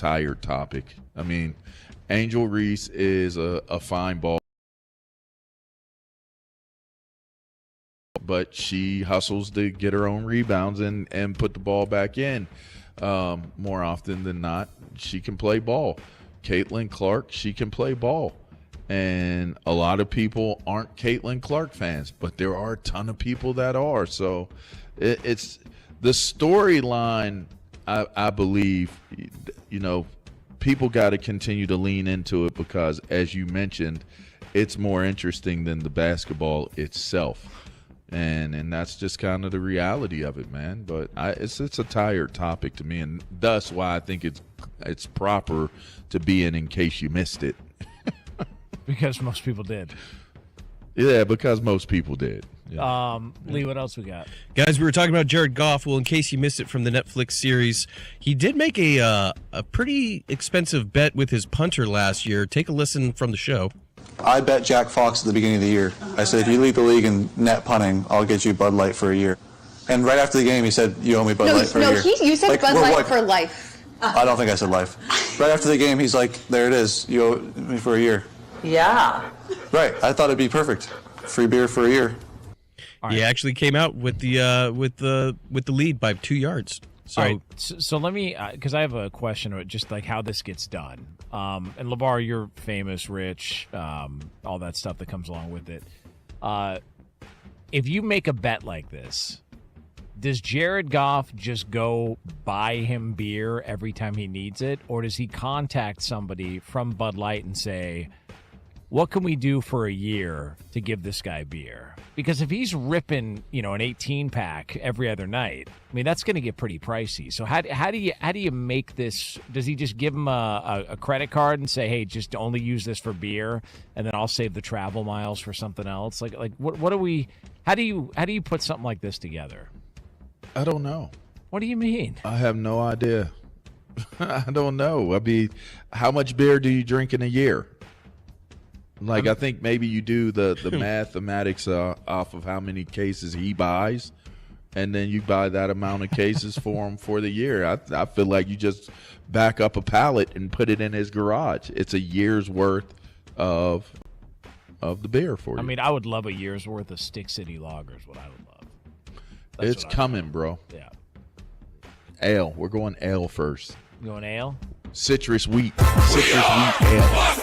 tired topic. I mean, Angel Reese is a fine ball, but she hustles to get her own rebounds and put the ball back in. More often than not, she can play ball. Caitlin Clark, she can play ball. And a lot of people aren't Caitlin Clark fans, but there are a ton of people that are. So it's the storyline, I believe, people got to continue to lean into it because, as you mentioned, it's more interesting than the basketball itself. And that's just kind of the reality of it, man. But it's a tired topic to me, and thus why I think it's proper to be in case you missed it. Because most people did. Yeah, because most people did. Yeah. Lee, what else we got? Guys, we were talking about Jared Goff. Well, in case you missed it from the Netflix series, he did make a pretty expensive bet with his punter last year. Take a listen from the show. I bet Jack Fox at the beginning of the year. I said, if you lead the league in net punting, I'll get you Bud Light for a year. And right after the game, he said, you owe me Bud Light for a year. No, you said Bud Light for life. I don't think I said life. Right after the game, he's like, there it is. You owe me for a year. Yeah. Right. I thought it'd be perfect. Free beer for a year. Right. He actually came out with the lead by 2 yards. So, all right, so let me, because I have a question about just like how this gets done. And LeVar, you're famous, rich, all that stuff that comes along with it. If you make a bet like this, does Jared Goff just go buy him beer every time he needs it, or does he contact somebody from Bud Light and say, what can we do for a year to give this guy beer? Because if he's ripping, an 18-pack every other night, I mean, that's going to get pretty pricey. So how do you make this? Does he just give him a credit card and say, hey, just only use this for beer, and then I'll save the travel miles for something else? Like what do we? How do you put something like this together? I don't know. What do you mean? I have no idea. I don't know. I mean, how much beer do you drink in a year? Like, I think maybe you do the mathematics off of how many cases he buys, and then you buy that amount of cases for him for the year. I feel like you just back up a pallet and put it in his garage. It's a year's worth of the beer for you. I mean, I would love a year's worth of Stick City Lagers, what I would love. It's coming, bro. Yeah. Ale. We're going ale first. You going ale? Citrus wheat. Citrus wheat ale.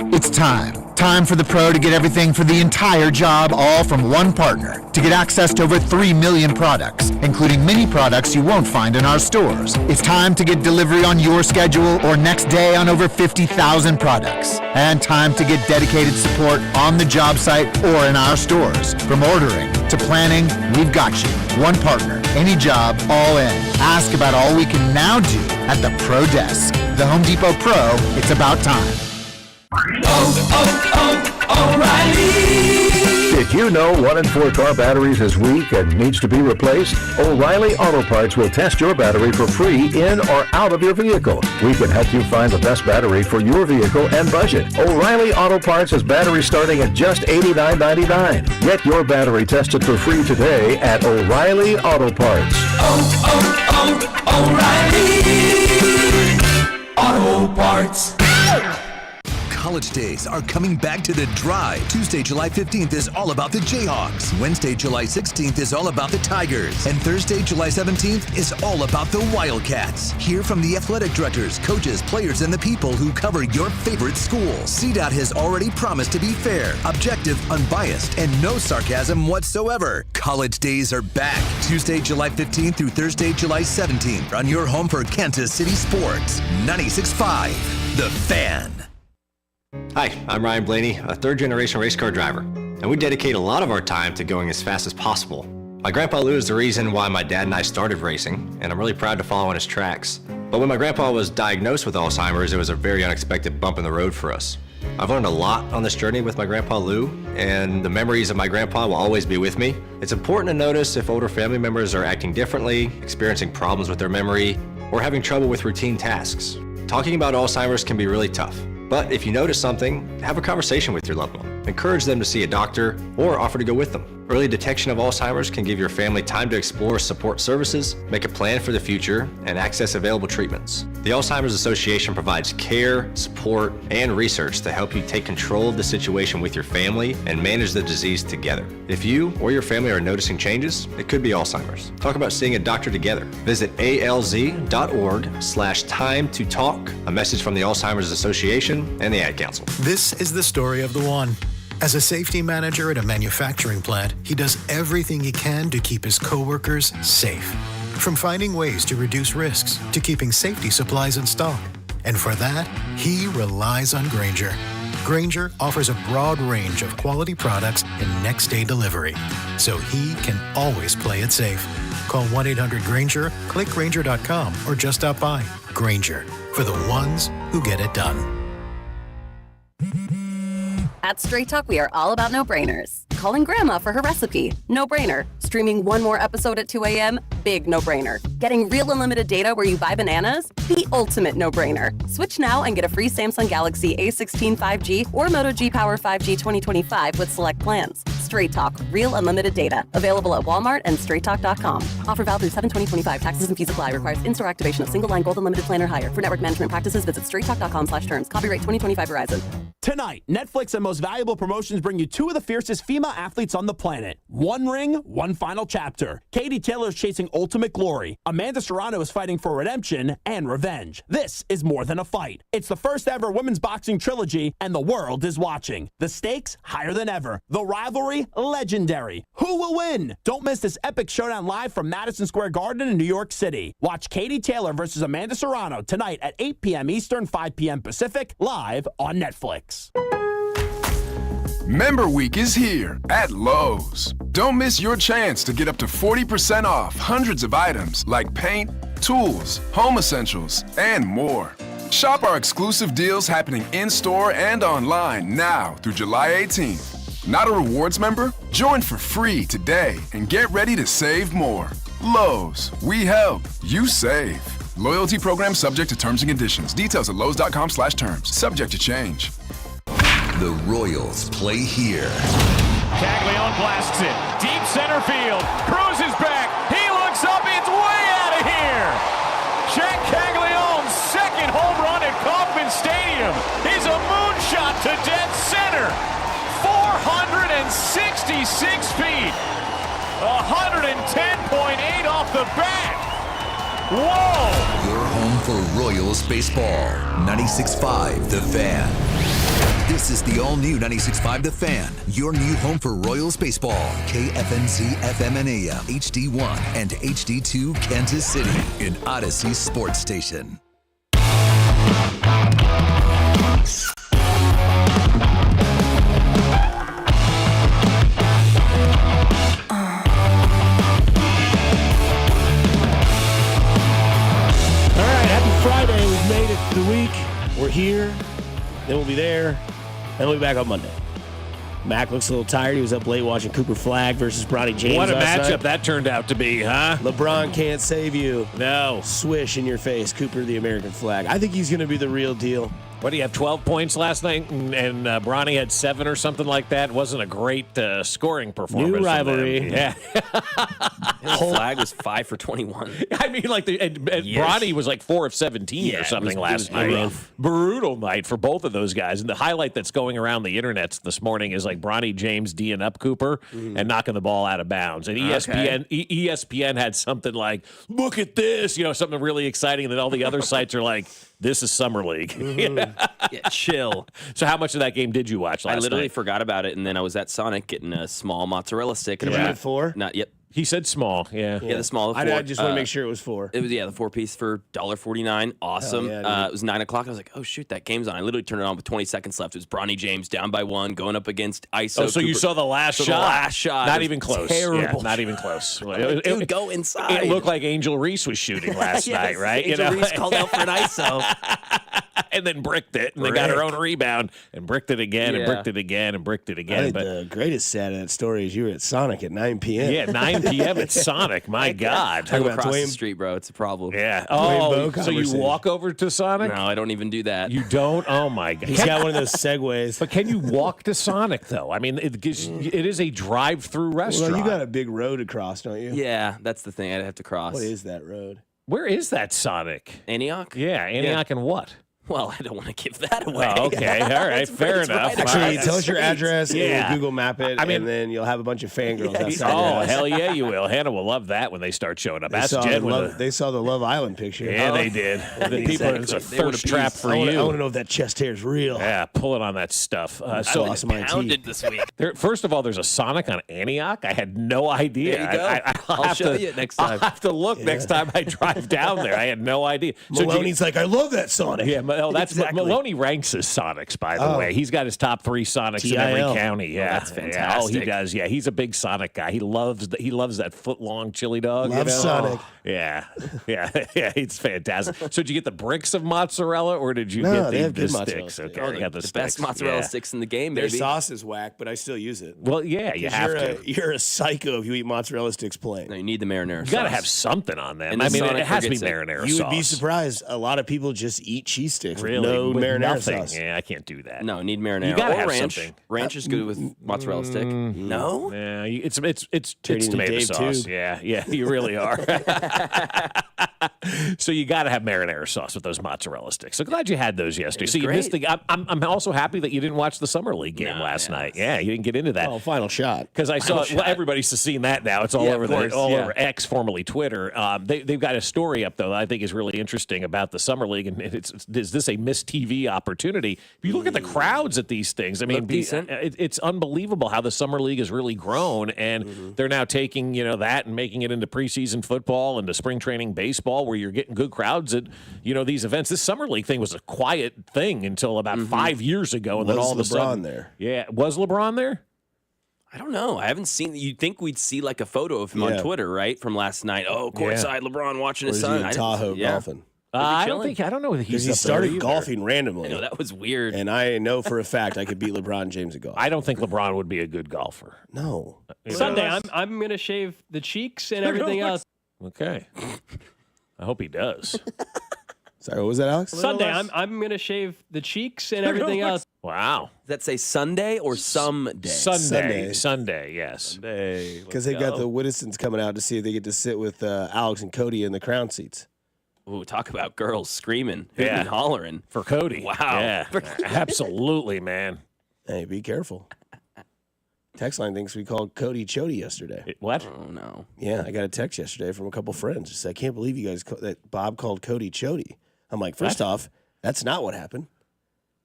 It's time for the pro to get everything for the entire job, all from one partner, to get access to over 3 million products, including many products you won't find in our stores. It's time to get delivery on your schedule or next day on over 50,000 products. And time to get dedicated support on the job site or in our stores. From ordering to planning, we've got you. One partner, any job, all in. Ask about all we can now do at the Pro Desk. The Home Depot Pro, it's about time. O'Reilly! Did you know 1 in 4 car batteries is weak and needs to be replaced? O'Reilly Auto Parts will test your battery for free in or out of your vehicle. We can help you find the best battery for your vehicle and budget. O'Reilly Auto Parts has batteries starting at just $89.99. Get your battery tested for free today at O'Reilly Auto Parts. O'Reilly Auto Parts. College days are coming back to the Drive. Tuesday, July 15th is all about the Jayhawks. Wednesday, July 16th is all about the Tigers. And Thursday, July 17th is all about the Wildcats. Hear from the athletic directors, coaches, players, and the people who cover your favorite school. CDOT has already promised to be fair, objective, unbiased, and no sarcasm whatsoever. College days are back. Tuesday, July 15th through Thursday, July 17th on your home for Kansas City Sports. 96.5, The Fan. Hi, I'm Ryan Blaney, a third-generation race car driver, and we dedicate a lot of our time to going as fast as possible. My grandpa Lou is the reason why my dad and I started racing, and I'm really proud to follow in his tracks. But when my grandpa was diagnosed with Alzheimer's, it was a very unexpected bump in the road for us. I've learned a lot on this journey with my grandpa Lou, and the memories of my grandpa will always be with me. It's important to notice if older family members are acting differently, experiencing problems with their memory, or having trouble with routine tasks. Talking about Alzheimer's can be really tough. But if you notice something, have a conversation with your loved one. Encourage them to see a doctor or offer to go with them. Early detection of Alzheimer's can give your family time to explore support services, make a plan for the future, and access available treatments. The Alzheimer's Association provides care, support, and research to help you take control of the situation with your family and manage the disease together. If you or your family are noticing changes, it could be Alzheimer's. Talk about seeing a doctor together. Visit alz.org/time to talk. A message from the Alzheimer's Association and the Ad Council. This is the story of the one. As a safety manager at a manufacturing plant, he does everything he can to keep his coworkers safe. From finding ways to reduce risks to keeping safety supplies in stock. And for that, he relies on Grainger. Grainger offers a broad range of quality products and next-day delivery, so he can always play it safe. Call 1-800-GRAINGER, click Grainger.com, or just stop by. Grainger, for the ones who get it done. At Straight Talk, we are all about no-brainers. Calling grandma for her recipe, no-brainer. Streaming one more episode at 2 a.m., big no-brainer. Getting real unlimited data where you buy bananas, the ultimate no-brainer. Switch now and get a free Samsung Galaxy A16 5G or Moto G Power 5G 2025 with select plans. Straight Talk, real unlimited data. Available at Walmart and straighttalk.com. Offer valid through 7/2025. Taxes and fees apply. Requires in-store activation of single line gold unlimited plan or higher. For network management practices, visit straighttalk.com/terms. Copyright 2025 Verizon. Tonight, Netflix and Most Valuable Promotions bring you two of the fiercest female athletes on the planet. One ring, one final chapter. Katie Taylor is chasing ultimate glory. Amanda Serrano is fighting for redemption and revenge. This is more than a fight. It's the first ever women's boxing trilogy, and the world is watching. The stakes higher than ever. The rivalry legendary. Who will win? Don't miss this epic showdown live from Madison Square Garden in New York City. Watch Katie Taylor versus Amanda Serrano tonight at 8 p.m. Eastern, 5 p.m. Pacific, live on Netflix. Member Week is here at Lowe's. Don't miss your chance to get up to 40% off hundreds of items like paint, tools, home essentials, and more. Shop our exclusive deals happening in-store and online now through July 18th. Not a rewards member? Join for free today and get ready to save more. Lowe's, we help, you save. Loyalty program subject to terms and conditions. Details at lowes.com/terms. Subject to change. The Royals play here. Caglione blasts it. Deep center field. Cruz is back. He looks up. It's way out of here. Jack Caglione's second home run at Kauffman Stadium is a moonshot to dead center. 466 feet. 110.8 off the bat. Whoa! You're home for Royals baseball. 96.5 The Fan. This is the all-new 96.5 The Fan, your new home for Royals baseball. KFNZ FM and AM, HD1 and HD2 Kansas City, an Odyssey sports station. Friday, we've made it through the week. We're here. Then we'll be there. Then we'll be back on Monday. Mac looks a little tired. He was up late watching Cooper Flagg versus Bronny James. What a last matchup night. that turned out to be, huh? LeBron can't save you. No. Swish in your face. Cooper, the American flag. I think he's going to be the real deal. What do you have, 12 points last night? And Bronny had 7 or something like that. Wasn't a great scoring performance. New rivalry. Yeah. Flag was 5 for 21. I mean, like, Bronny was like 4 of 17 or something last night. Brutal night for both of those guys. And the highlight that's going around the internet this morning is like Bronny James D'ing up Cooper and knocking the ball out of bounds. And ESPN had something like, look at this, something really exciting. And then all the other sites are like, this is Summer League. Yeah, chill. So how much of that game did you watch last night? I literally forgot about it, and then I was at Sonic getting a small mozzarella stick. Did you get 4? Not yet. He said small, yeah. Yeah, the small 4. I just want to make sure it was 4. It was, the 4-piece for $1.49. Awesome. Yeah, it was 9 o'clock. I was like, oh, shoot, that game's on. I literally turned it on with 20 seconds left. It was Bronny James down by 1, going up against ISO. Oh, so you saw the last shot? The last shot. Not even close. Terrible. Yeah, not even close. Dude, go inside. It looked like Angel Reese was shooting last night, right? Angel Reese called out for an ISO. and then bricked it, and then got her own rebound and bricked it again and bricked it again and bricked it again. I think the greatest stat of that story is you were at Sonic at 9 p.m. Yeah, 9 p.m. at Sonic. My God. I go across the street, bro. It's a problem. Yeah. Oh, so you walk over to Sonic? No, I don't even do that. You don't? Oh, my God. He's got one of those Segways. But can you walk to Sonic, though? I mean, it is a drive-through restaurant. Well, you got a big road to cross, don't you? Yeah, that's the thing. I'd have to cross. What is that road? Where is that Sonic? Antioch? Yeah, Antioch and what? Well, I don't want to give that away. Oh, okay, all right, fair enough. Actually, tell us your address, and Yeah. we'll Google map it, and then you'll have a bunch of fangirls outside. Oh, hell yeah, you will. Hannah will love that when they start showing up. Ask Jen. They saw the Love Island picture. Yeah, they did. The people, it's a thirst trap for you. I want to know if that chest hair is real. Yeah, pulling on that stuff. So awesome pounded this week. First of all, there's a Sonic on Antioch. I had no idea. There you go. I'll show you next time. I'll have to look next time I drive down there. I had no idea. Maloney's like, I love that Sonic. Yeah, that's Maloney ranks his Sonics, by the way. He's got his top 3 Sonics in every county. Yeah, that's fantastic. Yeah. Oh, he does. Yeah, he's a big Sonic guy. He loves that foot-long chili dog. Loves Sonic. Yeah, yeah. It's fantastic. So did you get the bricks of mozzarella, or did you No, they get have the good mozzarella sticks? sticks. Okay, they got the best mozzarella sticks in the game, Their baby. sauce is whack, but I still use it. Well, yeah, you have to. You're a psycho if you eat mozzarella sticks plain. No, you need the marinara sauce. You got to have something on them. And I mean, Sonic it has to be forgets it. marinara sauce. You would be surprised. A lot of people just eat cheese sticks Really? with no With marinara nothing. sauce. Yeah, I can't do that. No, need marinara. You gotta or have ranch. something. Ranch is good with mozzarella stick. No? Yeah, it's Turning into tomato Dave sauce. Tube. Yeah, you really are. So you got to have marinara sauce with those mozzarella sticks. So glad you had those yesterday. So you missed the. I'm also happy that you didn't watch the summer league game last night. Yeah, you didn't get into that. Oh, final shot. Because I saw everybody's seen that now. It's all over over X, formerly Twitter. They've got a story up though that I think is really interesting about the summer league, and is this a missed TV opportunity? If you look at the crowds at these things, I mean, it's unbelievable how the summer league has really grown, and they're now taking that and making it into preseason football, into spring training baseball, where you're getting good crowds at these events. This summer league thing was a quiet thing until about 5 years ago, and then all of a sudden, there? Yeah, was LeBron there? I don't know. I haven't seen. You'd think we'd see like a photo of him on Twitter, right, from last night. Oh, courtside LeBron watching his son. In Tahoe golfing. I don't know that Because he started golfing randomly. I know, that was weird. And I know for a fact I could beat LeBron James at golf. I don't think LeBron would be a good golfer. No. Sunday, I'm going to shave the cheeks and everything else. Okay. I hope he does. Sorry, what was that, Alex? Sunday, I'm going to shave the cheeks and everything else. Wow. Does that say Sunday or someday? Sunday, yes. Because they've got the Whittistons coming out to see if they get to sit with Alex and Cody in the crown seats. Ooh, talk about girls screaming, hooting and hollering. For Cody. Wow. Yeah, absolutely, man. Hey, be careful. Text line thinks we called Cody Chody yesterday. What? Oh, no. Yeah, I got a text yesterday from a couple friends. Just, I can't believe you guys that Bob called Cody Chody. I'm like, first off, that's not what happened.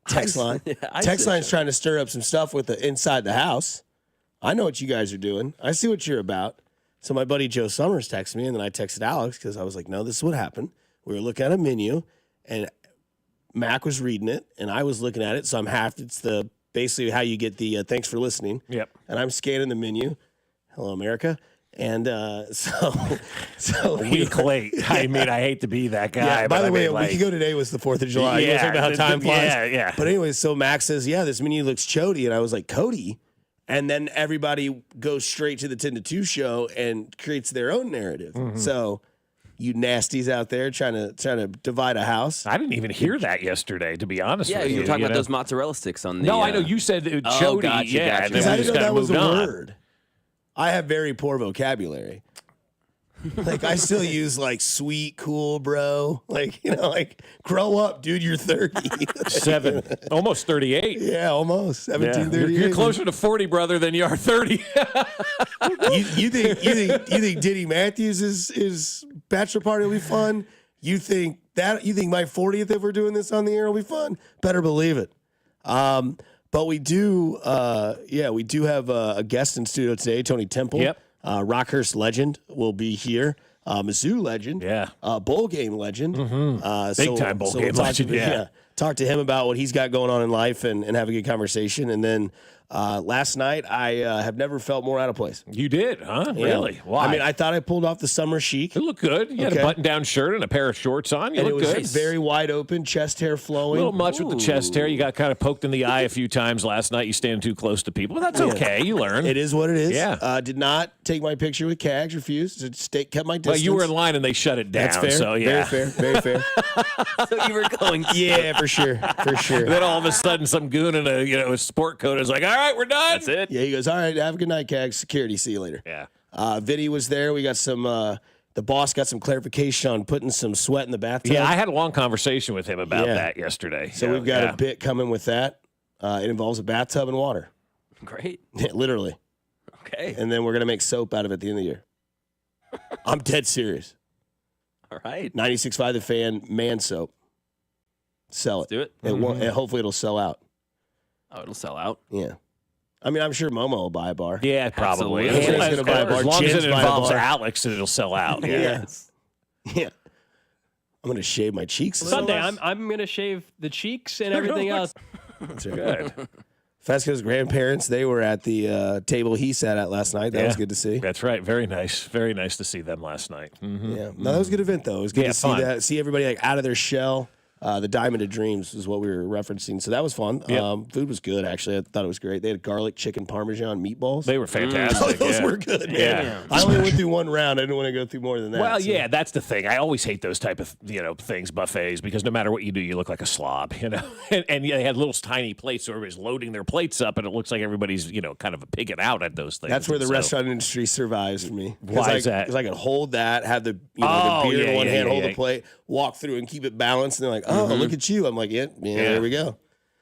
Text line. Text line's trying to stir up some stuff with the inside the house. I know what you guys are doing. I see what you're about. So my buddy Joe Summers texted me, and then I texted Alex because I was like, no, this is what happened. We were looking at a menu, and Mac was reading it, and I was looking at it. So it's basically how you get the thanks for listening. Yep. And I'm scanning the menu. Hello, America. And so a week late. I mean, I hate to be that guy. Yeah, by the way, a like, week ago today was the 4th of July. You Yeah, know how time flies. Yeah. But anyway, so Max says, yeah, this menu looks chody. And I was like, Cody? And then everybody goes straight to the 10 to 2 show and creates their own narrative. Mm-hmm. So you nasties out there trying to divide a house. I didn't even hear that yesterday, to be honest with you. Yeah, you were talking about those mozzarella sticks on the... No, I know. You said chody. Gotcha. Because I didn't know that was a word. I have very poor vocabulary. Like, I still use, like, sweet, cool, bro. Like, grow up, dude. You're 30. Almost 38. Yeah, almost. 17, 38. You're closer to 40, brother, than you are 30. you think Diddy Matthews' bachelor party will be fun? You think my 40th, if we're doing this on the air, will be fun? Better believe it. But we do have a guest in studio today, Tony Temple. Yep. Rockhurst legend will be here. Mizzou legend. Yeah. Bowl game legend. Mm-hmm. Big time bowl game legend. Talk to him about what he's got going on in life and have a good conversation. And then Last night, I have never felt more out of place. You did, huh? Yeah. Really? Why? I mean, I thought I pulled off the summer chic. It looked good. You had a button-down shirt and a pair of shorts on. You And it looked was good. very wide open, chest hair A flowing. little much with the chest hair. You got kind of poked in the eye a few times last night. You stand too close to people. But that's okay. You learn. It is what it is. Yeah. Did not take my picture with Cags. Refused. Kept my distance. Well, you were in line and they shut it down. That's fair. So, yeah. Very fair. Very fair. So you were going. Yeah, for sure. For sure. Then all of a sudden, some goon in a sport coat is like, all right, we're done. That's it. Yeah, he goes, all right, have a good night, Cags. Security, see you later. Yeah. Vinny was there. We got some, the boss got some clarification on putting some sweat in the bathtub. Yeah, I had a long conversation with him about that yesterday. So we've got a bit coming with that. It involves a bathtub and water. Great. Yeah, literally. Okay. And then we're going to make soap out of it at the end of the year. I'm dead serious. All right. 96.5 The Fan, man soap. Sell it. Do it. And hopefully it'll sell out. Oh, it'll sell out. Yeah. I mean, I'm sure Momo will buy a bar. Yeah, probably. Hannah's going to buy a bar. As long as Jen's it buying a involves bar. Alex, it'll sell out. Yeah. Yeah. I'm going to shave my cheeks. Sunday, I'm gonna shave the cheeks and everything else. That's good. Fescoe's grandparents, they were at the table he sat at last night. That was good to see. That's right. Very nice. Very nice to see them last night. Mm-hmm. Yeah. No, that was a good event, though. It was good to see fun. that. See everybody like out of their shell. The Diamond of Dreams is what we were referencing. So that was fun. Yep. Food was good, actually. I thought it was great. They had garlic chicken parmesan meatballs. They were fantastic. Those were good, man. Yeah. I only went through one round. I didn't want to go through more than that. Well, so. yeah, that's the thing. I always hate those type of things, buffets, because no matter what you do, you look like a slob, And they had little tiny plates, so everybody's loading their plates up, and it looks like everybody's kind of pigging out at those things. That's where the And so- restaurant industry survives for me. Why is that? Because I could hold that, have the, Oh, the beer in yeah, one yeah, hand, yeah, hold yeah. the plate, walk through and keep it balanced. And they're like, oh, look at you. I'm like, yeah, there we go.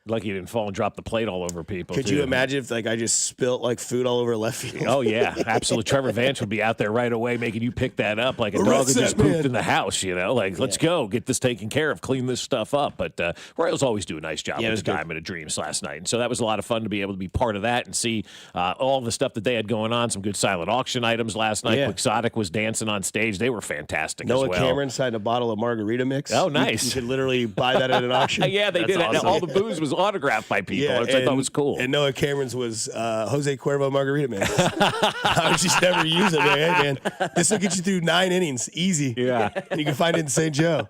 Like you didn't fall and drop the plate all over people. Could too. you imagine if I just spilt food all over left field? Oh, yeah, absolutely. Trevor Vance would be out there right away making you pick that up like a dog Arrest that just that man. pooped in the house, Like, let's go, get this taken care of, clean this stuff up. But Royals always do a nice job with the Diamond of Dreams last night. And so that was a lot of fun to be able to be part of that and see all the stuff that they had going on, some good silent auction items last night. Yeah. Quixotic was dancing on stage. They were fantastic Noah as well. Cameron signed a bottle of margarita mix. Oh, nice. You could literally buy that at an auction. Yeah, they That's did. awesome. All the booze was autographed by people, which I thought was cool. And Noah Cameron's was Jose Cuervo margarita mix. I would just never use it. Like, hey, man, this will get you through 9 innings. Easy. Yeah. And you can find it in St. Joe.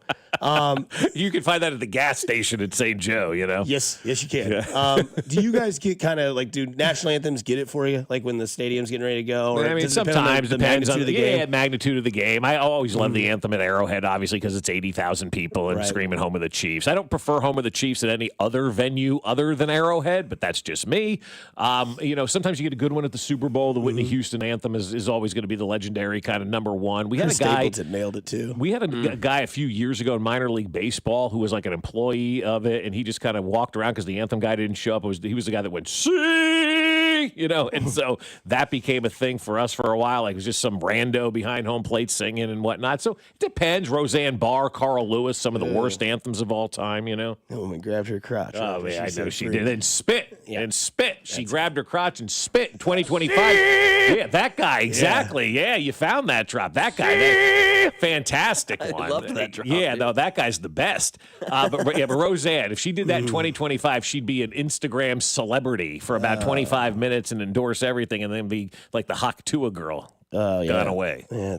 You can find that at the gas station at St. Joe, Yes, you can. Yeah. Do you guys get kind of do national anthems get it for you? Like when the stadium's getting ready to go? Or I mean, does it depend on sometimes the depends magnitude on of the game? magnitude of the game. I always love the anthem at Arrowhead, obviously, because it's 80,000 people and Right. screaming "Home of the Chiefs." I don't prefer "Home of the Chiefs" at any other venue other than Arrowhead, but that's just me. Sometimes you get a good one at the Super Bowl. The Whitney Houston anthem is always going to be the legendary kind of number one. We had a guy Stapleton nailed it too. We had a guy a few years ago in minor league baseball who was like an employee of it, and he just kind of walked around because the anthem guy didn't show up. He was the guy that went "See," and so that became a thing for us for a while. Like it was just some rando behind home plate singing and whatnot. So it depends. Roseanne Barr, Carl Lewis, some of the worst anthems of all time. That woman grabbed her crotch. Oh, right? yeah, I know said she free. did. And spit. And spit. She grabbed her crotch and spit in 2025. Yeah, that guy. Exactly. Yeah, you found that drop. That guy. Fantastic one. I loved that drop. Yeah, dude. no, that guy's the best. But Roseanne, if she did that in 2025, she'd be an Instagram celebrity for about 25 minutes and endorse everything and then be like the Haktua girl gone away. Yeah,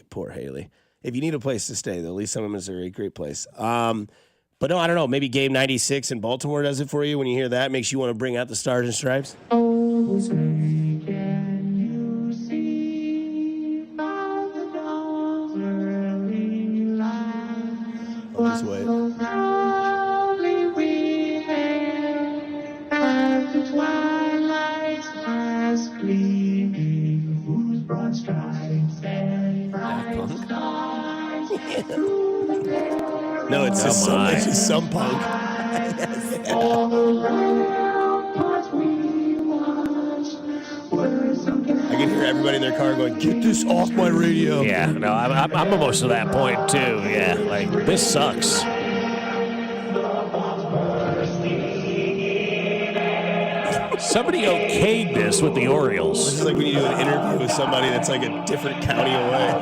poor Haley. If you need a place to stay, though, at least some of them is a great place. But no, I don't know. Maybe Game 96 in Baltimore does it for you. When you hear that, makes you want to bring out the Stars and Stripes. I'll just wait. No, it's just some punk. I can hear everybody in their car going, "Get this off my radio." Yeah, no, I'm almost to that point too. Yeah, like this sucks. Somebody okayed this with the Orioles. This is like when you do an interview with somebody that's like a different county away.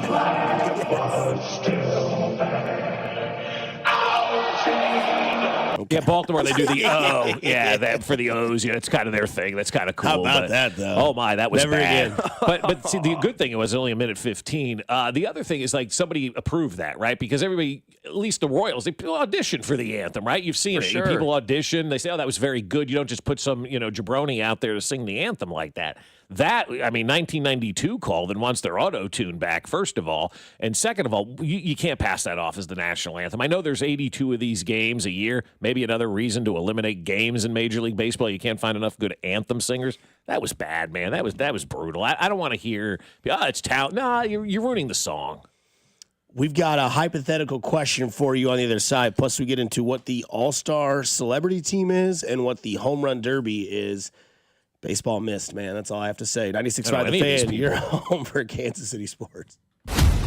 Yeah, Baltimore, they do the O. Yeah, that for the O's. Yeah, it's kind of their thing. That's kind of cool. How about that, though? Oh, my, that was Never bad. again. But see, the good thing, it was only a minute 15. The other thing is, like, somebody approved that, right? Because everybody, at least the Royals, they audition for the anthem, right? You've seen For it. sure. People audition. They say, oh, that was very good. You don't just put some, jabroni out there to sing the anthem like that. 1992 called and wants their auto-tune back, first of all. And second of all, you can't pass that off as the national anthem. I know there's 82 of these games a year. Maybe another reason to eliminate games in Major League Baseball. You can't find enough good anthem singers. That was bad, man. That was brutal. I don't want to hear, it's talent. No, you're ruining the song. We've got a hypothetical question for you on the other side. Plus, we get into what the all-star celebrity team is and what the home run derby is. Baseball missed, man. That's all I have to say. 96.5 The Fan, you're home for Kansas City sports.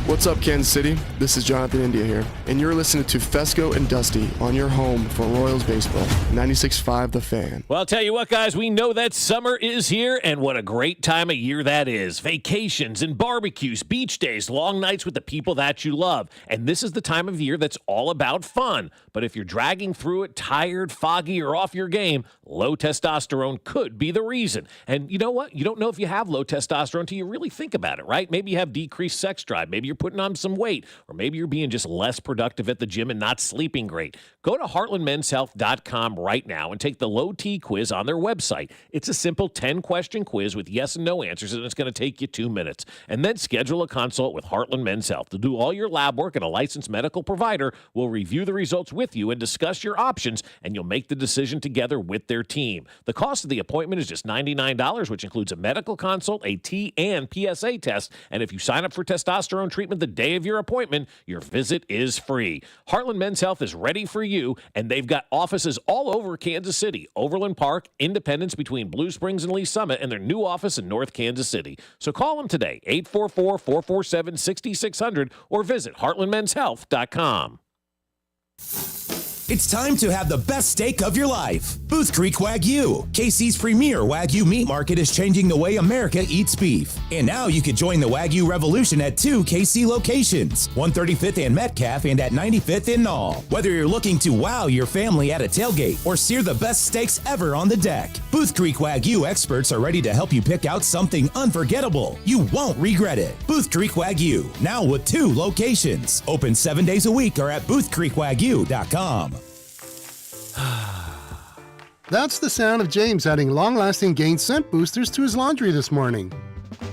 What's up, Kansas City? This is Jonathan India here, and you're listening to Fescoe and Dusty on your home for Royals baseball. 96.5 The Fan. Well, I'll tell you what, guys, we know that summer is here, and what a great time of year that is. Vacations and barbecues, beach days, long nights with the people that you love. And this is the time of year that's all about fun. But if you're dragging through it tired, foggy, or off your game, low testosterone could be the reason. And you know what? You don't know if you have low testosterone until you really think about it, right? Maybe you have decreased sex drive. Maybe you're putting on some weight, or maybe you're being just less productive at the gym and not sleeping great. Go to heartlandmenshealth.com right now and take the low T quiz on their website. It's a simple 10-question quiz with yes and no answers, and it's going to take you 2 minutes. And then schedule a consult with Heartland Men's Health to do all your lab work, and a licensed medical provider will review the results with you and discuss your options, and you'll make the decision together with their team. The cost of the appointment is just $99, which includes a medical consult, a T and PSA test, and if you sign up for testosterone treatment the day of your appointment, your visit is free. Heartland Men's Health is ready for you, and they've got offices all over Kansas City, Overland Park, Independence between Blue Springs and Lee Summit, and their new office in North Kansas City. So call them today, 844-447-6600, or visit heartlandmenshealth.com. It's time to have the best steak of your life. Booth Creek Wagyu, KC's premier Wagyu meat market, is changing the way America eats beef. And now you can join the Wagyu revolution at 2 KC locations, 135th and Metcalf and at 95th in Knoll. Whether you're looking to wow your family at a tailgate or sear the best steaks ever on the deck, Booth Creek Wagyu experts are ready to help you pick out something unforgettable. You won't regret it. Booth Creek Wagyu, now with 2 locations. Open 7 days a week or at boothcreekwagyu.com. That's the sound of James adding long-lasting Gain scent boosters to his laundry this morning.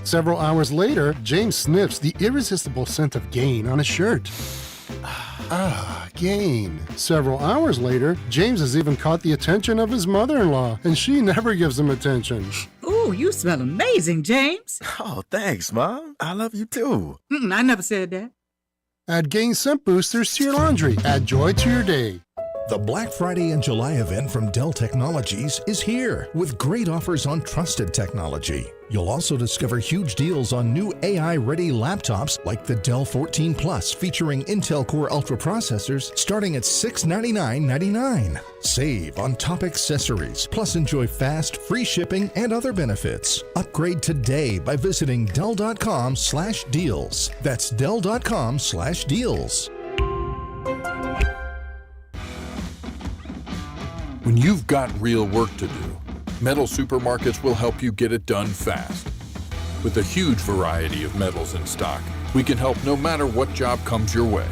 Several hours later, James sniffs the irresistible scent of Gain on his shirt. Gain. Several hours later, James has even caught the attention of his mother-in-law, and she never gives him attention. Ooh, you smell amazing, James. Oh, thanks, Mom. I love you too. I never said that. Add Gain scent boosters to your laundry. Add joy to your day. The Black Friday and July event from Dell Technologies is here with great offers on trusted technology. You'll also discover huge deals on new AI-ready laptops like the Dell 14 Plus featuring Intel Core Ultra processors starting at $699.99. Save on top accessories, plus enjoy fast, free shipping and other benefits. Upgrade today by visiting Dell.com/deals. That's Dell.com/deals. When you've got real work to do, Metal Supermarkets will help you get it done fast. With a huge variety of metals in stock, we can help no matter what job comes your way.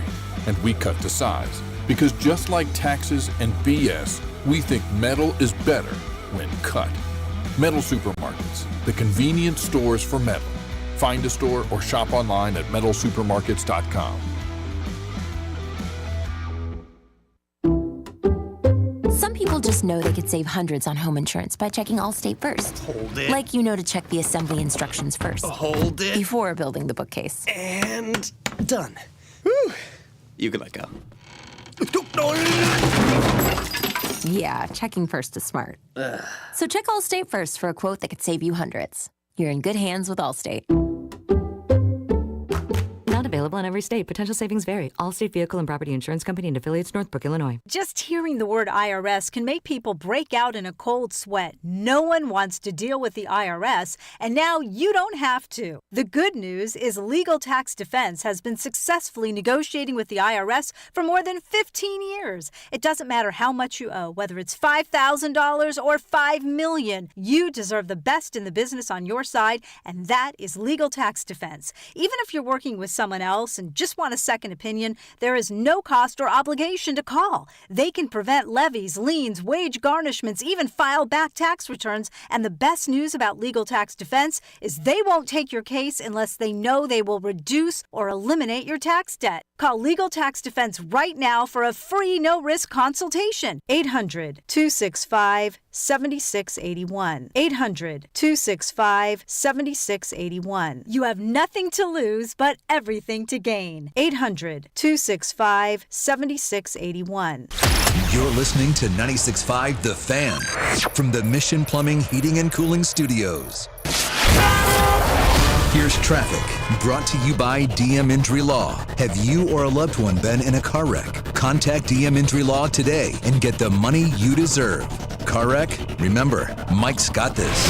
And we cut to size, because just like taxes and BS, we think metal is better when cut. Metal Supermarkets, the convenient stores for metal. Find a store or shop online at metalsupermarkets.com. Some people just know they could save hundreds on home insurance by checking Allstate first. Hold it. Like to check the assembly instructions first. Hold it. Before building the bookcase. And done. Whew. You can let go. Yeah, checking first is smart. So check Allstate first for a quote that could save you hundreds. You're in good hands with Allstate. Not available available in every state. Potential savings vary. Allstate Vehicle and Property Insurance Company and affiliates, Northbrook, Illinois. Just hearing the word IRS can make people break out in a cold sweat. No one wants to deal with the IRS, and now you don't have to. The good news is Legal Tax Defense has been successfully negotiating with the IRS for more than 15 years. It doesn't matter how much you owe, whether it's $5,000 or $5 million. You deserve the best in the business on your side, and that is Legal Tax Defense. Even if you're working with someone else and just want a second opinion, there is no cost or obligation to call. They can prevent levies, liens, wage garnishments, even file back tax returns. And the best news about Legal Tax Defense is they won't take your case unless they know they will reduce or eliminate your tax debt. Call Legal Tax Defense right now for a free no-risk consultation. 800-265-7681. 800-265-7681. You have nothing to lose but everything to gain. 800-265-7681. You're listening to 96.5 The Fan from the Mission Plumbing, Heating, and Cooling Studios. Here's traffic, brought to you by DM Injury Law. Have you or a loved one been in a car wreck? Contact DM Injury Law today and get the money you deserve. Car wreck? Remember, Mike's got this.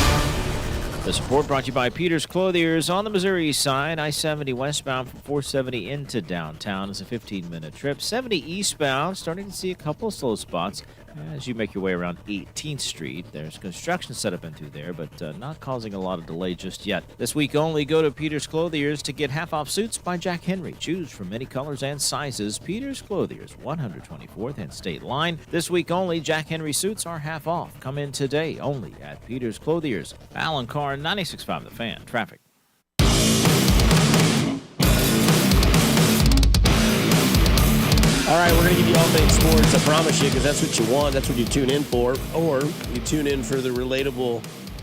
The support brought to you by Peter's Clothiers on the Missouri side. I-70 westbound from 470 into downtown is a 15-minute trip. 70 eastbound, starting to see a couple of slow spots as you make your way around 18th Street. There's construction set up into there, but not causing a lot of delay just yet. This week only, go to Peter's Clothiers to get half-off suits by Jack Henry. Choose from many colors and sizes. Peter's Clothiers, 124th and State Line. This week only, Jack Henry suits are half off. Come in today only at Peter's Clothiers. Alan Carr, 96.5 The Fan. Traffic. All right, we're going to give you all things sports, I promise you, because that's what you want. That's what you tune in for. Or you tune in for the relatable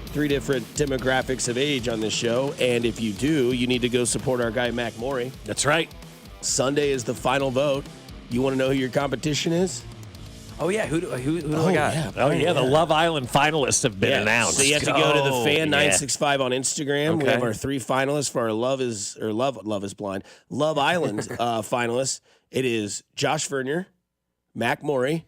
3 different demographics of age on this show. And if you do, you need to go support our guy, Mac Morey. That's right. Sunday is the final vote. You want to know who your competition is? Oh, yeah. Who do I got? Yeah. The Love Island finalists have been announced. So you have to go to the Fan 965 on Instagram. Okay. We have our 3 finalists for our Love is Blind. Love Island finalists. It is Josh Vernier, Mac Morey,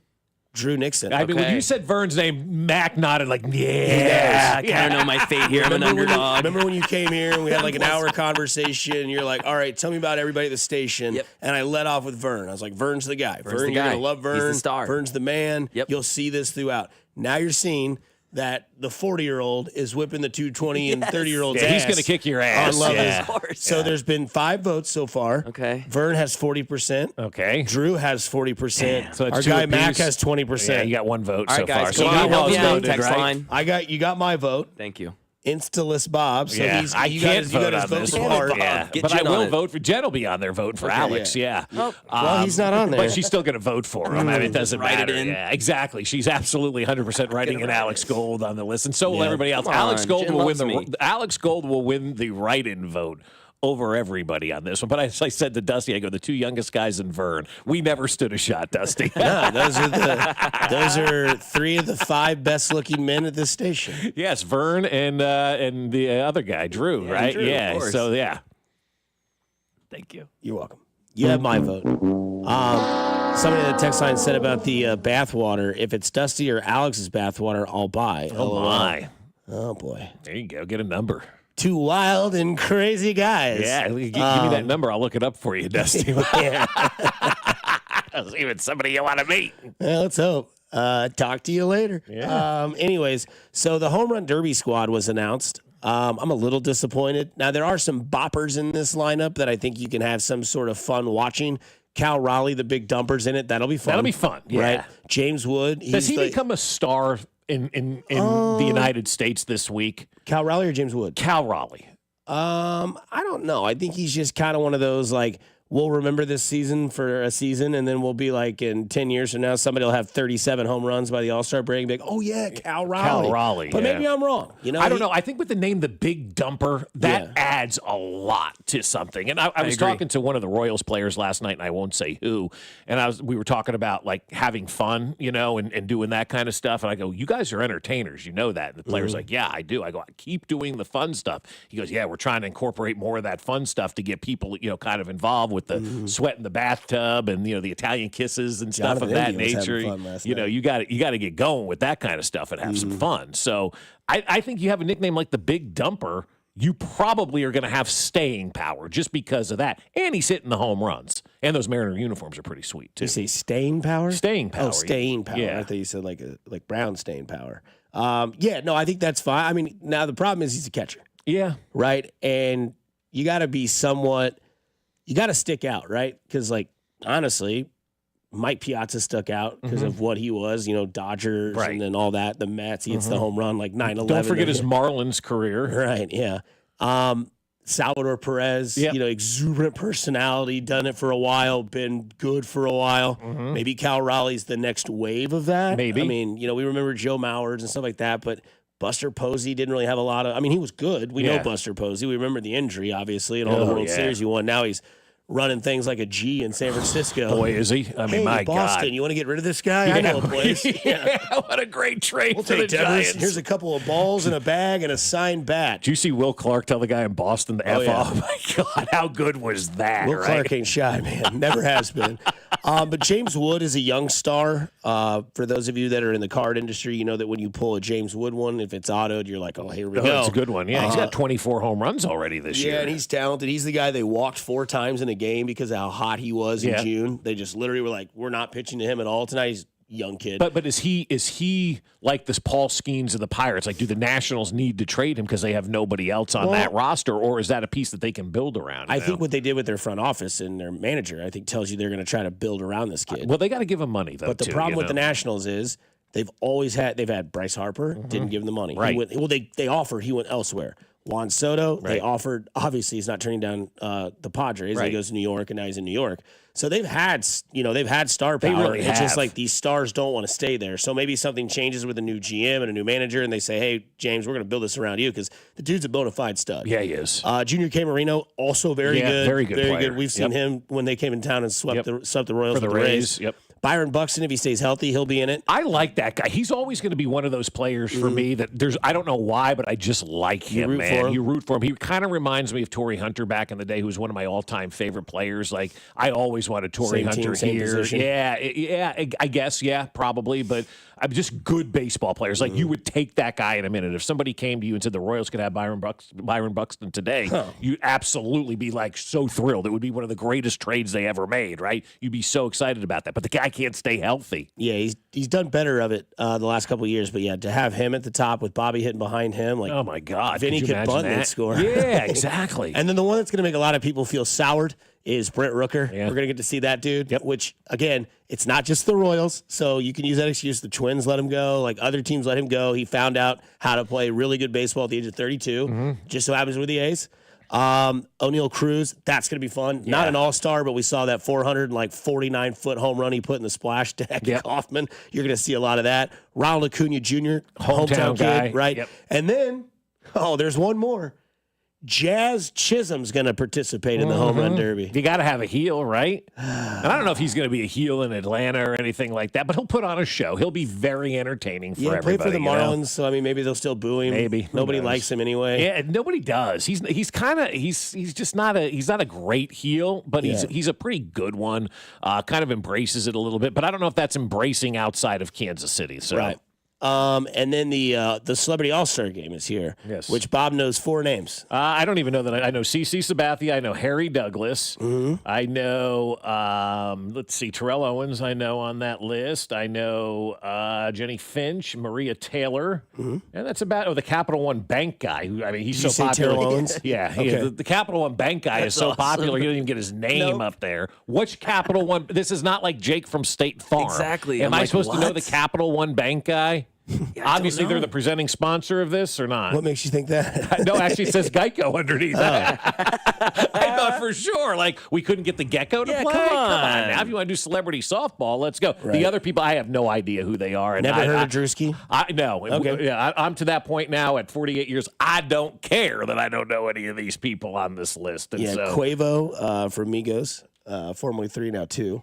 Drew Nixon. I mean, when you said Vern's name, Mac nodded like, yeah. I kind of know my fate here. I'm an underdog. Remember when you came here and we had like an hour conversation and you're like, all right, tell me about everybody at the station. Yep. And I let off with Vern. I was like, Vern's the guy. Vern, you're going to love Vern. He's the star. Vern's the man. Yep. You'll see this throughout. Now you're seeing that the 40-year-old is whipping the 220 and 30-year-old's ass. He's going to kick your ass. On Love Is. So there's been 5 votes so far. Okay. Vern has 40%. Okay. Drew has 40%. So our guy Mac has 20%. Yeah, you got 1 vote so guys, far. So help me out. Text right? line. You got my vote. Thank you. Instaless Bob. So I can't vote on this one. Yeah. But I will vote for Jen. Will be on there voting for Alex. Yeah. Well, he's not on there. But she's still going to vote for him. I mean, it doesn't Write matter. it in. Yeah, exactly. She's absolutely 100% writing in Alex Gold on the list, and so will everybody else. Come Alex on, Gold Jen will win loves me. Alex Gold will win the write-in vote over everybody on this one. But as I said to Dusty, I go, the 2 youngest guys in Vern. We never stood a shot, Dusty. No, those are 3 of the 5 best-looking men at this station. Yes, Vern and the other guy, Drew, right? Drew, yeah. of course. So yeah. Thank you. You're welcome. You have my vote. Somebody in the text line said about the bathwater, if it's Dusty or Alex's bathwater, I'll buy. Oh, my. Oh, boy. There you go. Get a number. 2 wild and crazy guys. Yeah, give me that number. I'll look it up for you, Dusty. Yeah. That's even somebody you want to meet. Well, let's hope. Talk to you later. Yeah. Anyways, so the Home Run Derby squad was announced. I'm a little disappointed. Now, there are some boppers in this lineup that I think you can have some sort of fun watching. Cal Raleigh, the big dumper's in it. That'll be fun. That'll be fun, yeah. Right? James Wood. Does he become a star in the United States this week? Cal Raleigh or James Wood? Cal Raleigh. I don't know. I think he's just kind of one of those, like, we'll remember this season for a season, and then we'll be like in 10 years from now, somebody will have 37 home runs by the All-Star break and be like, oh, yeah, Cal Raleigh. But maybe I'm wrong. I don't know. I think with the name The Big Dumper, that adds a lot to something. And I was talking to one of the Royals players last night, and I won't say who, and we were talking about like having fun, and doing that kind of stuff. And I go, you guys are entertainers. You know that. And the player's like, yeah, I do. I go, I keep doing the fun stuff. He goes, yeah, we're trying to incorporate more of that fun stuff to get people, kind of involved with the sweat in the bathtub and the Italian kisses and stuff of that nature. You got to get going with that kind of stuff and have some fun. So I think you have a nickname like the Big Dumper, you probably are going to have staying power just because of that. And he's hitting the home runs. And those Mariner uniforms are pretty sweet too. You say staying power? Staying power. Oh, staying power. Yeah. I thought you said like Brown staying power. I think that's fine. I mean, now the problem is he's a catcher. Yeah. Right? And you got to be you got to stick out, right? Because, honestly, Mike Piazza stuck out because of what he was, Dodgers and then all that, the Mets. He hits the home run like 9-11. Don't forget his Marlins career. Right, yeah. Salvador Perez, exuberant personality, done it for a while, been good for a while. Maybe Cal Raleigh's the next wave of that. Maybe. I mean, we remember Joe Mauers and stuff like that, but Buster Posey didn't really have a lot of – I mean, he was good. We know Buster Posey. We remember the injury, obviously, and all the World Series he won. Now he's running things like a G in San Francisco. Boy, is he. I mean, my Boston, God. you want to get rid of this guy? I know a place. What a great trade for the Devers. Giants. Here's a couple of balls in a bag and a signed bat. Did you see Will Clark tell the guy in Boston to F off? Oh, my God. How good was that? Will Clark ain't shy, man. Never has been. But James Wood is a young star. For those of you that are in the card industry, you know that when you pull a James Wood one, if it's autoed, you're like, oh, here we go. It's a good one. Yeah, he's got 24 home runs already this year. Yeah, and he's talented. He's the guy they walked 4 times in a game because of how hot he was in June. They just literally were like, we're not pitching to him at all tonight. He's a young kid. But is he like this Paul Skeens of the Pirates? Like, do the Nationals need to trade him because they have nobody else on that roster, or is that a piece that they can build around? I think what they did with their front office and their manager, I think, tells you they're going to try to build around this kid. Well, they got to give him money, though. But the problem with the Nationals is they've had Bryce Harper, didn't give him the money. Right. They offered, he went elsewhere. Juan Soto, they offered. Obviously, he's not turning down the Padres. Right. He goes to New York, and now he's in New York. So they've had star power. They really it's just like these stars don't want to stay there. So maybe something changes with a new GM and a new manager, and they say, "Hey, James, we're going to build this around you because the dude's a bona fide stud." Yeah, he is. Junior K. Marino, also very good, very good. We've seen him when they came in town and swept the Royals for the Rays. Yep. Byron Buxton, if he stays healthy, he'll be in it. I like that guy. He's always going to be one of those players for me that I don't know why, but I just like him, man. You root for him. He kind of reminds me of Torrey Hunter back in the day, who was one of my all-time favorite players. Like, I always wanted Torrey Hunter here. Position. Yeah, I guess, probably, but I'm just good baseball players. Like, you would take that guy in a minute. If somebody came to you and said the Royals could have Byron Buxton today, you'd absolutely be, like, so thrilled. It would be one of the greatest trades they ever made, right? You'd be so excited about that. But the guy can't stay healthy. Yeah, he's done better of it the last couple of years. But, yeah, to have him at the top with Bobby hitting behind him, like, oh, my God. Vinny could bunt and score. Yeah, exactly. And then the one that's going to make a lot of people feel soured is Brent Rooker. Yeah. We're going to get to see that dude, which, again, it's not just the Royals, so you can use that excuse. The Twins let him go. Like, other teams let him go. He found out how to play really good baseball at the age of 32. Just so happens with the A's. O'Neal Cruz, that's going to be fun. Yeah. Not an all-star, but we saw that 449-foot home run he put in the splash deck at Kauffman. You're going to see a lot of that. Ronald Acuna Jr., hometown kid, right? Yep. And then, there's one more. Jazz Chisholm's going to participate in the home run derby. You got to have a heel, right? And I don't know if he's going to be a heel in Atlanta or anything like that, but he'll put on a show. He'll be very entertaining for everybody. Play for the Marlins, so I mean, maybe they'll still boo him. Maybe nobody likes him anyway. Yeah, nobody does. He's just not a great heel, but he's a pretty good one. Kind of embraces it a little bit, but I don't know if that's embracing outside of Kansas City. So. Right. And then the Celebrity All-Star Game is here, which Bob knows 4 names. I don't even know that. I know CeCe Sabathia. I know Harry Douglas. I know, let's see, Terrell Owens I know on that list. I know Jenny Finch, Maria Taylor, and that's about the Capital One Bank guy. Who I mean, he's so popular. Terrell Owens? Yeah, the Capital One Bank guy is so popular. He doesn't even get his name up there. Which Capital One? This is not like Jake from State Farm. Exactly. Am I supposed to know the Capital One Bank guy? Obviously, they're the presenting sponsor of this, or not? What makes you think that? No, actually, it says Geico underneath that. I thought for sure, like, we couldn't get the gecko to play. Come on. Now, if you want to do celebrity softball, let's go. Right. The other people, I have no idea who they are. And Never heard of Drewski? No. Okay. Yeah, I'm to that point now at 48 years. I don't care that I don't know any of these people on this list. And so, Quavo from Migos, formerly 3, now 2.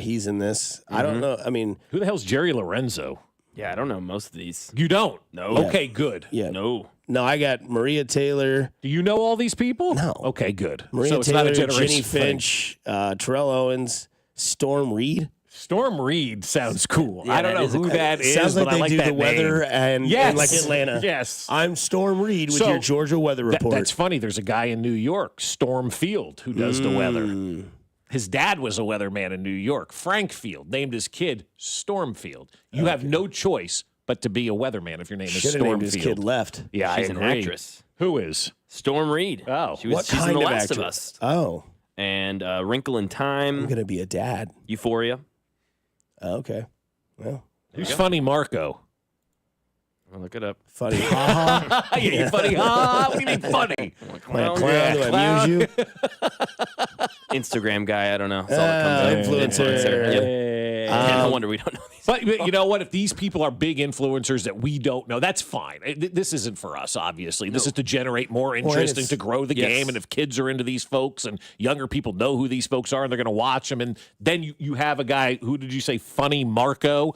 He's in this. I don't know. I mean, who the hell's Jerry Lorenzo? Yeah, I don't know most of these. You don't? No. Okay, good. Yeah. No. No, I got Maria Taylor. Do you know all these people? No. Okay, good. Maria so it's Taylor, not a generation Jenny Finch, Terrell Owens, Storm Reed. Storm Reed sounds cool. Yeah, I don't know who that is, Sounds like but they I like do that the weather name. in like Atlanta. Yes. I'm Storm Reed with So, your Georgia weather report. That's funny. There's a guy in New York, Storm Field, who does the weather. His dad was a weatherman in New York. Frank Field named his kid Storm Field. You have no choice but to be a weatherman if your name is Should have Storm named his Field. kid Left. Yeah, She's I an agree. actress. Who is? Storm Reed. Oh. She's kind in The of Last of actress? Us. Oh, And Wrinkle in Time. I'm gonna be a dad. Euphoria. Okay. Well, Who's Funny Marco? I'll look it up. funny. Ha ha. Yeah, you funny. What do you mean funny? Am I a clown? Do I amuse you? Instagram guy. I don't know. That's all that comes up. Influencer. Yep. Yeah, no wonder we don't know these. But you know what? If these people are big influencers that we don't know, that's fine. This isn't for us, obviously. This is to generate more interest and to grow the game. And if kids are into these folks and younger people know who these folks are and they're going to watch them, and then you have a guy, who did you say, Funny Marco?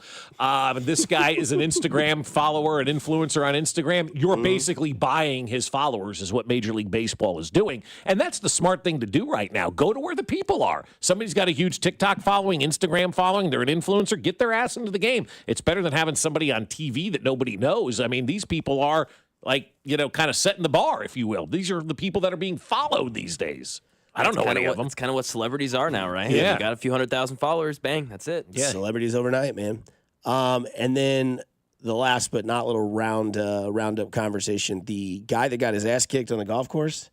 This guy is an Instagram follower, an influencer on Instagram. You're basically buying his followers is what Major League Baseball is doing. And that's the smart thing to do right now. Go to where the people are. Somebody's got a huge TikTok following, Instagram following. They're an influencer. Get their ass into the game. It's better than having somebody on TV that nobody knows. I mean, these people are kind of setting the bar, if you will. These are the people that are being followed these days. I don't know any of them. It's kind of what celebrities are now, right? Yeah. You got a few 100,000 followers. Bang. That's it. Yeah. Celebrities overnight, man. And then the last but not little roundup conversation. The guy that got his ass kicked on the golf course,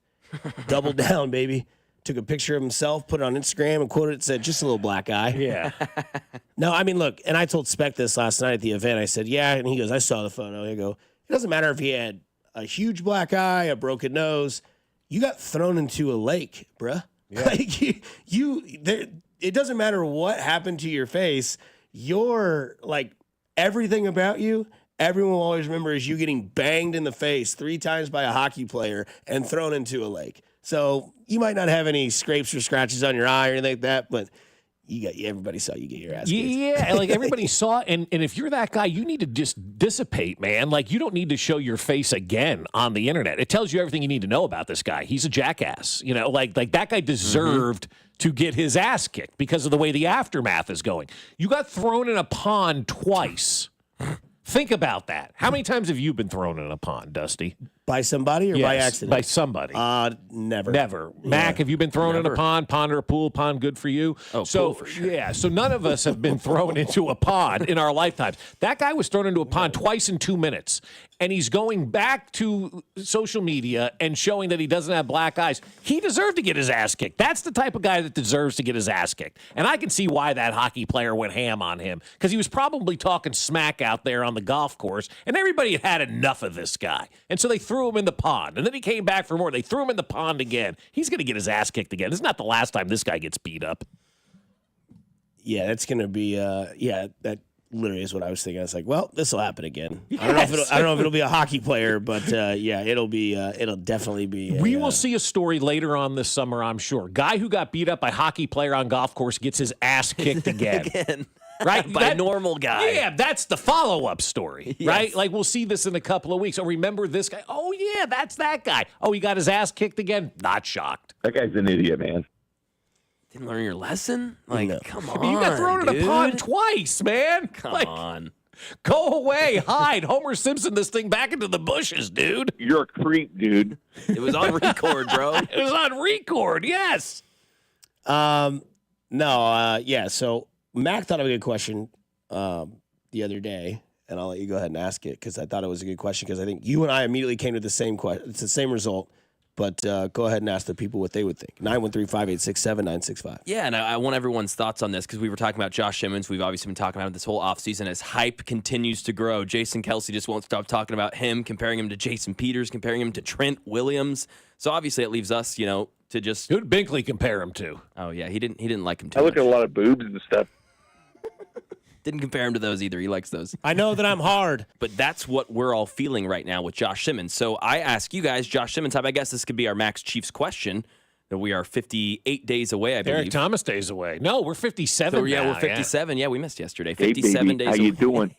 doubled down, baby. Took a picture of himself, put it on Instagram, and quoted it, said, "Just a little black guy." Yeah. No, I mean, look, and I told Spec this last night at the event. I said, yeah, and he goes, I saw the photo. I go, it doesn't matter if he had a huge black eye, a broken nose. You got thrown into a lake, bruh. Yeah. Like, it doesn't matter what happened to your face. You're, like, everything about you, everyone will always remember is you getting banged in the face 3 times by a hockey player and thrown into a lake. So you might not have any scrapes or scratches on your eye or anything like that, but everybody saw you get your ass kicked. Yeah, like everybody saw it. And if you're that guy, you need to just dissipate, man. Like, you don't need to show your face again on the internet. It tells you everything you need to know about this guy. He's a jackass. You know, like that guy deserved to get his ass kicked because of the way the aftermath is going. You got thrown in a pond twice. Think about that. How many times have you been thrown in a pond, Dusty? By somebody or by accident? By somebody. Never. Never. Mac, have you been thrown in a pond or a pool? Pond good for you? Oh, pool for sure. Yeah, so none of us have been thrown into a pond in our lifetimes. That guy was thrown into a pond twice in 2 minutes, and he's going back to social media and showing that he doesn't have black eyes. He deserved to get his ass kicked. That's the type of guy that deserves to get his ass kicked. And I can see why that hockey player went ham on him, because he was probably talking smack out there on the golf course, and everybody had enough of this guy. And so they threw him in the pond, and then he came back for more. They threw him in the pond again. He's going to get his ass kicked again. This is not the last time this guy gets beat up. Yeah, that's going to be, that literally is what I was thinking. I was like, well, this will happen again. Yes. I don't know if it'll be a hockey player, but it'll definitely be. We will see a story later on this summer, I'm sure. Guy who got beat up by hockey player on golf course gets his ass kicked again. Right? By a normal guy. Yeah, that's the follow-up story, Yes. right? Like, we'll see this in a couple of weeks. Oh, remember this guy? Oh, yeah, that's that guy. Oh, he got his ass kicked again? Not shocked. That guy's an idiot, man. Didn't learn your lesson? Like, come on, You got thrown dude. in a pond twice, man. Come on. Go away, hide, Homer Simpson this thing back into the bushes, dude. You're a creep, dude. It was on record, bro. It was on record, yes. So Mac thought of a good question the other day, and I'll let you go ahead and ask it because I thought it was a good question because I think you and I immediately came to the same question. It's the same result. But go ahead and ask the people what they would think. 913-586-7965. Yeah, and I want everyone's thoughts on this because we were talking about Josh Simmons. We've obviously been talking about it this whole offseason as hype continues to grow. Jason Kelsey just won't stop talking about him, comparing him to Jason Peters, comparing him to Trent Williams. So obviously it leaves us, to just... Who did Binkley compare him to? Oh, yeah, he didn't like him too I look much. at a lot of boobs and stuff. Didn't compare him to those either. He likes those. I know that I'm hard. But that's what we're all feeling right now with Josh Simmons. So I ask you guys, Josh Simmons, I guess this could be our Max Chiefs question. That we are 58 days away, I believe. Eric Thomas days away. No, we're 57 So, yeah, now, we're 57. Yeah, we missed yesterday. Hey, 57 baby, days how away. you doing?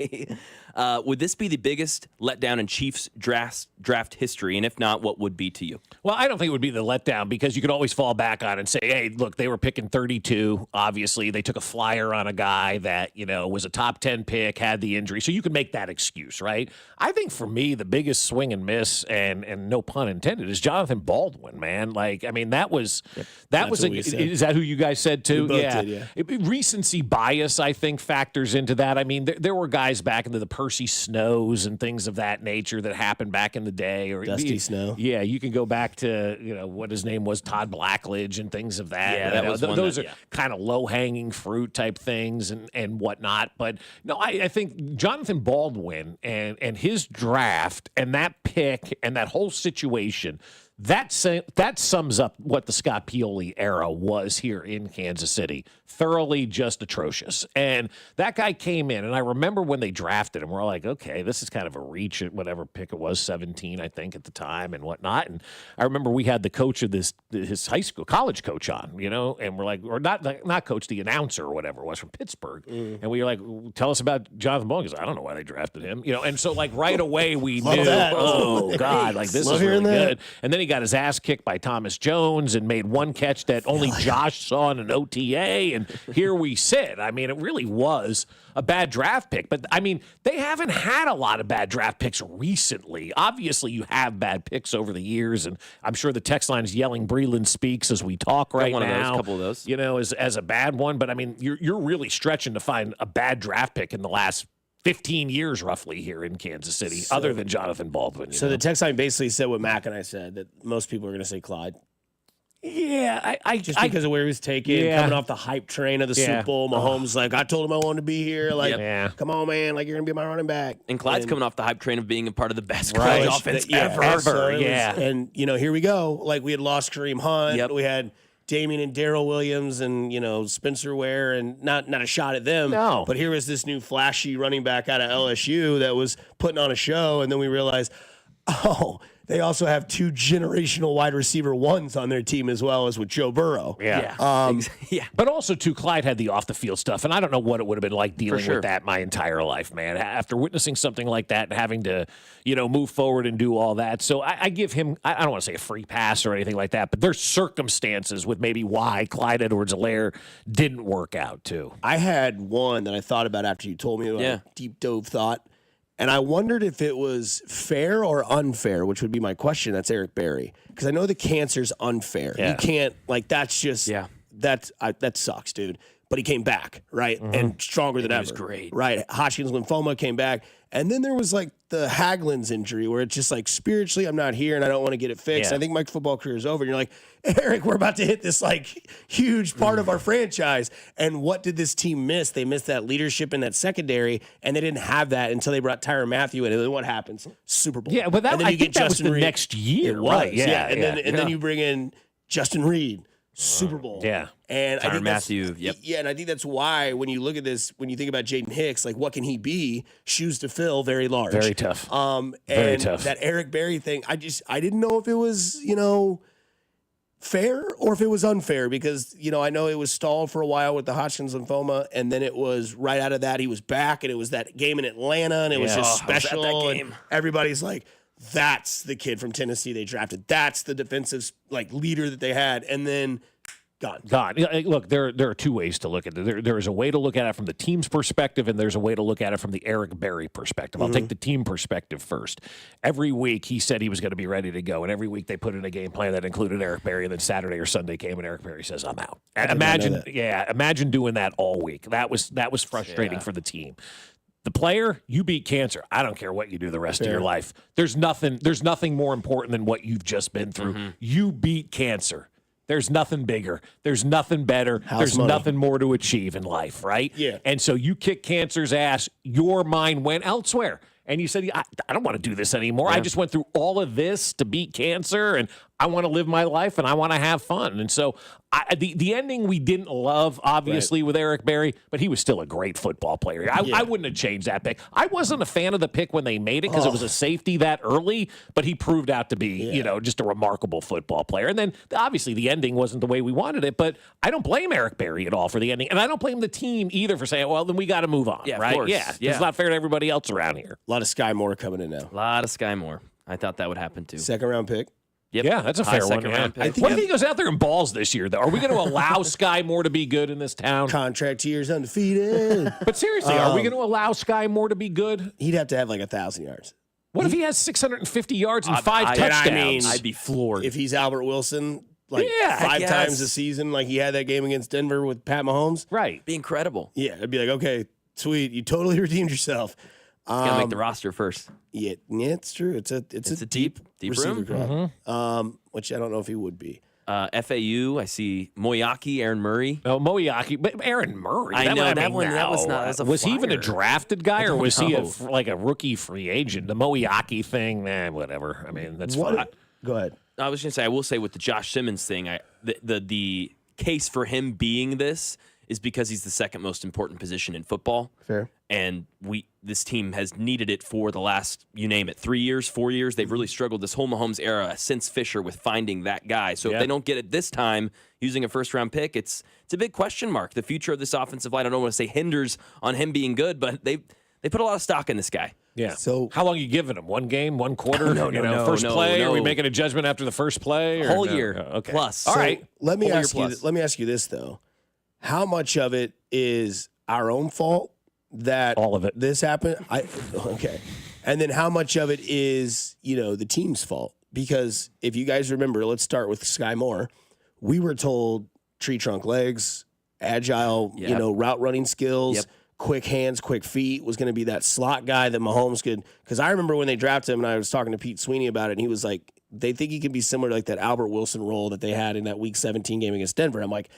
Would this be the biggest letdown in Chiefs draft history? And if not, what would be to you? Well, I don't think it would be the letdown because you could always fall back on and say, hey, look, they were picking 32. Obviously, they took a flyer on a guy that, was a top 10 pick, had the injury. So you could make that excuse, right? I think for me, the biggest swing and miss, and no pun intended, is Jonathan Baldwin, man. That was is that who you guys said too? We both did, yeah. Recency bias, I think, factors into that. I mean, there were guys back into the Percy Snows and things of that nature that happened back in the day. Or Dusty Snow. Yeah, you can go back to, what his name was, Todd Blackledge and things of that. Yeah, that was those are kind of low-hanging fruit type things and whatnot. But, no, I think Jonathan Baldwin and his draft and that pick and that whole situation, that sums up what the Scott Pioli era was here in Kansas City. Thoroughly just atrocious. And that guy came in, and I remember when they drafted him, we're all like, okay, this is kind of a reach at whatever pick it was, 17, I think, at the time and whatnot. And I remember we had the coach of his college coach on, and we're like, or not coach, the announcer or whatever it was from Pittsburgh. And we were like, tell us about Jonathan Baldwin. He goes, I don't know why they drafted him. And so right away we knew, oh, God, this is really good. And then he got his ass kicked by Thomas Jones and made one catch that only Josh saw in an OTA, and here we sit. I mean, it really was a bad draft pick, but I mean, they haven't had a lot of bad draft picks recently. Obviously, you have bad picks over the years, and I'm sure the text line is yelling Breland speaks as we talk right now. A couple of those. As a bad one, but I mean, you're really stretching to find a bad draft pick in the last 15 years roughly here in Kansas City, other than Jonathan Baldwin. So the text line basically said what Mac and I said, that most people are going to say Clyde. Yeah, I just because of where he was taken, coming off the hype train of the Super Bowl. Mahomes, I told him I wanted to be here. Come on, man, you're going to be my running back. And Clyde's coming off the hype train of being a part of the best college offense ever. So and, here we go. We had lost Kareem Hunt. Yep. We had Damian and Darrell Williams and, Spencer Ware, and not a shot at them. No. But here was this new flashy running back out of LSU that was putting on a show, and then we realized, they also have two generational wide receiver ones on their team as well as with Joe Burrow. Yeah. But also, too, Clyde had the off-the-field stuff, and I don't know what it would have been like dealing with that my entire life, man. After witnessing something like that and having to, move forward and do all that. So I give him, I don't want to say a free pass or anything like that, but there's circumstances with maybe why Clyde Edwards-Helaire didn't work out, too. I had one that I thought about after you told me about a deep dove thought. And I wondered if it was fair or unfair, which would be my question. That's Eric Berry. Because I know the cancer's unfair. You can't, that's just, that sucks, dude. But he came back, right? Mm-hmm. And stronger than ever. He was great. Right. Hodgkin's lymphoma came back. And then there was the Haglund's injury where it's just spiritually, I'm not here and I don't want to get it fixed. Yeah. I think my football career is over. And you're like, Eric, we're about to hit this huge part of our franchise. And what did this team miss? They missed that leadership in that secondary, and they didn't have that until they brought Tyrann Mathieu in. And then what happens? Super Bowl. Yeah, but and then I you think get that was Justin the Reed. next year, It was, right? Yeah. And then you bring in Justin Reed. Super Bowl. Yeah. And Tyrann Mathieu. Yep. Yeah, and I think that's why when you look at this, when you think about Jaden Hicks, what can he be? Shoes to fill, very large. Very tough. Very tough. That Eric Berry thing, I didn't know if it was, fair or if it was unfair because, I know it was stalled for a while with the Hodgkin's lymphoma, and then it was right out of that, he was back, and it was that game in Atlanta, and it was just special. I was at that game. And everybody's like, that's the kid from Tennessee they drafted. That's the defensive leader that they had. And then gone. Look, there are two ways to look at it. There is a way to look at it from the team's perspective, and there's a way to look at it from the Eric Berry perspective. I'll take the team perspective first. Every week he said he was going to be ready to go, and every week they put in a game plan that included Eric Berry, and then Saturday or Sunday came, and Eric Berry says, I'm out. And imagine doing that all week. That was frustrating for the team. The player, you beat cancer. I don't care what you do the rest of your life. There's nothing more important than what you've just been through. You beat cancer. There's nothing bigger. There's nothing better. There's nothing more to achieve in life, right? Yeah. And so you kick cancer's ass. Your mind went elsewhere. And you said, I don't want to do this anymore. I just went through all of this to beat cancer, and I want to live my life, and I want to have fun. And so the ending we didn't love, obviously, with Eric Berry, but he was still a great football player. I wouldn't have changed that pick. I wasn't a fan of the pick when they made it because it was a safety that early, but he proved out to be, just a remarkable football player. And then, obviously, the ending wasn't the way we wanted it, but I don't blame Eric Berry at all for the ending, and I don't blame the team either for saying, well, then we got to move on, right? Of course. Yeah, it's not fair to everybody else around here. A lot of Sky Moore coming in now. A lot of Sky Moore. I thought that would happen too. Second round pick. Yep. Yeah, that's a fair one. Second-round pick. What if he goes out there and balls this year, though? Are we going to allow Sky Moore to be good in this town? Contract years undefeated. But seriously, are we going to allow Sky Moore to be good? He'd have to have like 1,000 yards. What if he has 650 yards and 5 touchdowns? I'd be floored. If he's Albert Wilson, like I 5 times a season, like he had that game against Denver with Pat Mahomes. Right. Be incredible. Yeah, it'd be like, okay, sweet. You totally redeemed yourself. Got to make the roster first. Yeah, it's true. It's a deep receiver room. crowd, which I don't know if he would be. FAU, I see Moyaki, Aaron Murray. Oh, Moyaki, but Aaron Murray. I know that one. That was not. Was he even a drafted guy, or was he know. like a rookie free agent? The Moyaki thing, whatever. I mean, that's fine. Go ahead. I was going to say, I will say with the Josh Simmons thing, the case for him being this is because he's the second most important position in football. Fair. And this team has needed it for the last, you name it, 3 years, 4 years. They've really struggled this whole Mahomes era since Fisher with finding that guy. So if they don't get it this time using a first-round pick, it's a big question mark. The future of this offensive line, I don't want to say hinders on him being good, but they put a lot of stock in this guy. Yeah. So how long are you giving him? 1 game, 1 quarter? First play? Are we making a judgment after the first play? Whole year okay. plus. All right. Let me ask you this though: how much of it is our own fault that all of it this happened? Okay, and then how much of it is the team's fault? Because if you guys remember, let's start with Sky Moore. We were told tree trunk legs, agile, route running skills. Yep. Quick hands, quick feet, was going to be that slot guy that Mahomes could. Because I remember when they drafted him, and I was talking to Pete Sweeney about it, and he was like, they think he could be similar to like that Albert Wilson role that they had in that Week 17 game against Denver. I'm like,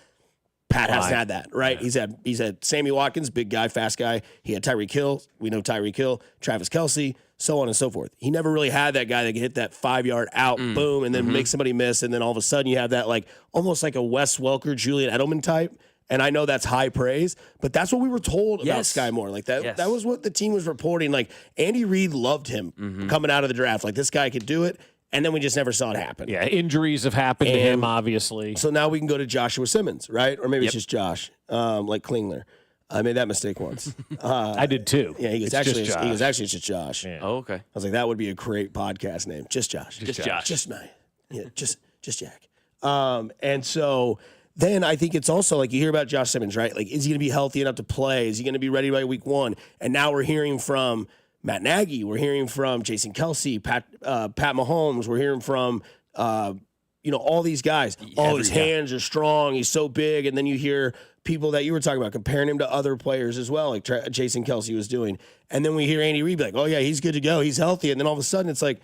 Pat hasn't had that, right? Yeah. He's had Sammy Watkins, big guy, fast guy. He had Tyreek Hill. We know Tyreek Hill, Travis Kelce, so on and so forth. He never really had that guy that could hit that 5-yard out, boom, and then make somebody miss, and then all of a sudden you have that like almost like a Wes Welker, Julian Edelman type. And I know that's high praise, but that's what we were told about Sky Moore. Like that was what the team was reporting. Like Andy Reid loved him coming out of the draft. Like this guy could do it. And then we just never saw it happen. Yeah, injuries have happened to him, obviously. So now we can go to Joshua Simmons, right? Or maybe it's just Josh, like Klingler. I made that mistake once. I did too. Yeah, he was actually just Josh. Yeah. Oh, okay. I was like, that would be a great podcast name. Just Josh. Just Josh. Just mine. Yeah, just Jack. And so then I think it's also like you hear about Josh Simmons, right? Like, is he going to be healthy enough to play? Is he going to be ready by week 1? And now we're hearing from Matt Nagy. We're hearing from Jason Kelce, Pat Mahomes. We're hearing from, all these guys. His hands are strong. He's so big. And then you hear people that you were talking about comparing him to other players as well, like Jason Kelce was doing. And then we hear Andy Reid be like, oh, yeah, he's good to go. He's healthy. And then all of a sudden it's like,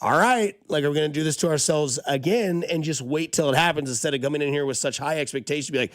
all right, like, are we going to do this to ourselves again and just wait till it happens instead of coming in here with such high expectations? Be like,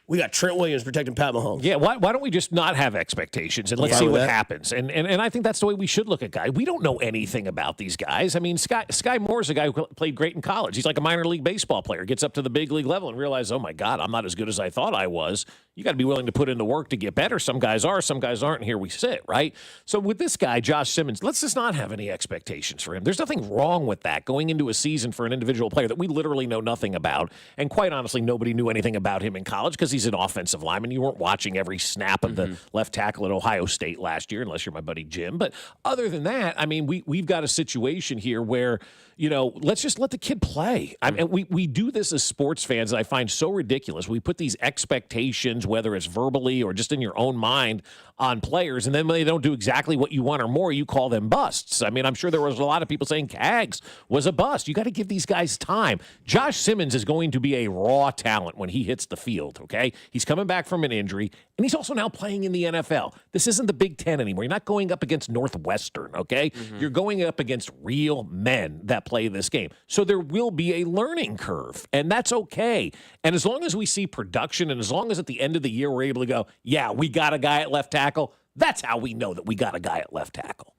we got Trent Williams protecting Pat Mahomes. Yeah, why don't we just not have expectations and let's see what happens? And I think that's the way we should look at guys. We don't know anything about these guys. I mean, Sky Moore's a guy who played great in college. He's like a minor league baseball player. Gets up to the big league level and realizes, oh, my God, I'm not as good as I thought I was. You got to be willing to put in the work to get better. Some guys are, some guys aren't, and here we sit, right? So with this guy, Josh Simmons, let's just not have any expectations for him. There's nothing wrong with that, going into a season for an individual player that we literally know nothing about. And quite honestly, nobody knew anything about him in college because he's an offensive lineman. You weren't watching every snap of the left tackle at Ohio State last year, unless you're my buddy Jim. But other than that, I mean, we've got a situation here where, let's just let the kid play. I mean, we do this as sports fans, and I find so ridiculous. We put these expectations. whether it's verbally or just in your own mind on players. And then when they don't do exactly what you want or more, you call them busts. I mean, I'm sure there was a lot of people saying Cags was a bust. You got to give these guys time. Josh Simmons is going to be a raw talent when he hits the field, okay? He's coming back from an injury, and he's also now playing in the NFL. This isn't the Big Ten anymore. You're not going up against Northwestern, okay? You're going up against real men that play this game. So there will be a learning curve, and that's okay. And as long as we see production, and as long as at the end of the year we're able to go, yeah, we got a guy at left tackle, that's how we know that we got a guy at left tackle.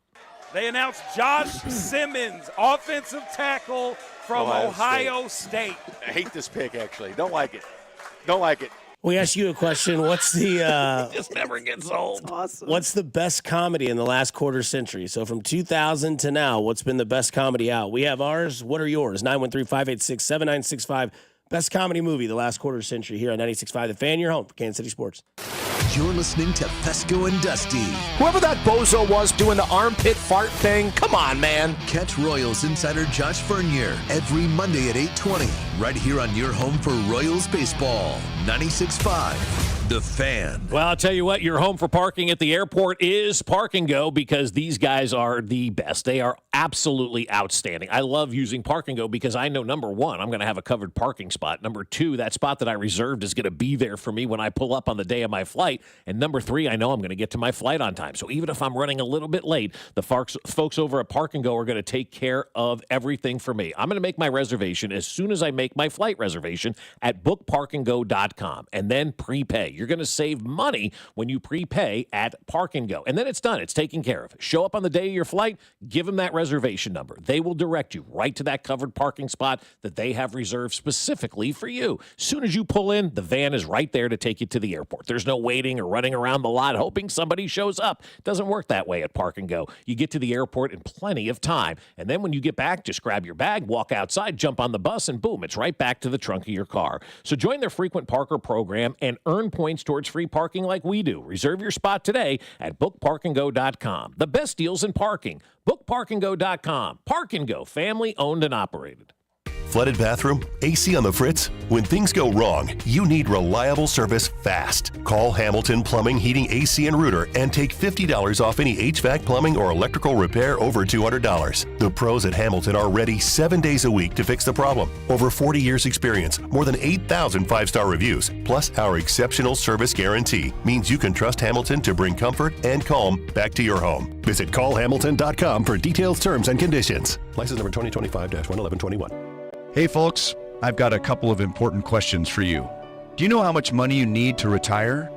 They announced Josh Simmons, offensive tackle from Ohio State. I hate this pick, actually. Don't like it. Don't like it. We asked you a question. What's the it just never gets old. Awesome. What's the best comedy in the last quarter century? So from 2000 to now, what's been the best comedy out? We have ours. What are yours? 913-586-7965. Best comedy movie the last quarter century here on 96.5 The Fan. Your home for Kansas City Sports. You're listening to Fescoe and Dusty. Whoever that bozo was doing the armpit fart thing, come on, man. Catch Royals insider Josh Vernier every Monday at 8:20, right here on your home for Royals baseball, 96.5 The Fan. Well, I'll tell you what, your home for parking at the airport is Park and Go, because these guys are the best. They are absolutely outstanding. I love using Park and Go because I know, number one, I'm going to have a covered parking spot. Number two, that spot that I reserved is going to be there for me when I pull up on the day of my flight. And number three, I know I'm going to get to my flight on time. So even if I'm running a little bit late, the folks over at Park and Go are going to take care of everything for me. I'm going to make my reservation as soon as I make my flight reservation at bookparkandgo.com, and then prepay. You're going to save money when you prepay at Park and Go. And then it's done. It's taken care of. Show up on the day of your flight, give them that reservation number. They will direct you right to that covered parking spot that they have reserved specifically for you. As soon as you pull in, the van is right there to take you to the airport. There's no waiting or running around the lot hoping somebody shows up. It doesn't work that way at Park and Go. You get to the airport in plenty of time. And then when you get back, just grab your bag, walk outside, jump on the bus, and boom, it's right back to the trunk of your car. So join their frequent parker program and earn points towards free parking like we do. Reserve your spot today at bookparkandgo.com. The best deals in parking. Bookparkandgo.com. Park and Go, family owned and operated. Flooded bathroom? AC on the fritz? When things go wrong, you need reliable service fast. Call Hamilton Plumbing, Heating, AC, and Rooter and take $50 off any HVAC, plumbing, or electrical repair over $200. The pros at Hamilton are ready 7 days a week to fix the problem. Over 40 years experience, more than 8,000 five-star reviews, plus our exceptional service guarantee means you can trust Hamilton to bring comfort and calm back to your home. Visit callhamilton.com for details, terms, and conditions. License number 2025-11121. Hey folks, I've got a couple of important questions for you. Do you know how much money you need to retire?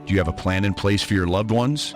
Do you have a plan in place for your loved ones?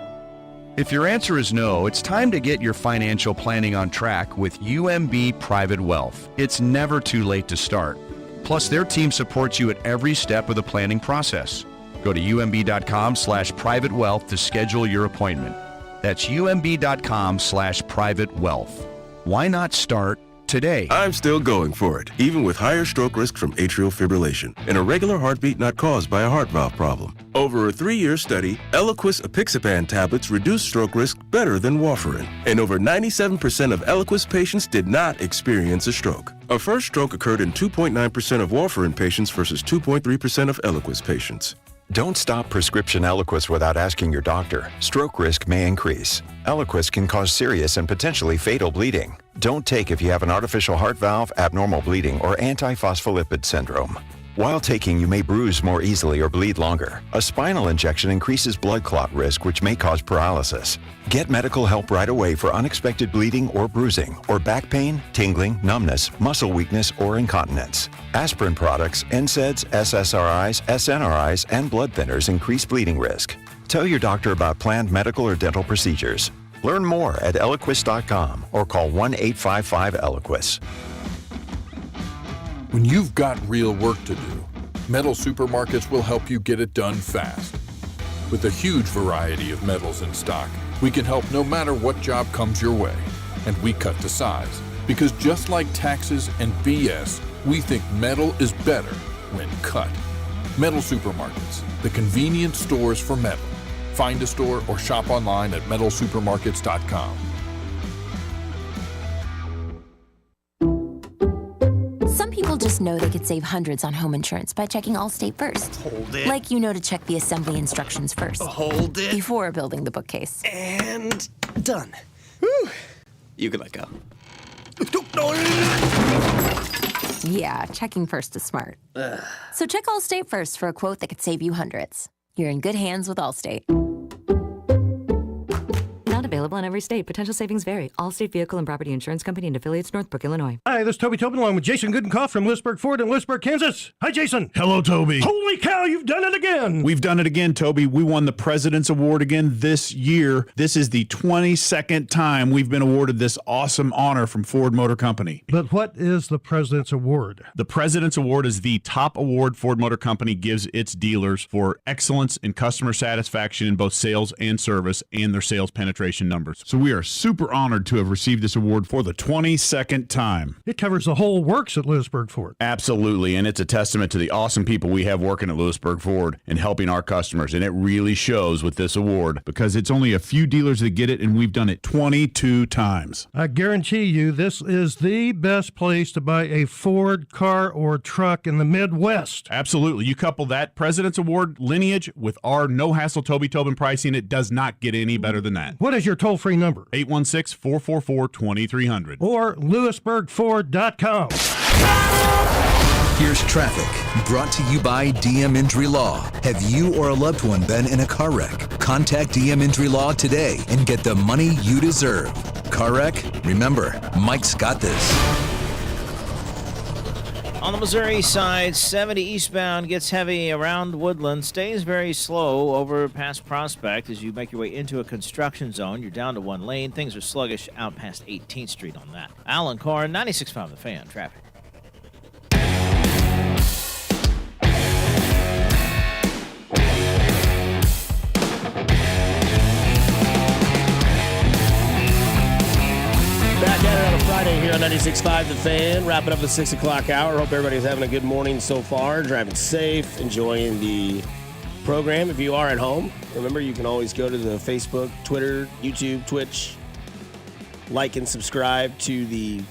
If your answer is no, it's time to get your financial planning on track with UMB Private Wealth. It's never too late to start. Plus, their team supports you at every step of the planning process. Go to umb.com/privatewealth to schedule your appointment. That's umb.com/privatewealth. Why not start today? I'm still going for it, even with higher stroke risk from atrial fibrillation, an irregular heartbeat not caused by a heart valve problem. Over a 3-year study, Eliquis apixaban tablets reduced stroke risk better than warfarin, and over 97% of Eliquis patients did not experience a stroke. A first stroke occurred in 2.9% of warfarin patients versus 2.3% of Eliquis patients. Don't stop prescription Eliquis without asking your doctor. Stroke risk may increase. Eliquis can cause serious and potentially fatal bleeding. Don't take if you have an artificial heart valve, abnormal bleeding, or antiphospholipid syndrome. While taking, you may bruise more easily or bleed longer. A spinal injection increases blood clot risk, which may cause paralysis. Get medical help right away for unexpected bleeding or bruising, or back pain, tingling, numbness, muscle weakness, or incontinence. Aspirin products, NSAIDs, SSRIs, SNRIs, and blood thinners increase bleeding risk. Tell your doctor about planned medical or dental procedures. Learn more at Eliquis.com or call 1-855-ELIQUIS. When you've got real work to do, Metal Supermarkets will help you get it done fast. With a huge variety of metals in stock, we can help no matter what job comes your way. And we cut to size, because just like taxes and BS, we think metal is better when cut. Metal Supermarkets, the convenient stores for metal. Find a store or shop online at metalsupermarkets.com. Some people people just know they could save hundreds on home insurance by checking Allstate first. Hold it. Like you know to check the assembly instructions first. Hold it. Before building the bookcase. And done. You can let go. Yeah, checking first is smart. So check Allstate first for a quote that could save you hundreds. You're in good hands with Allstate. Not available in every state. Potential savings vary. Allstate Vehicle and Property Insurance Company and affiliates, Northbrook, Illinois. Hi, this is Toby Tobin along with Jason Goodenkoff from Lewisburg Ford in Lewisburg, Kansas. Hi, Jason. Hello, Toby. Holy cow, you've done it again. We've done it again, Toby. We won the President's Award again this year. This is the 22nd time we've been awarded this awesome honor from Ford Motor Company. But what is the President's Award? The President's Award is the top award Ford Motor Company gives its dealers for excellence in customer satisfaction in both sales and service and their sales penetration numbers. So we are super honored to have received this award for the 22nd time. It covers the whole works at Lewisburg Ford. Absolutely, and it's a testament to the awesome people we have working at Lewisburg Ford and helping our customers, and it really shows with this award because it's only a few dealers that get it, and we've done it 22 times. I guarantee you this is the best place to buy a Ford car or truck in the Midwest. Absolutely. You couple that President's Award lineage with our no-hassle Toby Tobin pricing, it does not get any better than that. What is your toll-free number? 816-444-2300. Or LewisburgFord.com. Here's traffic, brought to you by DM Injury Law. Have you or a loved one been in a car wreck? Contact DM Injury Law today and get the money you deserve. Car wreck? Remember, Mike's got this. On the Missouri side, 70 eastbound gets heavy around Woodland, stays very slow over past Prospect as you make your way into a construction zone. You're down to one lane. Things are sluggish out past 18th Street on that. Alan Corn, 96.5 The Fan, traffic. Back at it on a Friday here on 96.5 The Fan. Wrapping up the 6 o'clock hour. Hope everybody's having a good morning so far. Driving safe, enjoying the program. If you are at home, remember you can always go to the Facebook, Twitter, YouTube, Twitch. Like and subscribe to the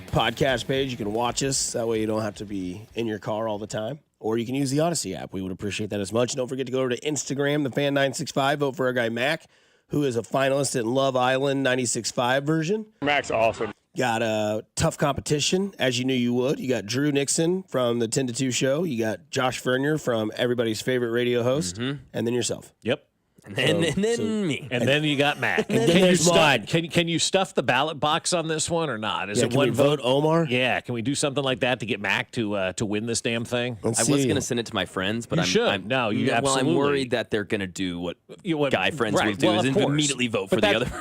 podcast page. You can watch us. That way you don't have to be in your car all the time. Or you can use the Odyssey app. We would appreciate that as much. Don't forget to go over to Instagram, The Fan 965. Vote for our guy Mac, who is a finalist in Love Island 96.5 version. Mac's awesome. Got a tough competition, as you knew you would. You got Drew Nixon from the 10 to 2 show. You got Josh Vernier from everybody's favorite radio host. And then yourself. Yep. And then me. And then you got Matt. And then there's mine. Can you stuff the ballot box on this one or not? Is Yeah, it can one we vote Omar? Yeah, can we do something like that to get Mac to win this damn thing? I was going to send it to my friends, but You I'm should. No, you well, absolutely. I'm worried that they're going to do what guy friends right, would do, well, is of course. immediately vote But for the that- other.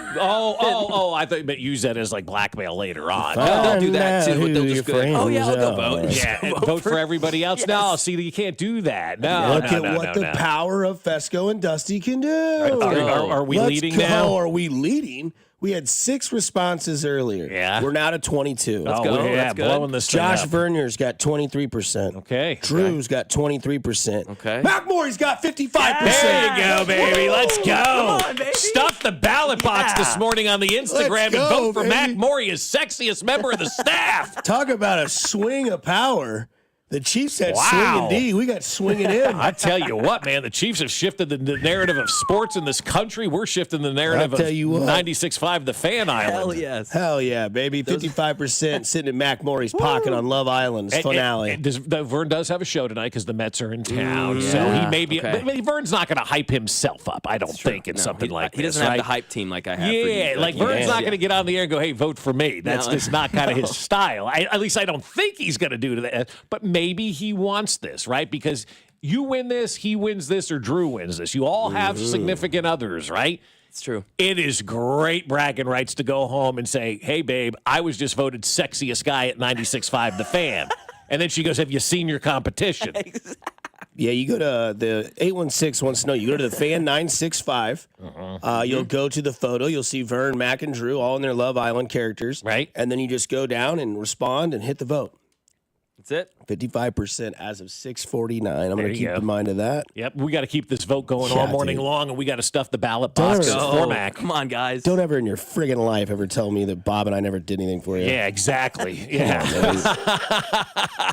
I thought you meant use that as like blackmail later on. They'll do that too. But they'll your just go, friends oh yeah, I'll go are." vote. Yeah, and vote for everybody else. No, see, you can't do that. No, Look no, at what the no. power of Fescoe and Dusty can do. Are we Let's leading go. now? Are we leading? We had 6 responses earlier. Yeah. We're now to 22. Let's go. Yeah, That's good. blowing this thing Josh up. Vernier's got 23%. Okay. Drew's got 23%. Okay. Mac Moore's got 55%. There you go, baby. Let's go. Come on, baby. Stuff the ballot box this morning on the Instagram Let's and go, vote for baby. Mac Maury as sexiest member of the staff. Talk about a swing of power. The Chiefs had Wow. swinging D. We got swinging in. I tell you what, man, the Chiefs have shifted the narrative of sports in this country. We're shifting the narrative I'll tell you of what. 96.5 The Fan Island. Hell yes. Hell yeah, baby. 55% sitting in Mac Maury's pocket on Love Island's finale. Vern does have a show tonight because the Mets are in town, so he may be. Okay. But Vern's not going to hype himself up, I don't think, in No, something he, like he this. doesn't have right? the hype team like I have. Yeah, for you. like Vern's not going to get on the air and go, "Hey, vote for me." That's No. just not kind of his style. At least I don't think he's going to do that. But maybe he wants this, right? Because you win this, he wins this, or Drew wins this. You all have significant others, right? It's true. It is great bragging rights to go home and say, "Hey, babe, I was just voted sexiest guy at 96.5 The Fan." And then she goes, "Have you seen your competition?" Yeah, you go to the 816 wants to know. You go to the Fan 965. You'll go to the photo. You'll see Vern, Mac, and Drew all in their Love Island characters. Right. And then you just go down and respond and hit the vote. That's it. 55% as of 6:49. I'm going to keep go. in mind of that. Yep, we got to keep this vote going all morning dude. long, and we got to stuff the ballot Don't boxes ever- for Mac. Come on, guys. Don't ever in your friggin' life ever tell me that Bob and I never did anything for you. Yeah, exactly. Yeah.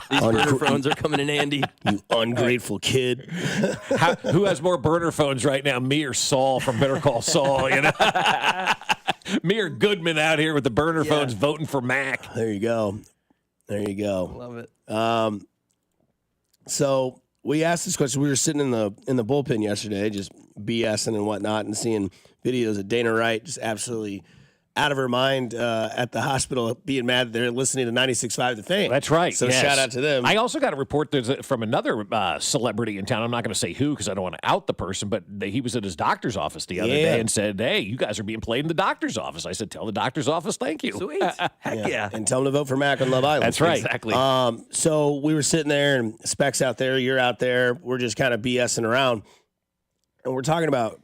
These burner phones are coming in handy. You ungrateful kid. Who has more burner phones right now, me or Saul from Better Call Saul? You know, me or Goodman out here with the burner phones voting for Mac. There you go. There you go. Love it. So we asked this question. We were sitting in the bullpen yesterday, just BSing and whatnot, and seeing videos of Dana Wright just absolutely out of her mind at the hospital, being mad that they're listening to 96.5 The Fan. That's right. So yes. shout out to them. I also got a report from another celebrity in town. I'm not going to say who because I don't want to out the person, but he was at his doctor's office the other day and said, "Hey, you guys are being played in the doctor's office." I said, "Tell the doctor's office thank you." Sweet. Heck yeah. And tell them to vote for Mac on Love Island. That's right. Exactly. So we were sitting there, and Specs out there, you're out there. We're just kind of BSing around, and we're talking about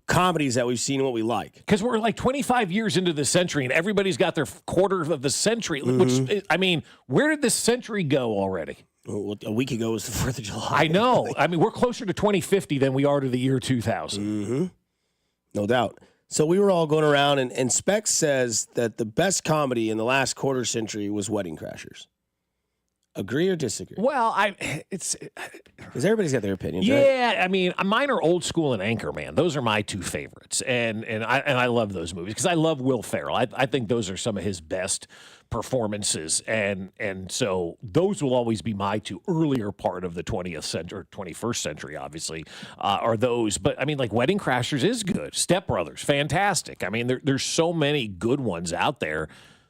comedies that we've seen and what we like. Because we're like 25 years into the century, and everybody's got their quarter of the century. Which, I mean, where did this century go already? Well, a week ago was the 4th of July. I know. I mean, we're closer to 2050 than we are to the year 2000. Mm-hmm. No doubt. So we were all going around, and Specs says that the best comedy in the last quarter century was Wedding Crashers. Agree or disagree? Well, because everybody's got their opinions. Yeah, right? I mean, mine are Old School and Anchorman. Those are my two favorites, and I love those movies because I love Will Ferrell. I think those are some of his best performances, and so those will always be my two. Earlier part of the 20th century, or 21st century, obviously, are those. But I mean, like Wedding Crashers is good. Step Brothers, fantastic. I mean, there's so many good ones out there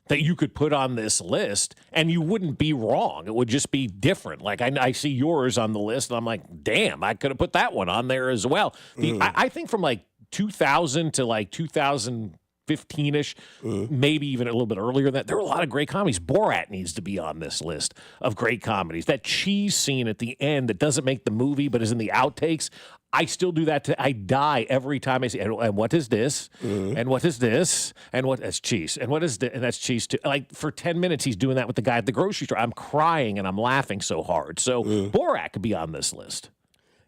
that you could put on this list and you wouldn't be wrong. It would just be different. Like I see yours on the list and I'm like, damn, I could have put that one on there as well. I think from like 2000 to like 2015-ish, maybe even a little bit earlier than that, there were a lot of great comedies. Borat needs to be on this list of great comedies. That cheese scene at the end that doesn't make the movie but is in the outtakes, I still do that. I die every time I see. And what is this? And what is this? And that's cheese. And what is this? And that's cheese too. Like for 10 minutes, he's doing that with the guy at the grocery store. I'm crying and I'm laughing so hard. So Borat could be on this list.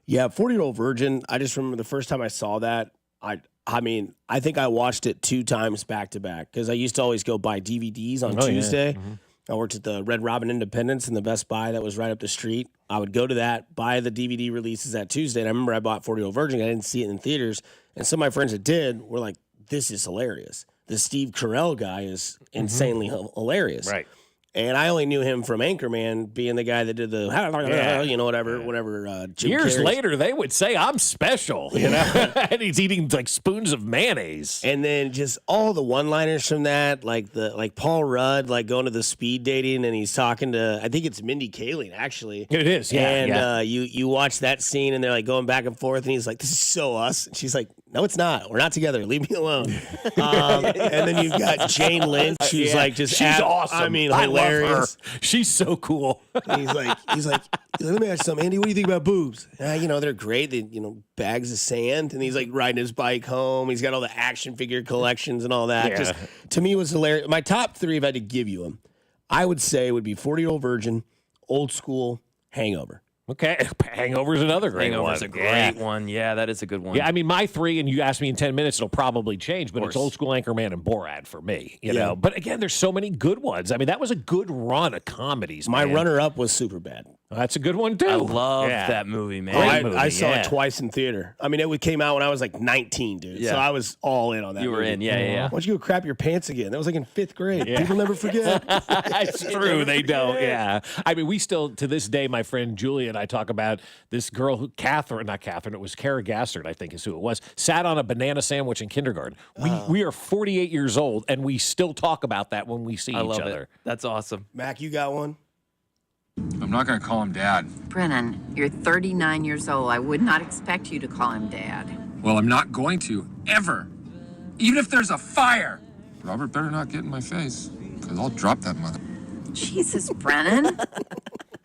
Yeah, 40-Year-Old Virgin. I just remember the first time I saw that. I mean, I think I watched it 2 times back to back because I used to always go buy DVDs on Tuesday. Yeah. Mm-hmm. I worked at the Red Robin Independence in the Best Buy that was right up the street. I would go to that, buy the DVD releases that Tuesday. And I remember I bought 40-Year-Old Virgin. I didn't see it in theaters. And some of my friends that did were like, this is hilarious. The Steve Carell guy is insanely hilarious. Right. And I only knew him from Anchorman, being the guy that did the, whatever. Jim Years Carrey's. later, they would say, I'm special, you know? And he's eating like spoons of mayonnaise. And then just all the one-liners from that, like Paul Rudd, like going to the speed dating, and he's talking to, I think it's Mindy Kaling, actually. It is, yeah. And you watch that scene, and they're like going back and forth, and he's like, "This is so us." And she's like, "No, it's not. We're not together. Leave me alone." And then you've got Jane Lynch, who's like just she's awesome. I mean, I hilarious. love her. She's so cool. He's like, let me ask you something, Andy. What do you think about boobs? They're great. They, bags of sand. And he's like riding his bike home. He's got all the action figure collections and all that. Yeah. Just to me, it was hilarious. My top 3, if I had to give you them, I would say would be 40-Year-Old Virgin, Old School, Hangover. Okay, Hangover's another great one. Hangover's a great one. Yeah, that is a good one. Yeah, I mean, my 3, and you asked me in 10 minutes, it'll probably change, but it's Old School, Anchorman, and Borat for me, you know. But again, there's so many good ones. I mean, that was a good run of comedies, My man. runner-up was Superbad. That's a good one, too. I love that movie, man. I saw it twice in theater. I mean, it came out when I was like 19, dude. Yeah. So I was all in on that You were movie. in, yeah. Why don't you go crap your pants again? That was like in 5th grade. People never forget. It's true, they don't, yeah. I mean, we still, to this day, my friend Julia and I talk about this girl who, it was Kara Gassard, I think is who it was, sat on a banana sandwich in kindergarten. We are 48 years old, and we still talk about that when we see each other. That's awesome. Mac, you got one? I'm not going to call him Dad. Brennan, you're 39 years old. I would not expect you to call him Dad. Well, I'm not going to, ever. Even if there's a fire. Robert better not get in my face, because I'll drop that mother. Jesus, Brennan.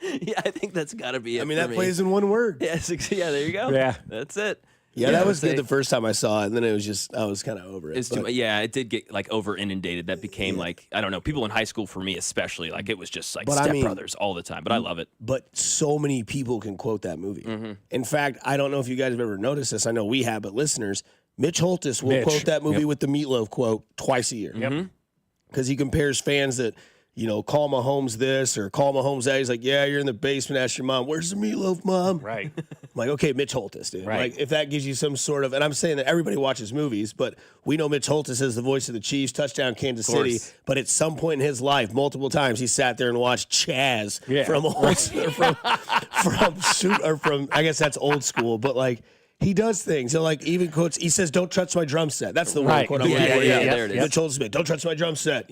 Yeah, I think that's got to be it. I mean, for that me. plays in one word. Yeah, there you go. Yeah. That's it. Yeah, that was good the first time I saw it, and then it was just, I was kind of over it. It did get like over inundated. That became like, I don't know, people in high school for me especially, like it was just like Step Brothers all the time, but I love it. But so many people can quote that movie. In fact, I don't know if you guys have ever noticed this. I know we have, but listeners, Mitch Holthus will quote that movie with the Meatloaf quote twice a year. Because he compares fans that, call Mahomes this or call Mahomes that. He's like, yeah, you're in the basement, ask your mom, where's the meatloaf, Mom? Right. I'm like, okay, Mitch Holthus, dude. Right. Like, if that gives you some sort of, and I'm saying that everybody watches movies, but we know Mitch Holthus is the voice of the Chiefs, touchdown Kansas City. But at some point in his life, multiple times, he sat there and watched Chaz from I guess that's old school, but like, he does things. So like even quotes. He says, "Don't touch my drum set." That's the one quote I'm looking for. There it is. Mitch Holthus, "Don't touch my drum set."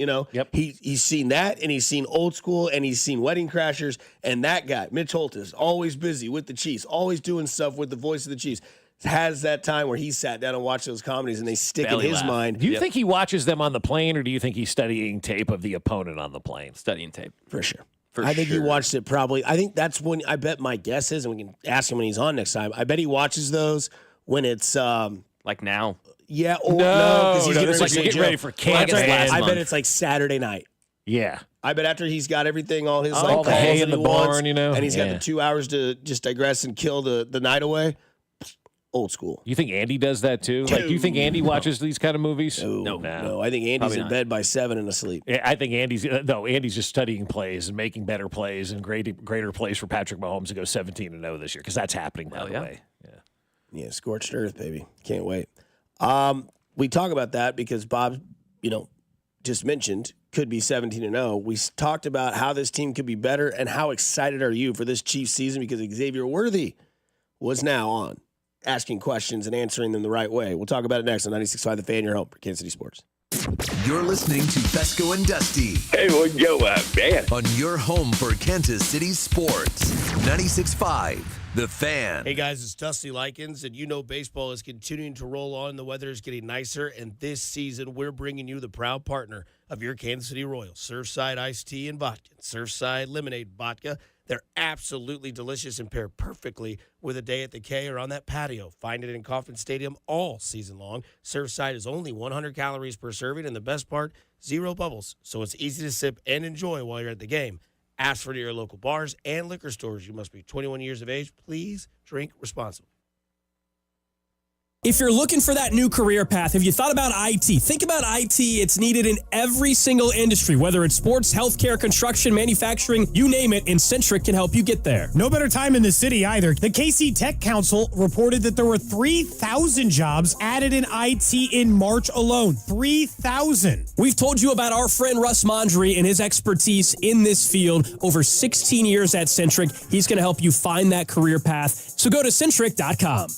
He's seen that, and he's seen Old School, and he's seen Wedding Crashers, and that guy, Mitch Holthus, always busy with the Chiefs, always doing stuff with the voice of the Chiefs. Has that time where he sat down and watched those comedies, and they stick in his mind. Do you think he watches them on the plane, or do you think he's studying tape of the opponent on the plane? Studying tape for sure. I think he watched it probably. I think that's when, I bet my guess is, and we can ask him when he's on next time, I bet he watches those when it's like now. Yeah, or no, because he's getting ready for camp. I bet it's like Saturday night. Yeah. I bet after he's got everything, all his all the hay in the barn, and he's got the 2 hours to just digress and kill the night away. Old School. You think Andy does that too? Like, do you think Andy watches these kind of movies? No. I think Andy's in bed by 7 and asleep. Yeah, I think Andy's just studying plays and making better plays and greater plays for Patrick Mahomes to go 17-0 this year, because that's happening, by the way. Yeah, scorched earth, baby. Can't wait. We talk about that because Bob, just mentioned could be 17-0. We talked about how this team could be better, and how excited are you for this Chiefs season, because Xavier Worthy was now on, asking questions and answering them the right way. We'll talk about it next on 96.5 The Fan, your home for Kansas City Sports. You're listening to Fescoe and Dusty. Hey, what yo, man? On your home for Kansas City Sports. 96.5 The Fan. Hey, guys, it's Dusty Likens, and baseball is continuing to roll on. The weather is getting nicer, and this season we're bringing you the proud partner of your Kansas City Royals, Surfside Iced Tea and Vodka, Surfside Lemonade Vodka. They're absolutely delicious and pair perfectly with a day at the K or on that patio. Find it in Kauffman Stadium all season long. Surfside is only 100 calories per serving, and the best part, 0 bubbles. So it's easy to sip and enjoy while you're at the game. Ask for it at your local bars and liquor stores. You must be 21 years of age. Please drink responsibly. If you're looking for that new career path, have you thought about IT? Think about IT. It's needed in every single industry, whether it's sports, healthcare, construction, manufacturing, you name it, and Centric can help you get there. No better time in the city either. The KC Tech Council reported that there were 3,000 jobs added in IT in March alone. 3,000. We've told you about our friend Russ Mondry and his expertise in this field. Over 16 years at Centric. He's going to help you find that career path. So go to Centric.com.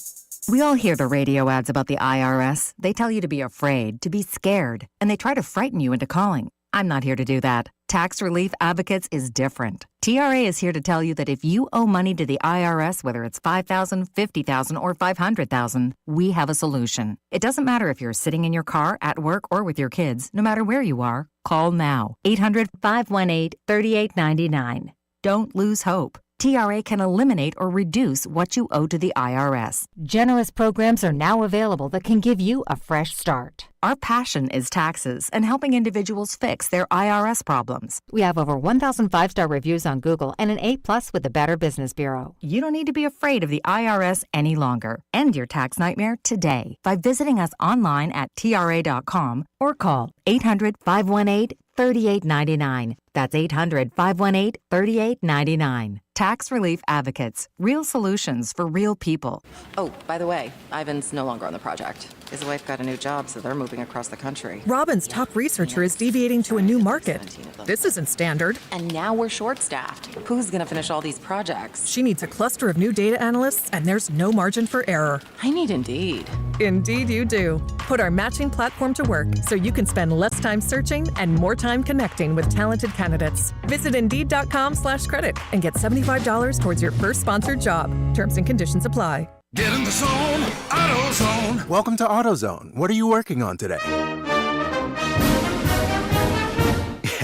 We all hear the radio ads about the IRS. They tell you to be afraid, to be scared, and they try to frighten you into calling. I'm not here to do that. Tax Relief Advocates is different. TRA is here to tell you that if you owe money to the IRS, whether it's $5,000, $50,000, or $500,000, we have a solution. It doesn't matter if you're sitting in your car, at work, or with your kids. No matter where you are, call now. 800-518-3899. Don't lose hope. TRA can eliminate or reduce what you owe to the IRS. Generous programs are now available that can give you a fresh start. Our passion is taxes and helping individuals fix their IRS problems. We have over 1,000 5-star reviews on Google and an A+ with the Better Business Bureau. You don't need to be afraid of the IRS any longer. End your tax nightmare today by visiting us online at TRA.com or call 800-518-3899. That's 800-518-3899. Tax Relief Advocates. Real solutions for real people. Oh, by the way, Ivan's no longer on the project. His wife got a new job, so they're moving across the country. Robin's top researcher is deviating to a new market. This isn't standard. And now we're short-staffed. Who's going to finish all these projects? She needs a cluster of new data analysts, and there's no margin for error. I need Indeed. Indeed you do. Put our matching platform to work so you can spend less time searching and more time connecting with talented candidates. Visit Indeed.com/credit and get $75 towards your first sponsored job. Terms and conditions apply. Get in the zone, AutoZone. Welcome to AutoZone. What are you working on today?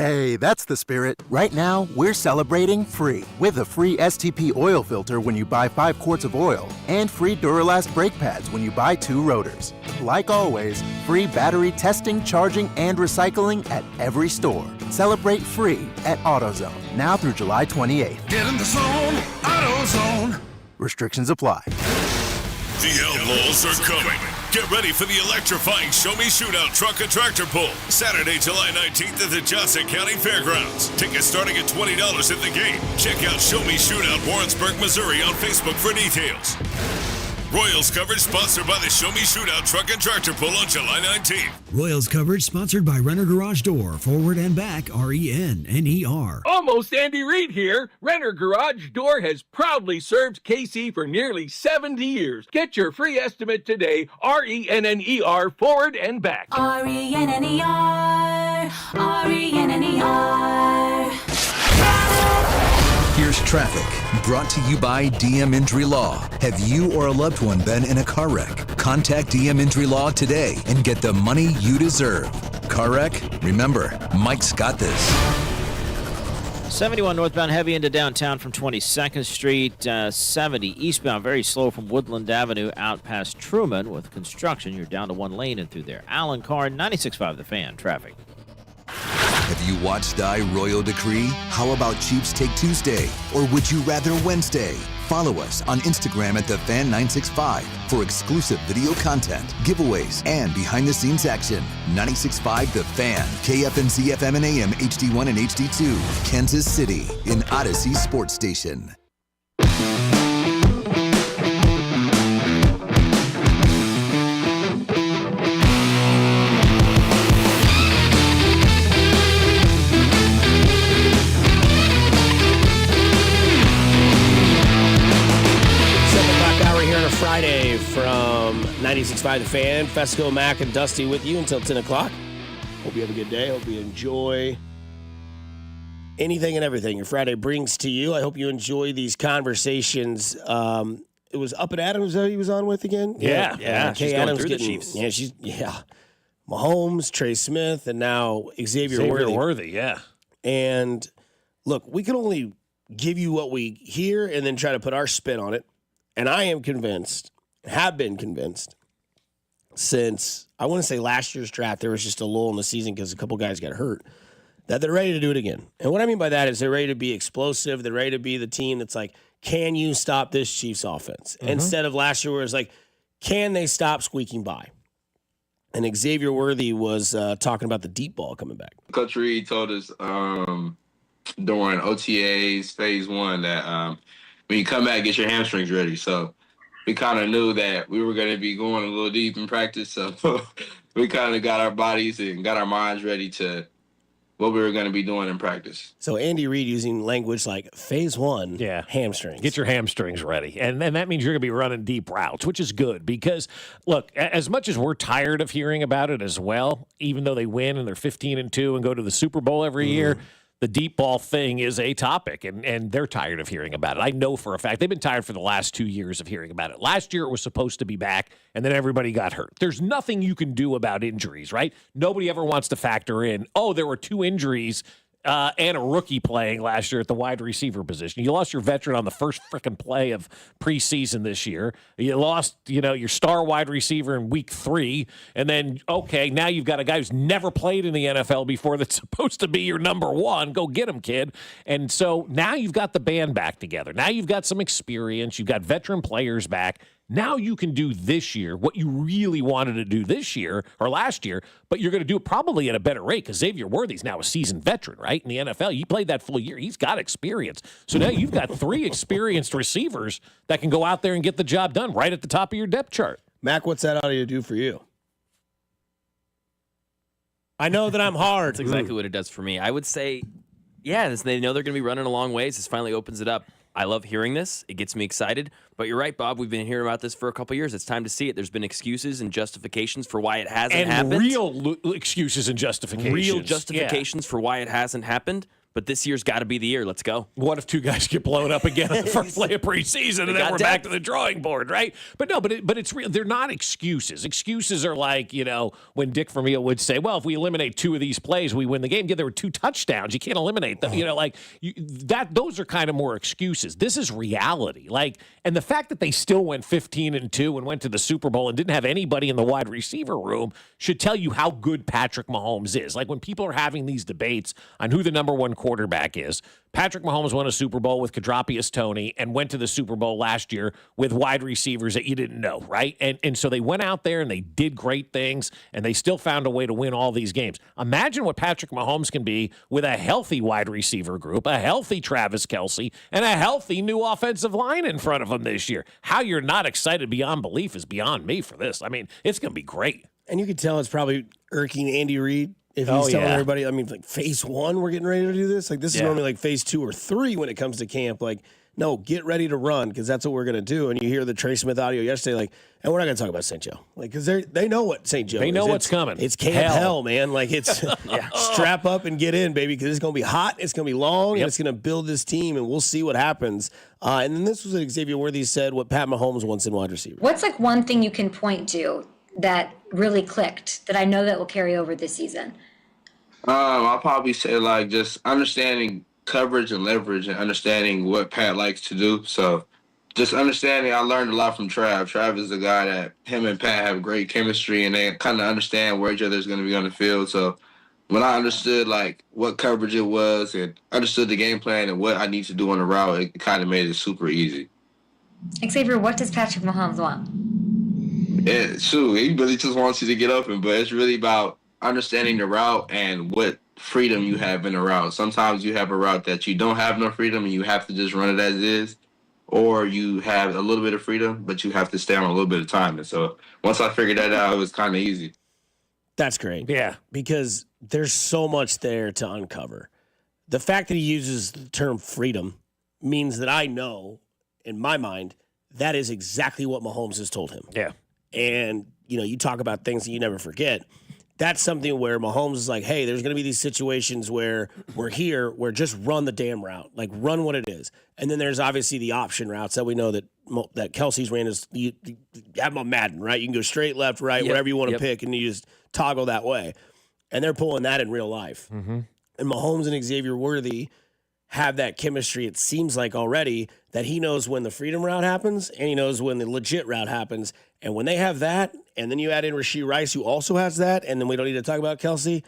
Hey, that's the spirit. Right now, we're celebrating free with a free STP oil filter when you buy 5 quarts of oil and free Duralast brake pads when you buy 2 rotors. Like always, free battery testing, charging, and recycling at every store. Celebrate free at AutoZone, now through July 28th. Get in the zone, AutoZone. Restrictions apply. The Outlaws are coming. Get ready for the electrifying Show Me Shootout Truck and Tractor Pull, Saturday, July 19th at the Johnson County Fairgrounds. Tickets starting at $20 at the gate. Check out Show Me Shootout Warrensburg, Missouri on Facebook for details. Royals coverage sponsored by the Show Me Shootout Truck and Tractor Pull on July 19th. Royals coverage sponsored by Renner Garage Door, forward and back, RENNER. Almost Andy Reid here. Renner Garage Door has proudly served KC for nearly 70 years. Get your free estimate today, RENNER, forward and back. RENNER, RENNER. Here's traffic, brought to you by DM Injury Law. Have you or a loved one been in a car wreck? Contact DM Injury Law today and get the money you deserve. Car wreck? Remember, Mike's got this. 71 northbound heavy into downtown from 22nd Street. 70 eastbound very slow from Woodland Avenue out past Truman. With construction, you're down to 1 lane and through there. Alan Carr, 96.5 The Fan. Traffic. Have you watched Die Royal Decree? How about Chiefs Take Tuesday? Or would you rather Wednesday? Follow us on Instagram at TheFan965 for exclusive video content, giveaways, and behind-the-scenes action. 96.5 The Fan, KFNZ FM and AM, HD1 and HD2, Kansas City, in Odyssey Sports Station. Friday from 96.5 The Fan. Fescoe, Mac, and Dusty with you until 10 o'clock. Hope you have a good day. Hope you enjoy anything and everything your Friday brings to you. I hope you enjoy these conversations. It was Up and Adams that he was on with again? Yeah. Kay Adams through getting, the Chiefs. Mahomes, Trey Smith, and now Xavier Worthy. Yeah. And look, we can only give you what we hear and then try to put our spin on it. And I am convinced, have been convinced, since I want to say last year's draft, there was just a lull in the season because a couple guys got hurt, that they're ready to do it again. And what I mean by that is they're ready to be explosive. They're ready to be the team that's like, can you stop this Chiefs offense? Mm-hmm. Instead of last year where it's like, can they stop squeaking by? And Xavier Worthy was talking about the deep ball coming back. Coach Reed told us during OTAs phase 1 that when you come back, get your hamstrings ready. So we kind of knew that we were going to be going a little deep in practice. So we kind of got our bodies and got our minds ready to what we were going to be doing in practice. So Andy Reid using language like phase 1, hamstrings. Get your hamstrings ready. And that means you're going to be running deep routes, which is good because, look, as much as we're tired of hearing about it as well, even though they win and they're 15-2 and go to the Super Bowl every year, the deep ball thing is a topic, and they're tired of hearing about it. I know for a fact. They've been tired for the last 2 years of hearing about it. Last year it was supposed to be back, and then everybody got hurt. There's nothing you can do about injuries, right? Nobody ever wants to factor in, there were 2 injuries and a rookie playing last year at the wide receiver position. You lost your veteran on the first freaking play of preseason this year. You lost, your star wide receiver in week 3. And then, now you've got a guy who's never played in the NFL before that's supposed to be your number 1. Go get him, kid. And so now you've got the band back together. Now you've got some experience. You've got veteran players back. Now you can do this year what you really wanted to do this year or last year, but you're going to do it probably at a better rate because Xavier Worthy's now a seasoned veteran, right? In the NFL, he played that full year. He's got experience. So now you've got 3 experienced receivers that can go out there and get the job done right at the top of your depth chart. Mac, what's that audio do for you? I know that I'm hard. That's exactly what it does for me. I would say, they know they're going to be running a long ways. This finally opens it up. I love hearing this. It gets me excited. But you're right, Bob. We've been hearing about this for a couple years. It's time to see it. There's been excuses and justifications for why it hasn't happened. And real excuses and justifications. Real justifications for why it hasn't happened. But this year's got to be the year. Let's go. What if two guys get blown up again on the first play of preseason, and then we're back to the drawing board, right? But no, but it's real. They're not excuses. Excuses are like, when Dick Vermeil would say, well, if we eliminate 2 of these plays, we win the game. Yeah, there were 2 touchdowns. You can't eliminate them. Those are kind of more excuses. This is reality. And the fact that they still went 15-2 and went to the Super Bowl and didn't have anybody in the wide receiver room should tell you how good Patrick Mahomes is. When people are having these debates on who the number 1 quarterback is, Patrick Mahomes won a Super Bowl with Kadarius Toney and went to the Super Bowl last year with wide receivers that you didn't know, right? And so they went out there and they did great things, and they still found a way to win all these games. Imagine what Patrick Mahomes can be with a healthy wide receiver group, a healthy Travis Kelce, and a healthy new offensive line in front of him this year. How you're not excited beyond belief is beyond me for this. It's going to be great. And you can tell it's probably irking Andy Reid. If he's telling everybody, phase 1, we're getting ready to do this. This is normally phase 2 or 3 when it comes to camp. No, get ready to run because that's what we're going to do. And you hear the Trey Smith audio yesterday, and we're not going to talk about St. Joe. Because they know what St. Joe is. They know what's coming. It's camp hell, man. It's strap up and get in, baby, because it's going to be hot, it's going to be long, and it's going to build this team, and we'll see what happens. And then this was what Xavier Worthy said, what Pat Mahomes wants in wide receiver. What's one thing you can point to that really clicked that I know that will carry over this season? I'll probably say just understanding coverage and leverage and understanding what Pat likes to do. So just understanding, I learned a lot from Trav. Trav is a guy that him and Pat have great chemistry and they kind of understand where each other is going to be on the field. So when I understood what coverage it was and understood the game plan and what I need to do on the route, it kind of made it super easy. Xavier, what does Patrick Mahomes want? He really just wants you to get open, but it's really about understanding the route and what freedom you have in the route. Sometimes you have a route that you don't have no freedom and you have to just run it as is, or you have a little bit of freedom, but you have to stay on a little bit of time. And so once I figured that out, it was kind of easy. That's great. Yeah. Because there's so much there to uncover. The fact that he uses the term freedom means that I know, in my mind, that is exactly what Mahomes has told him. Yeah. And, you talk about things that you never forget. That's something where Mahomes is like, hey, there's going to be these situations where we're here, where just run the damn route, run what it is. And then there's obviously the option routes that we know that Kelsey's ran is, you have them on Madden, right? You can go straight, left, right, whatever you want to pick, and you just toggle that way. And they're pulling that in real life. Mm-hmm. And Mahomes and Xavier Worthy have that chemistry, it seems like already, that he knows when the freedom route happens and he knows when the legit route happens. And when they have that, and then you add in Rashee Rice, who also has that, and then we don't need to talk about Kelsey,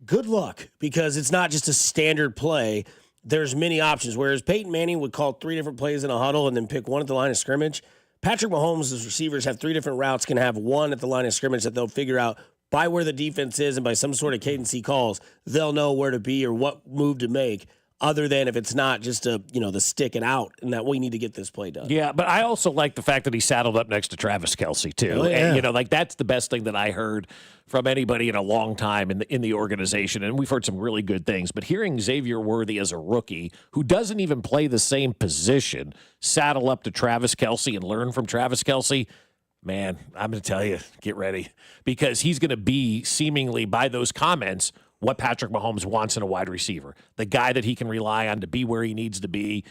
good luck, because it's not just a standard play. There's many options. Whereas Peyton Manning would call 3 different plays in a huddle and then pick one at the line of scrimmage, Patrick Mahomes' receivers have 3 different routes, can have one at the line of scrimmage that they'll figure out by where the defense is and by some sort of cadence he calls, they'll know where to be or what move to make. Other than if it's not just the stick it out and that we need to get this play done. Yeah, but I also like the fact that he saddled up next to Travis Kelce too. Oh, yeah. And that's the best thing that I heard from anybody in a long time in the organization. And we've heard some really good things. But hearing Xavier Worthy as a rookie who doesn't even play the same position saddle up to Travis Kelce and learn from Travis Kelce, man, I'm going to tell you, get ready, because he's going to be seemingly by those comments what Patrick Mahomes wants in a wide receiver, the guy that he can rely on to be where he needs to be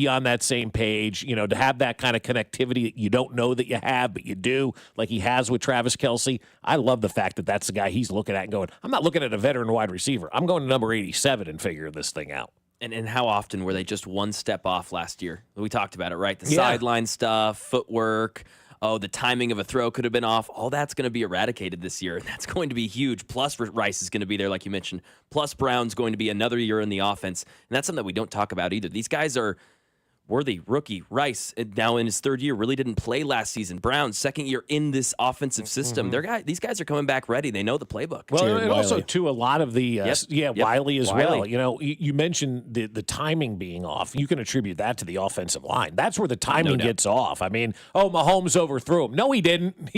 on that same page, to have that kind of connectivity that you don't know that you have, but you do, like he has with Travis Kelce. I love the fact that that's the guy he's looking at and going, I'm not looking at a veteran wide receiver. I'm going to number 87 and figure this thing out. And how often were they just one step off last year? We talked about it, right? The sideline stuff, footwork. Oh, the timing of a throw could have been off. All that's going to be eradicated this year, and that's going to be huge. Plus, Rice is going to be there, like you mentioned. Plus, Brown's going to be another year in the offense, and that's something that we don't talk about either. These guys are Worthy, rookie. Rice, now in his 3rd year, really didn't play last season. Brown, 2nd year in this offensive system. These guys are coming back ready. They know the playbook. Well, and also, too, a lot of the, Wiley as well. You mentioned the timing being off. You can attribute that to the offensive line. That's where the timing gets off. Mahomes overthrew him. No, he didn't.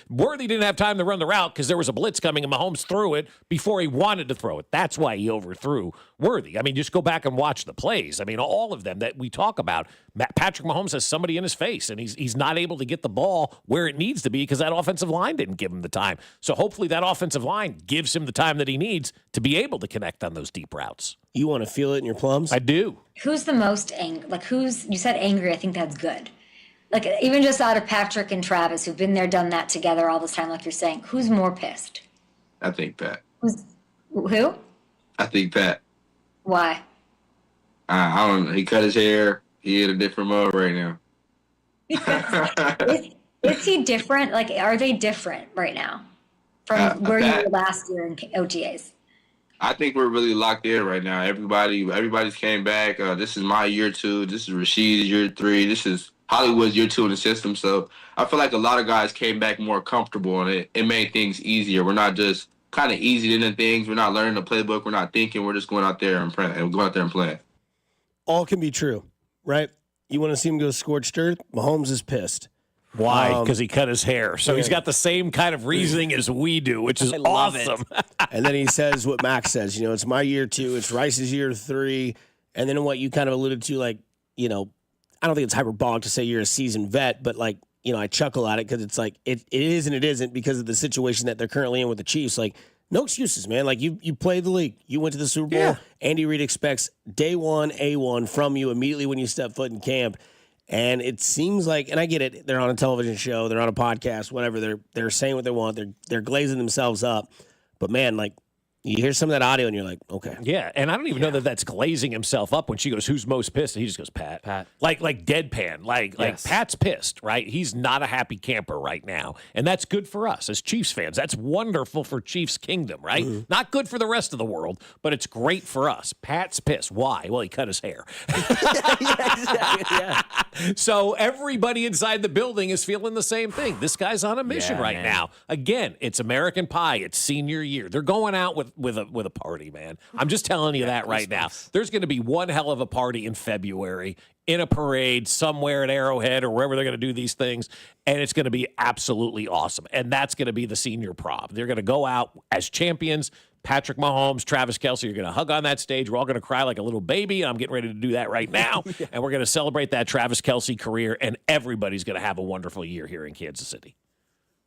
Worthy didn't have time to run the route because there was a blitz coming and Mahomes threw it before he wanted to throw it. That's why he overthrew Worthy. Just go back and watch the plays. All of them that we talk about. Patrick Mahomes has somebody in his face, and he's not able to get the ball where it needs to be because that offensive line didn't give him the time. So hopefully that offensive line gives him the time that he needs to be able to connect on those deep routes. You want to feel it in your plums? I do. Who's the most angry? Like, you said angry, I think that's good. Like, even just out of Patrick and Travis, who've been there, done that together all this time, like you're saying, who's more pissed? I think Pat. Who? I think Pat. Why? I don't know. He cut his hair. He in a different mode right now. Is he different? Like, are they different right now from where you were last year in OTAs? I think we're really locked in right now. Everybody's came back. This is my year 2. This is Rashid's year 3. This is Hollywood's year 2 in the system. So I feel like a lot of guys came back more comfortable, and it made things easier. We're not just kind of easing into things. We're not learning the playbook. We're not thinking. We're just going out there and playing. All can be true, right? You want to see him go scorched earth? Mahomes is pissed. Why? Because he cut his hair. So he's got the same kind of reasoning as we do, which is awesome. And then he says what Max says, it's my year 2, it's Rice's year 3. And then what you kind of alluded to, like, I don't think it's hyperbolic to say you're a seasoned vet, but like, I chuckle at it because it's like, it is and it isn't because of the situation that they're currently in with the Chiefs. Like, no excuses, man. Like, you played the league. You went to the Super Bowl. Yeah. Andy Reid expects day one, A1 from you immediately when you step foot in camp. And it seems like, and I get it, they're on a television show, they're on a podcast, whatever, they're saying what they want, they're glazing themselves up. But man, like, you hear some of that audio and you're like, okay. Yeah, and I don't even know that that's glazing himself up when she goes, who's most pissed? And he just goes, Pat. Like deadpan. Like Pat's pissed, right? He's not a happy camper right now. And that's good for us as Chiefs fans. That's wonderful for Chiefs Kingdom, right? Mm-hmm. Not good for the rest of the world, but it's great for us. Pat's pissed. Why? Well, he cut his hair. Yeah. So everybody inside the building is feeling the same thing. This guy's on a mission now. Again, it's American Pie. It's senior year. They're going out with a party, man. I'm just telling you that right now. There's going to be one hell of a party in February in a parade somewhere at Arrowhead or wherever they're going to do these things, and it's going to be absolutely awesome. And that's going to be the senior prom. They're going to go out as champions. Patrick Mahomes, Travis Kelce are going to hug on that stage. We're all going to cry like a little baby. I'm getting ready to do that right now. And we're going to celebrate that Travis Kelce career, and everybody's going to have a wonderful year here in Kansas City.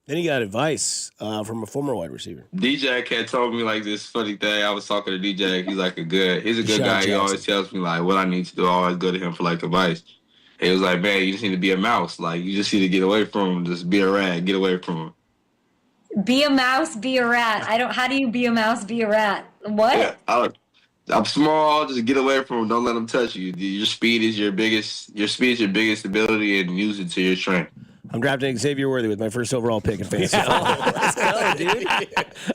Then he got advice from a former wide receiver. DJ had told me like this funny thing. I was talking to DJ. He's a good guy. He always tells me like what I need to do. I always go to him for like advice. He was like, man, you just need to be a mouse. Like you just need to get away from him. Just be a rat. Get away from him. Be a mouse, be a rat. How do you be a mouse, be a rat? What? Yeah, I'm small. Just get away from him. Don't let him touch you. Your speed is your biggest ability, and use it to your strength. I'm drafting Xavier Worthy with my first overall pick in fantasy. Let's go, dude.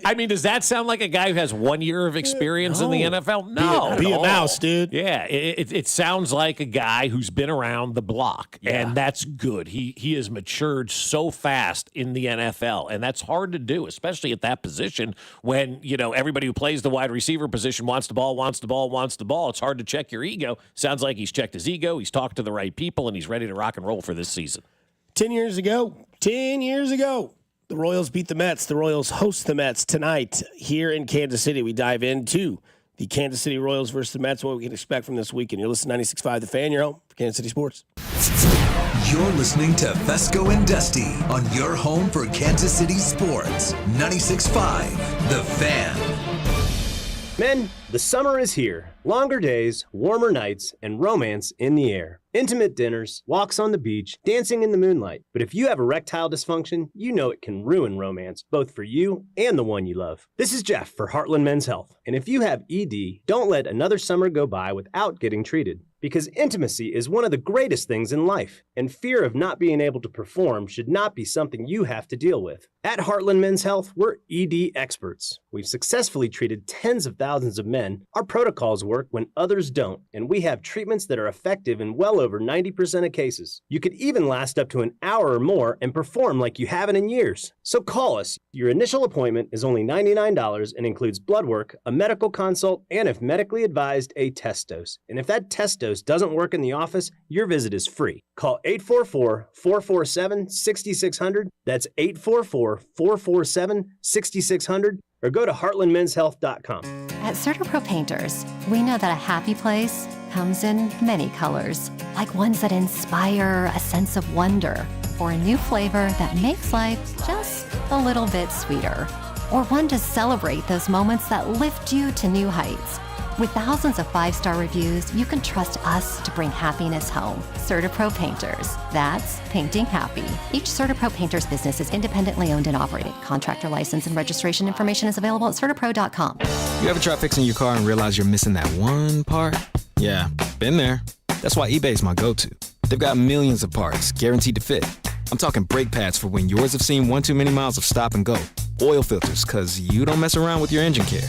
I mean, does that sound like a guy who has 1 year of experience in the NFL? No. Be a mouse, dude. Yeah, it sounds like a guy who's been around the block, and that's good. He has matured so fast in the NFL, and that's hard to do, especially at that position when, everybody who plays the wide receiver position wants the ball. It's hard to check your ego. Sounds like he's checked his ego, he's talked to the right people, and he's ready to rock and roll for this season. 10 years ago, the Royals beat the Mets. The Royals host the Mets tonight here in Kansas City. We dive into the Kansas City Royals versus the Mets, what we can expect from this weekend. You're listening to 96.5 The Fan, your home for Kansas City Sports. You're listening to Fescoe and Dusty on your home for Kansas City Sports. 96.5 The Fan. Men, the summer is here. Longer days, warmer nights, and romance in the air. Intimate dinners, walks on the beach, dancing in the moonlight. But if you have erectile dysfunction, you know it can ruin romance, both for you and the one you love. This is Jeff for Heartland Men's Health. And if you have ED, don't let another summer go by without getting treated. Because intimacy is one of the greatest things in life, and fear of not being able to perform should not be something you have to deal with. At Heartland Men's Health, we're ED experts. We've successfully treated tens of thousands of men. Our protocols work when others don't, and we have treatments that are effective in well over 90% of cases. You could even last up to an hour or more and perform like you haven't in years. So call us. Your initial appointment is only $99 and includes blood work, a medical consult, and if medically advised, a test dose. And if that test dose doesn't work in the office, your visit is free. Call 844-447-6600. That's 844-447-6600. Or go to heartlandmenshealth.com. At CertaPro Painters, we know that a happy place comes in many colors, like ones that inspire a sense of wonder, or a new flavor that makes life just a little bit sweeter, or one to celebrate those moments that lift you to new heights. With thousands of 5-star reviews, you can trust us to bring happiness home. CertaPro Painters. That's painting happy. Each CertaPro Painters business is independently owned and operated. Contractor license and registration information is available at CertaPro.com. You ever try fixing your car and realize you're missing that one part? Yeah, been there. That's why eBay's my go-to. They've got millions of parts, guaranteed to fit. I'm talking brake pads for when yours have seen one too many miles of stop and go. Oil filters, cause you don't mess around with your engine care.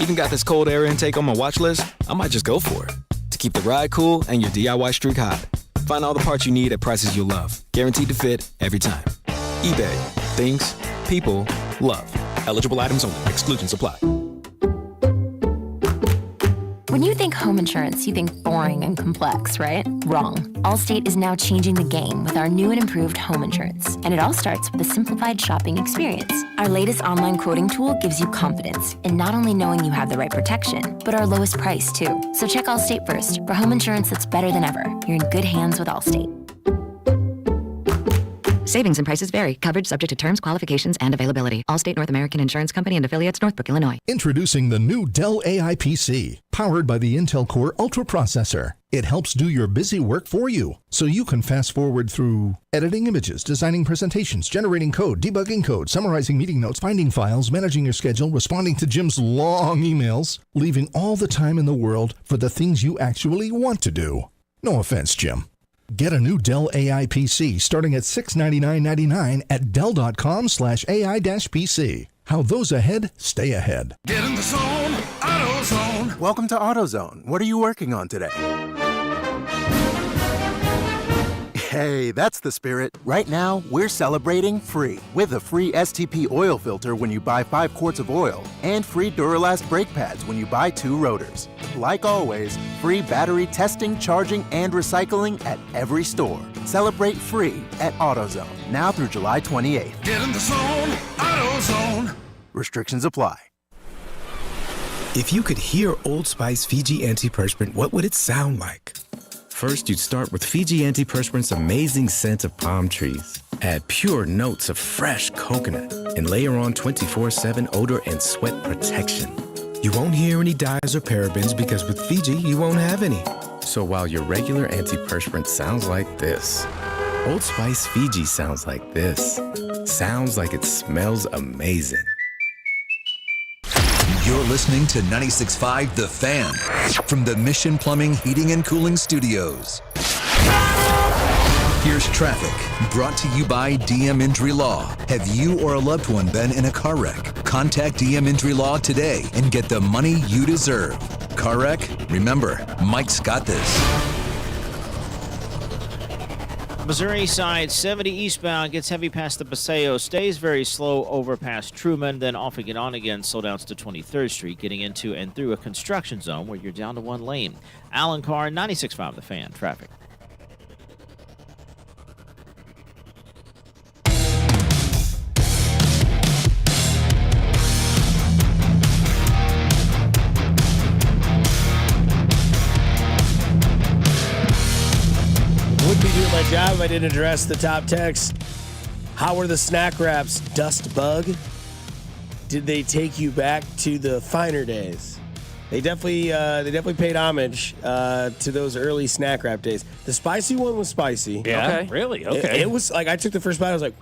Even got this cold air intake on my watch list. I might just go for it. To keep the ride cool and your DIY streak hot. Find all the parts you need at prices you'll love. Guaranteed to fit every time. eBay. Things. People. Love. Eligible items only. Exclusions apply. When you think home insurance, you think boring and complex, right? Wrong. Allstate is now changing the game with our new and improved home insurance. And it all starts with a simplified shopping experience. Our latest online quoting tool gives you confidence in not only knowing you have the right protection, but our lowest price, too. So check Allstate first for home insurance that's better than ever. You're in good hands with Allstate. Savings and prices vary. Coverage subject to terms, qualifications, and availability. Allstate North American Insurance Company and affiliates, Northbrook, Illinois. Introducing the new Dell AI PC, powered by the Intel Core Ultra processor. It helps do your busy work for you, so you can fast forward through editing images, designing presentations, generating code, debugging code, summarizing meeting notes, finding files, managing your schedule, responding to Jim's long emails, leaving all the time in the world for the things you actually want to do. No offense, Jim. Get a new Dell AI PC starting at $699.99 at Dell.com/AI-PC. How those ahead stay ahead. Get in the zone, AutoZone. Welcome to AutoZone. What are you working on today? Hey, that's the spirit. Right now, we're celebrating free with a free STP oil filter when you buy 5 quarts of oil and free Duralast brake pads when you buy 2 rotors. Like always, free battery testing, charging, and recycling at every store. Celebrate free at AutoZone, now through July 28th. Get in the zone, AutoZone. Restrictions apply. If you could hear Old Spice Fiji Antiperspirant, what would it sound like? First, you'd start with Fiji Antiperspirant's amazing scent of palm trees. Add pure notes of fresh coconut and layer on 24/7 odor and sweat protection. You won't hear any dyes or parabens because with Fiji, you won't have any. So while your regular antiperspirant sounds like this, Old Spice Fiji sounds like this. Sounds like it smells amazing. You're listening to 96.5 The Fan from the Mission Plumbing, Heating, and Cooling Studios. Here's traffic, brought to you by DM Injury Law. Have you or a loved one been in a car wreck? Contact DM Injury Law today and get the money you deserve. Car wreck? Remember, Mike's got this. Missouri side 70 eastbound gets heavy past the Paseo, stays very slow over past Truman, then off again on again, slow downs to 23rd Street, getting into and through a construction zone where you're down to 1 lane. Alan Carr, 96.5 The Fan, traffic. Would be doing my job if I didn't address the top text. How were the snack wraps, Dust Bug? Did they take you back to the finer days? They definitely paid homage to those early snack wrap days. The spicy one was spicy. Yeah, okay. Really? Okay. It was like I took the first bite. I was like,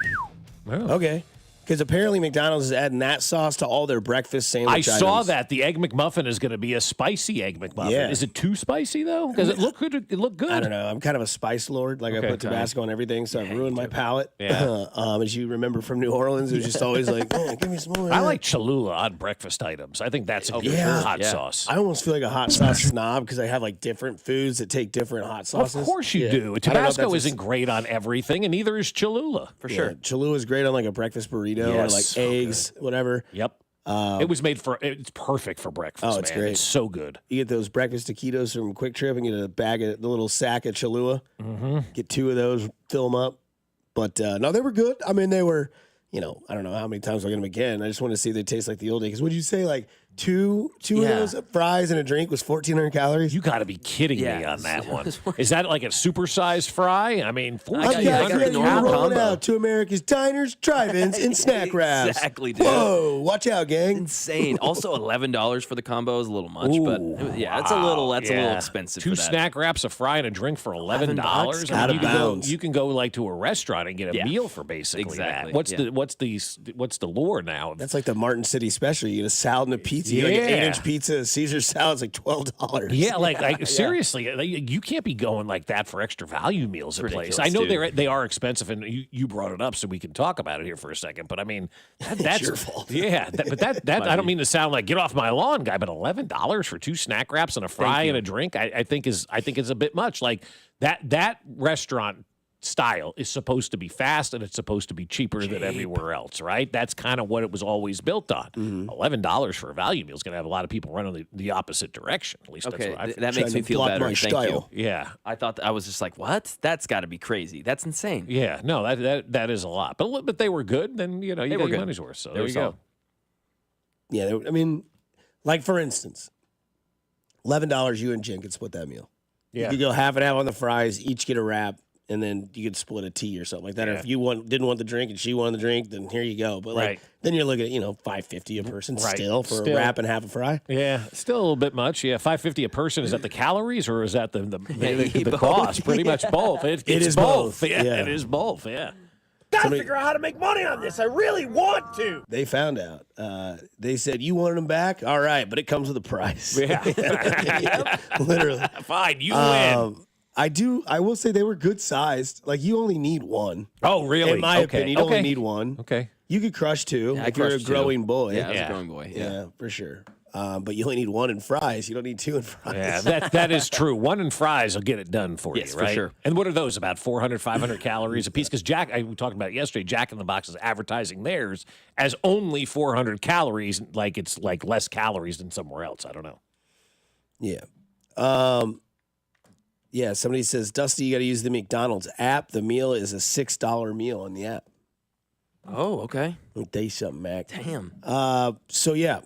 okay. Because apparently McDonald's is adding that sauce to all their breakfast sandwich I saw items. that. The Egg McMuffin is going to be a spicy Egg McMuffin. Yeah. Is it too spicy, though? Does it look good? It look good. I don't know. I'm kind of a spice lord. Like I put Tabasco on everything, so I've ruined my palate. Yeah. As you remember from New Orleans, it was just always like, give me some more. I like Cholula on breakfast items. I think that's a good hot sauce. I almost feel like a hot sauce snob because I have like different foods that take different hot sauces. Of course you do. Tabasco isn't great on everything, and neither is Cholula. For sure. Cholula is great on like a breakfast burrito or like eggs, whatever. Yep. It was made for, it's perfect for breakfast, Oh, it's great. It's so good. You get those breakfast taquitos from Quick Trip and get a bag of the little sack of Cholula. Mm-hmm. Get 2 of those, fill them up. But no, they were good. I mean, they were, I don't know how many times I'll get them again. I just want to see if they taste like the old day. Because would you say like Two of those fries and a drink was 1,400 calories. You got to be kidding me on that one. Is that like a supersized fry? I mean, you're rolling out to America's diners, drive-ins, and snack wraps. Exactly, dude. Whoa, watch out, gang. Insane. Also, $11 for the combo is a little much, but that's a little expensive. Two for that. snack wraps, a fry, and a drink for $11. Out of bounds. You can go like to a restaurant and get a meal for basically that. What's the lure now? That's like the Martin City special. You get a salad and a pizza. You get an 8-inch pizza, a Caesar salad's like $12. Yeah, like seriously, you can't be going like that for extra value meals at place. I know they are expensive, and you brought it up, so we can talk about it here for a second. But I mean, that's your fault. Yeah, that I don't mean to sound like get off my lawn guy, but $11 for two snack wraps and a fry and a drink, I think is a bit much. Like that restaurant style is supposed to be fast and it's supposed to be cheaper than everywhere else, right? That's kind of what it was always built on. $11 for a value meal is going to have a lot of people running the opposite direction. At least that's what I that makes me feel better. Thank you. Yeah, I was just like, what? That's got to be crazy. That's insane. Yeah, no, that is a lot. But they were good. Then you got your money's worth. So there you go. Yeah, I mean, like for instance, $11 you and Jen could split that meal. Yeah, you could go half and half on the fries, each get a wrap. And then you could split a tea or something like that. Or if you didn't want the drink and she wanted the drink, then here you go. But then you're looking at $5.50 a person still for a wrap and half a fry. Yeah, still a little bit much. Yeah, $5.50 a person. Is that the calories or is that the cost? Pretty much both. It is both. Yeah, it is both. Yeah. Gotta figure out how to make money on this. I really want to. They found out. They said, you wanted them back? All right, but it comes with a price. Yeah. Literally. Fine, you win. I will say they were good sized. Like you only need one. Oh, really? In my opinion, you only need one. Okay. You could crush two if you're a growing boy. Yeah, I was a growing boy. Yeah, for sure. But you only need one in fries. You don't need two in fries. Yeah, that is true. One in fries will get it done for you, right? For sure. And what are those, about 400, 500 calories a piece? Because we talked about it yesterday, Jack in the Box is advertising theirs as only 400 calories, like it's like less calories than somewhere else. I don't know. Yeah. Yeah, somebody says, Dusty, you got to use the McDonald's app. The meal is a $6 meal on the app. Oh, okay. Let me tell you something, Mac. Damn. So, yeah,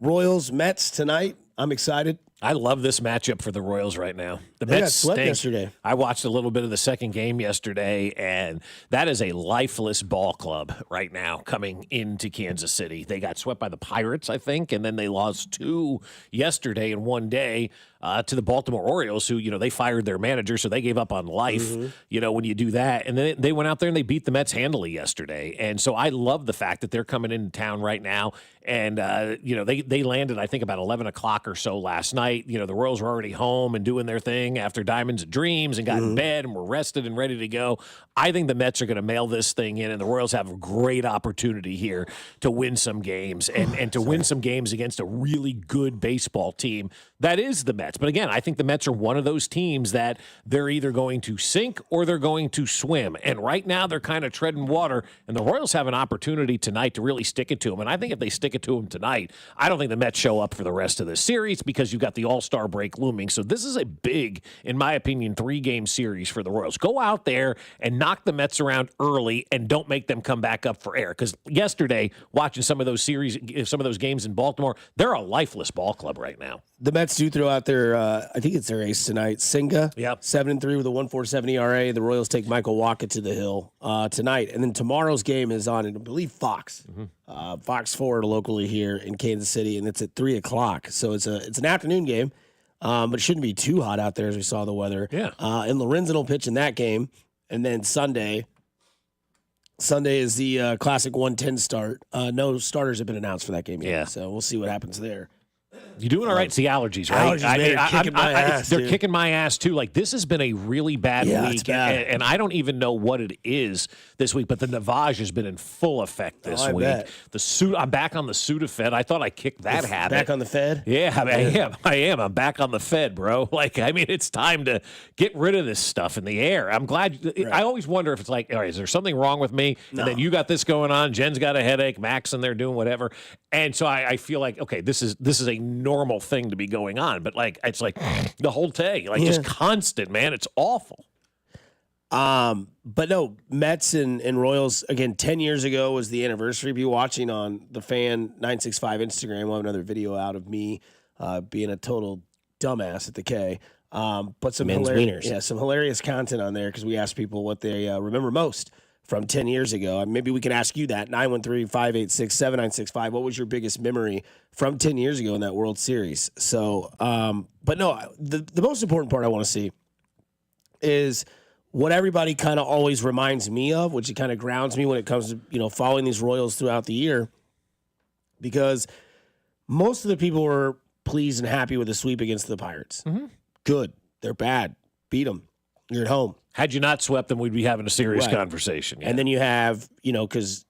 Royals, Mets tonight. I'm excited. I love this matchup for the Royals right now. The They got Mets swept stink. yesterday. I watched a little bit of the second game yesterday, and that is a lifeless ball club right now coming into Kansas City. They got swept by the Pirates, I think, and then they lost 2 yesterday in one day to the Baltimore Orioles, who, they fired their manager, so they gave up on life, when you do that. And then they went out there and they beat the Mets handily yesterday. And so I love the fact that they're coming into town right now. And, they landed, I think, about 11 o'clock or so last night. The Royals were already home and doing their thing after Diamonds and Dreams and got in bed and were rested and ready to go. I think the Mets are going to mail this thing in, and the Royals have a great opportunity here to win some games and to win some games against a really good baseball team that is the Mets. But again, I think the Mets are one of those teams that they're either going to sink or they're going to swim. And right now they're kind of treading water, and the Royals have an opportunity tonight to really stick it to them. And I think if they stick it to them tonight, I don't think the Mets show up for the rest of the series because you've got the All-Star break looming. So this is a big, in my opinion, 3-game series for the Royals. Go out there and knock the Mets around early and don't make them come back up for air. Because yesterday, watching some of those games in Baltimore, they're a lifeless ball club right now. The Mets do throw out their, I think it's their ace tonight, Senga. Yep. 7-3 with a 1.47 ERA. The Royals take Michael Wacha to the hill tonight. And then tomorrow's game is on, I believe, Fox. Fox 4 locally here in Kansas City, and it's at 3 o'clock. So it's an afternoon game, but it shouldn't be too hot out there as we saw the weather. Yeah. And Lorenzen will pitch in that game. And then Sunday is the classic 1:10 start. No starters have been announced for that game yet. Yeah. So we'll see what happens there. You're doing all right. It's the allergies, right? They're kicking my ass, too. Like, this has been a really bad week, it's bad. And I don't even know what it is this week, but the Navage has been in full effect this week. Bet. I'm back on the Sudafed. I thought I kicked that habit. Back on the Fed? Yeah, I am. I'm back on the Fed, bro. It's time to get rid of this stuff in the air. I'm glad. Right. I always wonder if it's like, all right, is there something wrong with me? No. And then you got this going on. Jen's got a headache. Max in there doing whatever. And so I feel like, okay, this is a normal thing to be going on, but it's like the whole day, just constant, man. It's awful. But no, Mets and Royals, again, 10 years ago was the anniversary. Be watching on the Fan 965 Instagram. We'll have another video out of me being a total dumbass at the K. But some hilarious content on there because we asked people what they remember most from 10 years ago. Maybe we can ask you that, 913-586-7965. What was your biggest memory from 10 years ago in that World Series? So, but no, the most important part I want to see is what everybody kind of always reminds me of, which it kind of grounds me when it comes to, following these Royals throughout the year, because most of the people were pleased and happy with the sweep against the Pirates. Mm-hmm. Good. They're bad. Beat them. You're at home. Had you not swept them, we'd be having a serious conversation. Yeah. And then you have, because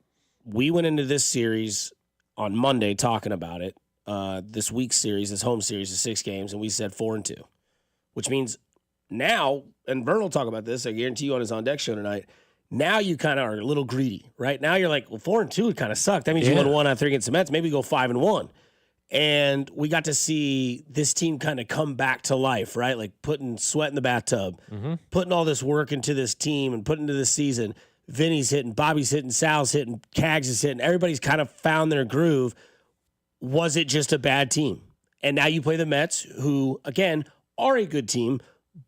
we went into this series on Monday talking about it, this week's series, this home series is 6 games, and we said 4-2, which means now, and Vern will talk about this, I guarantee you on his On Deck show tonight, now you kind of are a little greedy, right? Now you're like, well, 4-2 would kind of suck. That means you won 1 out of 3 against the Mets. Maybe go 5-1. And we got to see this team kind of come back to life, right? Like putting sweat in the bathtub, putting all this work into this team and putting into this season. Vinny's hitting, Bobby's hitting, Sal's hitting, Cags is hitting. Everybody's kind of found their groove. Was it just a bad team? And now you play the Mets, who, again, are a good team,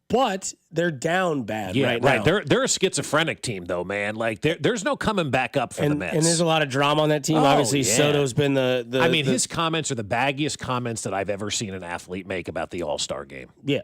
but they're down bad right now. They're a schizophrenic team, though, man. Like there's no coming back up for the Mets. And there's a lot of drama on that team. Obviously, Soto's been his comments are the baggiest comments that I've ever seen an athlete make about the All-Star game. Yeah,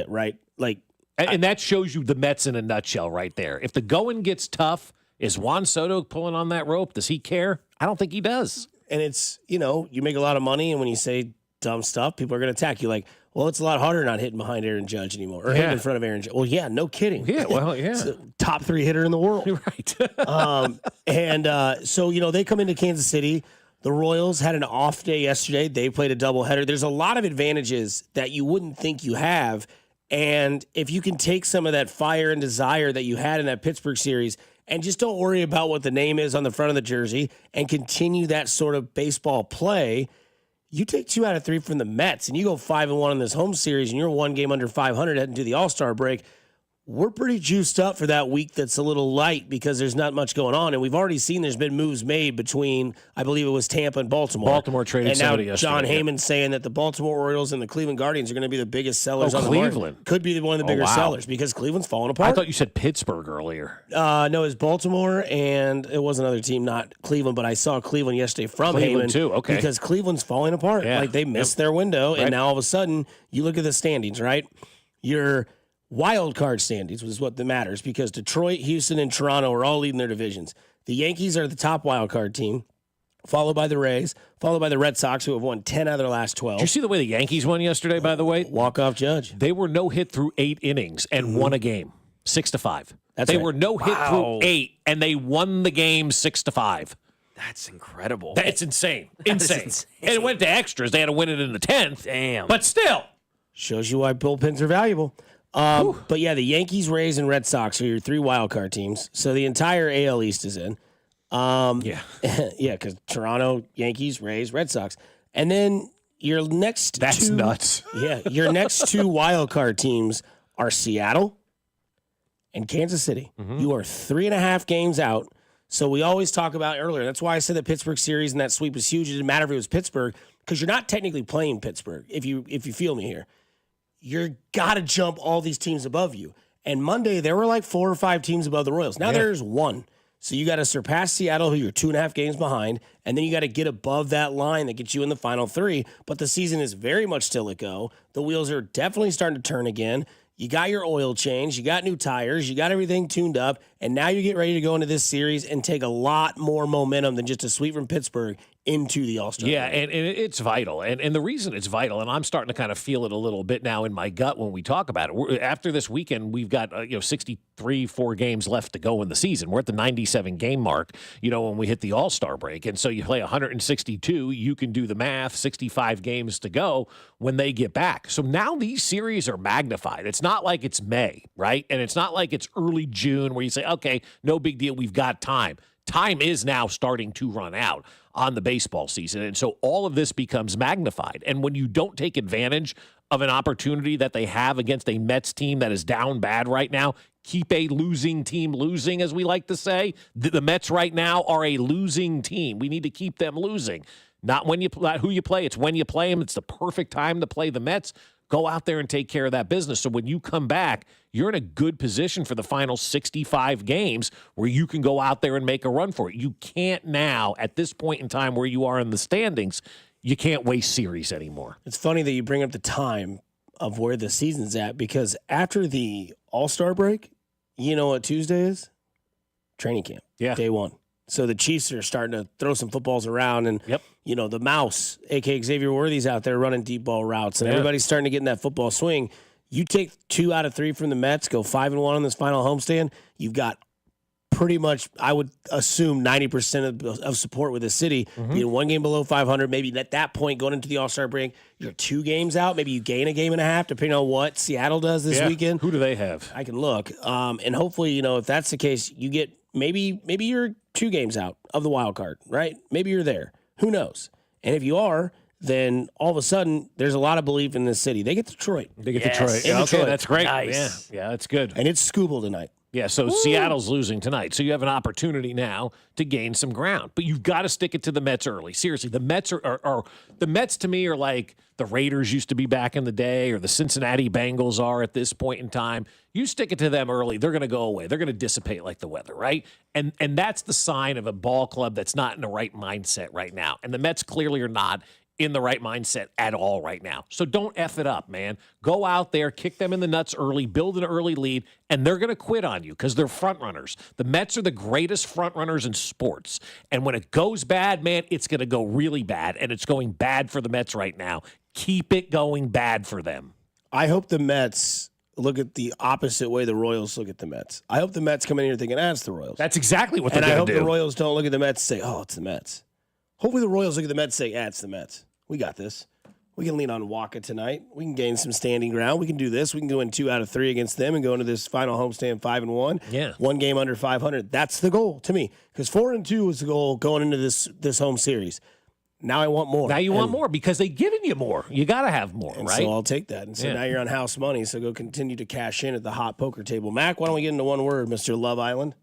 right. Like, and that shows you the Mets in a nutshell, right there. If the going gets tough, is Juan Soto pulling on that rope? Does he care? I don't think he does. And it's you make a lot of money, and when you say dumb stuff, people are going to attack you. Like, well, it's a lot harder not hitting behind Aaron Judge anymore or hitting in front of Aaron Judge. Well, yeah, no kidding. Yeah, well, yeah. It's the top 3 hitter in the world. Right. So, they come into Kansas City. The Royals had an off day yesterday. They played a doubleheader. There's a lot of advantages that you wouldn't think you have. And if you can take some of that fire and desire that you had in that Pittsburgh series and just don't worry about what the name is on the front of the jersey and continue that sort of baseball play, you take 2 out of 3 from the Mets and you go 5-1 in this home series and you're 1 game under 500 heading to the All-Star break. We're pretty juiced up for that week that's a little light because there's not much going on. And we've already seen there's been moves made between, I believe it was Tampa and Baltimore. Baltimore traded somebody yesterday. And now John Heyman's saying that the Baltimore Orioles and the Cleveland Guardians are going to be the biggest sellers on the market. Could be one of the bigger sellers because Cleveland's falling apart. I thought you said Pittsburgh earlier. No, it's Baltimore and it was another team, not Cleveland, but I saw Cleveland yesterday from Cleveland Heyman too. Okay. Because Cleveland's falling apart. Yeah. Like they missed their window and now all of a sudden you look at the standings, right? You're wild card standings is what matters because Detroit, Houston, and Toronto are all leading their divisions. The Yankees are the top wild card team, followed by the Rays, followed by the Red Sox, who have won 10 out of their last 12. Did you see the way the Yankees won yesterday, by the way? Walk-off Judge. They were no-hit through 8 innings and won a game, 6-5. They were no-hit through 8, and they won the game 6-5. That's incredible. That's insane. Insane. And it went to extras. They had to win it in the 10th. Damn. But still. Shows you why bullpens are valuable. But yeah, the Yankees, Rays, and Red Sox are your 3 wild card teams. So the entire AL East is in. Yeah, because Toronto, Yankees, Rays, Red Sox, and then your next That's nuts. Yeah, your next 2 wild card teams are Seattle and Kansas City. You are 3.5 games out. So we always talk about earlier. That's why I said the Pittsburgh series and that sweep was huge. It didn't matter if it was Pittsburgh because you're not technically playing Pittsburgh. If you feel me here. You're got to jump all these teams above you. And Monday, there were like 4 or 5 teams above the Royals. Now there's 1. So you got to surpass Seattle, who you're 2.5 games behind, and then you got to get above that line that gets you in the final 3. But the season is very much still a go. The wheels are definitely starting to turn again. You got your oil change. You got new tires. You got everything tuned up. And now you get ready to go into this series and take a lot more momentum than just a sweep from Pittsburgh into the All-Star. Yeah, and it's vital. And the reason it's vital, and I'm starting to kind of feel it a little bit now in my gut when we talk about it. After this weekend, we've got 4 games left to go in the season. We're at the 97 game mark, when we hit the All-Star break. And so you play 162, you can do the math, 65 games to go when they get back. So now these series are magnified. It's not like it's May, right? And it's not like it's early June where you say, okay, no big deal, we've got time. Time is now starting to run out on the baseball season. And so all of this becomes magnified. And when you don't take advantage of an opportunity that they have against a Mets team that is down bad right now, keep a losing team losing, as we like to say. The Mets right now are a losing team. We need to keep them losing. Not who you play. It's when you play them. It's the perfect time to play the Mets. Go out there and take care of that business. So when you come back, you're in a good position for the final 65 games where you can go out there and make a run for it. You can't now, at this point in time where you are in the standings, you can't waste series anymore. It's funny that you bring up the time of where the season's at, because after the All-Star break, you know what Tuesday is? Training camp. Yeah. Day one. So the Chiefs are starting to throw some footballs around, and the Mouse, a.k.a. Xavier Worthy's out there running deep ball routes, and everybody's starting to get in that football swing. You take 2 out of 3 from the Mets, go 5-1 on this final homestand, you've got pretty much, I would assume, 90% of support with the city. Being 1 game below 500, maybe at that point going into the All-Star break, you're 2 games out. Maybe you gain a game and a half, depending on what Seattle does this weekend. Who do they have? I can look. And hopefully, if that's the case, you get maybe you're 2 games out of the wild card, right? Maybe you're there. Who knows? And if you are, then all of a sudden there's a lot of belief in this city. They get Detroit. They get Detroit. In Detroit. Okay, that's great. Nice. Yeah, that's good. And it's Scooble tonight. Yeah, so Seattle's losing tonight. So you have an opportunity now to gain some ground. But you've got to stick it to the Mets early. Seriously, the Mets are the Mets to me are like the Raiders used to be back in the day, or the Cincinnati Bengals are at this point in time. You stick it to them early, they're going to go away. They're going to dissipate like the weather, right? And that's the sign of a ball club that's not in the right mindset right now. And the Mets clearly are not in the right mindset at all right now. So don't F it up, man. Go out there, kick them in the nuts early, build an early lead, and they're going to quit on you because they're front runners. The Mets are the greatest front runners in sports. And when it goes bad, man, it's going to go really bad, and it's going bad for the Mets right now. Keep it going bad for them. I hope the Mets look at the opposite way the Royals look at the Mets. I hope the Mets come in here thinking, it's the Royals. That's exactly what they're going to do. And I hope the Royals don't look at the Mets and say, it's the Mets. Hopefully the Royals look at the Mets and say, it's the Mets. We got this. We can lean on Waka tonight. We can gain some standing ground. We can do this. We can go in 2 out of 3 against them and go into this final homestand 5-1. Yeah. 1 game under 500. That's the goal to me. Because 4-2 was the goal going into this home series. Now I want more. Now you want more because they've given you more. You got to have more, and right? So I'll take that. And so now you're on house money, so go continue to cash in at the hot poker table. Mac, why don't we get into one word, Mr. Love Island?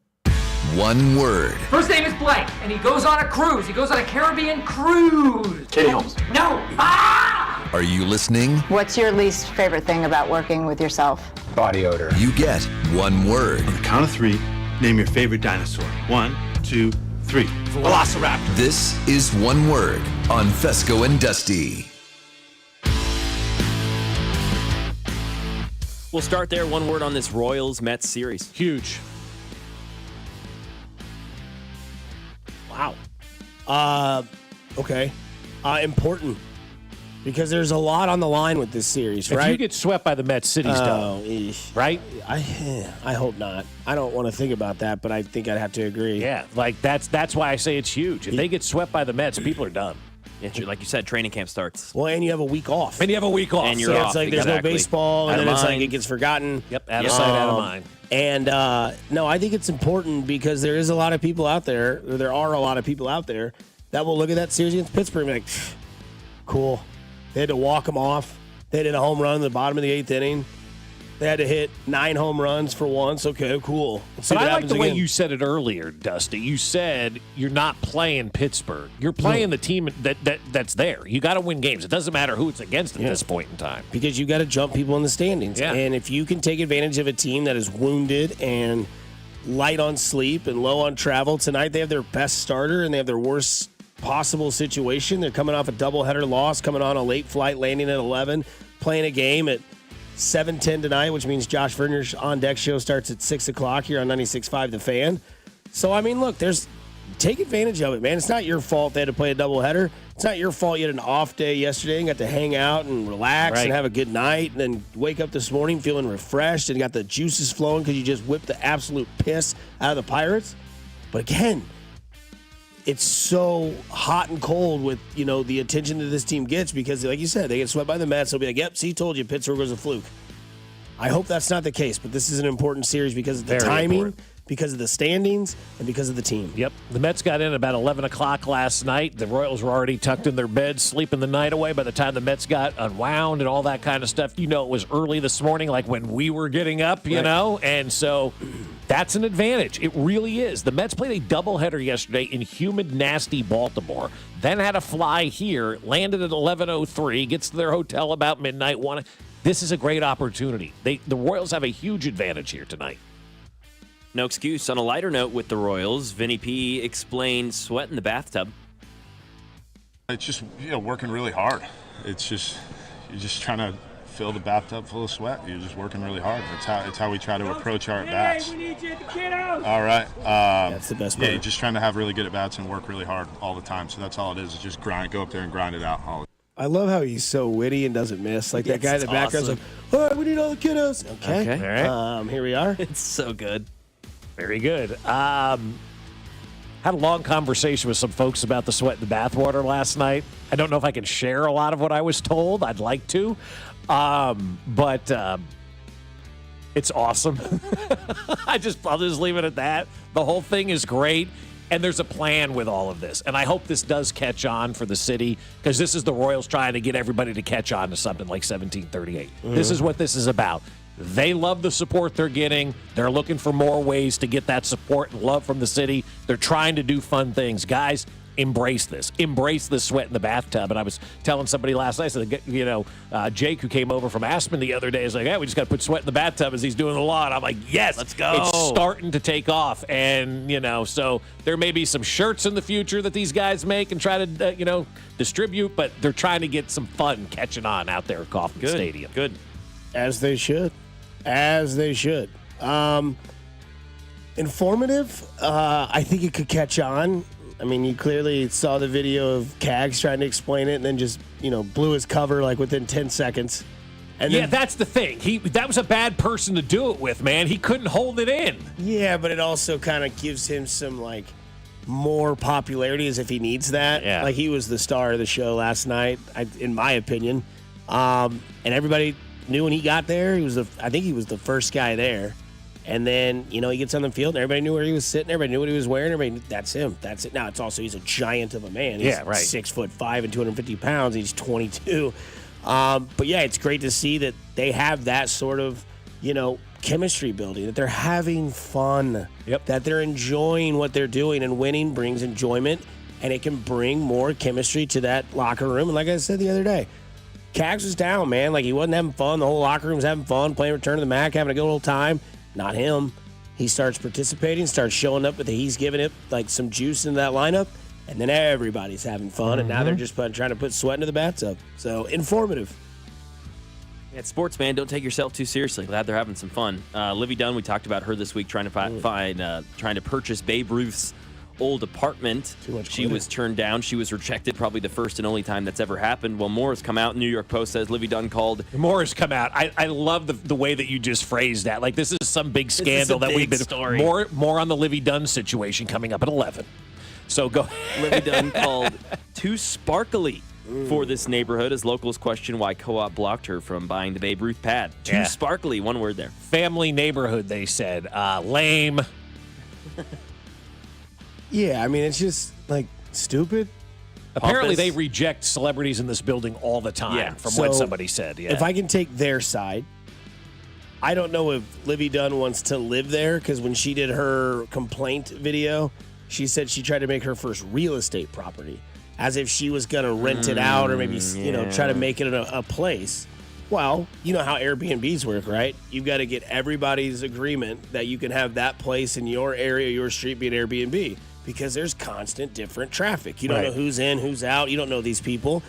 One word. First name is blank, and he goes on a cruise. He goes on a Caribbean cruise. Katie Holmes. No. Are you listening? What's your least favorite thing about working with yourself? Body odor. You get one word. On the count of 3, name your favorite dinosaur. 1, 2, 3. Velociraptor. This is one word on Fescoe and Dusty. We'll start there. One word on this Royals-Mets series. Huge. Wow. Okay. Important. Because there's a lot on the line with this series, right? If you get swept by the Mets, city's done. Right? I hope not. I don't want to think about that, but I think I'd have to agree. Yeah, like that's why I say it's huge. If they get swept by the Mets, people are done. Yeah, like you said, training camp starts. Well, and you have a week off. And you're so off. It's like there's no baseball, and then it's like it gets forgotten. Yep, out of sight, out of mind. And no, I think it's important because there is a lot of people out there, or there are a lot of people out there that will look at that series against Pittsburgh and be like, cool. They had to walk them off. They hit a home run in the bottom of the 8th inning. They had to hit 9 home runs for once. Okay, cool. But I like the way you said it earlier, Dusty. You said you're not playing Pittsburgh. You're playing the team that's there. You got to win games. It doesn't matter who it's against at this point in time. Because you got to jump people in the standings. Yeah. And if you can take advantage of a team that is wounded and light on sleep and low on travel, tonight they have their best starter and they have their worst possible situation. They're coming off a doubleheader loss, coming on a late flight, landing at 11, playing a game at 7:10 tonight, which means Josh Verner's On Deck show starts at 6 o'clock here on 96.5 The Fan. So, I mean, look, take advantage of it, man. It's not your fault they had to play a doubleheader. It's not your fault you had an off day yesterday and got to hang out and relax and have a good night and then wake up this morning feeling refreshed and got the juices flowing because you just whipped the absolute piss out of the Pirates. But again, it's so hot and cold with, the attention that this team gets because, like you said, they get swept by the Mets. They'll be like, yep, see, told you, Pittsburgh was a fluke. I hope that's not the case, but this is an important series because of the timing because of the standings and because of the team. Yep. The Mets got in about 11 o'clock last night. The Royals were already tucked in their beds, sleeping the night away by the time the Mets got unwound and all that kind of stuff. You know, it was early this morning, like when we were getting up, you know? And so that's an advantage. It really is. The Mets played a doubleheader yesterday in humid, nasty Baltimore, then had a fly here, landed at 11:03, gets to their hotel about midnight. This is a great opportunity. The Royals have a huge advantage here tonight. No excuse. On a lighter note with the Royals, Vinny P explained sweat in the bathtub. It's just, working really hard. It's just, you're just trying to fill the bathtub full of sweat. You're just working really hard. It's how we try to approach our at-bats. All right. That's the best part. Yeah, you're just trying to have really good at-bats and work really hard all the time. So that's all it is. It's just go up there and grind it out. I love how he's so witty and doesn't miss. Like that guy in the background's like, all right, we need all the kiddos. Okay. All right. Here we are. It's so good. Very good. Had a long conversation with some folks about the sweat in the bathwater last night. I don't know if I can share a lot of what I was told. I'd like to. But it's awesome. I'll just leave it at that. The whole thing is great. And there's a plan with all of this. And I hope this does catch on for the city, because this is the Royals trying to get everybody to catch on to something like 1738. This is what this is about. They love the support they're getting. They're looking for more ways to get that support and love from the city. They're trying to do fun things. Guys, embrace this. Embrace the sweat in the bathtub. And I was telling somebody last night, Jake, who came over from Aspen the other day, is like, hey, we just got to put sweat in the bathtub as he's doing the lawn. I'm like, yes, let's go. It's starting to take off. And, so there may be some shirts in the future that these guys make and try to, distribute, but they're trying to get some fun catching on out there at Kauffman Stadium. Good. As they should. Informative. I think it could catch on. I mean, you clearly saw the video of Cags trying to explain it and then just, blew his cover like within 10 seconds. And yeah, that's the thing. That was a bad person to do it with, man. He couldn't hold it in. Yeah, but it also kind of gives him some, more popularity as if he needs that. Yeah. Like, he was the star of the show last night, in my opinion. And everybody knew when he got there, I think he was the first guy there. And then, he gets on the field and everybody knew where he was sitting. Everybody knew what he was wearing. Everybody knew, that's him. That's it. Now, it's also, he's a giant of a man. He's 6'5" and 250 pounds. He's 22. But yeah, it's great to see that they have that sort of, chemistry building, that they're having fun, that they're enjoying what they're doing, and winning brings enjoyment, and it can bring more chemistry to that locker room. And like I said the other day, Cags was down, man. Like, he wasn't having fun. The whole locker room was having fun, playing Return to the Mac, having a good old time. Not him. He starts participating, starts showing up, but he's giving it some juice in that lineup, and then everybody's having fun, and now they're just trying to put sweat into the bathtub. So, informative. It's sports, man. Don't take yourself too seriously. Glad they're having some fun. Livy Dunn, we talked about her this week, trying to purchase Babe Ruth's old apartment. She was turned down. She was rejected, probably the first and only time that's ever happened. Well, more has come out. New York Post says Livy Dunn called. More has come out. I love the way that you just phrased that. Like, this is some big scandal that we've been story. More on the Livy Dunn situation coming up at 11. So go. Livy Dunn called too sparkly for this neighborhood as locals question why Co-op blocked her from buying the Babe Ruth pad. Too sparkly, one word there. Family neighborhood, they said. Lame. Yeah, I mean, it's just, stupid. Apparently, they reject celebrities in this building all the time, from what somebody said. Yeah. If I can take their side, I don't know if Livy Dunn wants to live there, because when she did her complaint video, she said she tried to make her first real estate property, as if she was going to rent it out or maybe, try to make it a place. Well, you know how Airbnbs work, right? You've got to get everybody's agreement that you can have that place in your area, your street, be an Airbnb. Because there's constant different traffic. You don't know who's in, who's out. You don't know these people.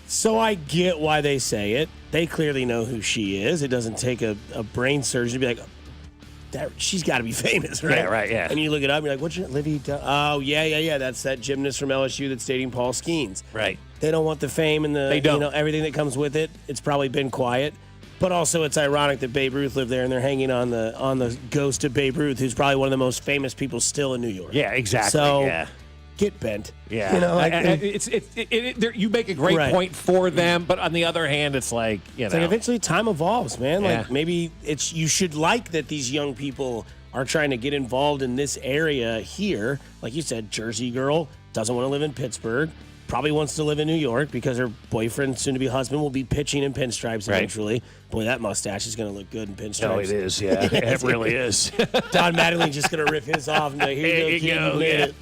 So I get why they say it. They clearly know who she is. It doesn't take a brain surgeon to be like, she's got to be famous, right? Yeah, right, yeah. And you look it up, you're like, what's your Livy? Oh, yeah. That's that gymnast from LSU that's dating Paul Skeens. Right. They don't want the fame and everything that comes with it. It's probably been quiet. But also, it's ironic that Babe Ruth lived there, and they're hanging on the ghost of Babe Ruth, who's probably one of the most famous people still in New York. Yeah, exactly. So, get bent. Yeah, you make a great point for them, but on the other hand, it's like, it's like eventually time evolves, man. Like maybe you should like that these young people are trying to get involved in this area here. Like you said, Jersey girl doesn't want to live in Pittsburgh. Probably wants to live in New York because her boyfriend, soon-to-be husband, will be pitching in pinstripes eventually. Boy, that mustache is going to look good in pinstripes. Oh, it is, yeah. It really is. Don Mattingly's just going to rip his off and be like, here you go, kid.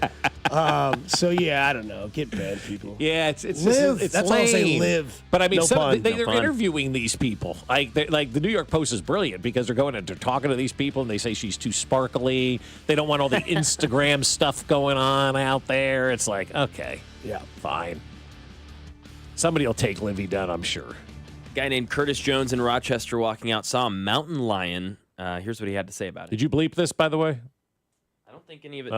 So, yeah, I don't know. Get bad, people. Yeah, it's live. It's That's lame. all I'll say, live. But, I mean, No they're pun. interviewing these people. Like the New York Post is brilliant because they're going and they're talking to these people, and they say she's too sparkly. They don't want all the Instagram stuff going on out there. It's like, okay, yeah, fine. Somebody will take Livy Dunn, I'm sure. A guy named Curtis Jones in Rochester walking out saw a mountain lion. Here's what he had to say about it. Did you bleep this, by the way? I don't think any of it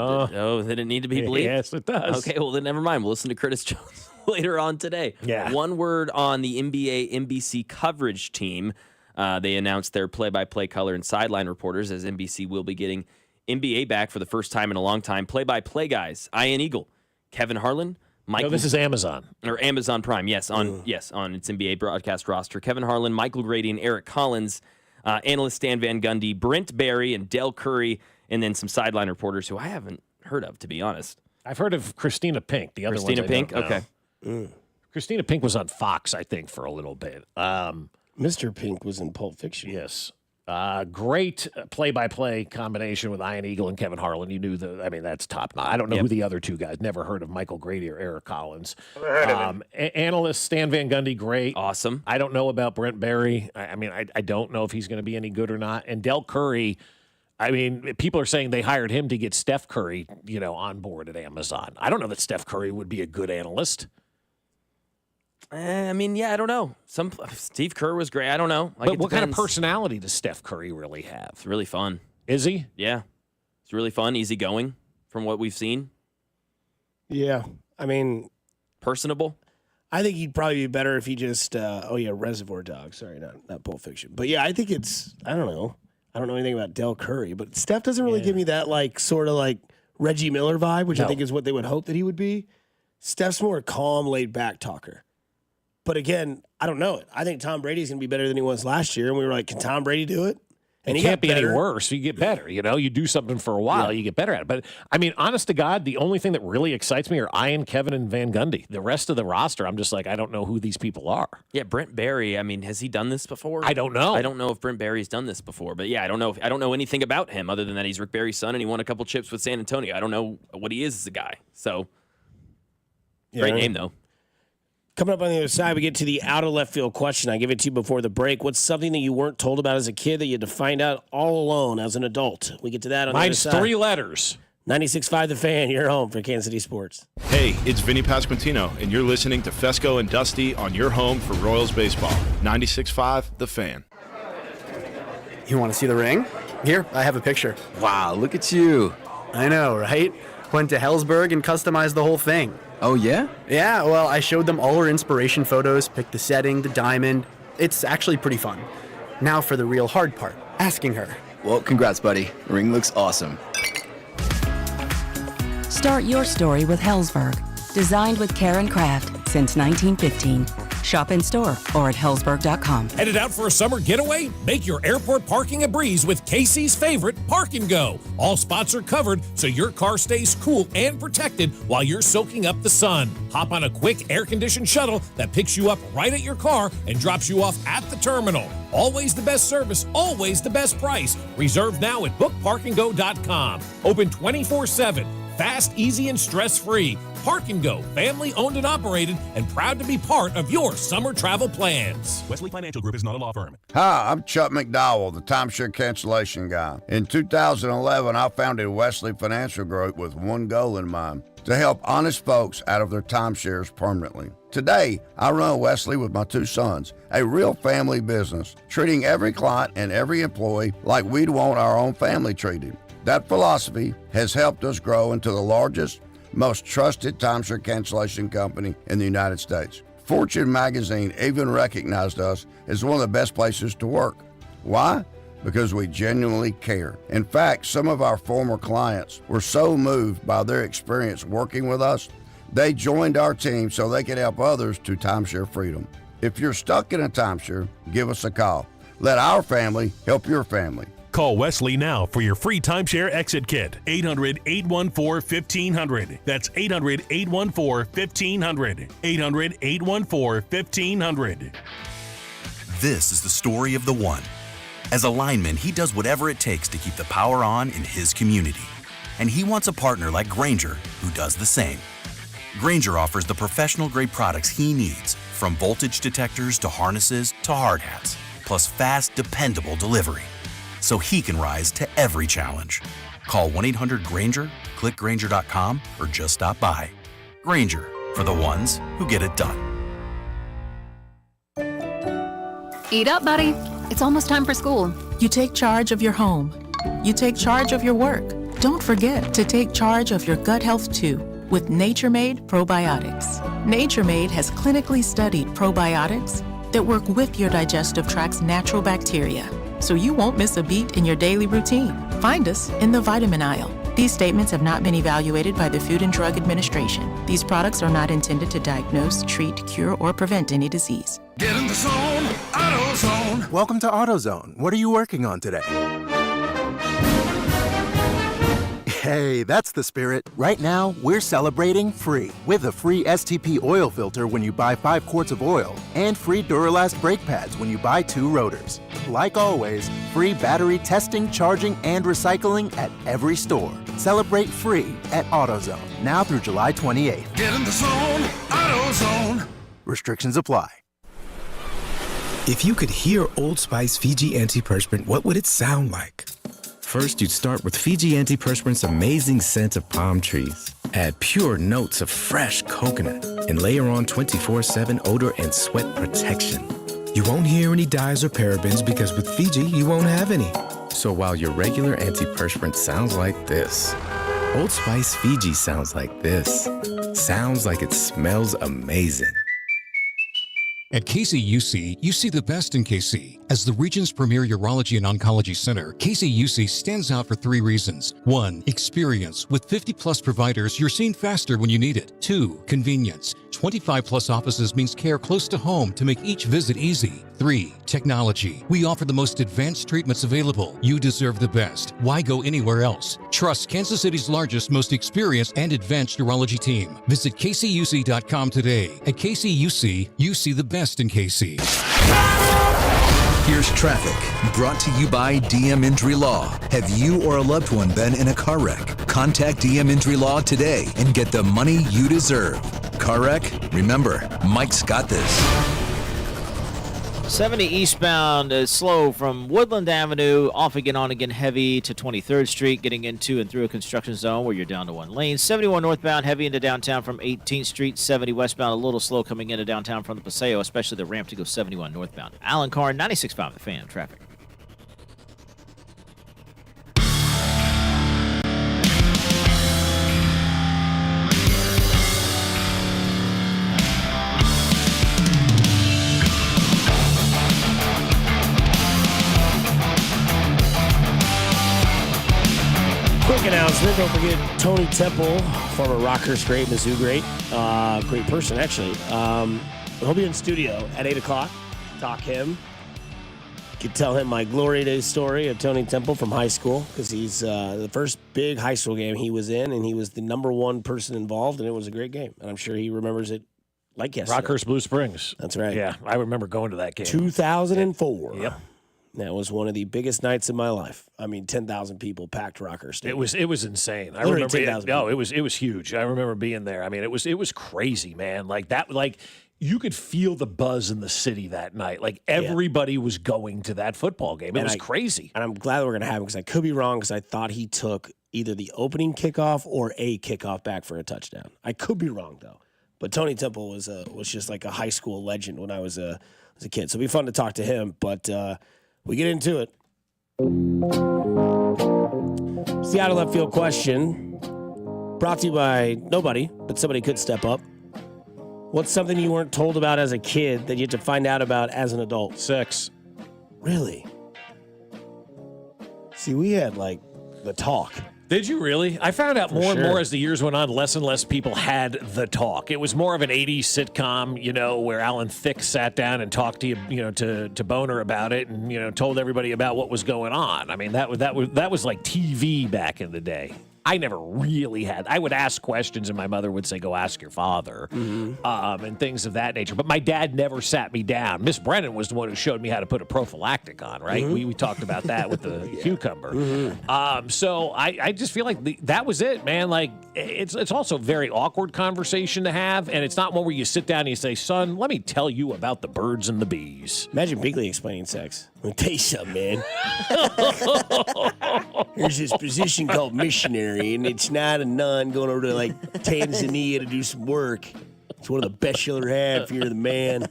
did it need to be bleeped? Yes, it does. Okay, well, then never mind. We'll listen to Curtis Jones later on today. Yeah. One word on the NBA NBC coverage team. They announced their play-by-play color and sideline reporters, as NBC will be getting NBA back for the first time in a long time. Play-by-play guys, Ian Eagle, Kevin Harlan, Michael. No, this is Amazon. Or Amazon Prime, yes, on its NBA broadcast roster. Kevin Harlan, Michael Grady, and Eric Collins. Analyst Stan Van Gundy, Brent Barry, and Del Curry, and then some sideline reporters who I haven't heard of, to be honest. I've heard of Christina Pink. The other Christina ones I Pink? don't know. Okay. Christina Pink was on Fox, I think, for a little bit. Mr. Pink was in Pulp Fiction. Yes. Great play-by-play combination with Ian Eagle and Kevin Harlan. You knew that's top notch. I don't know who the other two guys. Never heard of Michael Grady or Eric Collins. Never heard of him. Analyst Stan Van Gundy, great. Awesome. I don't know about Brent Barry. I don't know if he's going to be any good or not. And Del Curry, people are saying they hired him to get Steph Curry, on board at Amazon. I don't know that Steph Curry would be a good analyst. I don't know. Steve Kerr was great. I don't know. But what kind of personality does Steph Curry really have? It's really fun. Is he? Yeah. It's really fun, easygoing from what we've seen. Yeah. Personable. I think he'd probably be better if he just, Reservoir Dogs. Sorry, not Pulp Fiction. But yeah, I think I don't know. I don't know anything about Del Curry, but Steph doesn't really give me that sort of Reggie Miller vibe, which I think is what they would hope that he would be. Steph's more calm, laid back talker. But again, I don't know it. I think Tom Brady's going to be better than he was last year. And we were like, can Tom Brady do it? And it can't be any worse. You get better. You do something for a while, you get better at it. But, honest to God, the only thing that really excites me are Ian, Kevin, and Van Gundy. The rest of the roster, I'm just like, I don't know who these people are. Yeah, Brent Barry, has he done this before? I don't know. I don't know if Brent Barry's done this before. But, yeah, I don't know anything about him other than that he's Rick Barry's son and he won a couple chips with San Antonio. I don't know what he is as a guy. So, great name, though. Coming up on the other side, we get to the out of left field question. I give it to you before the break. What's something that you weren't told about as a kid that you had to find out all alone as an adult? We get to that on the other side. Mine's 3 letters. 96.5 The Fan, you're home for Kansas City Sports. Hey, it's Vinny Pasquantino, and you're listening to Fescoe and Dusty on your home for Royals baseball. 96.5 The Fan. You want to see the ring? Here, I have a picture. Wow, look at you. I know, right? Went to Hellsberg and customized the whole thing. Oh, yeah? Yeah, well, I showed them all her inspiration photos, picked the setting, the diamond. It's actually pretty fun. Now for the real hard part, asking her. Well, congrats, buddy. The ring looks awesome. Start your story with Hellsberg. Designed with care and craft since 1915. Shop in store or at Hellsberg.com. Headed out for a summer getaway? Make your airport parking a breeze with Casey's favorite, Park and Go. All spots are covered so your car stays cool and protected while you're soaking up the sun. Hop on a quick air-conditioned shuttle that picks you up right at your car and drops you off at the terminal. Always the best service, always the best price. Reserve now at bookparkandgo.com. Open 24/7. Fast, easy, and stress-free. Park and Go, family owned and operated, and proud to be part of your summer travel plans. Wesley Financial Group is not a law firm. Hi, I'm Chuck McDowell, the timeshare cancellation guy. In 2011, I founded Wesley Financial Group with one goal in mind: to help honest folks out of their timeshares permanently. Today, I run Wesley with my 2 sons, a real family business, treating every client and every employee like we'd want our own family treated. That philosophy has helped us grow into the largest, most trusted timeshare cancellation company in the United States. Fortune magazine even recognized us as one of the best places to work. Why? Because we genuinely care. In fact, some of our former clients were so moved by their experience working with us, they joined our team so they could help others to timeshare freedom. If you're stuck in a timeshare, give us a call. Let our family help your family. Call Wesley now for your free timeshare exit kit. 800-814-1500. That's 800-814-1500. 800-814-1500. This is the story of the one. As a lineman, he does whatever it takes to keep the power on in his community. And he wants a partner like Grainger who does the same. Grainger offers the professional-grade products he needs, from voltage detectors to harnesses to hard hats, plus fast, dependable delivery, so he can rise to every challenge. Call 1-800-GRAINGER, click Grainger.com, or just stop by. Grainger, for the ones who get it done. Eat up, buddy. It's almost time for school. You take charge of your home. You take charge of your work. Don't forget to take charge of your gut health too with Nature Made probiotics. Nature Made has clinically studied probiotics that work with your digestive tract's natural bacteria, so you won't miss a beat in your daily routine. Find us in the vitamin aisle. These statements have not been evaluated by the Food and Drug Administration. These products are not intended to diagnose, treat, cure, or prevent any disease. Get in the zone, AutoZone. Welcome to AutoZone. What are you working on today? Hey, that's the spirit. Right now, we're celebrating free with a free STP oil filter when you buy 5 quarts of oil and free Duralast brake pads when you buy 2 rotors. Like always, free battery testing, charging, and recycling at every store. Celebrate free at AutoZone, now through July 28th. Get in the zone, AutoZone. Restrictions apply. If you could hear Old Spice Fiji antiperspirant, what would it sound like? First, you'd start with Fiji antiperspirant's amazing scent of palm trees. Add pure notes of fresh coconut and layer on 24/7 odor and sweat protection. You won't hear any dyes or parabens because with Fiji, you won't have any. So while your regular antiperspirant sounds like this, Old Spice Fiji sounds like this. Sounds like it smells amazing. At KCUC, you see the best in KC. As the region's premier urology and oncology center, KCUC stands out for 3 reasons. 1, experience. With 50-plus providers, you're seen faster when you need it. 2, convenience. 25-plus offices means care close to home to make each visit easy. 3, technology. We offer the most advanced treatments available. You deserve the best. Why go anywhere else? Trust Kansas City's largest, most experienced, and advanced urology team. Visit kcuc.com today. At KCUC, you see the best in KC. Here's traffic, brought to you by DM Injury Law. Have you or a loved one been in a car wreck? Contact DM Injury Law today and get the money you deserve. Car wreck? Remember, Mike's got this. 70 eastbound is slow from Woodland Avenue, off again, on again, heavy to 23rd Street, getting into and through a construction zone where you're down to 1 lane. 71 northbound, heavy into downtown from 18th Street. 70 westbound, a little slow coming into downtown from the Paseo, especially the ramp to go 71 northbound. Alan Carr, 96.5 The Fan, traffic. Quick announcement, don't forget Tony Temple, former Rockhurst great, Mizzou great, great person actually. He'll be in studio at 8 o'clock. Talk him. Could tell him my glory days story of Tony Temple from high school, because he's the first big high school game he was in, and he was the number 1 person involved, and it was a great game. And I'm sure he remembers it like yesterday. Rockhurst Blue Springs. That's right. Yeah, I remember going to that game. 2004. Yep. That was one of the biggest nights of my life. I mean, 10,000 people packed Rockhurst. It was insane. I Literally remember 10,000 it was huge. I remember being there. I mean, it was crazy, man. Like that, like you could feel the buzz in the city that night. Like everybody was going to that football game. It was crazy. And I'm glad we're going to have him, because I could be wrong, because I thought he took either the opening kickoff or a kickoff back for a touchdown. I could be wrong though. But Tony Temple was just like a high school legend when I was a kid. So it'd be fun to talk to him. But we get into it. It's the out of left field question, brought to you by nobody, but somebody could step up. What's something you weren't told about as a kid that you had to find out about as an adult? Sex. Really? See, we had like the talk. Did you really? I found out more and more as the years went on, less and less people had the talk. It was more of an 80s sitcom, where Alan Thicke sat down and talked to you, to Boner about it and, told everybody about what was going on. I mean, that was like TV back in the day. I never really had. I would ask questions, and my mother would say, "Go ask your father," and things of that nature. But my dad never sat me down. Miss Brennan was the one who showed me how to put a prophylactic on. Right? We talked about that with the cucumber. So I just feel like that was it, man. Like it's also a very awkward conversation to have, and it's not one where you sit down and you say, "Son, let me tell you about the birds and the bees." Imagine Binkley explaining sex. I'm going to tell you something, man. There's this position called missionary, and it's not a nun going over to, Tanzania to do some work. It's one of the best you'll ever have if you're the man.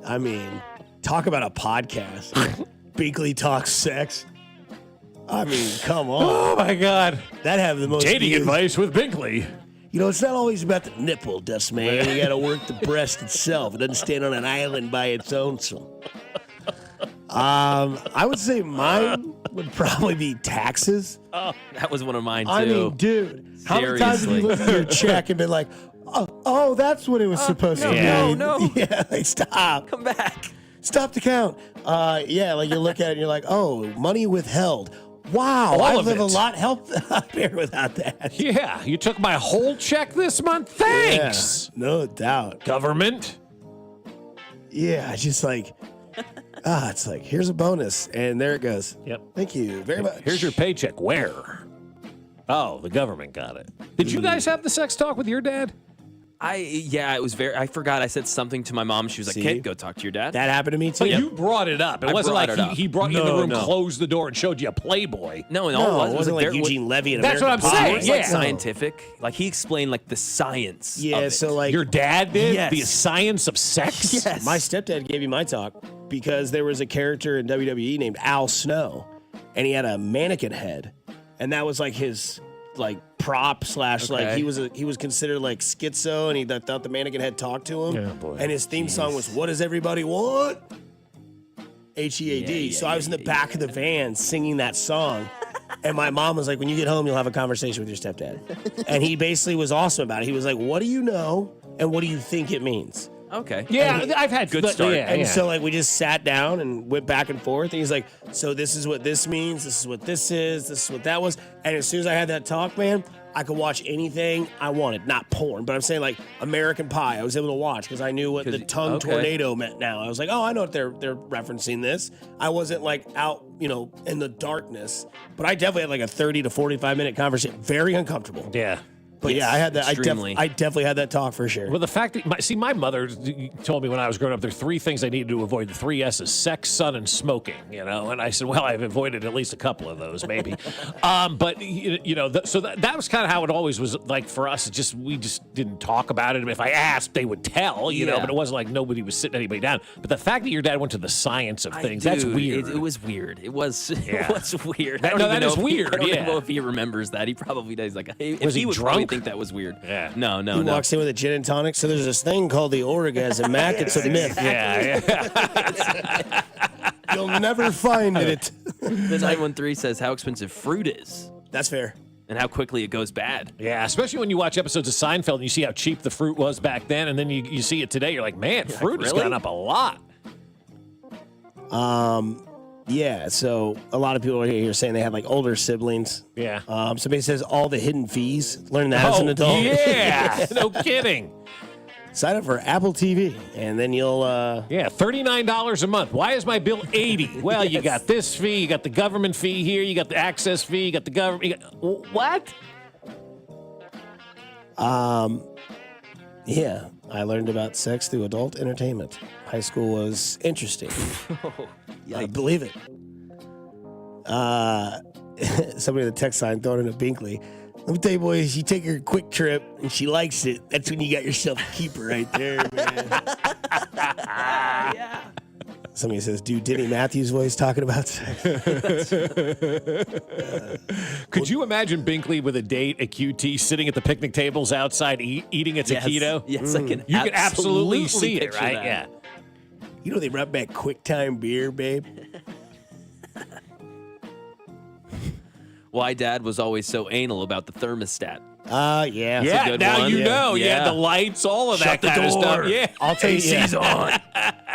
I mean, talk about a podcast. Binkley talks sex. I mean, come on. Oh, my God. That'd have the most... Dating advice with Binkley. It's not always about the nipple, Dust Man. You got to work the breast itself. It doesn't stand on an island by its own. I would say mine would probably be taxes. Oh, that was one of mine, too. I mean, dude, how many times have you looked at your check and been like, oh, that's what it was supposed to be? No. Yeah, stop. Come back. Stop the count. You look at it and you're like, oh, money withheld. Wow, All I of live a it. lot happier without that. Yeah, you took my whole check this month? Thanks. Yeah, no doubt. Government? Yeah, just like... it's like, here's a bonus, and there it goes. Yep. Thank you very much. Here's your paycheck. Where? Oh, the government got it. Did you guys have the sex talk with your dad? It was very. I forgot. I said something to my mom. She was like, "Kid, go talk to your dad." That happened to me too. But you brought it up. It wasn't like he brought you in the room, closed the door, and showed you a Playboy. No, it wasn't like Eugene Levy and That's what I'm saying. It was like scientific. Like he explained like the science. Yeah, of it. so like your dad did Yes. the science of sex. Yes. My stepdad gave me my talk because there was a character in WWE named Al Snow, and he had a mannequin head, and that was like his prop / like he was considered like schizo, and he thought the mannequin head talked to him. Yeah, boy. And his theme song was "What Does Everybody Want?" HEAD. So I was in the back of the van singing that song. And my mom was like, when you get home, you'll have a conversation with your stepdad. And he basically was awesome about it. He was like, what do you know and what do you think it means? Okay. Yeah, I've had good start. And so we just sat down and went back and forth. And he's like, so this is what this means. This is what this is what that was. And as soon as I had that talk, man, I could watch anything I wanted. Not porn, but I'm saying like American Pie. I was able to watch because I knew what the tongue tornado meant now. I was like, oh, I know what they're referencing this. I wasn't like out, in the darkness. But I definitely had like a 30 to 45 minute conversation. Very uncomfortable. Yeah. But yeah, I had that. Extremely. I definitely had that talk for sure. Well, the fact that my mother told me when I was growing up, there are 3 things I needed to avoid. The 3 S's: sex, sun, and smoking. And I said, well, I've avoided at least a couple of those, maybe. But so that was kind of how it always was like for us. We just didn't talk about it. If I asked, they would tell. But it wasn't like nobody was sitting anybody down. But the fact that your dad went to the science of things, that's weird. It was weird. It was weird. That is weird. I don't even know if he remembers that. He probably does. Like, Was he would drunk? probably think that was weird. Yeah. No. He walks in with a gin and tonic. So there's this thing called the orgasm, Mac. It's a myth. Yeah. You'll never find it. The 913 says how expensive fruit is. That's fair. And how quickly it goes bad. Yeah, especially when you watch episodes of Seinfeld and you see how cheap the fruit was back then, and then you see it today, you're like, man, fruit has gone up a lot. Yeah, so a lot of people are here saying they have like older siblings. Yeah. Somebody says all the hidden fees. Learn that as an adult. Yeah, no kidding. Sign up for Apple TV, and then you'll... $39 a month. Why is my bill $80? Well, you got this fee, you got the government fee here, you got the access fee, you got the government... What? Yeah, I learned about sex through adult entertainment. High school was interesting. I believe it. Somebody in the text line throwing in a Binkley. Let me tell you, boys, you take her a quick trip and she likes it. That's when you got yourself a keeper right there, man. Yeah. Somebody says, dude, Denny Matthews' voice talking about sex. Could you imagine Binkley with a date at QT sitting at the picnic tables outside eating a taquito? Yes, I can. You can absolutely see it, picture right? that. Yeah. You know they brought back Quick Time beer, babe. why Dad was always so anal about the thermostat. Yeah. Yeah, good now one. you know. Yeah. Yeah, the lights, all of Shut that kind the of door. stuff. Yeah. I'll tell you. AC's on.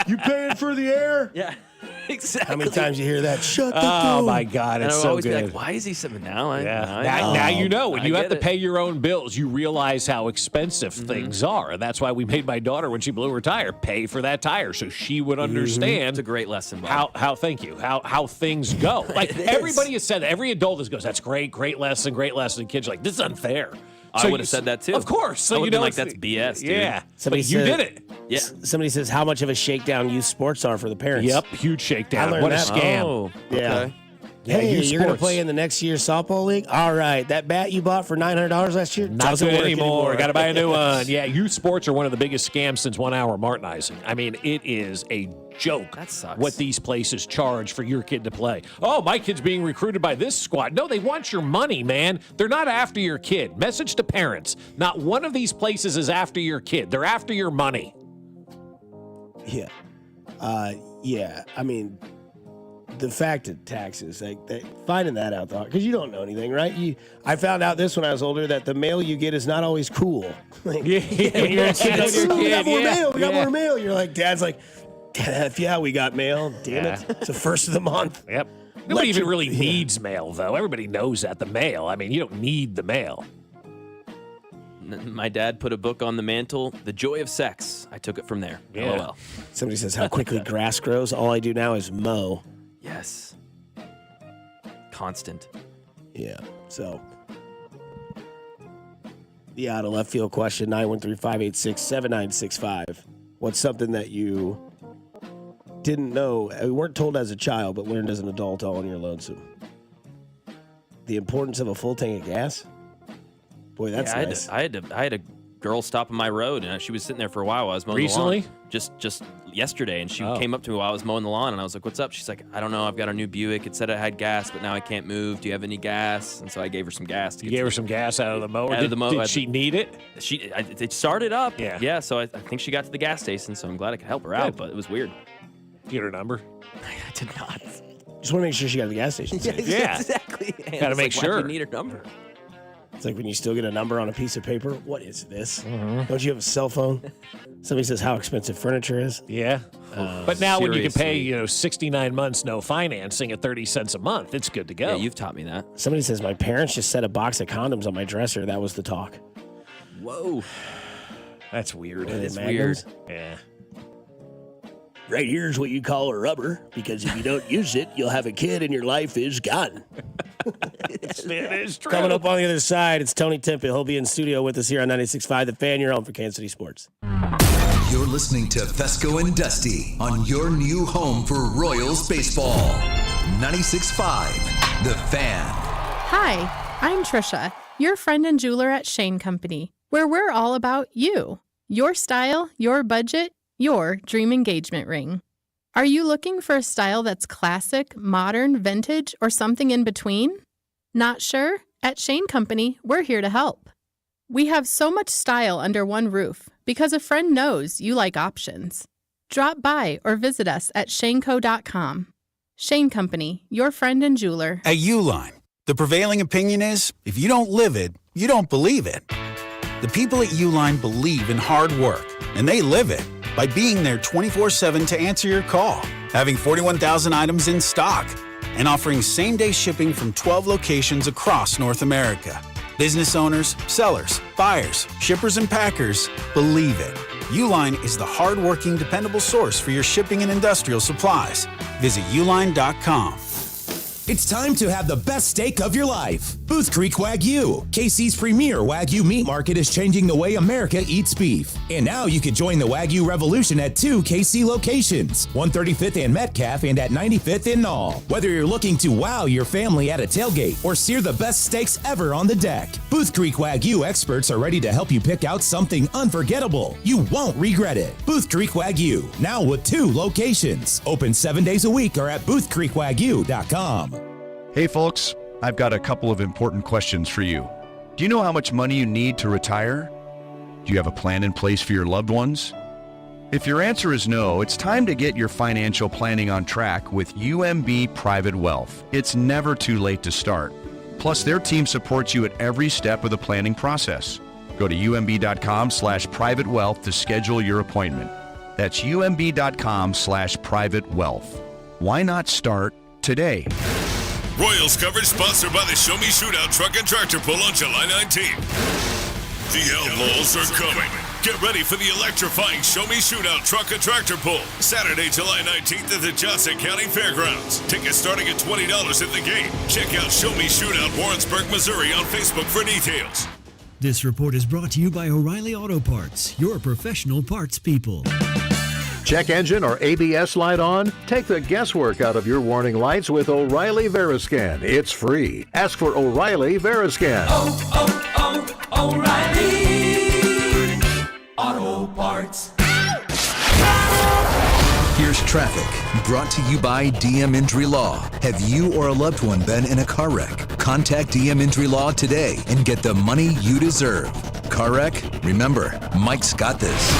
You paying for the air? Yeah, exactly. How many times you hear that? Shut the door. Oh, my God. And It's I would so always good. be like, why is he saying now? Now you know. When I you have get to it. pay your own bills, you realize how expensive things are. And that's why we made my daughter, when she blew her tire, pay for that tire so she would understand. It's a great lesson, Bob. How how things go. Like everybody has said that. Every adult goes, that's great lesson, great lesson. And kids are like, this is unfair. I would have said that too. Of course. So I you would've know been like, that's BS, dude. Yeah. Somebody But you said- did it. Yeah. Somebody says how much of a shakedown youth sports are for the parents. Yep. Huge I shakedown. learned What a that. scam. Oh, Yeah. okay. Yeah, hey, youth you're going to sports. play in the next year's softball league? All right. That bat you bought for $900 last year? Not doesn't good work anymore. Got to buy a new one. Yeah, youth sports are one of the biggest scams since 1 hour Martinizing. I mean, it is a joke. That sucks. What these places charge for your kid to play. Oh, my kid's being recruited by this squad. No, they want your money, man. They're not after your kid. Message to parents. Not one of these places is after your kid. They're after your money. Yeah. Yeah. I mean, the fact of taxes, like finding that out, though, because you don't know anything, right? I found out this when I was older that the mail you get is not always cool. Like, Yeah. when you're a kid, like, Your "Ooh, we got kid, more yeah. mail. We got Yeah. more mail. You're like, Dad's like, yeah, we got mail. Damn it. It's the first of the month. Yep. Nobody even really needs mail, though. Everybody knows that, the mail. I mean, you don't need the mail. My dad put a book on the mantle, The Joy of Sex. I took it from there. Yeah. LOL. Somebody says how quickly grass grows. All I do now is mow. Yes. Constant. Yeah. So, the out of left field question 913-586-7965. What's something that you didn't know, we weren't told as a child, but learned as an adult all on your lonesome? The importance of a full tank of gas? Boy, that's Yeah, nice. I had a girl stop on my road, and she was sitting there for a while I was mowing Recently? the lawn. Just yesterday, and she Oh. came up to me while I was mowing the lawn, and I was like, "What's up?" She's like, "I don't know. I've got a new Buick. It said it had gas, but now I can't move. Do you have any gas?" And so I gave her some gas. To You get gave to her some gas out of the mower. Out of the mower. Did she need it? It started up. Yeah. Yeah. So I think she got to the gas station. So I'm glad I could help her out, but it was weird. Get her number. I did not. Just want to make sure she got to the gas station. safe. Yeah. Exactly. And Gotta it's make like, why'd sure. you need her number. It's like when you still get a number on a piece of paper. What is this? Mm-hmm. Don't you have a cell phone? Somebody says how expensive furniture is. Yeah. But now when you can pay, seriously. 69 months no financing at 30 cents a month, it's good to go. Yeah, you've taught me that. Somebody says my parents just set a box of condoms on my dresser. That was the talk. Whoa. That's weird. Are they It's magnums? Yeah. Right here's what you call a rubber, because if you don't use it, you'll have a kid and your life is gone. It is true. Coming up on the other side, it's Tony Temple. He'll be in studio with us here on 96.5 The Fan. You're on for Kansas City Sports. You're listening to Fescoe and Dusty on your new home for Royals baseball. 96.5 The Fan. Hi, I'm Trisha, your friend and jeweler at Shane Company, where we're all about you, your style, your budget, your dream engagement ring. Are you looking for a style that's classic, modern, vintage, or something in between? Not sure? At Shane Company, we're here to help. We have so much style under one roof because a friend knows you like options. Drop by or visit us at shaneco.com. Shane Company, your friend and jeweler. At Uline, the prevailing opinion is, if you don't live it, you don't believe it. The people at Uline believe in hard work, and they live it by being there 24/7 to answer your call, having 41,000 items in stock, and offering same-day shipping from 12 locations across North America. Business owners, sellers, buyers, shippers, and packers believe it. Uline is the hard-working, dependable source for your shipping and industrial supplies. Visit uline.com. It's time to have the best steak of your life. Booth Creek Wagyu, KC's premier Wagyu meat market, is changing the way America eats beef. And now you can join the Wagyu revolution at 2 KC locations, 135th and Metcalf and at 95th in Knoll. Whether you're looking to wow your family at a tailgate or sear the best steaks ever on the deck, Booth Creek Wagyu experts are ready to help you pick out something unforgettable. You won't regret it. Booth Creek Wagyu, now with 2 locations. Open 7 days a week or at boothcreekwagyu.com. Hey folks, I've got a couple of important questions for you. Do you know how much money you need to retire? Do you have a plan in place for your loved ones? If your answer is no, it's time to get your financial planning on track with UMB Private Wealth. It's never too late to start. Plus, their team supports you at every step of the planning process. Go to umb.com/private wealth to schedule your appointment. That's umb.com/private wealth. Why not start today? Royals coverage sponsored by the Show Me Shootout Truck and Tractor Pull on July 19th. The Outlaws are coming. Get ready for the electrifying Show Me Shootout Truck and Tractor Pull, Saturday, July 19th at the Johnson County Fairgrounds. Tickets starting at $20 at the gate. Check out Show Me Shootout Warrensburg, Missouri on Facebook for details. This report is brought to you by O'Reilly Auto Parts, your professional parts people. Check engine or ABS light on? Take the guesswork out of your warning lights with O'Reilly Veriscan. It's free. Ask for O'Reilly Veriscan. O'Reilly Auto Parts. Here's traffic, brought to you by DM Injury Law. Have you or a loved one been in a car wreck? Contact DM Injury Law today and get the money you deserve. Car wreck? Remember, Mike's got this.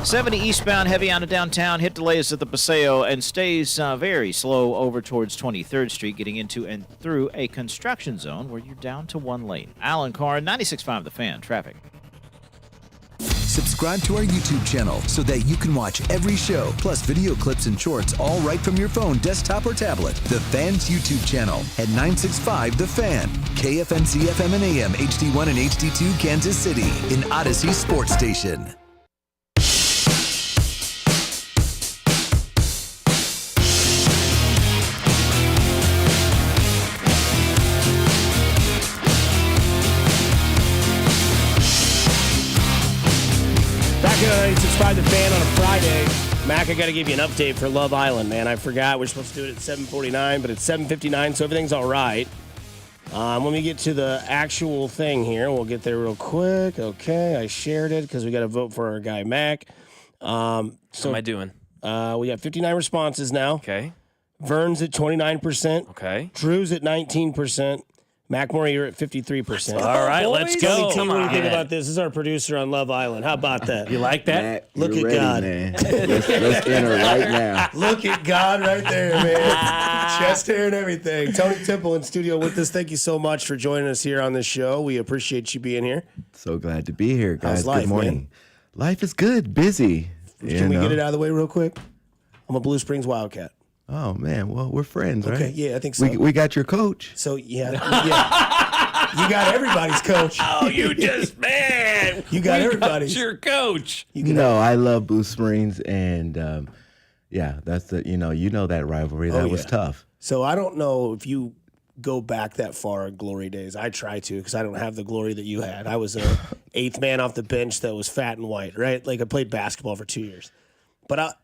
70 eastbound, heavy out of downtown, hit delays at the Paseo and stays very slow over towards 23rd Street, getting into and through a construction zone where you're down to one lane. Alan Carr, 96.5 The Fan, traffic. Subscribe to our YouTube channel so that you can watch every show, plus video clips and shorts, all right from your phone, desktop, or tablet. The Fan's YouTube channel at 965 The Fan, KFNC FM and AM, HD1 and HD2, Kansas City, an Odyssey sports station. Back at 965 The Fan on a Friday. Mac, I got to give you an update for Love Island, man. I forgot we're supposed to do it at 7:49, but it's 7:59, so everything's all right. Let me get to the actual thing here. We'll get there real quick. Okay, I shared it because we got to vote for our guy, Mac. How am I doing? We got 59 responses now. Okay. Vern's at 29%. Okay. Drew's at 19%. Mackmore, you're at 53%. All right, let's go. Tell me what you think about this. This is our producer on Love Island. How about that? You like that? Matt, Look you're at ready, God. Man. Let's enter right now. Look at God right there, man. Chest hair and everything. Tony Temple in studio with us. Thank you so much for joining us here on this show. We appreciate you being here. So glad to be here, guys. How's life, good morning. man? Life is good, busy. Can we get it out of the way real quick? I'm a Blue Springs Wildcat. Oh, man. Well, we're friends, right? Okay, yeah, I think so. We got your coach. So, yeah. You got everybody's coach. Oh, you just, man. You got everybody's. Your coach. I love Blue Springs, and yeah, that's the you know that rivalry. That was tough. So I don't know if you go back that far in glory days. I try to because I don't have the glory that you had. I was a eighth man off the bench that was fat and white, right? Like I played basketball for 2 years. But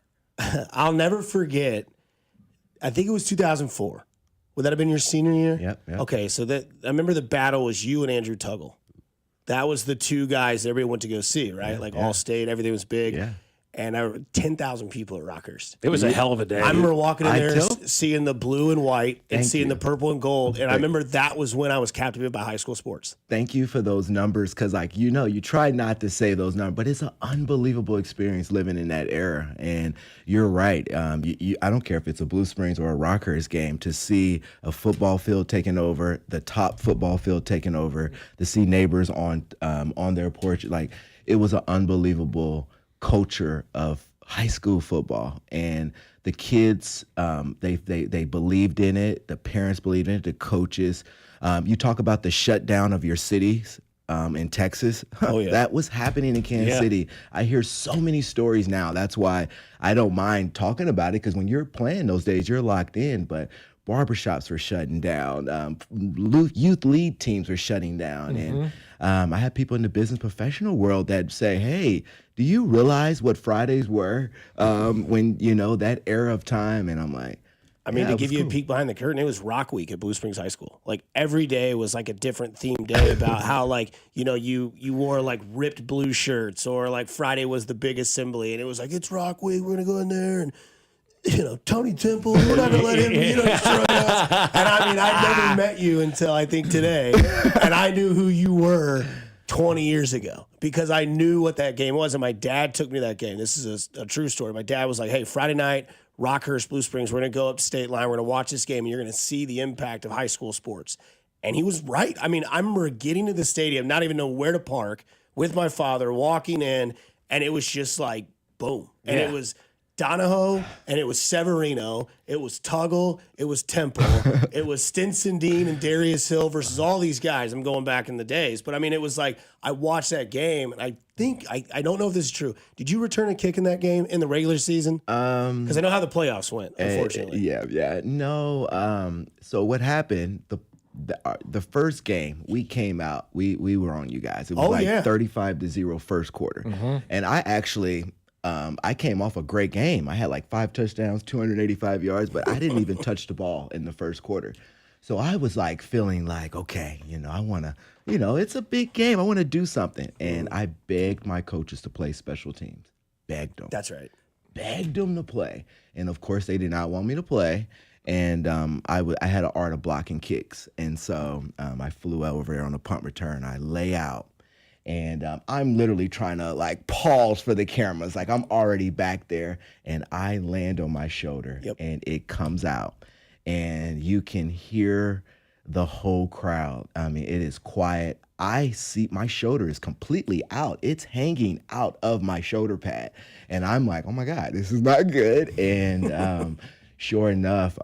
I'll never forget, I think it was 2004. Would that have been your senior year? Yep. Okay, so I remember the battle was you and Andrew Tuggle. That was the two guys everybody went to go see, right? All state, everything was big. Yeah. And 10,000 people at Rockhurst. It was a hell of a day. I remember walking in there, seeing the blue and white and seeing the purple and gold. And I remember that was when I was captivated by high school sports. Thank you for those numbers because, you try not to say those numbers, but it's an unbelievable experience living in that era. And you're right. I don't care if it's a Blue Springs or a Rockhurst game, to see a football field taken over, the top football field taken over, to see neighbors on their porch. It was an unbelievable culture of high school football, and the kids they believed in it, the parents believed in it, the coaches. You talk about the shutdown of your cities in Texas. That was happening in Kansas City. I hear so many stories now. That's why I don't mind talking about it, because when you're playing those days, you're locked in. But barbershops were shutting down, youth league teams were shutting down, and I had people in the business professional world that say, hey, do you realize what Fridays were when, that era of time? And I'm like, to give you a peek behind the curtain, it was Rock Week at Blue Springs High School. Every day was a different themed day about how you wore ripped blue shirts, or Friday was the big assembly, and it was it's Rock Week, we're gonna go in there and Tony Temple, we're not gonna let him destroy us. And I'd never met you until I think today, and I knew who you were 20 years ago because I knew what that game was, and my dad took me to that game. This is a true story. My dad was like, hey, Friday night, Rockhurst, Blue Springs, we're going to go up to State Line. We're going to watch this game, and you're going to see the impact of high school sports. And he was right. I mean, I remember getting to the stadium, not even know where to park, with my father, walking in, and it was just like, boom. And it was Donahoe, and it was Severino, it was Tuggle, it was Temple, it was Stinson Dean and Darius Hill versus all these guys. I'm going back in the days. But, I mean, it was like I watched that game, and I think, I don't know if this is true. Did you return a kick in that game in the regular season? Because I know how the playoffs went, unfortunately. Yeah. No. So what happened, the first game we came out, we were on you guys. It was 35-0 first quarter. And I actually... I came off a great game. I had like 5 touchdowns, 285 yards, but I didn't even touch the ball in the first quarter. So I was like feeling like, okay, I want to, it's a big game. I want to do something. And I begged my coaches to play special teams. Begged them. That's right. Begged them to play. And of course, they did not want me to play. And I had an art of blocking kicks. And so I flew over there on a punt return. I lay out. And I'm literally trying to like pause for the cameras. Like I'm already back there and I land on my shoulder and it comes out and you can hear the whole crowd. I mean, it is quiet. I see my shoulder is completely out. It's hanging out of my shoulder pad. And I'm like, oh my God, this is not good. And sure enough,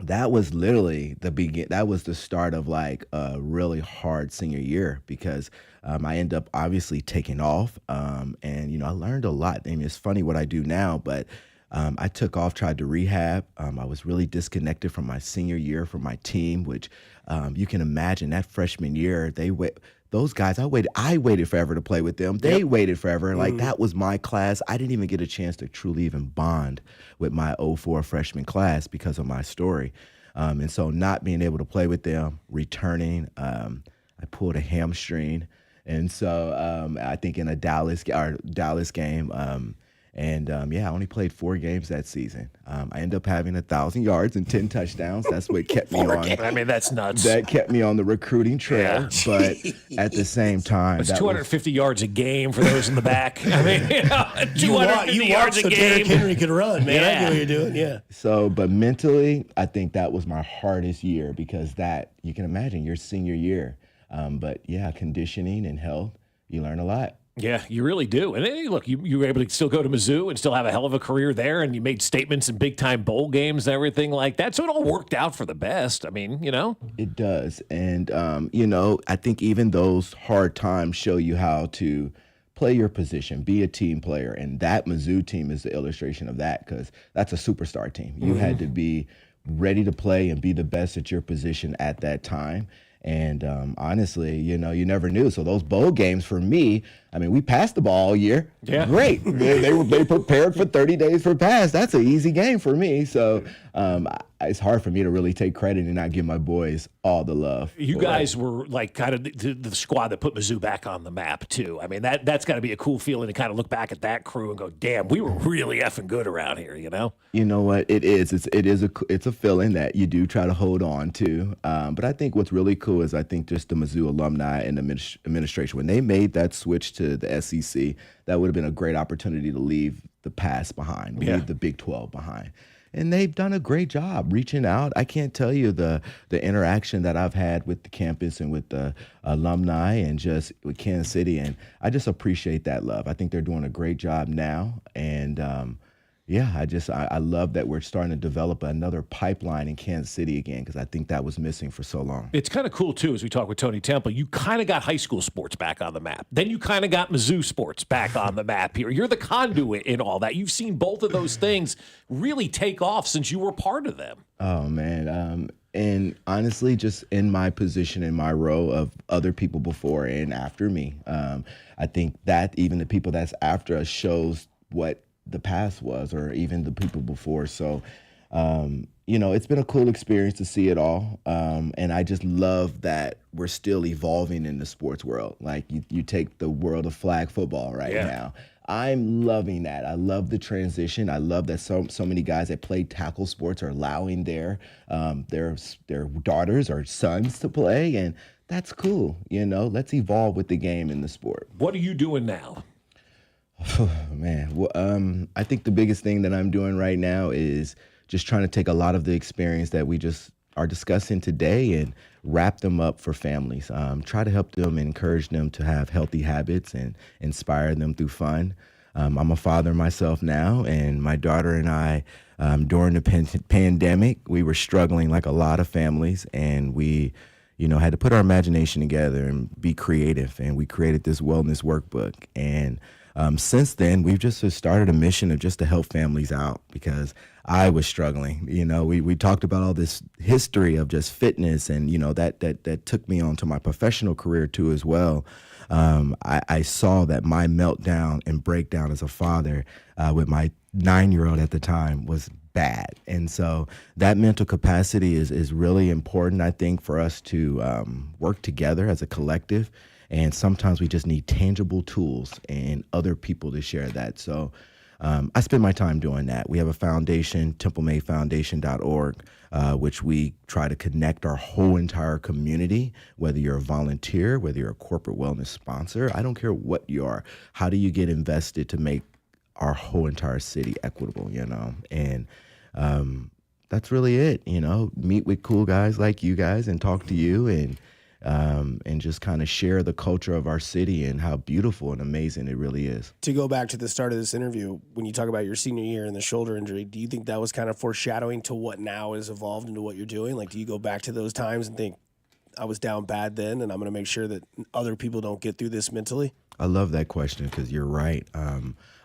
that was literally that was the start of like a really hard senior year because I ended up obviously taking off. And, I learned a lot. I mean, it's funny what I do now, but I took off, tried to rehab. I was really disconnected from my senior year from my team, which you can imagine that freshman year, those guys, I waited forever to play with them. They waited forever. Like that was my class. I didn't even get a chance to truly even bond with my 04 freshman class because of my story. And so not being able to play with them, returning, I pulled a hamstring. And so I think in a Dallas game, I only played 4 games that season. I ended up having 1,000 yards and 10 touchdowns. That's what kept me on. I mean, that's nuts. That kept me on the recruiting trail. Yeah. But at the same time, it's 250 yards a game for those in the back. I mean, 250 yards a game. Derrick Henry could run, man. I get what you're doing. Yeah. So, but mentally, I think that was my hardest year because you can imagine your senior year. But yeah, conditioning and health, you learn a lot. Yeah, you really do. And hey, look, you were able to still go to Mizzou and still have a hell of a career there, and you made statements in big-time bowl games and everything like that. So it all worked out for the best. I mean, It does. And, I think even those hard times show you how to play your position, be a team player. And that Mizzou team is the illustration of that because that's a superstar team. You had to be ready to play and be the best at your position at that time. And honestly, you never knew. So those bowl games for me, I mean, we passed the ball all year. Yeah. Great. They prepared for 30 days for pass. That's an easy game for me. So it's hard for me to really take credit and not give my boys all the love. You guys were like kind of the squad that put Mizzou back on the map too. I mean, that's got to be a cool feeling to kind of look back at that crew and go, damn, we were really effing good around here, You know what? It is. It's a feeling that you do try to hold on to. But I think what's really cool is I think just the Mizzou alumni and the administration, when they made that switch to the SEC, that would have been a great opportunity to leave the past behind, leave the Big 12 behind. And they've done a great job reaching out. I can't tell you the interaction that I've had with the campus and with the alumni and just with Kansas City. And I just appreciate that love. I think they're doing a great job now. And I love that we're starting to develop another pipeline in Kansas City again because I think that was missing for so long. It's kind of cool, too, as we talk with Tony Temple. You kind of got high school sports back on the map. Then you kind of got Mizzou sports back on the map here. You're the conduit in all that. You've seen both of those things really take off since you were part of them. Oh, man. And honestly, just in my position, in my row of other people before and after me, I think that even the people that's after us shows what the past was, or even the people before. So, it's been a cool experience to see it all. And I just love that we're still evolving in the sports world. Like you take the world of flag football now. I'm loving that. I love the transition. I love that so many guys that play tackle sports are allowing their daughters or sons to play. And that's cool. Let's evolve with the game and the sport. What are you doing now? Man, well, I think the biggest thing that I'm doing right now is just trying to take a lot of the experience that we just are discussing today and wrap them up for families. Try to help them, encourage them to have healthy habits and inspire them through fun. I'm a father myself now, and my daughter and I, during the pandemic, we were struggling like a lot of families, and we had to put our imagination together and be creative, and we created this wellness workbook. And since then, we've just started a mission of just to help families out because I was struggling. We talked about all this history of just fitness, and that took me on to my professional career too as well. I saw that my meltdown and breakdown as a father with my 9-year-old at the time was bad. And so that mental capacity is really important, I think, for us to work together as a collective. And sometimes we just need tangible tools and other people to share that. So I spend my time doing that. We have a foundation, TempleMadeFoundation.org, which we try to connect our whole entire community, whether you're a volunteer, whether you're a corporate wellness sponsor. I don't care what you are. How do you get invested to make our whole entire city equitable, And that's really it, meet with cool guys like you guys and talk to you and just kind of share the culture of our city and how beautiful and amazing it really is. To go back to the start of this interview, when you talk about your senior year and the shoulder injury, do you think that was kind of foreshadowing to what now has evolved into what you're doing? Like, do you go back to those times and think, I was down bad then, and I'm going to make sure that other people don't get through this mentally? I love that question because you're right.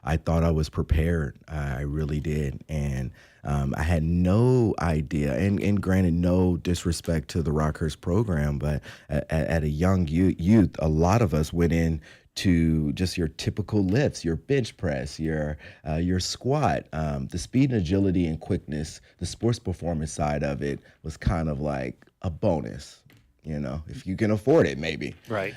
I thought I was prepared. I really did. And I had no idea, and granted, no disrespect to the Rockhurst program, but at a young youth, a lot of us went in to just your typical lifts, your bench press, your squat, the speed and agility and quickness, the sports performance side of it was kind of like a bonus. If you can afford it, maybe. Right.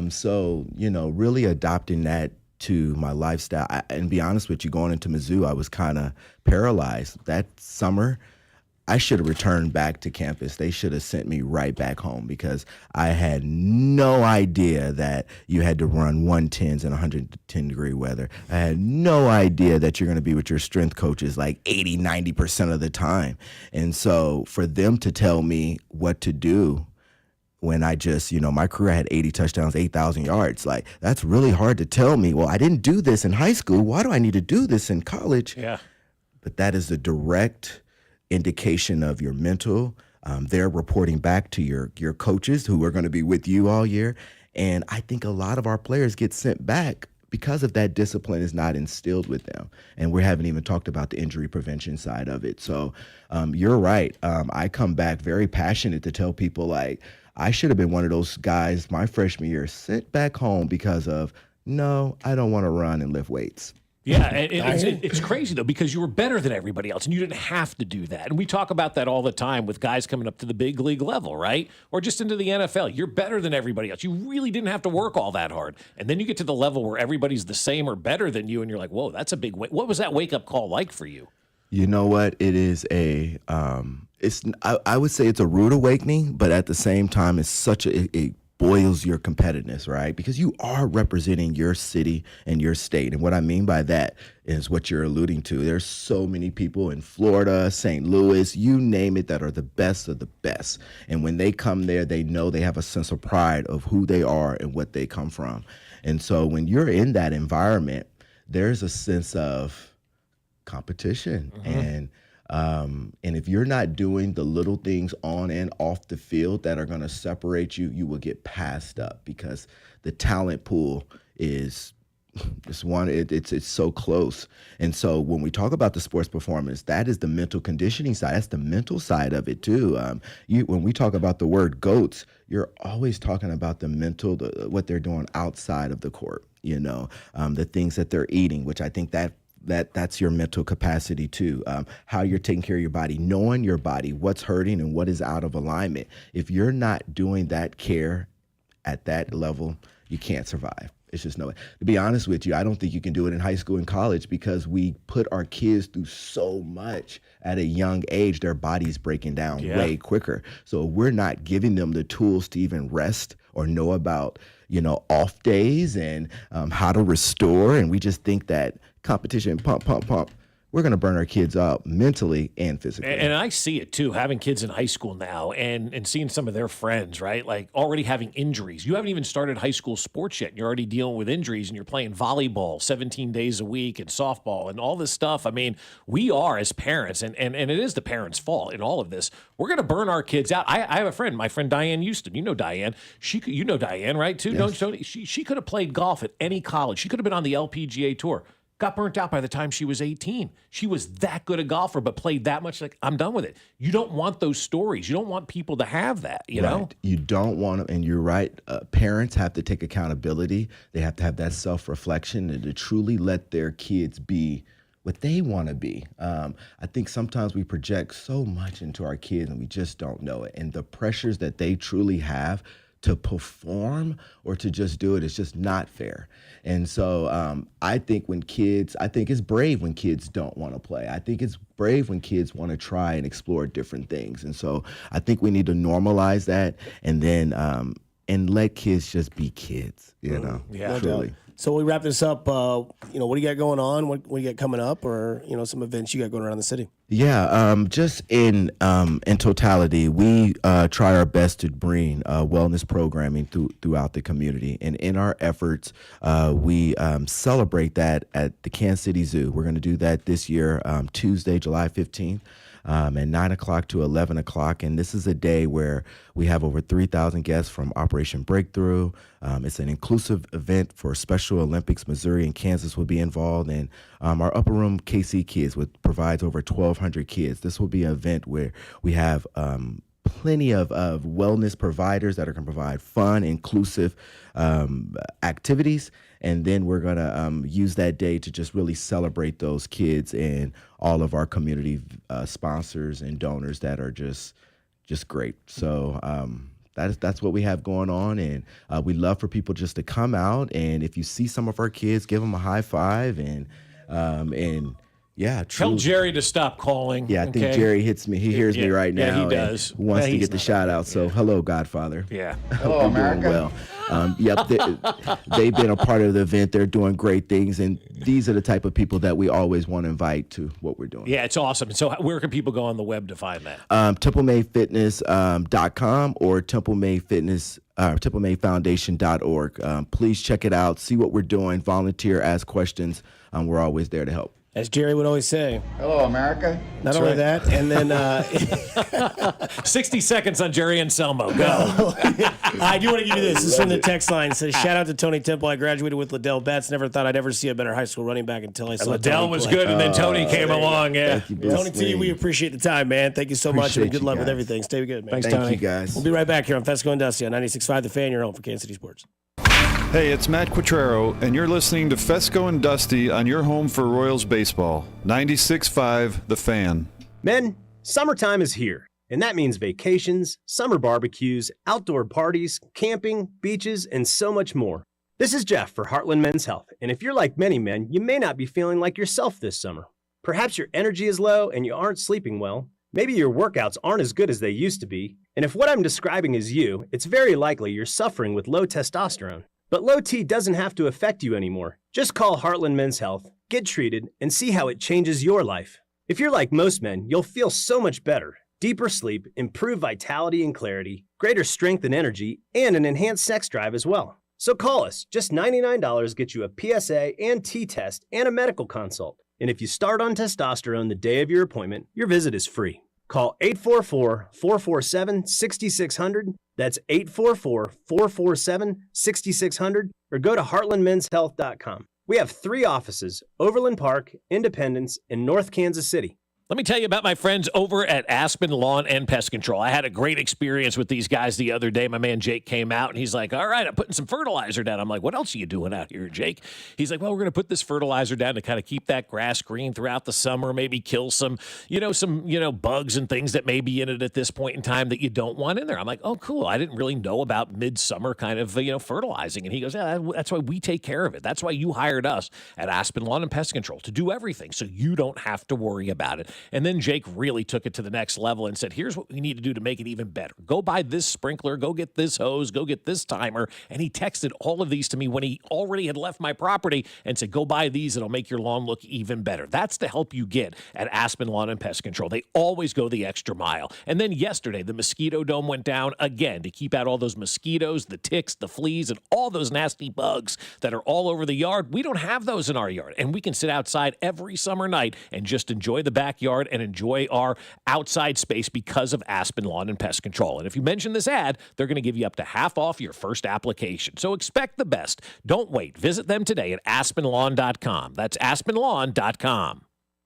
So, really adopting that to my lifestyle. And be honest with you, going into Mizzou, I was kind of paralyzed. That summer, I should have returned back to campus. They should have sent me right back home because I had no idea that you had to run 110s in 110-degree weather. I had no idea that you're going to be with your strength coaches like 80, 90% of the time. And so for them to tell me what to do when I just, my career had 80 touchdowns, 8,000 yards. Like, that's really hard to tell me. Well, I didn't do this in high school. Why do I need to do this in college? Yeah. But that is a direct indication of your mental. They're reporting back to your coaches who are going to be with you all year. And I think a lot of our players get sent back because of that discipline is not instilled with them. And we haven't even talked about the injury prevention side of it. So you're right. I come back very passionate to tell people, like, I should have been one of those guys my freshman year sent back home because of, no, I don't want to run and lift weights. Yeah, it's crazy, though, because you were better than everybody else, and you didn't have to do that. And we talk about that all the time with guys coming up to the big league level, right? Or just into the NFL. You're better than everybody else. You really didn't have to work all that hard. And then you get to the level where everybody's the same or better than you, and you're like, whoa, that's a big what was that wake-up call like for you? You know what? It is I would say it's a rude awakening, but at the same time, it's such it boils your competitiveness, right? Because you are representing your city and your state. And what I mean by that is what you're alluding to. There's so many people in Florida, St. Louis, you name it, that are the best of the best. And when they come there, they know they have a sense of pride of who they are and what they come from. And so when you're in that environment, there's a sense of competition. And if you're not doing the little things on and off the field that are going to separate you, you will get passed up because the talent pool is it's so close. And so when we talk about the sports performance, that is the mental conditioning side. That's the mental side of it too. When we talk about the word GOATs, you're always talking about the mental, what they're doing outside of the court, the things that they're eating, which I think that's your mental capacity too. How you're taking care of your body, knowing your body, what's hurting and what is out of alignment. If you're not doing that care at that level, you can't survive. It's just no way. To be honest with you, I don't think you can do it in high school and college because we put our kids through so much at a young age. Their body's breaking down way quicker. So we're not giving them the tools to even rest or know about, off days and how to restore. And we just think that competition, pump. We're going to burn our kids out mentally and physically. And I see it too, having kids in high school now and seeing some of their friends, right? Like already having injuries. You haven't even started high school sports yet. And you're already dealing with injuries and you're playing volleyball 17 days a week and softball and all this stuff. I mean, we are as parents, and it is the parents' fault in all of this. We're going to burn our kids out. I have a friend, my friend Diane Houston. You know Diane. You know Diane, right, too? Yes. Don't you? She could have played golf at any college. She could have been on the LPGA tour. Got burnt out by the time she was 18. She was that good a golfer, but played that much. Like, I'm done with it. You don't want those stories. You don't want people to have that, you know? You don't want them, and you're right. Parents have to take accountability. They have to have that self-reflection and to truly let their kids be what they want to be. I think sometimes we project so much into our kids and we just don't know it. And the pressures that they truly have to perform or to just do it is just not fair. And so I think it's brave when kids don't want to play. I think it's brave when kids want to try and explore different things. And so I think we need to normalize that and then and let kids just be kids, Yeah, truly. So we wrap this up. What do you got going on? What do you got coming up, or some events you got going around the city? Yeah, just in totality, we try our best to bring wellness programming throughout the community, and in our efforts, we celebrate that at the Kansas City Zoo. We're going to do that this year, Tuesday, July 15th. At 9 o'clock to 11 o'clock. And this is a day where we have over 3,000 guests from Operation Breakthrough. It's an inclusive event for Special Olympics. Missouri and Kansas will be involved. And our Upper Room KC Kids provides over 1,200 kids. This will be an event where we have plenty of wellness providers that are going to provide fun, inclusive activities. And then we're going to use that day to just really celebrate those kids and all of our community sponsors and donors that are just great. So that's what we have going on. And we love for people just to come out. And if you see some of our kids, give them a high five and yeah, tell Jerry to stop calling. Yeah, I think Jerry hits me. He hears me right now. Yeah, he does. Wants to get the shout out. So hello, Godfather. Yeah. Hello, America. Doing well. They've been a part of the event. They're doing great things, and these are the type of people that we always want to invite to what we're doing. Yeah, it's awesome. So where can people go on the web to find that? TempleMayFitness.com or TempleMayFoundation.org. Please check it out. See what we're doing. Volunteer, ask questions. We're always there to help. As Jerry would always say. Hello, America. Not only that, and then 60 seconds on Jerry Anselmo. Go. I do want to give you this. This is from the text line. It says, shout out to Tony Temple. I graduated with Liddell Betts. Never thought I'd ever see a better high school running back until I saw Liddell Tony was play. good, and then Tony came along. Yeah. Tony T, we appreciate the time, man. Thank you so much, and good luck with everything. Stay good, man. Thanks, Tony. Thank you, guys. We'll be right back here on Fescoe and Dusty on 96.5 The Fan, your home for Kansas City Sports. Hey, it's Matt Quattrero, and you're listening to Fescoe and Dusty on your home for Royals baseball. 96.5 The Fan. Men, summertime is here, and that means vacations, summer barbecues, outdoor parties, camping, beaches, and so much more. This is Jeff for Heartland Men's Health, and if you're like many men, you may not be feeling like yourself this summer. Perhaps your energy is low and you aren't sleeping well. Maybe your workouts aren't as good as they used to be. And if what I'm describing is you, it's very likely you're suffering with low testosterone. But low T doesn't have to affect you anymore. Just call Heartland Men's Health, get treated, and see how it changes your life. If you're like most men, you'll feel so much better. Deeper sleep, improved vitality and clarity, greater strength and energy, and an enhanced sex drive as well. So call us. Just $99 gets you a PSA and T-test and a medical consult. And if you start on testosterone the day of your appointment, your visit is free. Call 844-447-6600. That's 844-447-6600. Or go to heartlandmenshealth.com. We have 3 offices, Overland Park, Independence, and North Kansas City. Let me tell you about my friends over at Aspen Lawn and Pest Control. I had a great experience with these guys the other day. My man Jake came out, and he's like, all right, I'm putting some fertilizer down. I'm like, what else are you doing out here, Jake? He's like, well, we're going to put this fertilizer down to kind of keep that grass green throughout the summer, maybe kill some bugs and things that may be in it at this point in time that you don't want in there. I'm like, oh, cool. I didn't really know about midsummer kind of, fertilizing. And he goes, yeah, that's why we take care of it. That's why you hired us at Aspen Lawn and Pest Control to do everything so you don't have to worry about it. And then Jake really took it to the next level and said, here's what we need to do to make it even better. Go buy this sprinkler, go get this hose, go get this timer. And he texted all of these to me when he already had left my property and said, go buy these. It'll make your lawn look even better. That's the help you get at Aspen Lawn and Pest Control. They always go the extra mile. And then yesterday, the mosquito dome went down again to keep out all those mosquitoes, the ticks, the fleas, and all those nasty bugs that are all over the yard. We don't have those in our yard. And we can sit outside every summer night and just enjoy the backyard and enjoy our outside space because of Aspen Lawn and Pest Control. And if you mention this ad, they're going to give you up to half off your first application. So expect the best. Don't wait. Visit them today at aspenlawn.com. That's aspenlawn.com.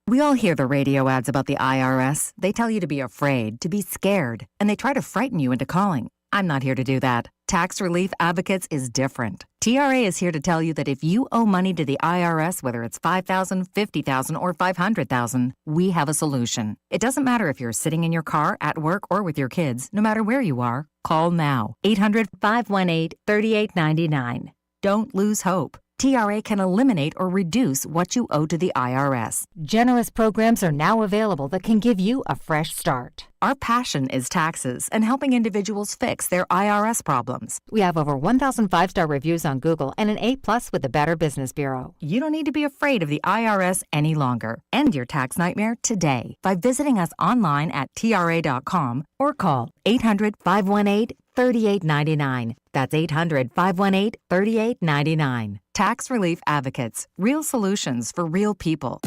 We all hear the radio ads about the IRS. They tell you to be afraid, to be scared, and they try to frighten you into calling. I'm not here to do that. Tax Relief Advocates is different. TRA is here to tell you that if you owe money to the IRS, whether it's $5,000, $50,000, or $500,000, we have a solution. It doesn't matter if you're sitting in your car, at work, or with your kids. No matter where you are, call now. 800-518-3899. Don't lose hope. TRA can eliminate or reduce what you owe to the IRS. Generous programs are now available that can give you a fresh start. Our passion is taxes and helping individuals fix their IRS problems. We have over 1,000 5-star reviews on Google and an A+ with the Better Business Bureau. You don't need to be afraid of the IRS any longer. End your tax nightmare today by visiting us online at TRA.com or call 800-518-3899. That's 800-518-3899. Tax Relief Advocates. Real solutions for real people.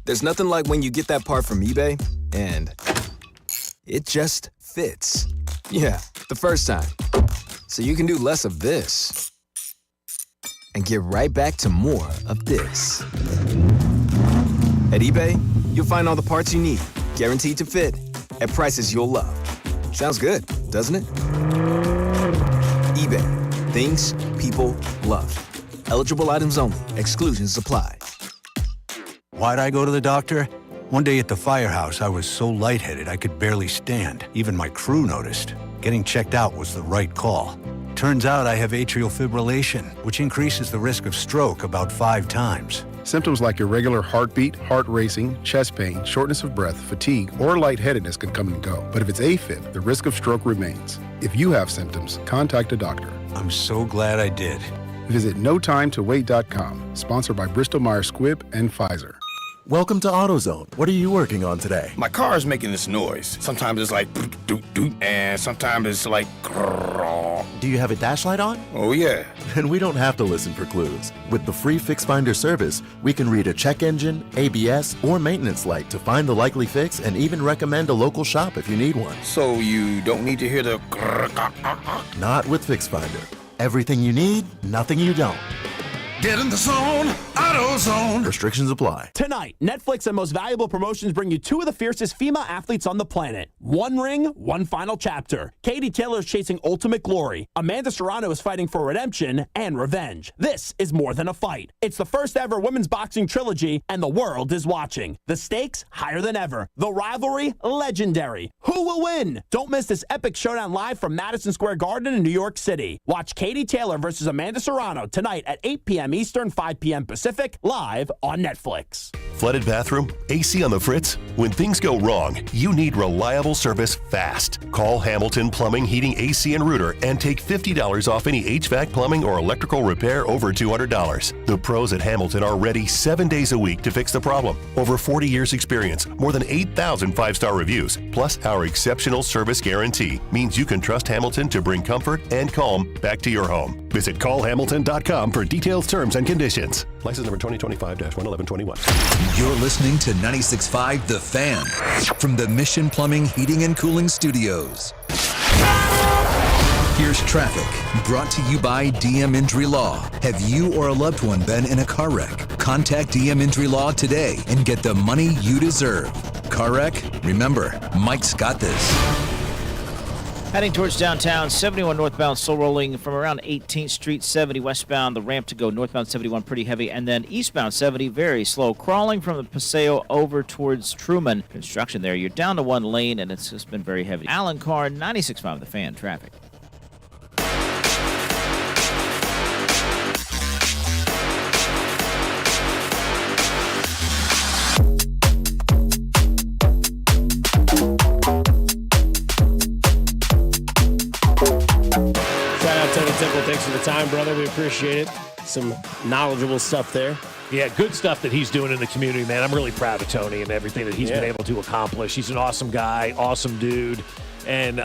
There's nothing like when you get that part from eBay and it just fits. Yeah, the first time. So you can do less of this and get right back to more of this. At eBay, you'll find all the parts you need, guaranteed to fit, at prices you'll love. Sounds good, doesn't it? eBay. Things people love. Eligible items only. Exclusions apply. Why'd I go to the doctor? One day at the firehouse, I was so lightheaded I could barely stand. Even my crew noticed. Getting checked out was the right call. Turns out I have atrial fibrillation, which increases the risk of stroke about 5 times. Symptoms like irregular heartbeat, heart racing, chest pain, shortness of breath, fatigue, or lightheadedness can come and go. But if it's AFib, the risk of stroke remains. If you have symptoms, contact a doctor. I'm so glad I did. Visit NoTimeToWait.com, sponsored by Bristol-Myers Squibb and Pfizer. Welcome to AutoZone. What are you working on today? My car is making this noise. Sometimes it's like doot doot, and sometimes it's like grrr. Do you have a dash light on? Oh yeah. Then we don't have to listen for clues. With the free Fix Finder service, we can read a check engine, ABS, or maintenance light to find the likely fix and even recommend a local shop if you need one. So you don't need to hear the grrr. Not with Fix Finder. Everything you need, nothing you don't. Get in the zone, AutoZone. Restrictions apply. Tonight, Netflix and Most Valuable Promotions bring you 2 of the fiercest female athletes on the planet. One ring, one final chapter. Katie Taylor is chasing ultimate glory. Amanda Serrano is fighting for redemption and revenge. This is more than a fight. It's the first ever women's boxing trilogy, and the world is watching. The stakes higher than ever. The rivalry legendary. Who will win? Don't miss this epic showdown live from Madison Square Garden in New York City. Watch Katie Taylor versus Amanda Serrano tonight at 8 p.m. Eastern, 5 p.m. Pacific, live on Netflix. Flooded bathroom? AC on the fritz? When things go wrong, you need reliable service fast. Call Hamilton Plumbing, Heating, AC, and Rooter and take $50 off any HVAC, plumbing, or electrical repair over $200. The pros at Hamilton are ready 7 days a week to fix the problem. Over 40 years experience, more than 8,000 5-star reviews, plus our exceptional service guarantee means you can trust Hamilton to bring comfort and calm back to your home. Visit callhamilton.com for details, terms, and conditions. License number 2025-11121. You're listening to 96.5 The Fan from the Mission Plumbing, Heating, and Cooling Studios. Here's traffic, brought to you by DM Injury Law. Have you or a loved one been in a car wreck? Contact DM Injury Law today and get the money you deserve. car wreck? Remember, Mike's got this. Heading towards downtown, 71 northbound, slow rolling from around 18th Street, 70 westbound, the ramp to go northbound 71 pretty heavy, and then eastbound 70 very slow, crawling from the Paseo over towards Truman. Construction there, you're down to one lane, and it's just been very heavy. Alan Carr, 96.5 The Fan, traffic. Temple, thanks for the time, brother. We appreciate it. Some knowledgeable stuff there. Yeah, good stuff that he's doing in the community, man. I'm really proud of Tony and everything that he's been able to accomplish. He's an awesome guy, awesome dude. And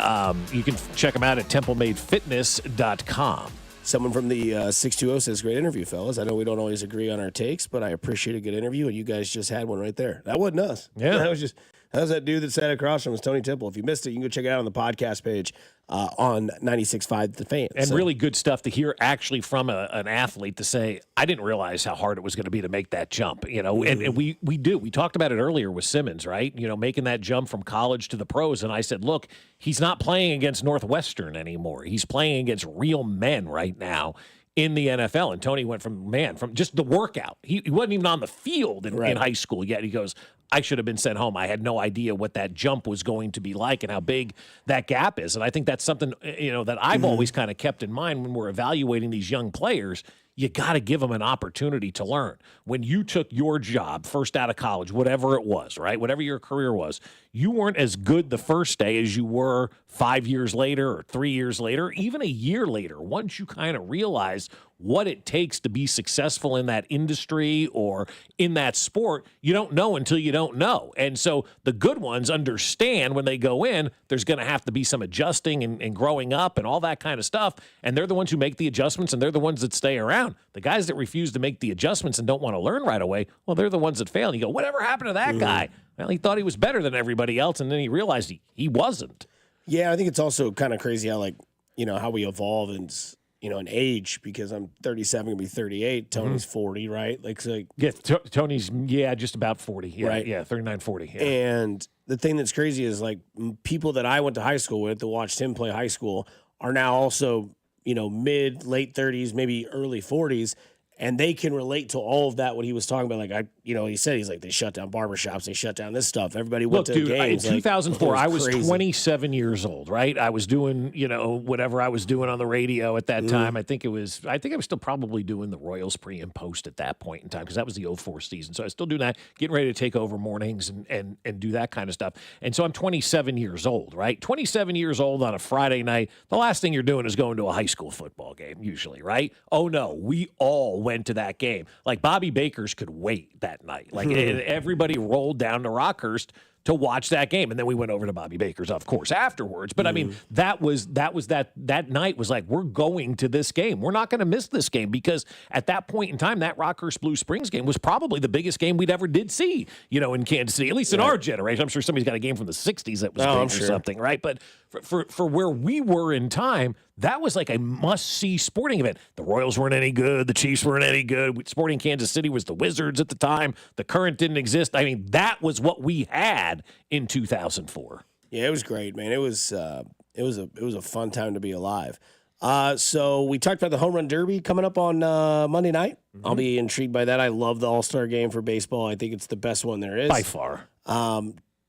you can check him out at templemadefitness.com. Someone from the 620 says, great interview, fellas. I know we don't always agree on our takes, but I appreciate a good interview, and you guys just had one right there. That wasn't us. Yeah. That was that dude that sat across from us, Tony Temple. If you missed it, you can go check it out on the podcast page on 96.5 The Fan. And really good stuff to hear actually from an athlete to say, I didn't realize how hard it was going to be to make that jump. And we do. We talked about it earlier with Simmons, right? Making that jump from college to the pros. And I said, look, he's not playing against Northwestern anymore. He's playing against real men right now in the NFL. And Tony went from just the workout. He wasn't even on the field in high school yet. He goes, I should have been sent home. I had no idea what that jump was going to be like and how big that gap is. And I think that's something, that I've always kind of kept in mind when we're evaluating these young players. You got to give them an opportunity to learn. When you took your job first out of college, whatever it was, right? Whatever your career was, you weren't as good the first day as you were 5 years later or 3 years later, even a year later. Once you kind of realize what it takes to be successful in that industry or in that sport, you don't know until you don't know. And so the good ones understand when they go in, there's going to have to be some adjusting and growing up and all that kind of stuff. And they're the ones who make the adjustments, and they're the ones that stay around. The guys that refuse to make the adjustments and don't want to learn right away, well, they're the ones that fail. And you go, whatever happened to that guy? Well, he thought he was better than everybody else, and then he realized he wasn't. Yeah, I think it's also kind of crazy how, how we evolve in age, because I'm 37, going to be 38. Tony's 40, right? Tony's, just about 40. Yeah, right? Yeah, 39, 40. Yeah. And the thing that's crazy is, people that I went to high school with that watched him play high school are now also, mid, late 30s, maybe early 40s. And they can relate to all of that, what he was talking about. He said, they shut down barbershops, they shut down this stuff. Everybody went to games. In 2004, I was 27 years old, right? I was doing, whatever I was doing on the radio at that time. I think I was still probably doing the Royals pre and post at that point in time, because that was the 04 season. So I was still doing that, getting ready to take over mornings and do that kind of stuff. And so I'm 27 years old, right? 27 years old on a Friday night. The last thing you're doing is going to a high school football game, usually, right? Oh, no, we all went to that game. Bobby Baker's could wait that night. Everybody rolled down to Rockhurst to watch that game, and then we went over to Bobby Baker's, of course, afterwards. But I mean, that night was like, we're going to this game. We're not going to miss this game, because at that point in time, that Rockhurst Blue Springs game was probably the biggest game we'd ever did see, in Kansas City, at least in our generation. I'm sure somebody's got a game from the 60s that was big or something, right? But for where we were in time, that was like a must-see sporting event. The Royals weren't any good. The Chiefs weren't any good. Sporting Kansas City was the Wizards at the time. The Current didn't exist. I mean, that was what we had in 2004. Yeah, it was great, man. It was a fun time to be alive. So we talked about the Home Run Derby coming up on Monday night. I'll be intrigued by that. I love the All-Star Game for baseball. I think it's the best one there is. By far.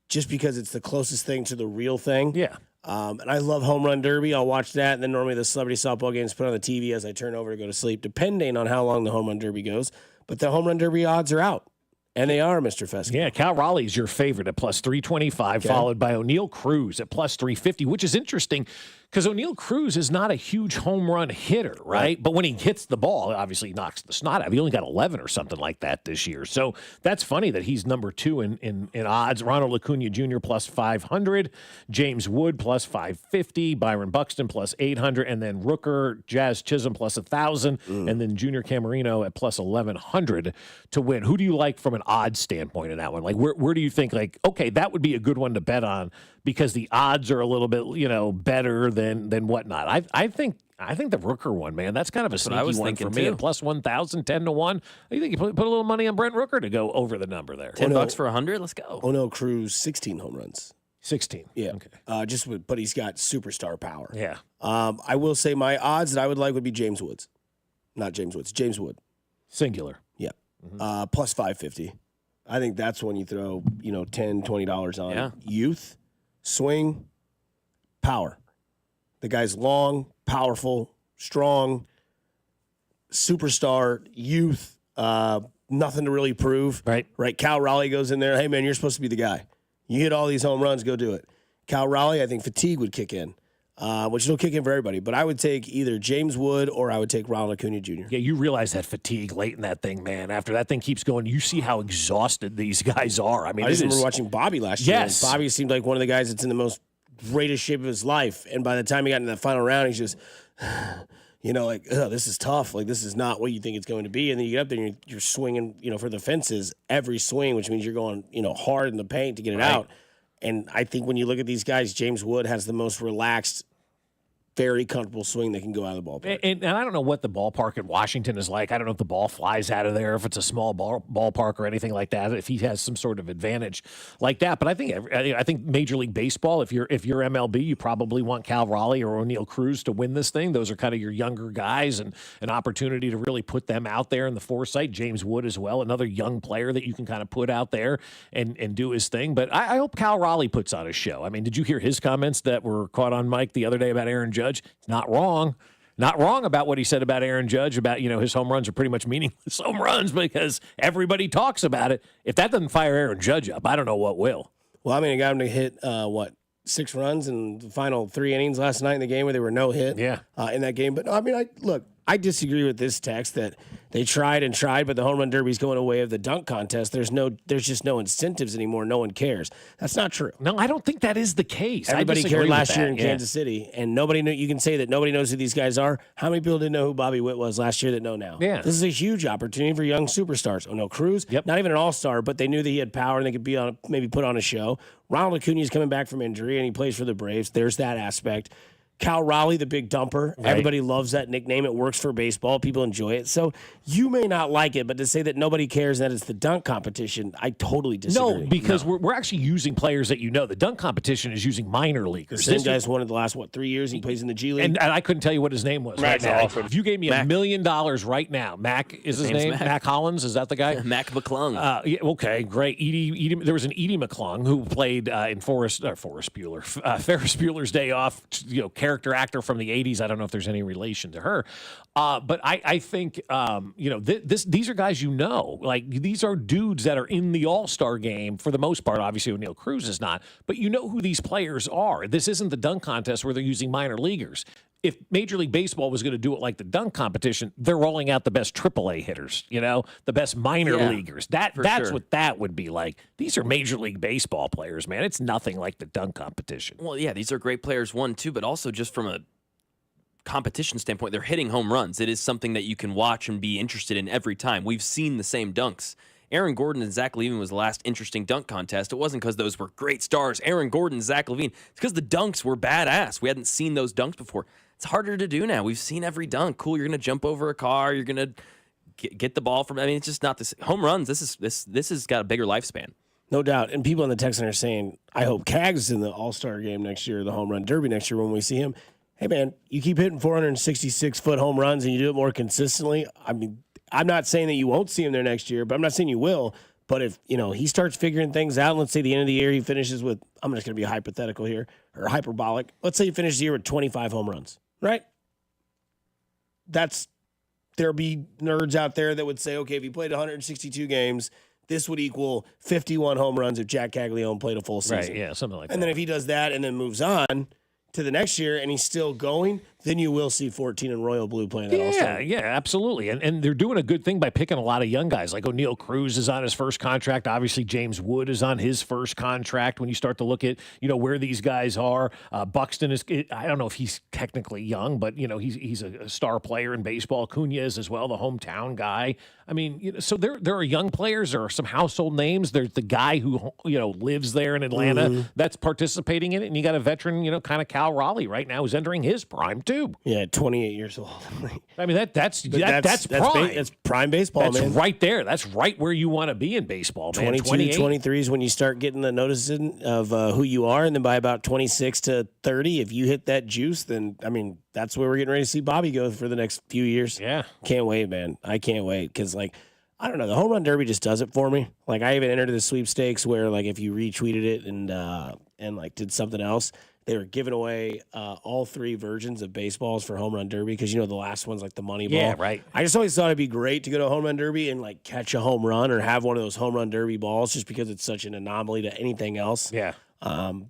Just because it's the closest thing to the real thing. Yeah. And I love Home Run Derby. I'll watch that. And then normally the celebrity softball games put on the TV as I turn over to go to sleep, depending on how long the Home Run Derby goes. But the Home Run Derby odds are out. And they are, Mr. Fescoe. Yeah, Cal Raleigh's your favorite at plus 325, followed by O'Neill Cruz at plus 350, which is interesting because O'Neill Cruz is not a huge home run hitter, right? But when he hits the ball, obviously he knocks the snot out. He only got 11 or something like that this year. So that's funny that he's number 2 in odds. Ronald Acuna Jr. plus 500, James Wood plus 550, Byron Buxton plus 800, and then Rooker, Jazz Chisholm plus 1,000, and then Junior Camerino at plus 1,100 to win. Who do you like from an odds standpoint in that one? Like, where do you think, okay, that would be a good one to bet on because the odds are a little bit, better than whatnot? I think I think the Rooker one, man, that's kind of a sneaky one for me. Too. At plus 1,000, 10 to 1. I think you put a little money on Brent Rooker to go over the number there. $10 for 100. Let's go. Oh no, Cruz 16 home runs. 16. Yeah. Okay. But he's got superstar power. Yeah. I will say my odds that I would like would be James Woods, not James Woods. James Wood. Singular. Yeah. Plus 550. I think that's when you throw $10, $20 on. Yeah. Youth, swing, power. The guy's long, powerful, strong, superstar, youth, nothing to really prove. Right. Cal Raleigh goes in there. Hey, man, you're supposed to be the guy. You hit all these home runs, go do it. Cal Raleigh, I think fatigue would kick in, which will kick in for everybody. But I would take either James Wood or I would take Ronald Acuna Jr. Yeah, you realize that fatigue late in that thing, man. After that thing keeps going, you see how exhausted these guys are. I mean, I just remember watching Bobby last year. Yes. Bobby seemed like one of the guys that's in the most greatest shape of his life. And by the time he got into that final round, he's just, this is tough. Like, this is not what you think it's going to be. And then you get up there and you're swinging, for the fences every swing, which means you're going, hard in the paint to get it out. And I think when you look at these guys, James Wood has the most relaxed, very comfortable swing that can go out of the ballpark. And I don't know what the ballpark in Washington is like. I don't know if the ball flies out of there, if it's a small ballpark or anything like that, if he has some sort of advantage like that. But I think Major League Baseball, if you're MLB, you probably want Cal Raleigh or O'Neal Cruz to win this thing. Those are kind of your younger guys and an opportunity to really put them out there in the foresight. James Wood as well, another young player that you can kind of put out there and do his thing. But I hope Cal Raleigh puts on a show. I mean, did you hear his comments that were caught on mic the other day about Aaron Judge? It's not wrong. Not wrong about what he said about Aaron Judge, about, his home runs are pretty much meaningless home runs because everybody talks about it. If that doesn't fire Aaron Judge up, I don't know what will. Well, I mean, I got him to hit, 6 runs in the final 3 innings last night in the game where they were no hit in that game. But, no, I mean, I disagree with this text that they tried, but the home run derby's going away of the dunk contest. There's just no incentives anymore. No one cares. That's not true. No, I don't think that is the case. Everybody cared last year in Kansas City, and nobody knew. You can say that nobody knows who these guys are. How many people didn't know who Bobby Witt was last year that know now? Yeah. This is a huge opportunity for young superstars. O'Neal Cruz, not even an all-star, but they knew that he had power and they could maybe put on a show. Ronald Acuna is coming back from injury, and he plays for the Braves. There's that aspect. Cal Raleigh, the big dumper. Right. Everybody loves that nickname. It works for baseball. People enjoy it. So you may not like it, but to say that nobody cares and that it's the dunk competition, I totally disagree. No, because we're actually using players that The dunk competition is using minor leaguers. The same guy's won in the last, 3 years? He plays in the G League. And I couldn't tell you what his name was right now. If you gave me $1 million right now, Mac is his name? Mac Hollins? Is that the guy? Mac McClung. Yeah, okay, great. Edie, there was an Edie McClung who played in Ferris Bueller's Day Off, character actor from the 80s. I don't know if there's any relation to her. But I think, these are guys like these are dudes that are in the All-Star game for the most part. Obviously, O'Neal Cruz is not. But you know who these players are. This isn't the dunk contest where they're using minor leaguers. If Major League Baseball was going to do it like the dunk competition, they're rolling out the best AAA hitters, the best minor leaguers. That's what that would be like. These are Major League Baseball players, man. It's nothing like the dunk competition. Well, yeah, these are great players, one, too, but also just from a competition standpoint, they're hitting home runs. It is something that you can watch and be interested in every time. We've seen the same dunks. Aaron Gordon and Zach Levine was the last interesting dunk contest. It wasn't because those were great stars, Aaron Gordon, Zach Levine. It's because the dunks were badass. We hadn't seen those dunks before. It's harder to do now. We've seen every dunk. Cool, you're going to jump over a car. You're going to get the ball from. I mean, it's just not this home runs. This has got a bigger lifespan. No doubt. And people in the text are saying, I hope Cags is in the All-Star game next year, the home run derby next year when we see him. Hey, man, you keep hitting 466-foot home runs and you do it more consistently. I mean, I'm not saying that you won't see him there next year, but I'm not saying you will. But if, he starts figuring things out, let's say the end of the year he finishes with, I'm just going to be hypothetical here, or hyperbolic. Let's say he finishes the year with 25 home runs, right? There'll be nerds out there that would say, okay, if he played 162 games, this would equal 51 home runs if Jack Caglione played a full season. Right, yeah, something like that. And then if he does that and then moves on to the next year and he's still going, then you will see 14 in Royal Blue playing that All-Star. Yeah, absolutely. And they're doing a good thing by picking a lot of young guys. Like O'Neal Cruz is on his first contract. Obviously, James Wood is on his first contract. When you start to look at, where these guys are, Buxton is, I don't know if he's technically young, but, he's a star player in baseball. Acuna is as well, the hometown guy. I mean, so there are young players. There are some household names. There's the guy who, lives there in Atlanta that's participating in it. And you got a veteran, kind of Cal Raleigh right now who's entering his prime, too. too. Yeah, 28 years old. I mean, that's prime. That's prime baseball, That's man. right there. That's right where you want to be in baseball, man. 22, 23 is when you start getting the noticing of who you are, and then by about 26 to 30, if you hit that juice, then, I mean, that's where we're getting ready to see Bobby go for the next few years. Yeah. Can't wait, man. I can't wait because, like, I don't know. The home run derby just does it for me. Like, I even entered the sweepstakes where, like, if you retweeted it and like did something else, they were giving away all 3 versions of baseballs for home run derby because, you know, the last one's like the money ball. Yeah, right. I just always thought it'd be great to go to a home run derby and like catch a home run or have one of those home run derby balls just because it's such an anomaly to anything else. Yeah.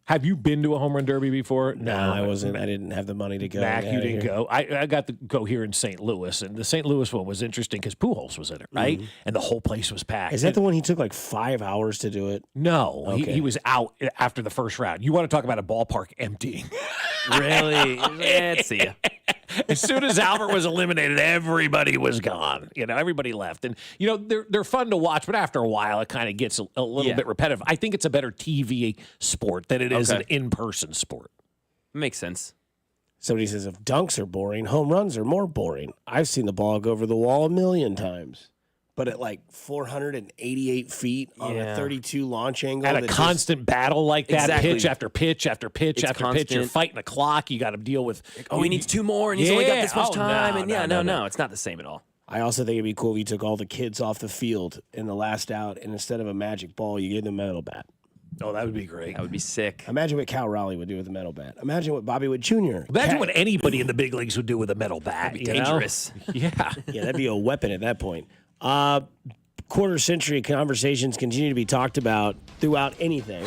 Have you been to a home run derby before? No, I wasn't. I didn't have the money to go. Mac, you didn't go. I got to go here in St. Louis, and the St. Louis one was interesting because Pujols was in it, right? Mm-hmm. And the whole place was packed. Is that the one he took like 5 hours to do it? No, Okay. he was out after the first round. You want to talk about a ballpark emptying? Really? Let's see. As soon as Albert was eliminated, everybody was gone. You know, everybody left. And, you know, they're fun to watch, but after a while, it kind of gets a little bit repetitive. I think it's a better TV sport than it is an in-person sport. Makes sense. Somebody says if dunks are boring, home runs are more boring. I've seen the ball go over the wall 1,000,000 times. But at like 488 feet on a 32 launch angle. At a constant battle like that, Exactly. pitch after pitch after pitch It's after pitch. You're constant. fighting the clock. You got to deal with. Oh, he needs 2 more, and he's only got this much time. No, it's not the same at all. I also think it'd be cool if you took all the kids off the field in the last out, and instead of a magic ball, you gave them a metal bat. Oh, that would be great. That would be sick. Imagine what Cal Raleigh would do with a metal bat. Imagine what Bobby Wood Jr. Imagine what anybody in the big leagues would do with a metal bat. That'd be dangerous. Yeah. Yeah, that'd be a weapon at that point. Quarter century conversations continue to be talked about throughout anything.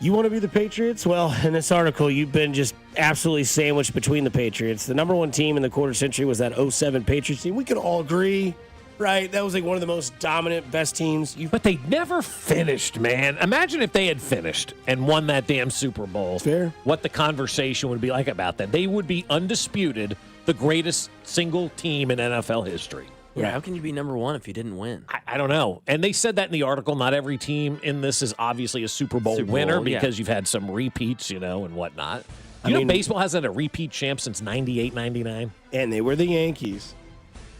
You want to be the Patriots? Well, in this article, you've been just absolutely sandwiched between the Patriots. The number 1 team in the quarter century was that 07 Patriots team. We could all agree, right? That was like one of the most dominant, best teams. But they never finished, man. Imagine if they had finished and won that damn Super Bowl. Fair. What the conversation would be like about that. They would be undisputed the greatest single team in NFL history. Yeah, how can you be number 1 if you didn't win? I don't know. And they said that in the article. Not every team in this is obviously a Super Bowl winner because you've had some repeats, you know, and whatnot. You know, baseball hasn't had a repeat champ since 98, 99. And they were the Yankees.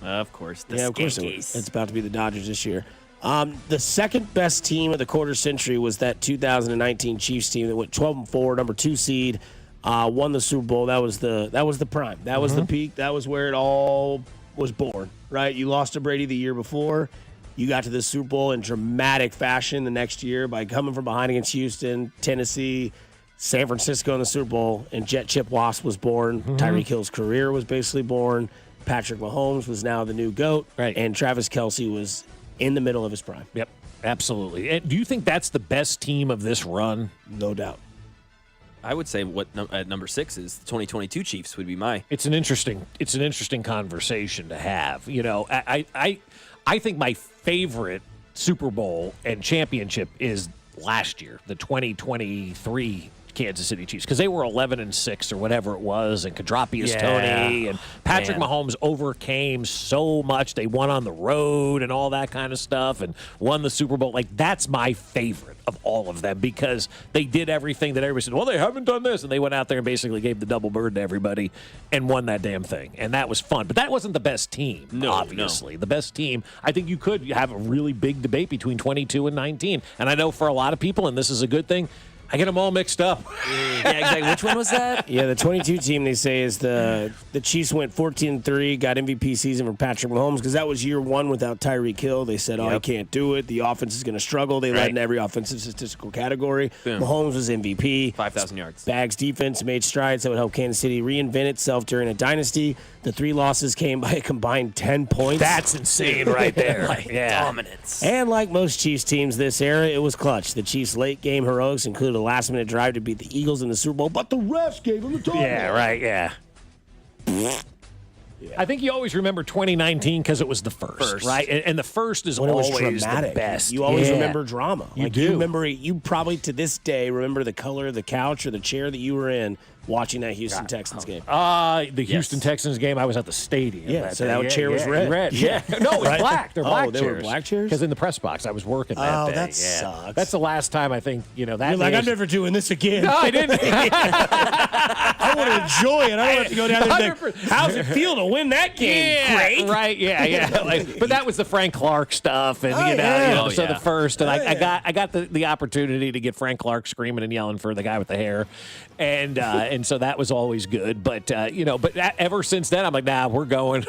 Of course. Of course it's about to be the Dodgers this year. The second best team of the quarter century was that 2019 Chiefs team that went 12-4, number 2 seed, won the Super Bowl. That was the prime. That was the peak. That was where it all was born, right? You lost to Brady the year before. You got to the Super Bowl in dramatic fashion the next year by coming from behind against Houston, Tennessee, San Francisco in the Super Bowl, and Jet Chip Wasp was born. Tyreek Hill's career was basically born. Patrick Mahomes was now the new GOAT. Right. And Travis Kelce was in the middle of his prime. Yep, absolutely. And do you think that's the best team of this run? No doubt. I would say what at number 6 is the 2022 Chiefs would be my. It's an interesting conversation to have. You know, I think my favorite Super Bowl and championship is last year, the 2023 Kansas City Chiefs, because they were 11-6 or whatever it was, and Kadropius Tony and Patrick Mahomes overcame so much. They won on the road and all that kind of stuff and won the Super Bowl. Like, that's my favorite of all of them because they did everything that everybody said, well, they haven't done this. And they went out there and basically gave the double bird to everybody and won that damn thing. And that was fun. But that wasn't the best team, obviously. No. The best team, I think you could have a really big debate between 22 and 19. And I know for a lot of people, and this is a good thing, I get them all mixed up. Yeah, exactly. Which one was that? Yeah, the 22 team, they say, is the Chiefs went 14-3, got MVP season for Patrick Mahomes because that was year 1 without Tyreek Hill. They said, I can't do it. The offense is going to struggle. They led in every offensive statistical category. Boom. Mahomes was MVP. 5,000 yards. Bags defense made strides that would help Kansas City reinvent itself during a dynasty. The 3 losses came by a combined 10 points. That's insane right there. Dominance. And like most Chiefs teams this era, it was clutch. The Chiefs' late-game heroics included a last-minute drive to beat the Eagles in the Super Bowl, but the refs gave them the title. Yeah, right, yeah. I think you always remember 2019 because it was the first, right? And the first is always the best. You always remember drama. You do. You probably to this day remember the color of the couch or the chair that you were in watching that Houston Texans game? The Houston Texans game, I was at the stadium. Yeah, so that chair was red. Yeah. No, it was Right? black. They're black they chairs. were black chairs? Because in the press box, I was working that day. that yeah. sucks. That's the last time I think, that You're like, I'm never doing this again. No, I didn't. I want to enjoy it. I don't have to go down there and think, how's it feel to win that game? Yeah, Great. right, yeah. But that was the Frank Clark stuff, and the first, and I got the opportunity to get Frank Clark screaming and yelling for the guy with the hair, and so that was always good. But ever since then, I'm like, nah, we're going.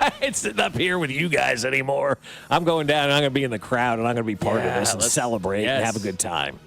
I ain't sitting up here with you guys anymore. I'm going down, and I'm going to be in the crowd, and I'm going to be part of this and celebrate and have a good time.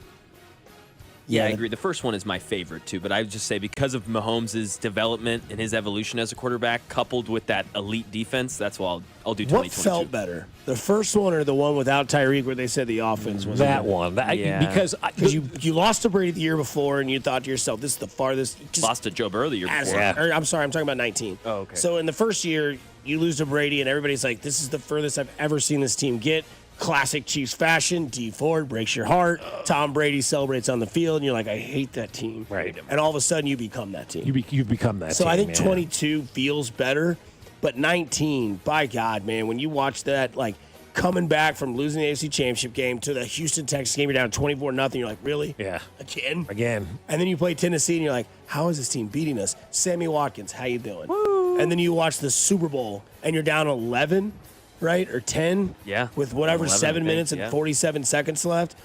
Yeah, I agree. The first one is my favorite, too. But I would just say because of Mahomes' development and his evolution as a quarterback, coupled with that elite defense, that's why I'll do 2022. What felt better, the first one or the one without Tyreek where they said the offense was that one? Because you lost to Brady the year before, and you thought to yourself, this is the farthest. Lost to Joe Burrow the year before. I'm sorry, I'm talking about 19. Oh, okay. So in the first year, you lose to Brady, and everybody's like, this is the furthest I've ever seen this team get. Classic Chiefs fashion. D Ford breaks your heart. Tom Brady celebrates on the field, and you're like, I hate that team. Right. And all of a sudden, you become that team. You've become that so team. I think 22 feels better, but 19, by God, man, when you watch that, like, coming back from losing the AFC Championship game to the Houston Texans game, you're down 24-0, you're like, really? Yeah. Again. And then you play Tennessee, and you're like, how is this team beating us? Sammy Watkins, how you doing? Woo. And then you watch the Super Bowl, and you're down 11, right, or 10, with whatever 7 minutes and 47 seconds left.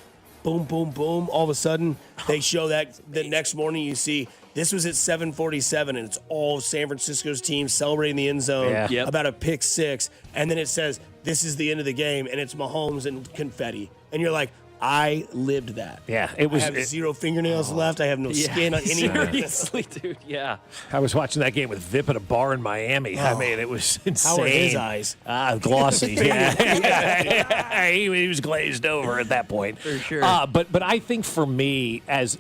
Boom, boom, boom. All of a sudden, they show that the next morning you see this was at 7:47, and it's all San Francisco's team celebrating the end zone about a pick six. And then it says, this is the end of the game, and it's Mahomes and confetti. And you're like, I lived that. Yeah, it was. I have zero fingernails left. I have no skin on any. Seriously, dude. Yeah. I was watching that game with Vip at a bar in Miami. I mean, it was insane. How were his eyes? Glossy. Yeah. He was glazed over at that point. For sure. But I think for me, as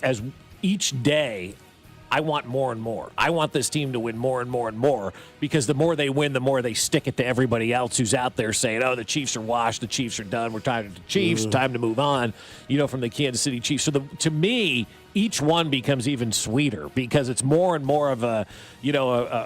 each day, I want more and more. I want this team to win more and more and more because the more they win, the more they stick it to everybody else who's out there saying, oh, the Chiefs are washed, the Chiefs are done, we're tired of the Chiefs, time to move on, from the Kansas City Chiefs. So to me, each one becomes even sweeter because it's more and more of a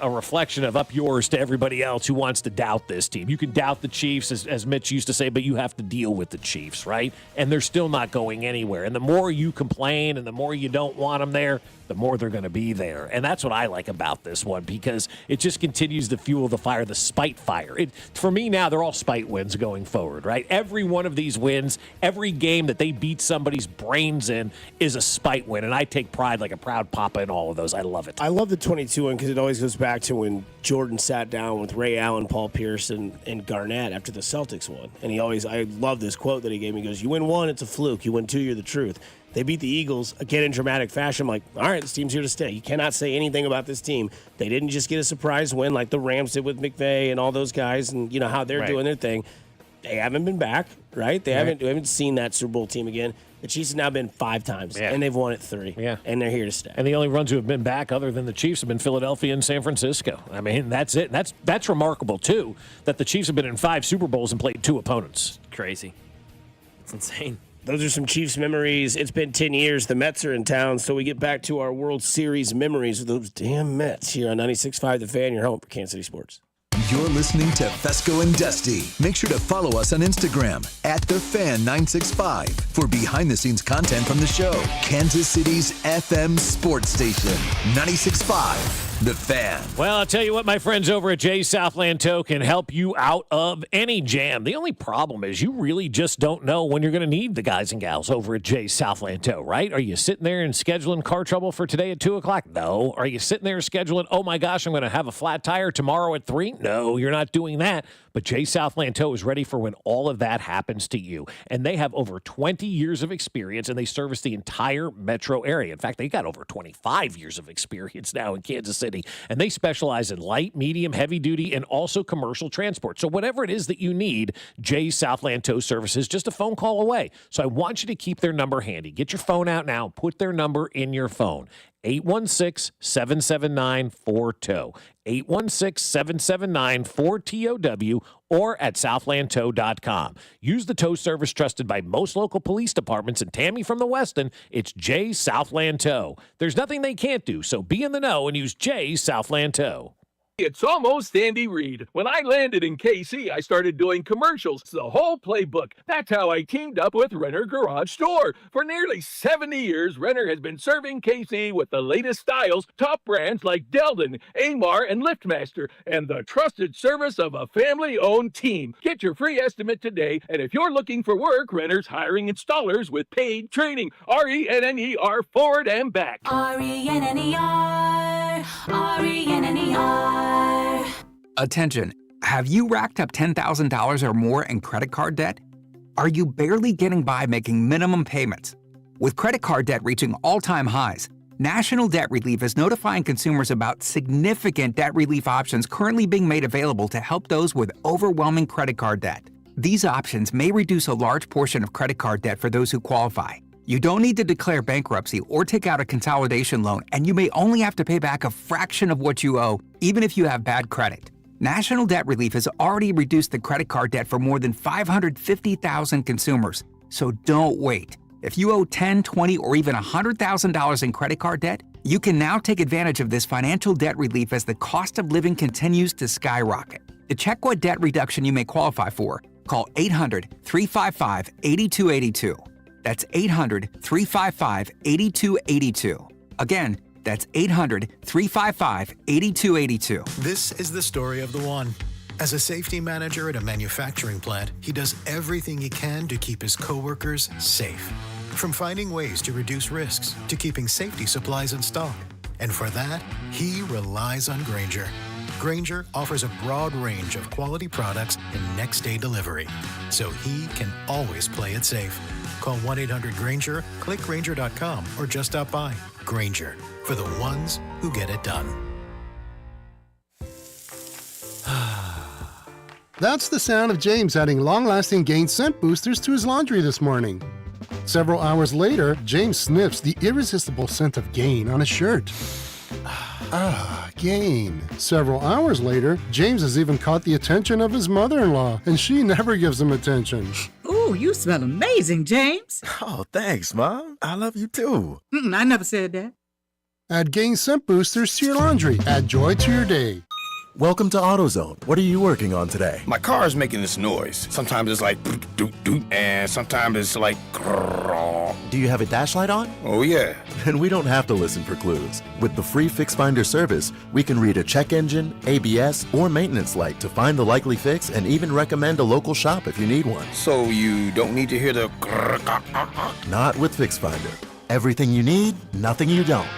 reflection of up yours to everybody else who wants to doubt this team. You can doubt the Chiefs, as Mitch used to say, but you have to deal with the Chiefs, right? And they're still not going anywhere. And the more you complain and the more you don't want them there, the more they're going to be there. And that's what I like about this one because it just continues to fuel the fire, the spite fire. For me now, they're all spite wins going forward, right? Every one of these wins, every game that they beat somebody's brains in is a spite win. And I take pride like a proud papa in all of those. I love it. I love the 22 one because it always goes back to when Jordan sat down with Ray Allen, Paul Pierce, and Garnett after the Celtics won. And I love this quote that he gave me. He goes, you win one, it's a fluke. You win two, you're the truth. They beat the Eagles, again, in dramatic fashion. I'm like, all right, this team's here to stay. You cannot say anything about this team. They didn't just get a surprise win like the Rams did with McVay and all those guys and, how they're doing their thing. They haven't been back, right? We haven't seen that Super Bowl team again. The Chiefs have now been 5 times, and they've won it 3. Yeah. And they're here to stay. And the only ones who have been back other than the Chiefs have been Philadelphia and San Francisco. I mean, that's it. That's remarkable, too, that the Chiefs have been in 5 Super Bowls and played 2 opponents. Crazy. It's insane. Those are some Chiefs memories. It's been 10 years. The Mets are in town, so we get back to our World Series memories of those damn Mets here on 96.5 The Fan, your home for Kansas City Sports. You're listening to Fescoe and Dusty. Make sure to follow us on Instagram @TheFan965 for behind-the-scenes content from the show. Kansas City's FM sports station, 96.5 The Fan. Well, I'll tell you what, my friends over at Jay's Southland Tow can help you out of any jam. The only problem is you really just don't know when you're going to need the guys and gals over at Jay's Southland Tow, right? Are you sitting there and scheduling car trouble for today at 2 o'clock? No. Are you sitting there scheduling, oh my gosh, I'm going to have a flat tire tomorrow at 3? No, you're not doing that. But Jay's Southland Tow is ready for when all of that happens to you. And they have over 20 years of experience, and they service the entire metro area. In fact, they got over 25 years of experience now in Kansas City. And they specialize in light, medium, heavy duty, and also commercial transport. So whatever it is that you need, Jay's Southland Tow Service is just a phone call away. So I want you to keep their number handy. Get your phone out now. Put their number in your phone. 816-779-4TOW. 816-779-4TOW or at southlandtow.com. Use the tow service trusted by most local police departments. And Tammy from the Westin, it's J Southland Tow. There's nothing they can't do, so be in the know and use J Southland Tow. It's almost Andy Reid. When I landed in KC, I started doing commercials. It's the whole playbook. That's how I teamed up with Renner Garage Store. For nearly 70 years, Renner has been serving KC with the latest styles, top brands like Deldon, Amar, and LiftMaster, and the trusted service of a family-owned team. Get your free estimate today, and if you're looking for work, Renner's hiring installers with paid training. RENNER forward and back. RENNER, RENNER. Attention, have you racked up $10,000 or more in credit card debt? Are you barely getting by making minimum payments? With credit card debt reaching all-time highs, National Debt Relief is notifying consumers about significant debt relief options currently being made available to help those with overwhelming credit card debt. These options may reduce a large portion of credit card debt for those who qualify. You don't need to declare bankruptcy or take out a consolidation loan, and you may only have to pay back a fraction of what you owe, even if you have bad credit. National Debt Relief has already reduced the credit card debt for more than 550,000 consumers. So don't wait. If you owe $10,000, $20,000, or even $100,000 in credit card debt, you can now take advantage of this financial debt relief as the cost of living continues to skyrocket. To check what debt reduction you may qualify for, call 800-355-8282. That's 800-355-8282. Again, that's 800-355-8282. This is the story of the one. As a safety manager at a manufacturing plant, he does everything he can to keep his coworkers safe. From finding ways to reduce risks to keeping safety supplies in stock. And for that, he relies on Grainger. Grainger offers a broad range of quality products and next-day delivery, so he can always play it safe. Call 1-800-GRAINGER, click Grainger.com, or just stop by. Grainger, for the ones who get it done. That's the sound of James adding long-lasting Gain scent boosters to his laundry this morning. Several hours later, James sniffs the irresistible scent of Gain on his shirt. Gain. Several hours later, James has even caught the attention of his mother-in-law, and she never gives him attention. Ooh, you smell amazing, James. Oh, thanks, Mom. I love you too. I never said that. Add Gain scent boosters to your laundry. Add joy to your day. Welcome to AutoZone. What are you working on today? My car is making this noise. Sometimes it's like doot doot, and sometimes it's like grrr. Do you have a dash light on? Oh yeah. Then we don't have to listen for clues. With the free Fix Finder service, we can read a check engine, ABS, or maintenance light to find the likely fix and even recommend a local shop if you need one. So you don't need to hear the grrr. Not with Fix Finder. Everything you need, nothing you don't.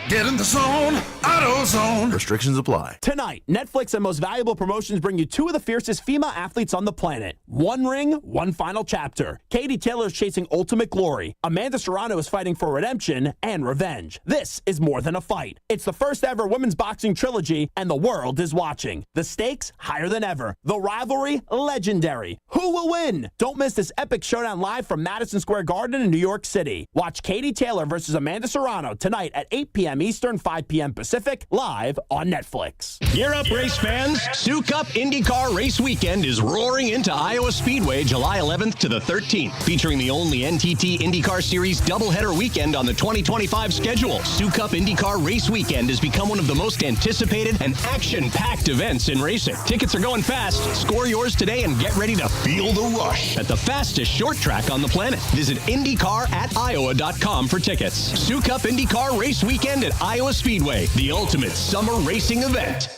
Get in the zone, AutoZone. Restrictions apply. Tonight, Netflix and Most Valuable Promotions bring you two of the fiercest female athletes on the planet. One ring, one final chapter. Katie Taylor is chasing ultimate glory. Amanda Serrano is fighting for redemption and revenge. This is more than a fight. It's the first ever women's boxing trilogy, and the world is watching. The stakes higher than ever. The rivalry legendary. Who will win? Don't miss this epic showdown live from Madison Square Garden in New York City. Watch Katie Taylor versus Amanda Serrano tonight at 8 p.m. Eastern, 5 p.m. Pacific, live on Netflix. Gear up, race fans. Sioux Cup IndyCar Race Weekend is roaring into Iowa Speedway July 11th to the 13th, featuring the only NTT IndyCar Series doubleheader weekend on the 2025 schedule. Sioux Cup IndyCar Race Weekend has become one of the most anticipated and action-packed events in racing. Tickets are going fast. Score yours today and get ready to feel the rush at the fastest short track on the planet. Visit IndyCar@Iowa.com for tickets. Sioux Cup IndyCar Race Weekend at Iowa Speedway, the ultimate summer racing event.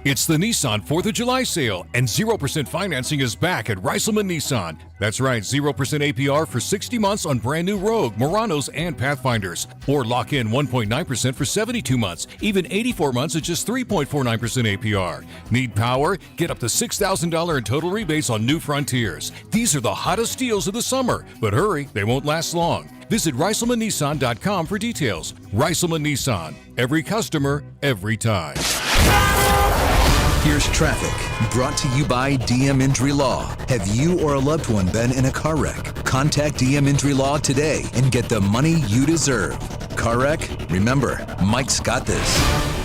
It's the Nissan 4th of July sale, and 0% financing is back at Reiselman Nissan. That's right, 0% APR for 60 months on brand new Rogue, Muranos, and Pathfinders. Or lock in 1.9% for 72 months, even 84 months at just 3.49% APR. Need power? Get up to $6,000 in total rebates on new Frontiers. These are the hottest deals of the summer, but hurry, they won't last long. Visit ReiselmanNissan.com for details. Reiselman Nissan. Every customer, every time. Here's traffic, brought to you by DM Injury Law. Have you or a loved one been in a car wreck? Contact DM Injury Law today and get the money you deserve. car wreck? Remember, Mike's got this.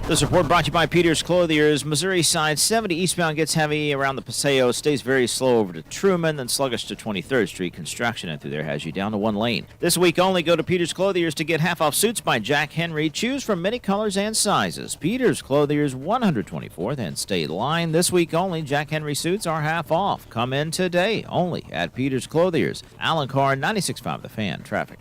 This report brought to you by Peters Clothiers. Missouri side 70 eastbound gets heavy around the Paseo, stays very slow over to Truman, then sluggish to 23rd Street. Construction and through there has you down to one lane. This week only, go to Peters Clothiers to get half-off suits by Jack Henry. Choose from many colors and sizes. Peters Clothiers, 124th and State Line. This week only, Jack Henry suits are half off. Come in today only at Peters Clothiers. Alan Carr, 96.5 The Fan. Traffic.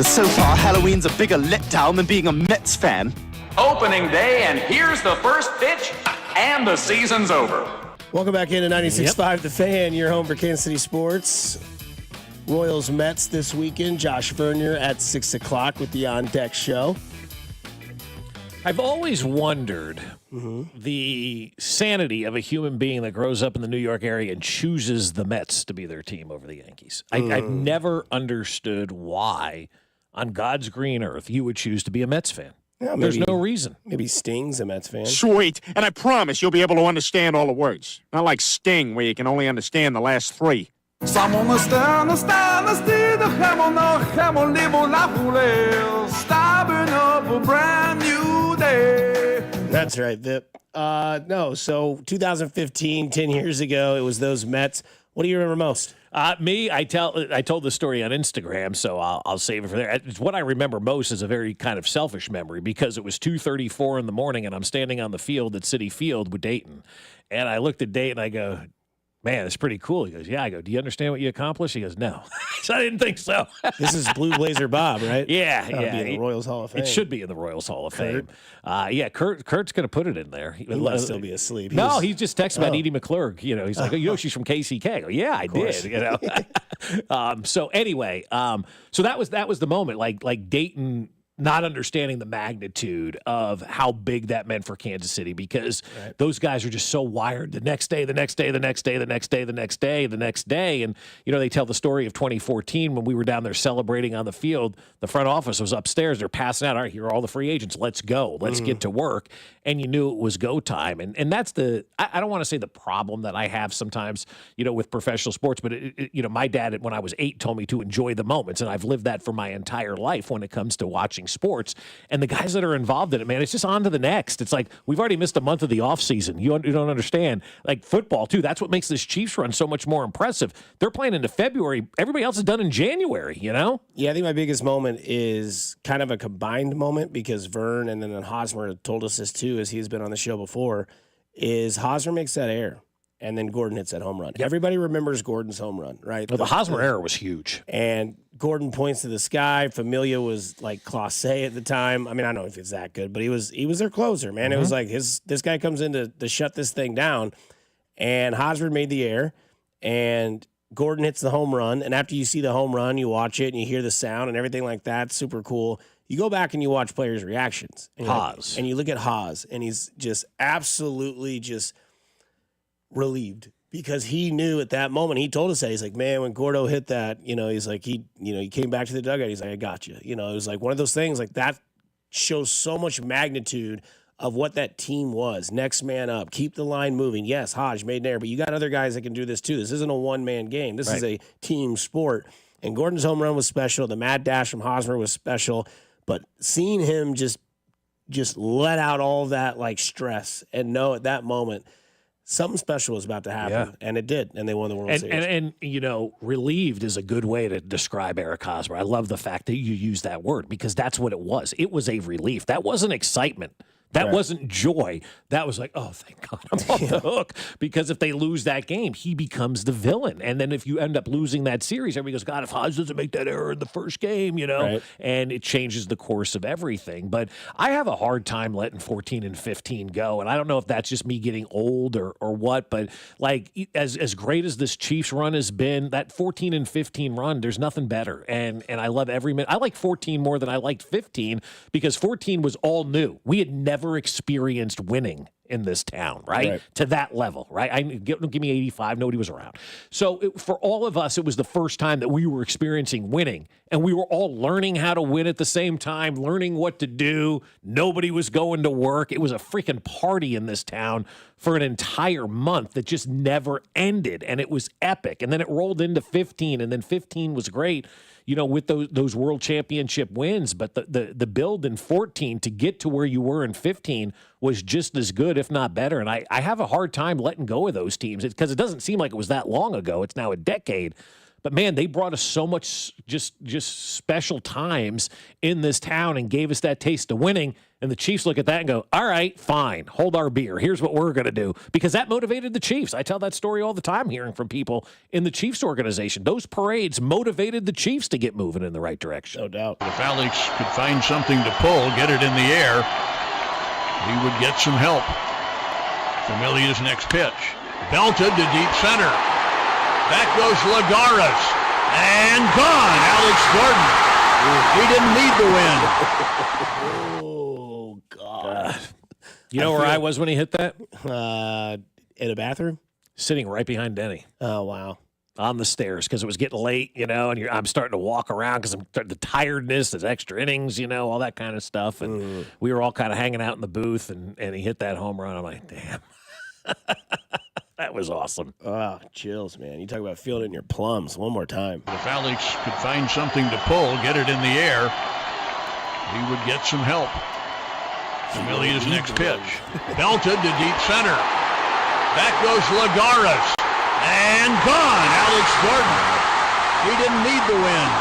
So far, Halloween's a bigger letdown than being a Mets fan. Opening day, and here's the first pitch, and the season's over. Welcome back into 96.5 The Fan, your home for Kansas City sports. Royals Mets this weekend. Josh Vernier at 6 o'clock with the On Deck show. I've always wondered the sanity of a human being that grows up in the New York area and chooses the Mets to be their team over the Yankees. I've never understood why, on God's green earth, you would choose to be a Mets fan. Yeah, There's no reason. Maybe Sting's a Mets fan. Sweet. And I promise you'll be able to understand all the words. Not like Sting, where you can only understand the last three. Starting up a brand new day. That's right, Vip. No, so 2015, 10 years ago, it was those Mets. What do you remember most? Me, I told the story on Instagram, so I'll save it for there. It's what I remember most is a very kind of selfish memory because it was 2:34 in the morning and I'm standing on the field at Citi Field with Dayton. And I looked at Dayton and I go, man, it's pretty cool. He goes, yeah. I go, do you understand what you accomplished? He goes, no. So I didn't think so. This is Blue Blazer Bob, right? Yeah, That'll be in the Royals Hall of Fame. It should be in the Royals Hall of Fame. Yeah, Kurt's going to put it in there. He must still be asleep. He just texted about Edie McClurg. You know, he's like, she's from KCK. I go, yeah, I did. You know. So anyway, so that was the moment. Like Dayton not understanding the magnitude of how big that meant for Kansas City because those guys are just so wired. The next day. And, you know, they tell the story of 2014 when we were down there celebrating on the field. The front office was upstairs. They're passing out. All right, here are all the free agents. Let's go. Let's get to work. And you knew it was go time. And that's I don't want to say the problem that I have sometimes, you know, with professional sports, but, you know, my dad, when I was 8, told me to enjoy the moments. And I've lived that for my entire life when it comes to watching sports. And the guys that are involved in it, man, it's just on to the next. It's like we've already missed a month of the offseason. You don't understand. Like football, too. That's what makes this Chiefs run so much more impressive. They're playing into February. Everybody else is done in January, you know? Yeah, I think my biggest moment is kind of a combined moment because Vern and then Hosmer told us this, too, as he's been on the show before, is Hosmer makes that error. And then Gordon hits that home run. Yep. Everybody remembers Gordon's home run, right? Well, the Hosmer error was huge. And Gordon points to the sky. Familia was like classe at the time. I mean, I don't know if it's that good, but he was their closer, man. It was like this guy comes in to shut this thing down. And Hosmer made the error. And Gordon hits the home run. And after you see the home run, you watch it and you hear the sound and everything like that. Super cool. You go back and you watch players' reactions. And you look at Haas, and he's just absolutely just relieved because he knew at that moment. He told us that he's like, man, when Gordo hit that, you know, he's like, he came back to the dugout. He's like, I got you. You know, it was like one of those things like that shows so much magnitude of what that team was. Next man up, keep the line moving. Yes, Hodge made an error, but you got other guys that can do this too. This isn't a one-man game. This is a team sport. And Gordon's home run was special. The mad dash from Hosmer was special. But seeing him just let out all that like stress and know at that moment something special was about to happen, and it did, and they won the World Series. And you know, relieved is a good way to describe Eric Hosmer. I love the fact that you use that word because that's what it was. It was a relief. That wasn't excitement. That wasn't joy. That was like, oh, thank God I'm off the hook. Because if they lose that game, he becomes the villain. And then if you end up losing that series, everybody goes, God, if Hodge doesn't make that error in the first game, you know, and it changes the course of everything. But I have a hard time letting 14 and 15 go. And I don't know if that's just me getting old or what, but like as great as this Chiefs run has been, that 14 and 15 run, there's nothing better. And I love every minute. I like 14 more than I liked 15 because 14 was all new. We had never experienced winning in this town, right? To that level, right? Give me 85, nobody was around. So for all of us, it was the first time that we were experiencing winning, and we were all learning how to win at the same time, learning what to do. Nobody was going to work. It was a freaking party in this town for an entire month that just never ended, and it was epic. And then it rolled into 15, and then 15 was great, with those world championship wins. But the build in 14 to get to where you were in 15 was just as good, if not better. And I have a hard time letting go of those teams because it doesn't seem like it was that long ago. It's now a decade. But, man, they brought us so much just special times in this town and gave us that taste of winning. And the Chiefs look at that and go, all right, fine, hold our beer. Here's what we're going to do. Because that motivated the Chiefs. I tell that story all the time, hearing from people in the Chiefs organization. Those parades motivated the Chiefs to get moving in the right direction. No doubt. If Alex could find something to pull, get it in the air, he would get some help. Familia's next pitch. Belted to deep center. Back goes Lagares. And gone. Alex Gordon. He didn't need the win. Oh, God. You know where I was when he hit that? In a bathroom? Sitting right behind Denny. Oh, wow. On the stairs because it was getting late, and I'm starting to walk around because the tiredness, there's extra innings, all that kind of stuff. And we were all kind of hanging out in the booth, and he hit that home run. I'm like, damn. That was awesome. Oh, chills, man. You talk about feeling it in your plums. One more time. If Alex could find something to pull, get it in the air, he would get some help. Familia's next pitch. Belted to deep center. Back goes Lagares. And gone. Alex Gordon. He didn't need the wind.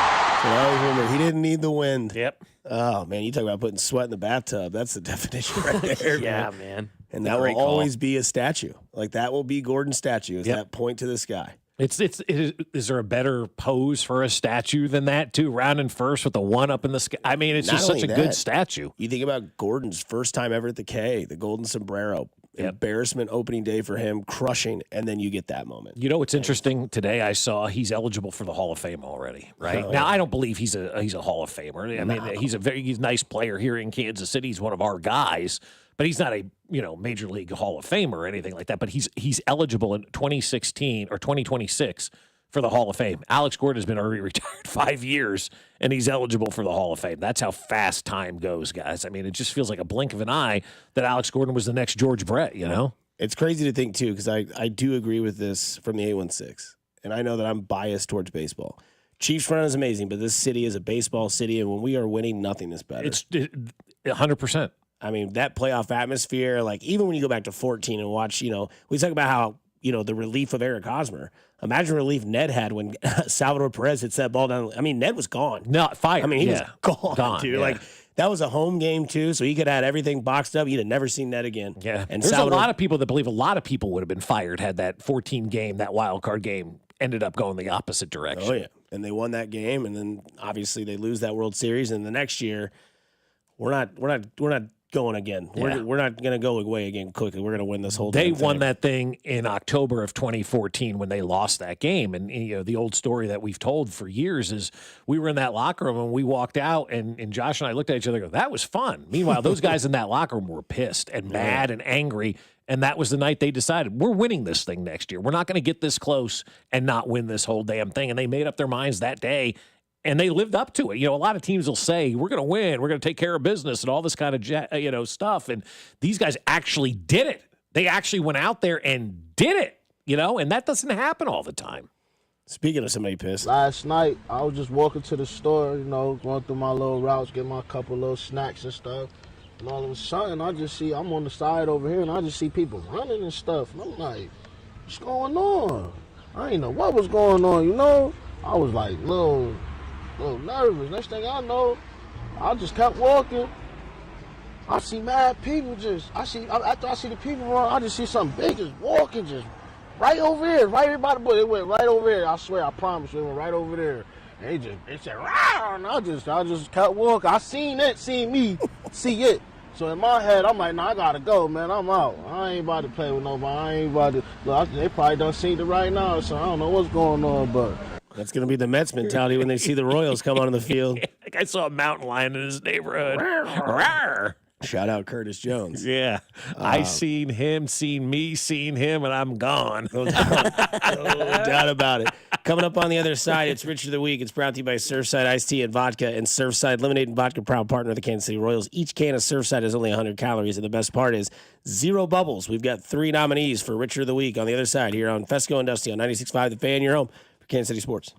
So I always remember, he didn't need the wind. Yep. Oh, man, you talk about putting sweat in the bathtub. That's the definition right there. Yeah, man. And that will always be a statue. Like, that will be Gordon's statue, is that point to the sky. Is there a better pose for a statue than that, too? Rounding first with the one up in the sky. I mean, it's just such a good statue. You think about Gordon's first time ever at the K, the golden sombrero. Embarrassment opening day for him, crushing, and then you get that moment. You know what's interesting? Today I saw he's eligible for the Hall of Fame already, right? Oh, now, I don't believe he's a Hall of Famer. I mean, he's a nice player here in Kansas City. He's one of our guys, but he's not a Major League Hall of Famer or anything like that. But he's eligible in 2016 or 2026 for the Hall of Fame. Alex Gordon has been already retired 5 years, and he's eligible for the Hall of Fame. That's how fast time goes, guys. I mean, it just feels like a blink of an eye that Alex Gordon was the next George Brett, It's crazy to think, too, because I do agree with this from the 816, and I know that I'm biased towards baseball. Chiefs front is amazing, but this city is a baseball city, and when we are winning, nothing is better. It's 100%. I mean, that playoff atmosphere, like, even when you go back to 14 and watch, we talk about how, the relief of Eric Hosmer. Imagine relief Ned had when Salvador Perez hits that ball down. I mean, Ned was gone. Not fired. I mean, he was gone, dude. Yeah. Like, that was a home game, too, so he could have had everything boxed up. You'd have never seen Ned again. Yeah. And there's a lot of people that believe a lot of people would have been fired had that 14 game, that wild card game, ended up going the opposite direction. Oh, yeah. And they won that game, and then obviously they lose that World Series, and the next year, we're not going again. Yeah. We're not going to go away again quickly. We're going to win this whole They damn won thing. that thing in October of 2014 when they lost that game. And the old story that we've told for years is we were in that locker room and we walked out and Josh and I looked at each other and go, that was fun. Meanwhile, those guys in that locker room were pissed and mad and angry. And that was the night they decided, we're winning this thing next year. We're not going to get this close and not win this whole damn thing. And they made up their minds that day. And they lived up to it. A lot of teams will say, we're going to win, we're going to take care of business and all this kind of, stuff. And these guys actually did it. They actually went out there and did it, and that doesn't happen all the time. Speaking of somebody pissed. Last night, I was just walking to the store, going through my little routes, getting my couple little snacks and stuff. And all of a sudden, I'm on the side over here, and I just see people running and stuff. And I'm like, what's going on? I didn't know what was going on, I was like, little nervous. Next thing I know, I just kept walking. I see mad people after I see the people run, I just see something big just walking, just right over here, right by the bush. It went right over there. I swear, I promise you, it went right over there. And it said, "Rah!" And I just kept walking. I seen me, see it. So in my head, I'm like, nah, I gotta go, man. I'm out. I ain't about to play with nobody. I ain't about to. Look, they probably done seen it right now, so I don't know what's going on, but. That's going to be the Mets mentality when they see the Royals come onto the field. I saw a mountain lion in his neighborhood. Rawr. Shout out Curtis Jones. Yeah. I seen him, seen me, seen him, and I'm gone. No doubt about it. Coming up on the other side, it's Richard of the Week. It's brought to you by Surfside Iced Tea and Vodka and Surfside Lemonade and Vodka, proud partner of the Kansas City Royals. Each can of Surfside has only 100 calories, and the best part is 0 bubbles. We've got 3 nominees for Richard of the Week on the other side here on Fescoe and Dusty on 96.5 The Fan, your home for Kansas City Sports.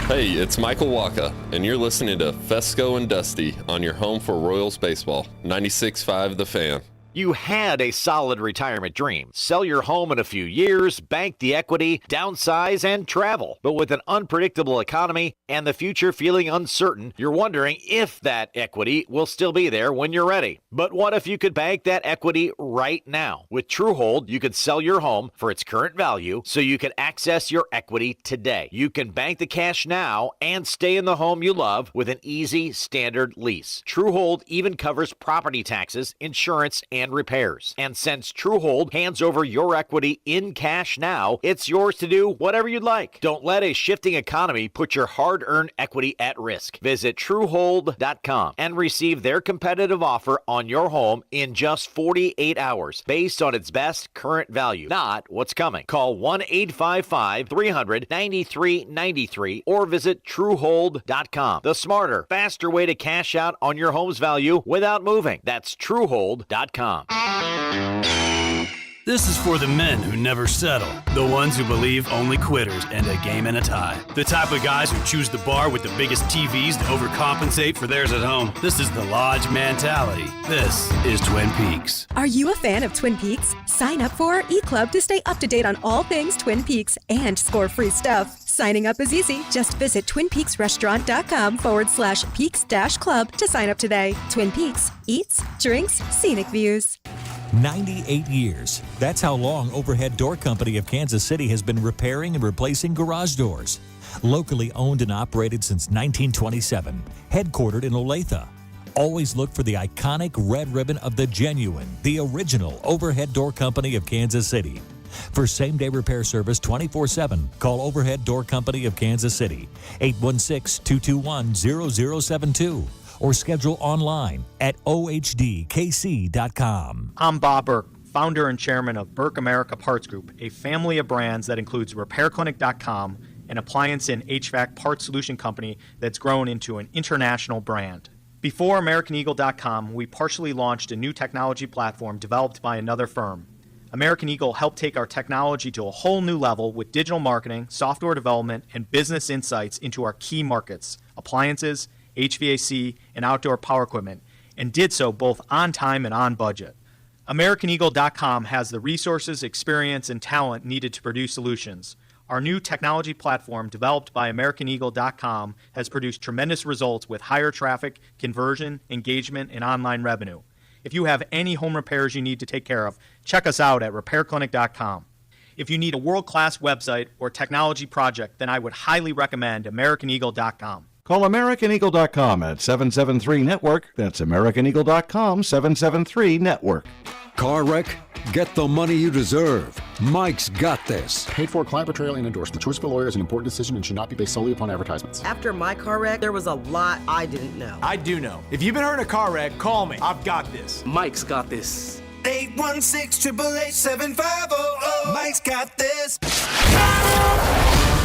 Hey, it's Michael Waka, and you're listening to Fescoe and Dusty on your home for Royals baseball, 96.5 The Fan. You had a solid retirement dream. Sell your home in a few years, bank the equity, downsize, and travel. But with an unpredictable economy and the future feeling uncertain, you're wondering if that equity will still be there when you're ready. But what if you could bank that equity right now? With TrueHold, you could sell your home for its current value so you can access your equity today. You can bank the cash now and stay in the home you love with an easy standard lease. TrueHold even covers property taxes, insurance, and repairs. And since TrueHold hands over your equity in cash now, it's yours to do whatever you'd like. Don't let a shifting economy put your hard-earned equity at risk. Visit TrueHold.com and receive their competitive offer on your home in just 48 hours based on its best current value, not what's coming. Call 1-855-300-9393 or visit TrueHold.com. The smarter, faster way to cash out on your home's value without moving. That's TrueHold.com. This is for the men who never settle, the ones who believe only quitters end a game in a tie, the type of guys who choose the bar with the biggest TVs to overcompensate for theirs at home. This is the Lodge mentality. This is Twin Peaks. Are you a fan of Twin Peaks? Sign up for our eClub to stay up to date on all things Twin Peaks and score free stuff. Signing up is easy. Just visit twinpeaksrestaurant.com/peaks-club to sign up today. Twin Peaks, eats, drinks, scenic views. 98 years. That's how long Overhead Door Company of Kansas City has been repairing and replacing garage doors. Locally owned and operated since 1927. Headquartered in Olathe. Always look for the iconic red ribbon of the genuine, the original Overhead Door Company of Kansas City. For same-day repair service 24/7, call Overhead Door Company of Kansas City, 816-221-0072, or schedule online at ohdkc.com. I'm Bob Burke, founder and chairman of Burke America Parts Group, a family of brands that includes RepairClinic.com, an appliance and HVAC parts solution company that's grown into an international brand. Before AmericanEagle.com, we partially launched a new technology platform developed by another firm. American Eagle helped take our technology to a whole new level with digital marketing, software development, and business insights into our key markets, appliances, HVAC, and outdoor power equipment, and did so both on time and on budget. AmericanEagle.com has the resources, experience, and talent needed to produce solutions. Our new technology platform, developed by AmericanEagle.com, has produced tremendous results with higher traffic, conversion, engagement, and online revenue. If you have any home repairs you need to take care of, check us out at RepairClinic.com. If you need a world-class website or technology project, then I would highly recommend AmericanEagle.com. Call AmericanEagle.com at 773-NETWORK. That's AmericanEagle.com, 773-NETWORK. Car wreck? Get the money you deserve. Mike's got this. Paid for client betrayal and endorsement. Choice of a lawyer is an important decision and should not be based solely upon advertisements. After my car wreck, there was a lot I didn't know. I do know. If you've been hurt in a car wreck, call me. I've got this. Mike's got this. 816-888-7500. Mike's got this.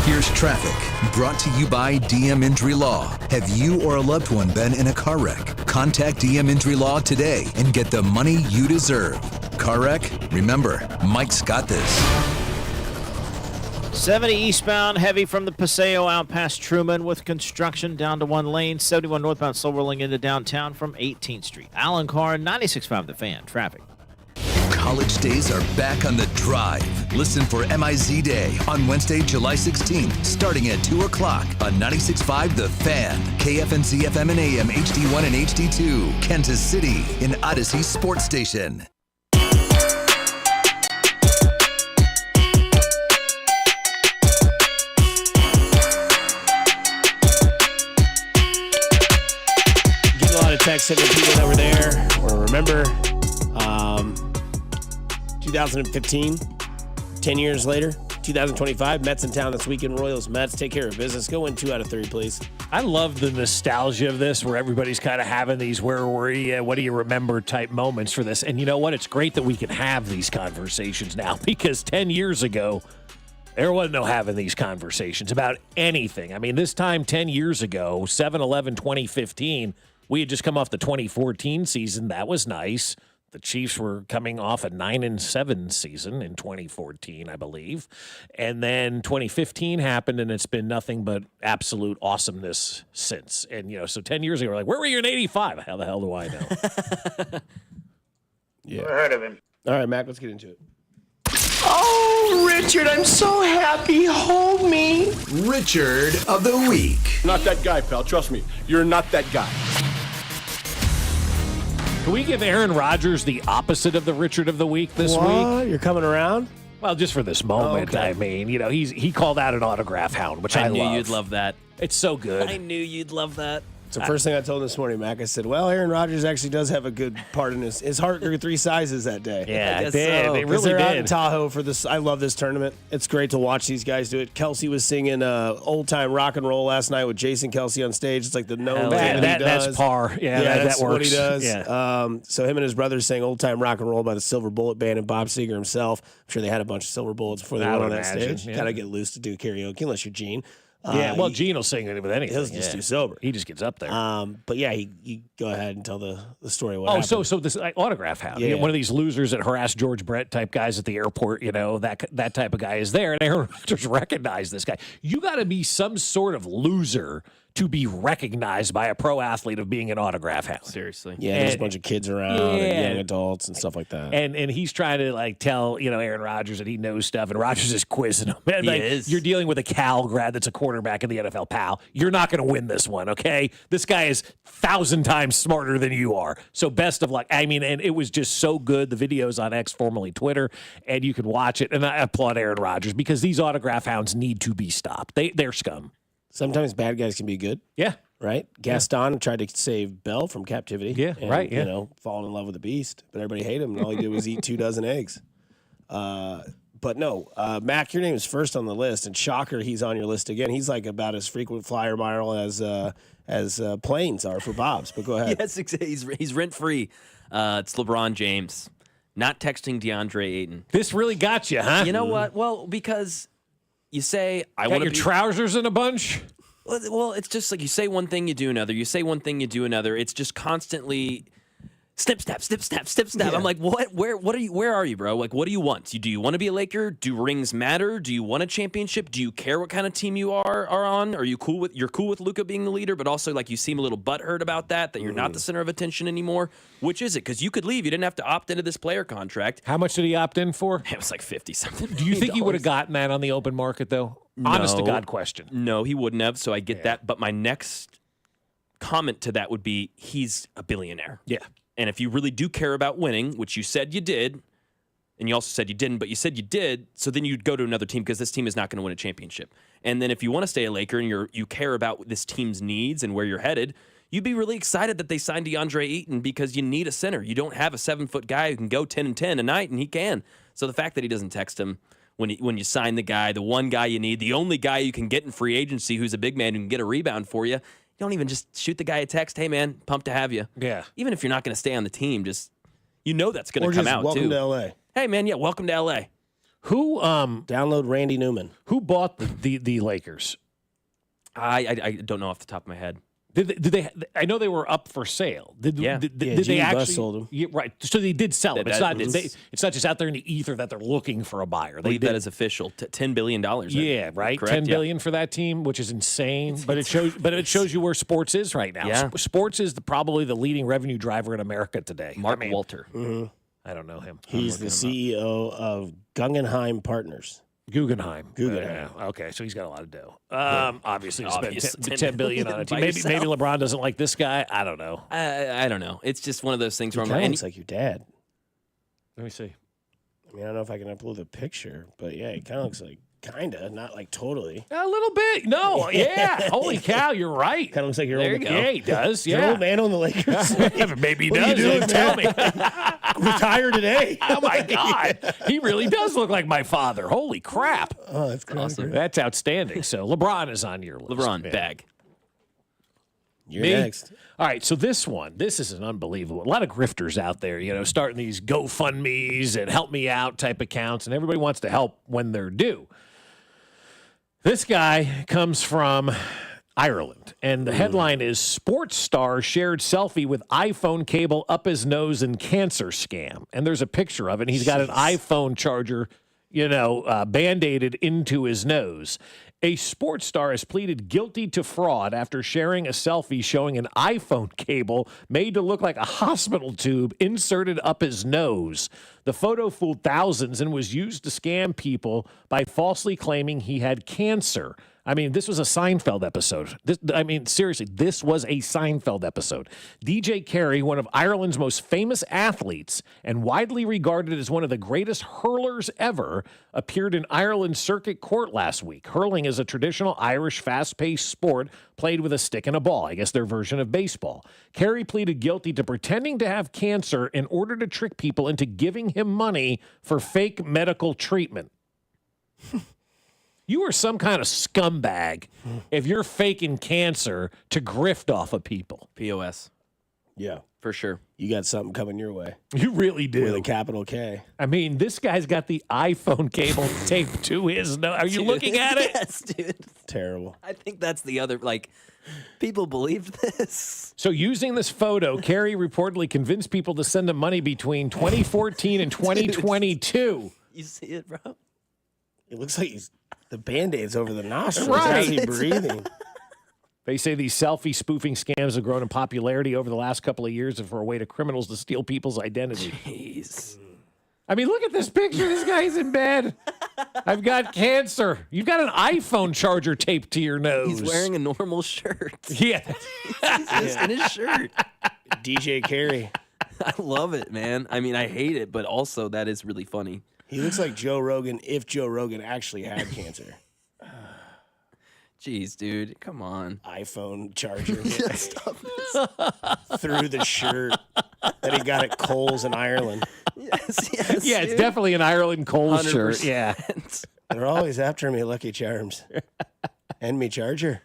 Here's traffic, brought to you by DM Injury Law. Have you or a loved one been in a car wreck? Contact DM Injury Law today and get the money you deserve. Car wreck? Remember, Mike's got this. 70 eastbound, heavy from the Paseo out past Truman with construction down to one lane. 71 northbound, slow rolling into downtown from 18th Street. Alan Carr, 96.5 The Fan. Traffic. College days are back on the drive. Listen for MIZ Day on Wednesday, July 16th, starting at 2 o'clock on 96.5 The Fan, KFNC FM and AM, HD1 and HD2, Kansas City, in Odyssey Sports Station. Getting a lot of texts from people over there. Or remember, 2015, 10 years later, 2025 Mets in town this weekend. Royals Mets. Take care of business. Go win 2 out of 3, please. I love the nostalgia of this, where everybody's kind of having these where were you, what do you remember type moments for this. And you know what? It's great that we can have these conversations now, because 10 years ago, there wasn't no having these conversations about anything. I mean, this time 10 years ago, 7/11/2015, we had just come off the 2014 season. That was nice. The Chiefs were coming off a 9-7 season in 2014, I believe. And then 2015 happened, and it's been nothing but absolute awesomeness since. And, so 10 years ago, we're like, where were you in 85? How the hell do I know? Yeah. Never heard of him. All right, Mac, let's get into it. Oh, Richard, I'm so happy. Hold me. Richard of the Week. Not that guy, pal. Trust me. You're not that guy. Can we give Aaron Rodgers the opposite of the Richard of the Week this week? You're coming around? Well, just for this moment, okay. I mean, he called out an autograph hound, which I love. knew you'd love that. It's so good. I knew you'd love that. So first thing I told him this morning, Mac, I said, well, Aaron Rodgers actually does have a good part in his heart grew 3 sizes that day. Yeah, I it guess did. so. It really They're out in did. Tahoe for this. I love this tournament. It's great to watch these guys do it. Kelsey was singing old time rock and roll last night with Jason Kelsey on stage. It's like the known thing that he does. That's par. Yeah, that's that works. what he does. Yeah. So him and his brother sang old time rock and roll by the Silver Bullet Band and Bob Seger himself. I'm sure they had a bunch of silver bullets before they I went on would that imagine, stage. yeah. Gotta get loose to do karaoke unless you're Gene. Well, Gene will sing it with anything. He'll just do sober. He just gets up there. But yeah, you go ahead and tell the story. What Oh, happened. so this autograph hound. Yeah. One of these losers that harass George Brett type guys at the airport, that type of guy is there. And Aaron Rodgers recognized this guy. You got to be some sort of loser to be recognized by a pro athlete of being an autograph hound. Seriously. Yeah, there's a bunch of kids around and young adults and stuff like that. And he's trying to tell Aaron Rodgers that he knows stuff, and Rodgers is quizzing him. And, He is. You're dealing with a Cal grad that's a quarterback in the NFL, pal. You're not going to win this one, okay? This guy is 1,000 times smarter than you are. So best of luck. I mean, and it was just so good. The video's on X, formerly Twitter, and you can watch it. And I applaud Aaron Rodgers because these autograph hounds need to be stopped. They're scum. Sometimes bad guys can be good. Yeah. Right? Gaston tried to save Belle from captivity. Yeah, and, right, yeah. Falling in love with the beast. But everybody hated him, and all he did was eat 2 dozen eggs. But no, Mac, your name is first on the list, and shocker, he's on your list again. He's like about as frequent flyer mile as planes are for Bob's. But go ahead. Yes, he's rent free. It's LeBron James not texting DeAndre Ayton. This really got you, huh? You know what? Well, because you say I Got want your trousers in a bunch? Well, it's just like you say one thing, you do another. You say one thing, you do another. It's just constantly snip, snap, snip, snap, snip, snap. Yeah. I'm like, what? Where are you, bro? Like, what do you want? Do you want to be a Laker? Do rings matter? Do you want a championship? Do you care what kind of team you are on? Are you cool with Luka being the leader, but also like you seem a little butthurt about that you're not the center of attention anymore? Which is it? Because you could leave. You didn't have to opt into this player contract. How much did he opt in for? It was like 50 something. Do you think he would have gotten that on the open market though? Honest to God question. No, he wouldn't have. So I get that. But my next comment to that would be he's a billionaire. Yeah. And if you really do care about winning, which you said you did, and you also said you didn't, but you said you did, so then you'd go to another team because this team is not going to win a championship. And then if you want to stay a Laker and you care about this team's needs and where you're headed, you'd be really excited that they signed DeAndre Ayton because you need a center. You don't have a 7-foot guy who can go 10 and 10 a night, and he can. So the fact that he doesn't text him when you sign the guy, the one guy you need, the only guy you can get in free agency who's a big man who can get a rebound for you, you don't even just shoot the guy a text, hey, man, pumped to have you. Yeah. Even if you're not going to stay on the team, just that's going to come out, welcome too. to L.A. Hey, man, welcome to L.A. Who download Randy Newman? Who bought the Lakers? I don't know off the top of my head. Did they? I know they were up for sale. Did they Gene actually Buss sold them? Yeah, right. So they did sell them. It's not just out there in the ether that they're looking for a buyer. I believe that is official. $10 billion. Yeah, right. Correct? $10 billion for that team, which is insane. But it shows you where sports is right now. Yeah. Sports is probably the leading revenue driver in America today. Mark Walter. Mm-hmm. I don't know him. He's the CEO of Guggenheim Partners. Guggenheim. Guggenheim. Okay, so he's got a lot of dough. Obviously, he spent $10 billion on a team. Maybe LeBron doesn't like this guy. I don't know. I don't know. It's just one of those things where He I'm looks like your dad. Let me see. I mean, I don't know if I can upload the picture, but yeah, he kind of looks like not like totally. A little bit. No, yeah. Holy cow, you're right. Kind of looks like your There old you go. Yeah, he does. Your Yeah. old man on the Lakers. Maybe he What are you does. doing, Tell me. retire today. Oh, my God. He really does look like my father. Holy crap. Oh, that's awesome. That's outstanding. So LeBron is on your list. LeBron, man. bag. You're next. All right, so this is an unbelievable. A lot of grifters out there, starting these GoFundMes and help me out type accounts, and everybody wants to help when they're due. This guy comes from Ireland, and the headline is Sports Star Shared Selfie with iPhone Cable Up His Nose and Cancer Scam. And there's a picture of it, and he's got an iPhone charger, Band-Aided into his nose. A sports star has pleaded guilty to fraud after sharing a selfie showing an iPhone cable made to look like a hospital tube inserted up his nose. The photo fooled thousands and was used to scam people by falsely claiming he had cancer. I mean, this was a Seinfeld episode. Seriously, this was a Seinfeld episode. DJ Carey, one of Ireland's most famous athletes and widely regarded as one of the greatest hurlers ever, appeared in Ireland's circuit court last week. Hurling is a traditional Irish fast-paced sport played with a stick and a ball, I guess their version of baseball. Carey pleaded guilty to pretending to have cancer in order to trick people into giving him money for fake medical treatment. You are some kind of scumbag if you're faking cancer to grift off of people. POS. Yeah. For sure. You got something coming your way. You really do. With a capital K. I mean, this guy's got the iPhone cable taped to his nose. Are you looking at it? Yes, dude. Terrible. I think that's the other, people believed this. So using this photo, Carey reportedly convinced people to send him money between 2014 and 2022. You see it, bro? It looks like the Band-Aids over the nostrils. Right. How's he breathing? They say these selfie spoofing scams have grown in popularity over the last couple of years for a way to criminals to steal people's identity. Jeez. I mean, look at this picture. This guy's in bed. I've got cancer. You've got an iPhone charger taped to your nose. He's wearing a normal shirt. Yeah. He's just in his shirt. DJ Carey. I love it, man. I mean, I hate it, but also that is really funny. He looks like Joe Rogan if Joe Rogan actually had cancer. Jeez, dude. Come on. iPhone charger through the shirt that he got at Kohl's in Ireland. Yes, yeah, it's definitely an Ireland Kohl's 100%. shirt. Yeah. They're always after me, Lucky Charms. And me charger.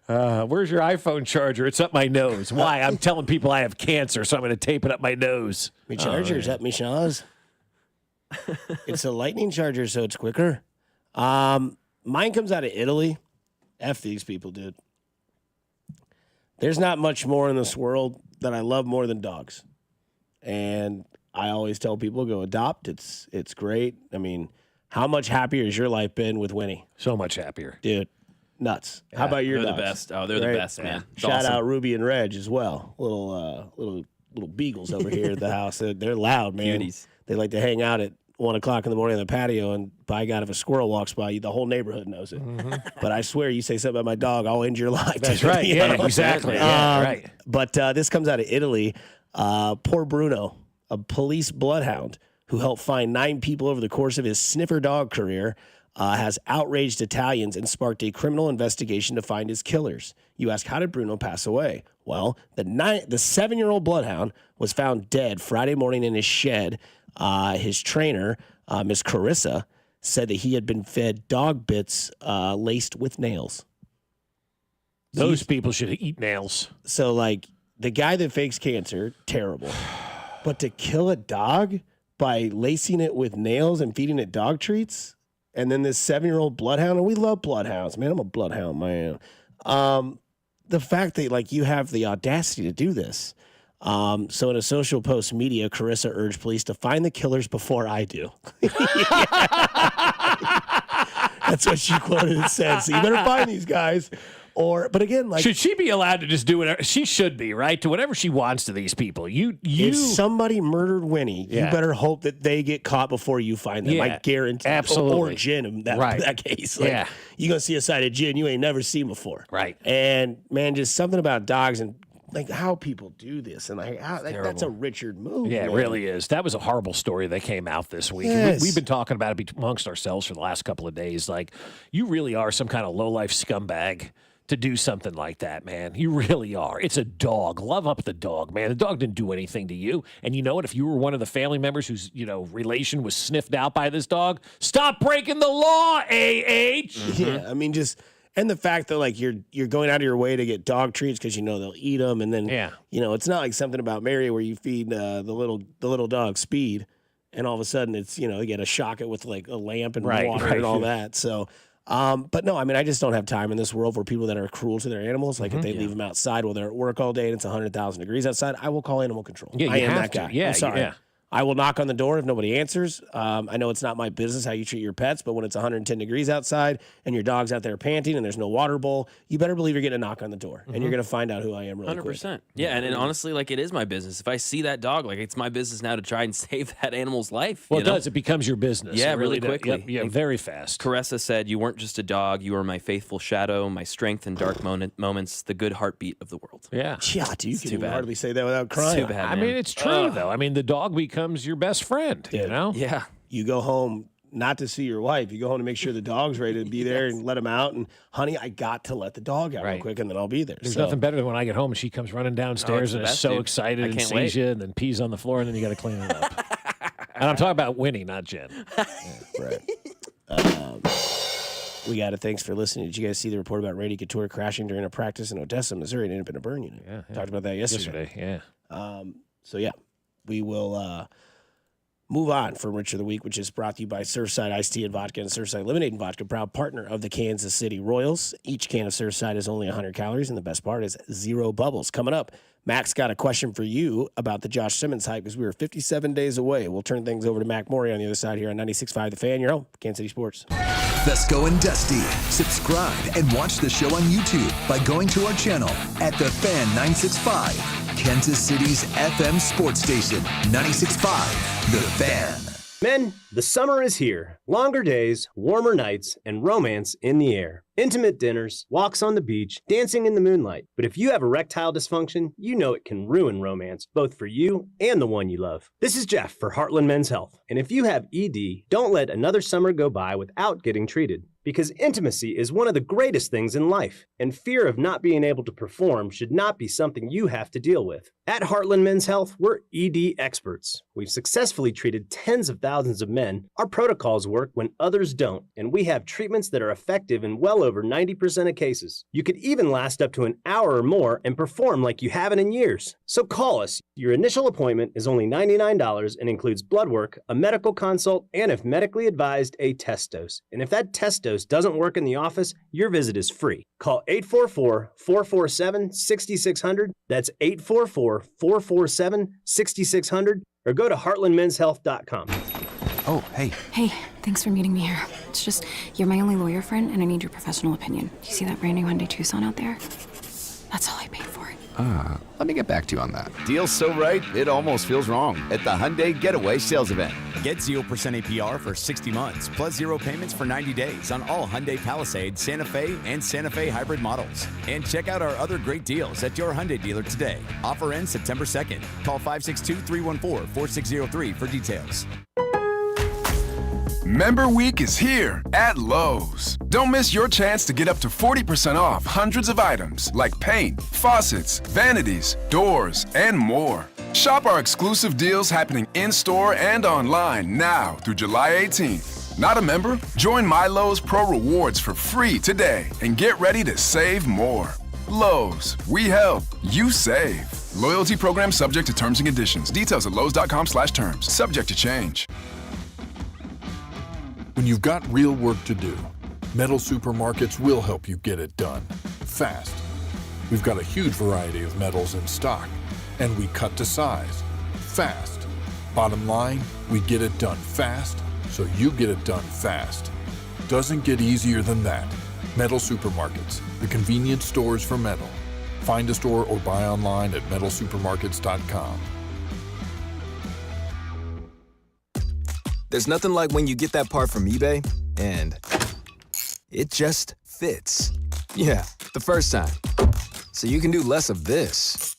Where's your iPhone charger? It's up my nose. Why? I'm telling people I have cancer, so I'm going to tape it up my nose. Me charger's up me schnoz. It's a lightning charger, so it's quicker. Mine comes out of Italy. F these people, dude. There's not much more in this world that I love more than dogs. And I always tell people, go adopt. It's great. I mean, how much happier has your life been with Winnie? So much happier. Dude, nuts. How about your They're dogs? the best. Oh, they're the best, man. It's Shout awesome. out Ruby and Reg as well. Little beagles over here at the house. They're loud, man. Cuties. They like to hang out at 1 o'clock in the morning on the patio, and by God, if a squirrel walks by you, the whole neighborhood knows it. But I swear, you say something about my dog, I'll end your life. That's right. You Yeah, know? exactly. Yeah, right. But this comes out of Italy. Poor Bruno, a police bloodhound who helped find 9 people over the course of his sniffer dog career, has outraged Italians and sparked a criminal investigation to find his killers. You ask, how did Bruno pass away? Well, the 7-year-old bloodhound was found dead Friday morning in his shed. His trainer, Miss Carissa, said that he had been fed dog bits laced with nails. Those people should eat nails. So, the guy that fakes cancer, terrible. But to kill a dog by lacing it with nails and feeding it dog treats, and then this 7-year-old bloodhound, and we love bloodhounds, man. I'm a bloodhound, man. The fact that, you have the audacity to do this. So in a social post media, Carissa urged police to find the killers before I do. That's what she quoted and said. So you better find these guys. But again, should she be allowed to just do whatever? She should be, right? To whatever she wants to these people. If somebody murdered Winnie, you better hope that they get caught before you find them. I guarantee. Absolutely. Or Jen in Right. that case. Yeah. You're going to see a side of Jen you ain't never seen before. Right. And, man, just something about dogs and how people do this. And that's a Richard move. Yeah, man. it really is. That was a horrible story that came out this week. Yes. We've been talking about it amongst ourselves for the last couple of days. You really are some kind of low-life scumbag to do something like that, man. You really are. It's a dog. Love up the dog, man. The dog didn't do anything to you. And you know what? If you were one of the family members whose, relation was sniffed out by this dog, stop breaking the law, A.H. Yeah, I mean, and the fact that like you're going out of your way to get dog treats because they'll eat them, and then it's not like something about Mary where you feed the little dog Speed, and all of a sudden it's you get to shock it with like a lamp and water and all that. So. But no, I mean, I just don't have time in this world for people that are cruel to their animals. Like if they leave them outside while they're at work all day and it's 100,000 degrees outside, I will call animal control. Yeah, I am that to. guy. Yeah, I'm sorry. Yeah. I will knock on the door if nobody answers. I know it's not my business how you treat your pets, but when it's 110 degrees outside and your dog's out there panting and there's no water bowl, you better believe you're getting a knock on the door and you're going to find out who I am really 100%. Quick. Yeah, and honestly, like it is my business. If I see that dog, like it's my business now to try and save that animal's life. Well, it does. It becomes your business. Yeah, it really quickly. Yeah, very fast. Caressa said, "You weren't just a dog. You were my faithful shadow, my strength in dark moments, the good heartbeat of the world." Yeah. Yeah, dude, you can hardly say that without crying. It's too bad, I mean, it's true, though. I mean, the dog becomes your best friend. Yeah. You go home not to see your wife. You go home to make sure the dog's ready to be there and let him out. And, honey, I got to let the dog out real quick, and then I'll be there. There's nothing better than when I get home and she comes running downstairs and is so excited and sees you and then pees on the floor, and then you got to clean it up. And I'm talking about Winnie, not Jen. Right. We got it. Thanks for listening. Did you guys see the report about Randy Couture crashing during a practice in Odessa, Missouri, and ended up in a burn unit? Yeah. Talked about that yesterday. Yeah. So, yeah, we will move on from Rich of the Week, which is brought to you by Surfside Iced Tea and Vodka and Surfside Lemonade and Vodka, proud partner of the Kansas City Royals. Each can of Surfside is only 100 calories, and the best part is 0 bubbles. Coming up, Mac's got a question for you about the Josh Simmons hype because we were 57 days away. We'll turn things over to Mac Morey on the other side here on 96.5 The Fan, your home, Kansas City Sports. Fescoe and Dusty. Subscribe and watch the show on YouTube by going to our channel at The Fan 965. Kansas City's FM sports station, 96.5 The Fan. Men, the summer is here. Longer days, warmer nights, and romance in the air. Intimate dinners, walks on the beach, dancing in the moonlight. But if you have erectile dysfunction, you know it can ruin romance, both for you and the one you love. This is Jeff for Heartland Men's Health. And if you have ED, don't let another summer go by without getting treated. Because intimacy is one of the greatest things in life, and fear of not being able to perform should not be something you have to deal with. At Heartland Men's Health, we're ED experts. We've successfully treated tens of thousands of men. Our protocols work when others don't, and we have treatments that are effective in well over 90% of cases. You could even last up to an hour or more and perform like you haven't in years. So call us. Your initial appointment is only $99 and includes blood work, a medical consult, and if medically advised, a test dose. And if that test dose doesn't work in the office, your visit is free. Call 844-447-6600. That's 844-447-6600. Or go to heartlandmenshealth.com. Oh, hey. Hey, thanks for meeting me here. It's just, you're my only lawyer friend, and I need your professional opinion. Do you see that brand new Hyundai Tucson out there? That's all I paid for it. Let me get back to you on that. Deal's so right, it almost feels wrong at the Hyundai Getaway Sales Event. Get 0% APR for 60 months, plus 0 payments for 90 days on all Hyundai Palisade, Santa Fe, and Santa Fe hybrid models. And check out our other great deals at your Hyundai dealer today. Offer ends September 2nd. Call 562-314-4603 for details. Member Week is here at Lowe's. Don't miss your chance to get up to 40% off hundreds of items like paint, faucets, vanities, doors, and more. Shop our exclusive deals happening in-store and online now through July 18th. Not a member? Join My Lowe's Pro Rewards for free today and get ready to save more. Lowe's, we help, you save. Loyalty program subject to terms and conditions. Details at lowes.com/terms. Subject to change. When you've got real work to do, Metal Supermarkets will help you get it done, fast. We've got a huge variety of metals in stock, and we cut to size, fast. Bottom line, we get it done fast, so you get it done fast. Doesn't get easier than that. Metal Supermarkets, the convenience stores for metal. Find a store or buy online at metalsupermarkets.com. There's nothing like when you get that part from eBay and it just fits. Yeah, the first time. So you can do less of this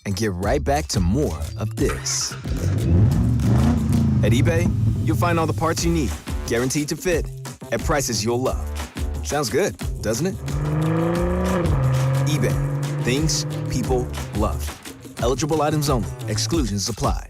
and get right back to more of this. At eBay, you'll find all the parts you need, guaranteed to fit, at prices you'll love. Sounds good. doesn't it? eBay. Things people love. Eligible items only. Exclusions apply.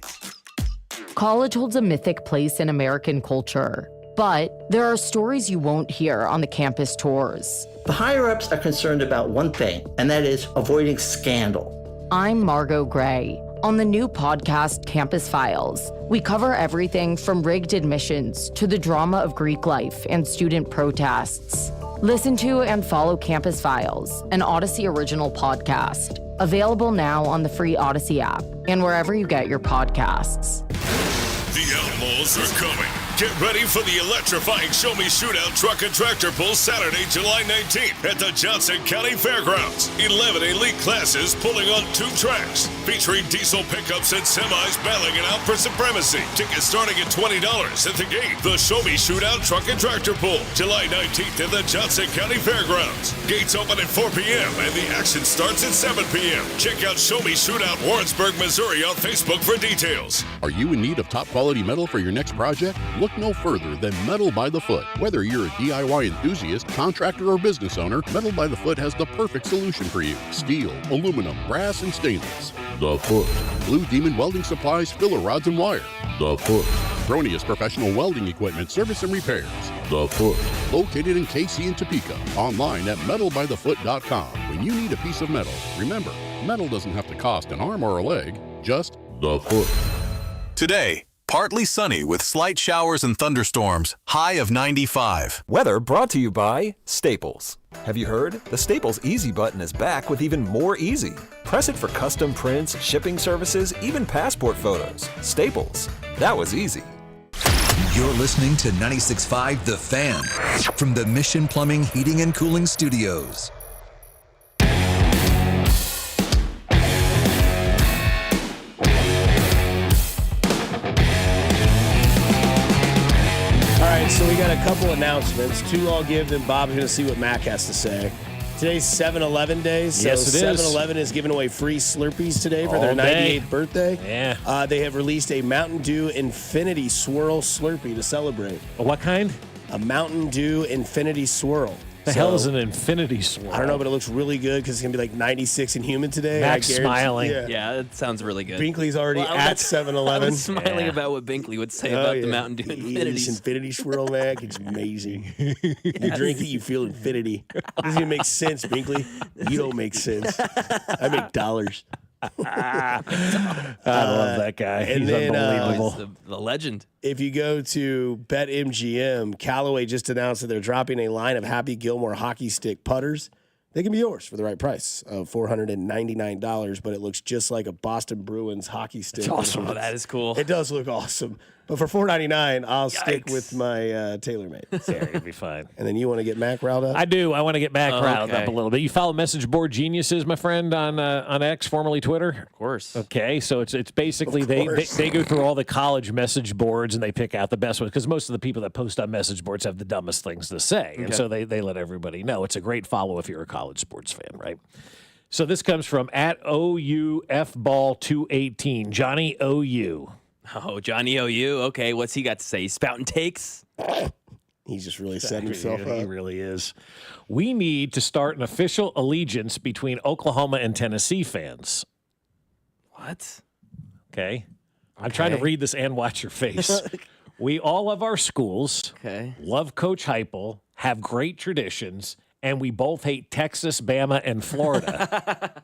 College holds a mythic place in American culture, but there are stories you won't hear on the campus tours. The higher-ups are concerned about one thing, and that is avoiding scandal. I'm Margot Gray. On the new podcast, Campus Files, we cover everything from rigged admissions to the drama of Greek life and student protests. Listen to and follow Campus Files, an Odyssey original podcast. Available now on the free Odyssey app and wherever you get your podcasts. The Outlaws are coming. Get ready for the electrifying Show Me Shootout Truck and Tractor Pull Saturday, July 19th at the Johnson County Fairgrounds. 11 elite classes pulling on 2 tracks, featuring diesel pickups and semis battling it out for supremacy. Tickets starting at $20 at the gate. The Show Me Shootout Truck and Tractor Pull, July 19th at the Johnson County Fairgrounds. Gates open at 4 p.m. and the action starts at 7 p.m. Check out Show Me Shootout Warrensburg, Missouri on Facebook for details. Are you in need of top quality metal for your next project? Look no further than Metal by the Foot. Whether you're a DIY enthusiast, contractor, or business owner, Metal by the Foot has the perfect solution for you. Steel, aluminum, brass, and stainless. The Foot. Blue Demon Welding Supplies, filler rods, and wire. The Foot. Bronius Professional Welding Equipment, service and repairs. The Foot. Located in KC and Topeka. Online at metalbythefoot.com. When you need a piece of metal, remember, metal doesn't have to cost an arm or a leg, just the Foot. Today, partly sunny with slight showers and thunderstorms, high of 95. Weather brought to you by Staples. Have you heard? The Staples Easy button is back with even more easy. Press it for custom prints, shipping services, even passport photos. Staples. That was easy. You're listening to 96.5 The Fan from the Mission Plumbing, Heating, and Cooling Studios. All right, so we got a couple announcements. 2 I'll give, then Bob's going to see what Mac has to say. Today's 7-Eleven Day, so Yes, it is. 7-Eleven is giving away free Slurpees today for All their day. 98th birthday. Yeah. They have released a Mountain Dew Infinity Swirl Slurpee to celebrate. What kind? A Mountain Dew Infinity Swirl. The hell is an infinity swirl? I don't know, but it looks really good because it's going to be like 96 and humid today. Mac's smiling. Yeah, that sounds really good. Binkley's already at 7-Eleven. I was smiling about what Binkley would say about the Mountain Dew This Infinities. Infinity Swirl, Mac, it's amazing. You drink it, you feel infinity. Doesn't even make sense, Binkley. You don't make sense. I make dollars. I love that guy. And He's then, unbelievable. The legend. If you go to BetMGM, Callaway just announced that they're dropping a line of Happy Gilmore hockey stick putters. They can be yours for the right price of $499, but it looks just like a Boston Bruins hockey stick. That's awesome. Oh, that is cool. It does look awesome. But for $499, I'll stick with my TaylorMade. Yeah, it'll be fine. And then you want to get Mac riled up? I do. I want to get Mac riled up a little bit. You follow Message Board Geniuses, my friend, on X, formerly Twitter? Of course. Okay, so it's basically they go through all the college message boards and they pick out the best ones because most of the people that post on message boards have the dumbest things to say. And so they let everybody know. It's a great follow if you're a college sports fan, right? So this comes from at OUFball218, Johnny OU. Oh, Johnny OU. Okay, what's he got to say? He's spouting takes? He's just really setting himself up. He really is. We need to start an official allegiance between Oklahoma and Tennessee fans. What? Okay. I'm trying to read this and watch your face. We all love our schools. Okay. Love Coach Heupel. Have great traditions. And we both hate Texas, Bama, and Florida.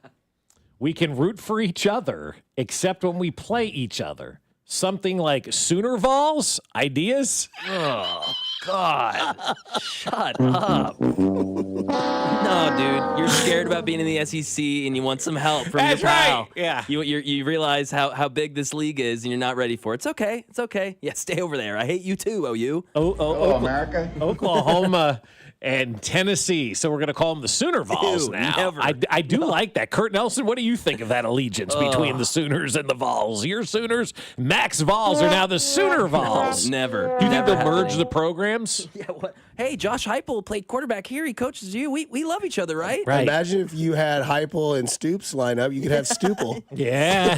We can root for each other, except when we play each other. Something like Sooner Vols? Ideas? Oh, God. Shut up. No, dude. You're scared about being in the SEC and you want some help from your pal. Right. Yeah. You realize how big this league is and you're not ready for it. It's okay. It's okay. Yeah, stay over there. I hate you too, OU. America. Oklahoma and Tennessee. So we're going to call them the Sooner Vols now. Never. I do like that. Kurt Nelson, what do you think of that allegiance between the Sooners and the Vols? Your Sooners, Max Vols are now the Sooner Vols. Never. Do you think Never they'll merge happening. the programs? Yeah, what? hey, Josh Heupel played quarterback here. He coaches you. We love each other, right? Imagine if you had Heupel and Stoops line up. You could have Stoople. Yeah.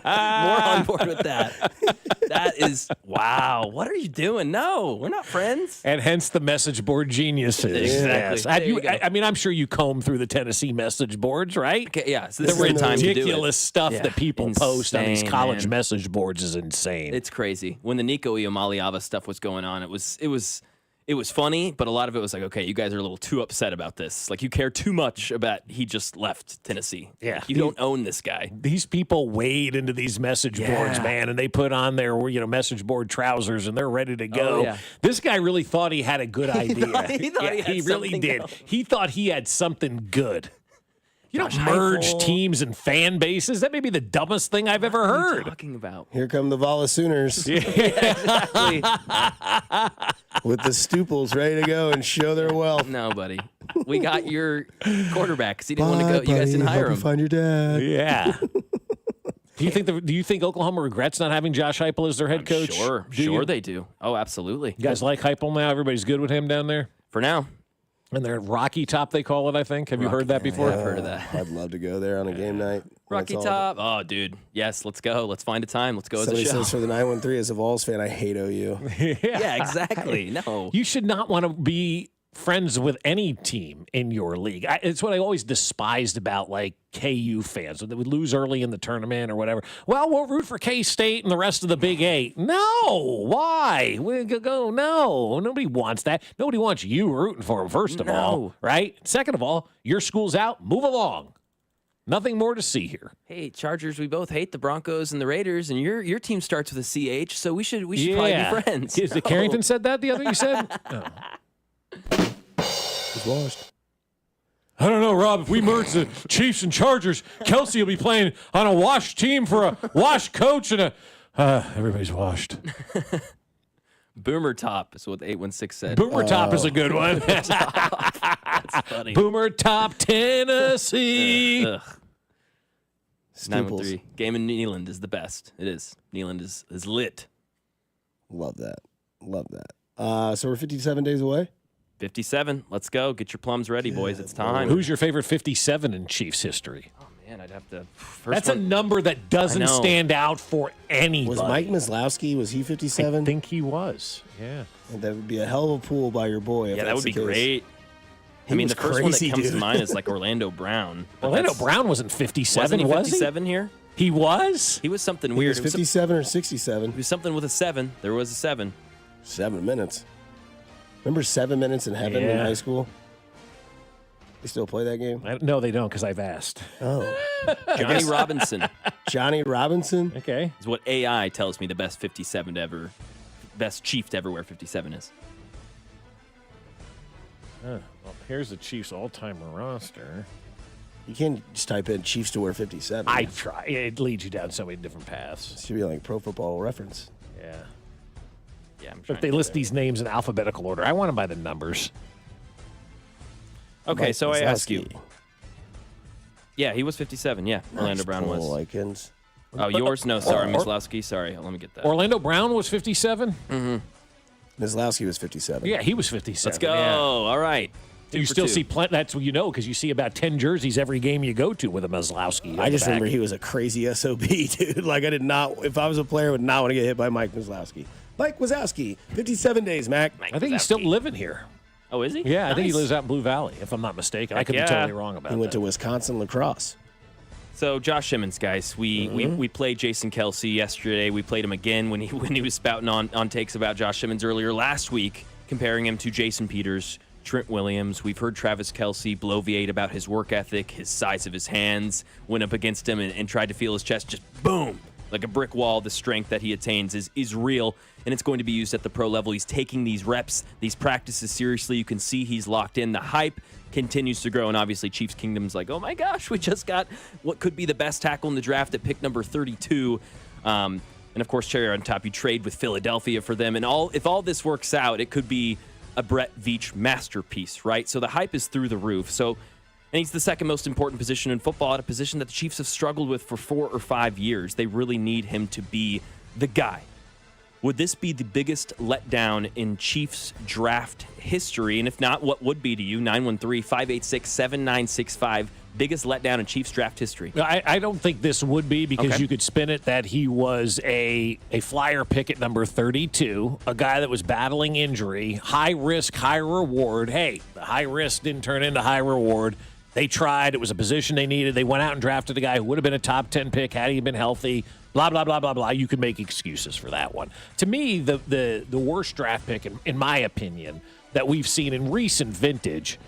More on board with that. That is, wow. What are you doing? No, we're not friends. And hence the message board geniuses. Exactly. Yes. I mean, I'm sure you comb through the Tennessee message boards, right? Okay, yeah. So this the is the time to do it. ridiculous stuff that people post on these Insane, college man. message boards is insane. It's crazy. When the Nico Iamaleava stuff was going on, it was funny, but a lot of it was like, okay, you guys are a little too upset about this. Like, you care too much about he just left Tennessee. Yeah. Like, you don't own this guy. These people wade into these message boards, man, and they put on their message board trousers and they're ready to go. Oh, yeah. This guy really thought he had a good idea. he thought he had really something did. else. He thought he had something good. You don't Josh merge Heupel. teams and fan bases. That may be the dumbest thing I've ever heard. What are you talking about? Here come the Vala Sooners Exactly. with the Stooples ready to go and show their wealth. No, buddy. We got your quarterback because he didn't want to go. You guys didn't hire him. Find your dad. Yeah. Do you think Oklahoma regrets not having Josh Heupel as their head coach? Sure, Do they do. Oh, absolutely. You guys like Heupel now? Everybody's good with him down there? For now. And they're Rocky Top, they call it, I think. Have you heard that before? Yeah, I've heard of that. I'd love to go there on a game night. Rocky Top. Oh, dude. Yes, let's go. Let's find a time. Let's go Somebody as a show. says for the 913 as a Vols fan, I hate OU. Yeah, exactly. No. You should not want to be friends with any team in your league. It's what I always despised about like KU fans when they would lose early in the tournament or whatever. Well, we'll root for K-State and the rest of the Big Eight. No, why? We go. No, nobody wants that. Nobody wants you rooting for them. First of all, right? Second of all, your school's out. Move along. Nothing more to see here. Hey, Chargers, we both hate the Broncos and the Raiders, and your team starts with a CH, so we should probably be friends. Is it Carrington said that the other you said? Oh. It's washed. I don't know, Rob. If we merge the Chiefs and Chargers, Kelsey will be playing on a washed team for a washed coach and everybody's washed. Boomer Top is what the 816 said. Boomer Top is a good one. That's funny. Boomer Top, Tennessee. 913. Game in Neyland is the best. It is. Neyland is lit. Love that. So we're 57 days away? 57. Let's go. Get your plums ready, boys. It's time. Who's your favorite 57 in Chiefs history? Oh, man, I'd have to. That's a number that doesn't stand out for anybody. Was Mike Mislowski, was he 57? I think he was, yeah. And that would be a hell of a pool by your boy. Yeah, that would be great. He I mean, was the first one that crazy, comes to dude. mind is like Orlando Brown. But Orlando Brown wasn't 57, wasn't he was 57 here? He was? He was something He weird. was 57 or 67. He was something with a 7. There was a 7. 7 minutes. Remember 7 minutes in heaven in high school? They still play that game? No, they don't, because I've asked. Oh. Johnny Robinson. Johnny Robinson? Okay. Is what AI tells me the best 57 to ever, best Chief to ever wear 57 is. Well, here's the Chiefs' all-time roster. You can't just type in Chiefs to wear 57. I try. It leads you down so many different paths. It should be like Pro Football Reference. Yeah. Yeah, I'm But if they list these names in alphabetical order, I want them by the numbers. Okay, Mike so I ask you. Wazowski. Yeah, he was 57. Yeah, Orlando Nice Brown pull, was. Likens. Oh, yours? No, sorry, Mislowski. Sorry, let me get that. Orlando Brown was 57? Mm-hmm. Mislowski was 57. Yeah, he was 57. Let's go. Yeah. All right. You still see plenty. That's what you know, because you see about 10 jerseys every game you go to with a Mislowski. I just remember he was a crazy SOB, dude. Like, I did not, if I was a player, I would not want to get hit by Mike Mislowski. Mike Wazowski, 57 days, Mac. I think he's still living here. Oh, is he? Yeah, I think he Nice. lives out in Blue Valley, if I'm not mistaken. I could yeah. be totally wrong about He that. went to Wisconsin lacrosse. So Josh Simmons, guys, we played Jason Kelsey yesterday. We played him again when he was spouting on takes about Josh Simmons earlier last week, comparing him to Jason Peters, Trent Williams. We've heard Travis Kelsey bloviate about his work ethic, his size of his hands, went up against him and tried to feel his chest, just boom, like a brick wall. The strength that he attains is real, and it's going to be used at the pro level. He's taking these reps, these practices seriously. You can see he's locked in. The hype continues to grow, and obviously Chiefs Kingdom's like, oh my gosh, we just got what could be the best tackle in the draft at pick number 32. And of course, cherry on top, you trade with Philadelphia for them, and if all this works out, it could be a Brett Veach masterpiece, right? So the hype is through the roof. And he's the second most important position in football, at a position that the Chiefs have struggled with for 4 or 5 years. They really need him to be the guy. Would this be the biggest letdown in Chiefs draft history? And if not, what would be to you? 913-586-7965. Biggest letdown in Chiefs draft history. I don't think this would be because you could spin it that he was a flyer pick at number 32, a guy that was battling injury, high risk, high reward. Hey, the high risk didn't turn into high reward. They tried. It was a position they needed. They went out and drafted a guy who would have been a top 10 pick had he been healthy. Blah, blah, blah, blah, blah. You could make excuses for that one. To me, the worst draft pick, in my opinion, that we've seen in recent vintage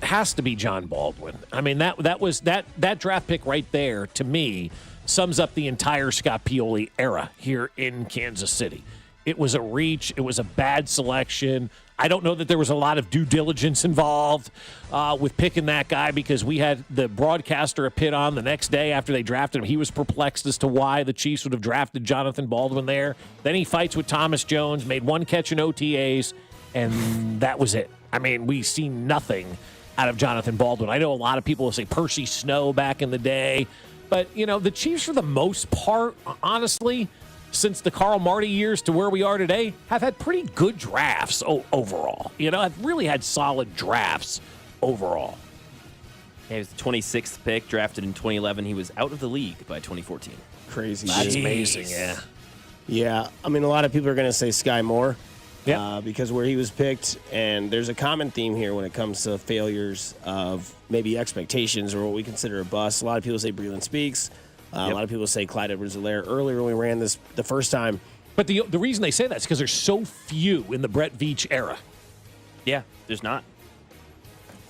has to be John Baldwin. I mean, that draft pick right there, to me, sums up the entire Scott Pioli era here in Kansas City. It was a reach. It was a bad selection. I don't know that there was a lot of due diligence involved with picking that guy because we had the broadcaster a pit on the next day after they drafted him. He was perplexed as to why the Chiefs would have drafted Jonathan Baldwin there. Then he fights with Thomas Jones, made one catch in OTAs, and that was it. I mean, we've seen nothing out of Jonathan Baldwin. I know a lot of people will say Percy Snow back in the day, but, the Chiefs, for the most part, honestly, since the Carl Marty years to where we are today, have had pretty good drafts overall. Have really had solid drafts overall. Yeah, he was the 26th pick, drafted in 2011. He was out of the league by 2014. Crazy. That's amazing, yeah. Yeah, I mean, a lot of people are going to say Sky Moore. Because where he was picked, and there's a common theme here when it comes to failures of maybe expectations or what we consider a bust. A lot of people say Breland Speaks. A lot of people say Clyde Edwards-Helaire earlier when we ran this the first time. But the reason they say that is because there's so few in the Brett Veach era. Yeah, there's not.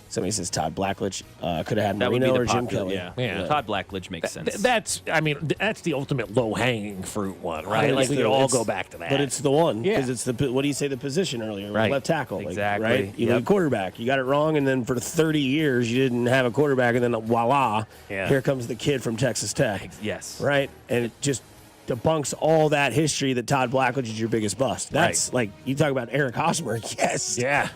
Somebody says Todd Blackledge could have had Marino or Jim Kelly. Yeah. Todd Blackledge makes sense. That's the ultimate low-hanging fruit one, right? Like we could all go back to that. But it's the one because it's what do you say the position earlier? Right. Left tackle, exactly. Right? You need a quarterback. You got it wrong, and then for 30 years you didn't have a quarterback, and then voila, here comes the kid from Texas Tech. Yes. Right, and it just debunks all that history that Todd Blackledge is your biggest bust. That's like you talk about Eric Hosmer. Yes. Yeah.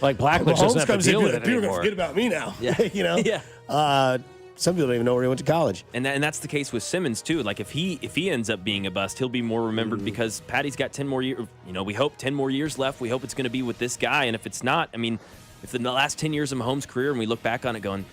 Like Blackledge doesn't have to deal with it People anymore. forget about me now. Yeah. Yeah. Some people don't even know where he went to college. And that's the case with Simmons too. Like if he ends up being a bust, he'll be more remembered because Patty's got 10 more years. We hope 10 more years left. We hope it's going to be with this guy. And if it's not, if in the last 10 years of Mahomes' career, and we look back on it going,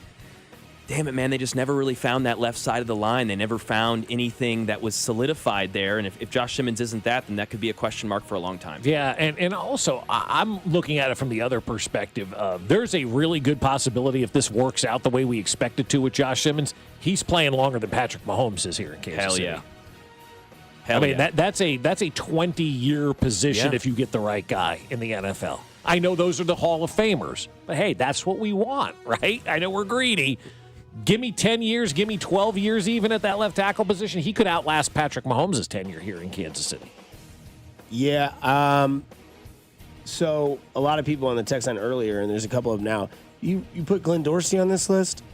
damn it, man, they just never really found that left side of the line. They never found anything that was solidified there. And if Josh Simmons isn't that, then that could be a question mark for a long time. Yeah, and also I'm looking at it from the other perspective. There's a really good possibility if this works out the way we expect it to with Josh Simmons, he's playing longer than Patrick Mahomes is here in Kansas City. Hell yeah. That's a 20-year position if you get the right guy in the NFL. I know those are the Hall of Famers, but hey, that's what we want, right? I know we're greedy. Give me 10 years, give me 12 years even at that left tackle position. He could outlast Patrick Mahomes' tenure here in Kansas City. Yeah. So a lot of people on the text line earlier, and there's a couple of them now. You put Glenn Dorsey on this list?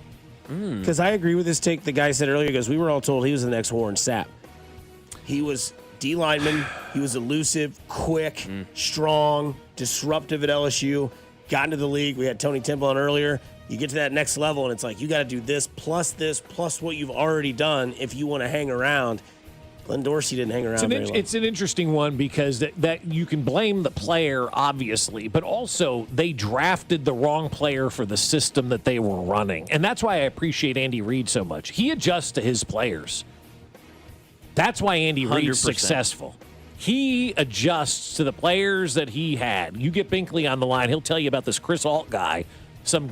Because I agree with this take. The guy said earlier, because we were all told he was the next Warren Sapp. He was D lineman. He was elusive, quick, strong, disruptive at LSU. Got into the league. We had Tony Temple on earlier. You get to that next level, and it's like you got to do this plus what you've already done if you want to hang around. Glenn Dorsey didn't hang around very long. It's an interesting one because that you can blame the player, obviously, but also they drafted the wrong player for the system that they were running. And that's why I appreciate Andy Reid so much. He adjusts to his players. That's why Andy Reid's 100%. successful. He adjusts to the players that he had. You get Binkley on the line, he'll tell you about this Chris Alt guy, some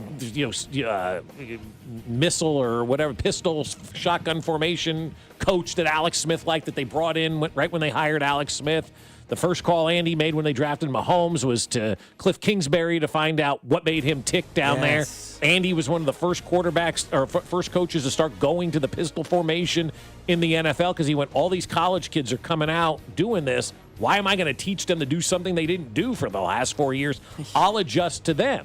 missile or whatever, pistol, shotgun formation coach that Alex Smith liked that they brought in right when they hired Alex Smith. The first call Andy made when they drafted Mahomes was to Cliff Kingsbury to find out what made him tick down there. Andy was one of the first quarterbacks or first coaches to start going to the pistol formation in the NFL because he went, all these college kids are coming out doing this. Why am I going to teach them to do something they didn't do for the last 4 years? I'll adjust to them.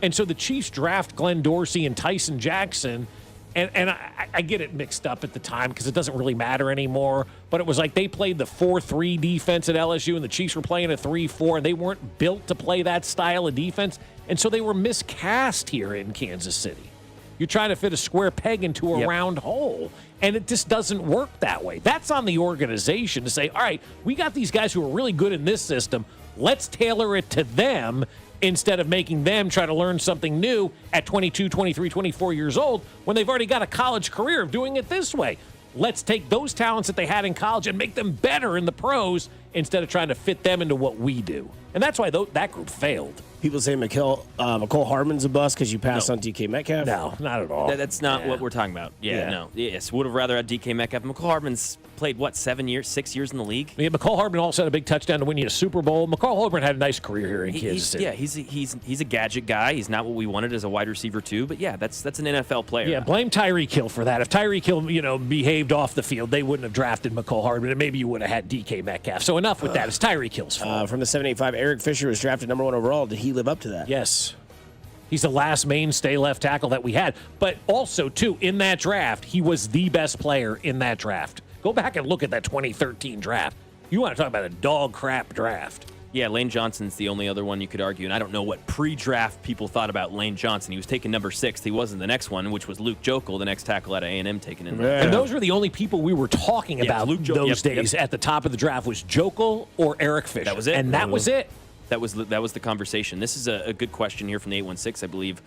And so the Chiefs draft Glenn Dorsey and Tyson Jackson, and I get it mixed up at the time because it doesn't really matter anymore, but it was like they played the 4-3 defense at LSU and the Chiefs were playing a 3-4, and they weren't built to play that style of defense, and so they were miscast here in Kansas City. You're trying to fit a square peg into a round hole, and it just doesn't work that way. That's on the organization to say, all right, we got these guys who are really good in this system. Let's tailor it to them instead of making them try to learn something new at 22, 23, 24 years old when they've already got a college career of doing it this way. Let's take those talents that they had in college and make them better in the pros instead of trying to fit them into what we do. And that's why that group failed. People say McCole Hardman's a bust because you passed on DK Metcalf. No, not at all. That's not what we're talking about. No. Yes, would have rather had DK Metcalf. McCole Hardman's played, 6 years in the league? Yeah, McCole Hardman also had a big touchdown to win you a Super Bowl. McCole Hardman had a nice career here in Kansas City. Yeah, he's a gadget guy. He's not what we wanted as a wide receiver, too. But, yeah, that's an NFL player. Yeah, blame Tyreek Hill for that. If Tyreek Hill, behaved off the field, they wouldn't have drafted McCole Hardman, and maybe you would have had DK Metcalf. So enough with that. It's Tyreek Hill's fault. From the 785, Eric Fisher was drafted number 1 overall. Did he live up to that? Yes. He's the last mainstay left tackle that we had. But also, too, in that draft, he was the best player in that draft. Go back and look at that 2013 draft. You want to talk about a dog crap draft. Yeah, Lane Johnson's the only other one you could argue, and I don't know what pre-draft people thought about Lane Johnson. He was taken number 6. He wasn't the next one, which was Luke Jokel, the next tackle out of A&M taken in there. And those were the only people we were talking about those days at the top of the draft was Jokel or Eric Fisher. That was it. And that was it. That was the conversation. This is a good question here from the 816, I believe.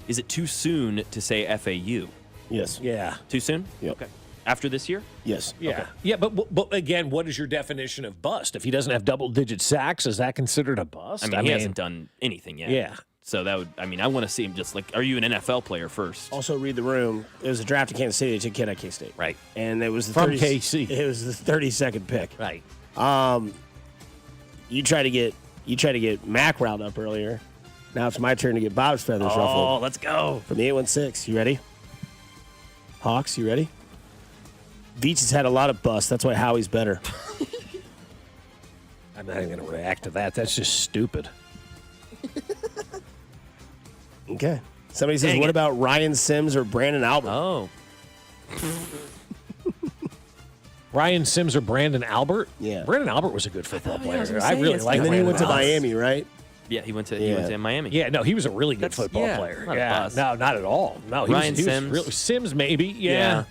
Is it too soon to say FAU? Yes. Yeah. Too soon? Yep. Okay. After this year? Yes. Yeah. Okay. Yeah, but again, what is your definition of bust? If he doesn't have double-digit sacks, is that considered a bust? I mean, he hasn't done anything yet. Yeah. So that would, I want to see him just are you an NFL player first? Also, read the room. It was a draft in Kansas City. They took kid at K-State. Right. And it was the From KC. It was the 32nd pick. Right. You try to get Mac riled up earlier. Now it's my turn to get Bob's feathers ruffled. Oh, let's go. From the 816. You ready? Hawks, you ready? Veach has had a lot of busts. That's why Howie's better. I'm not even going to react to that. That's just stupid. Okay. Somebody says, what about Ryan Sims or Brandon Albert? Oh. Ryan Sims or Brandon Albert? Yeah. Brandon Albert was a good football player. I really like him. And then he went to Miami, right? Yeah, he went to Miami. Yeah, no, he was a really good football player. Not a bust. No, not at all. No, Ryan Sims. Sims maybe. Yeah.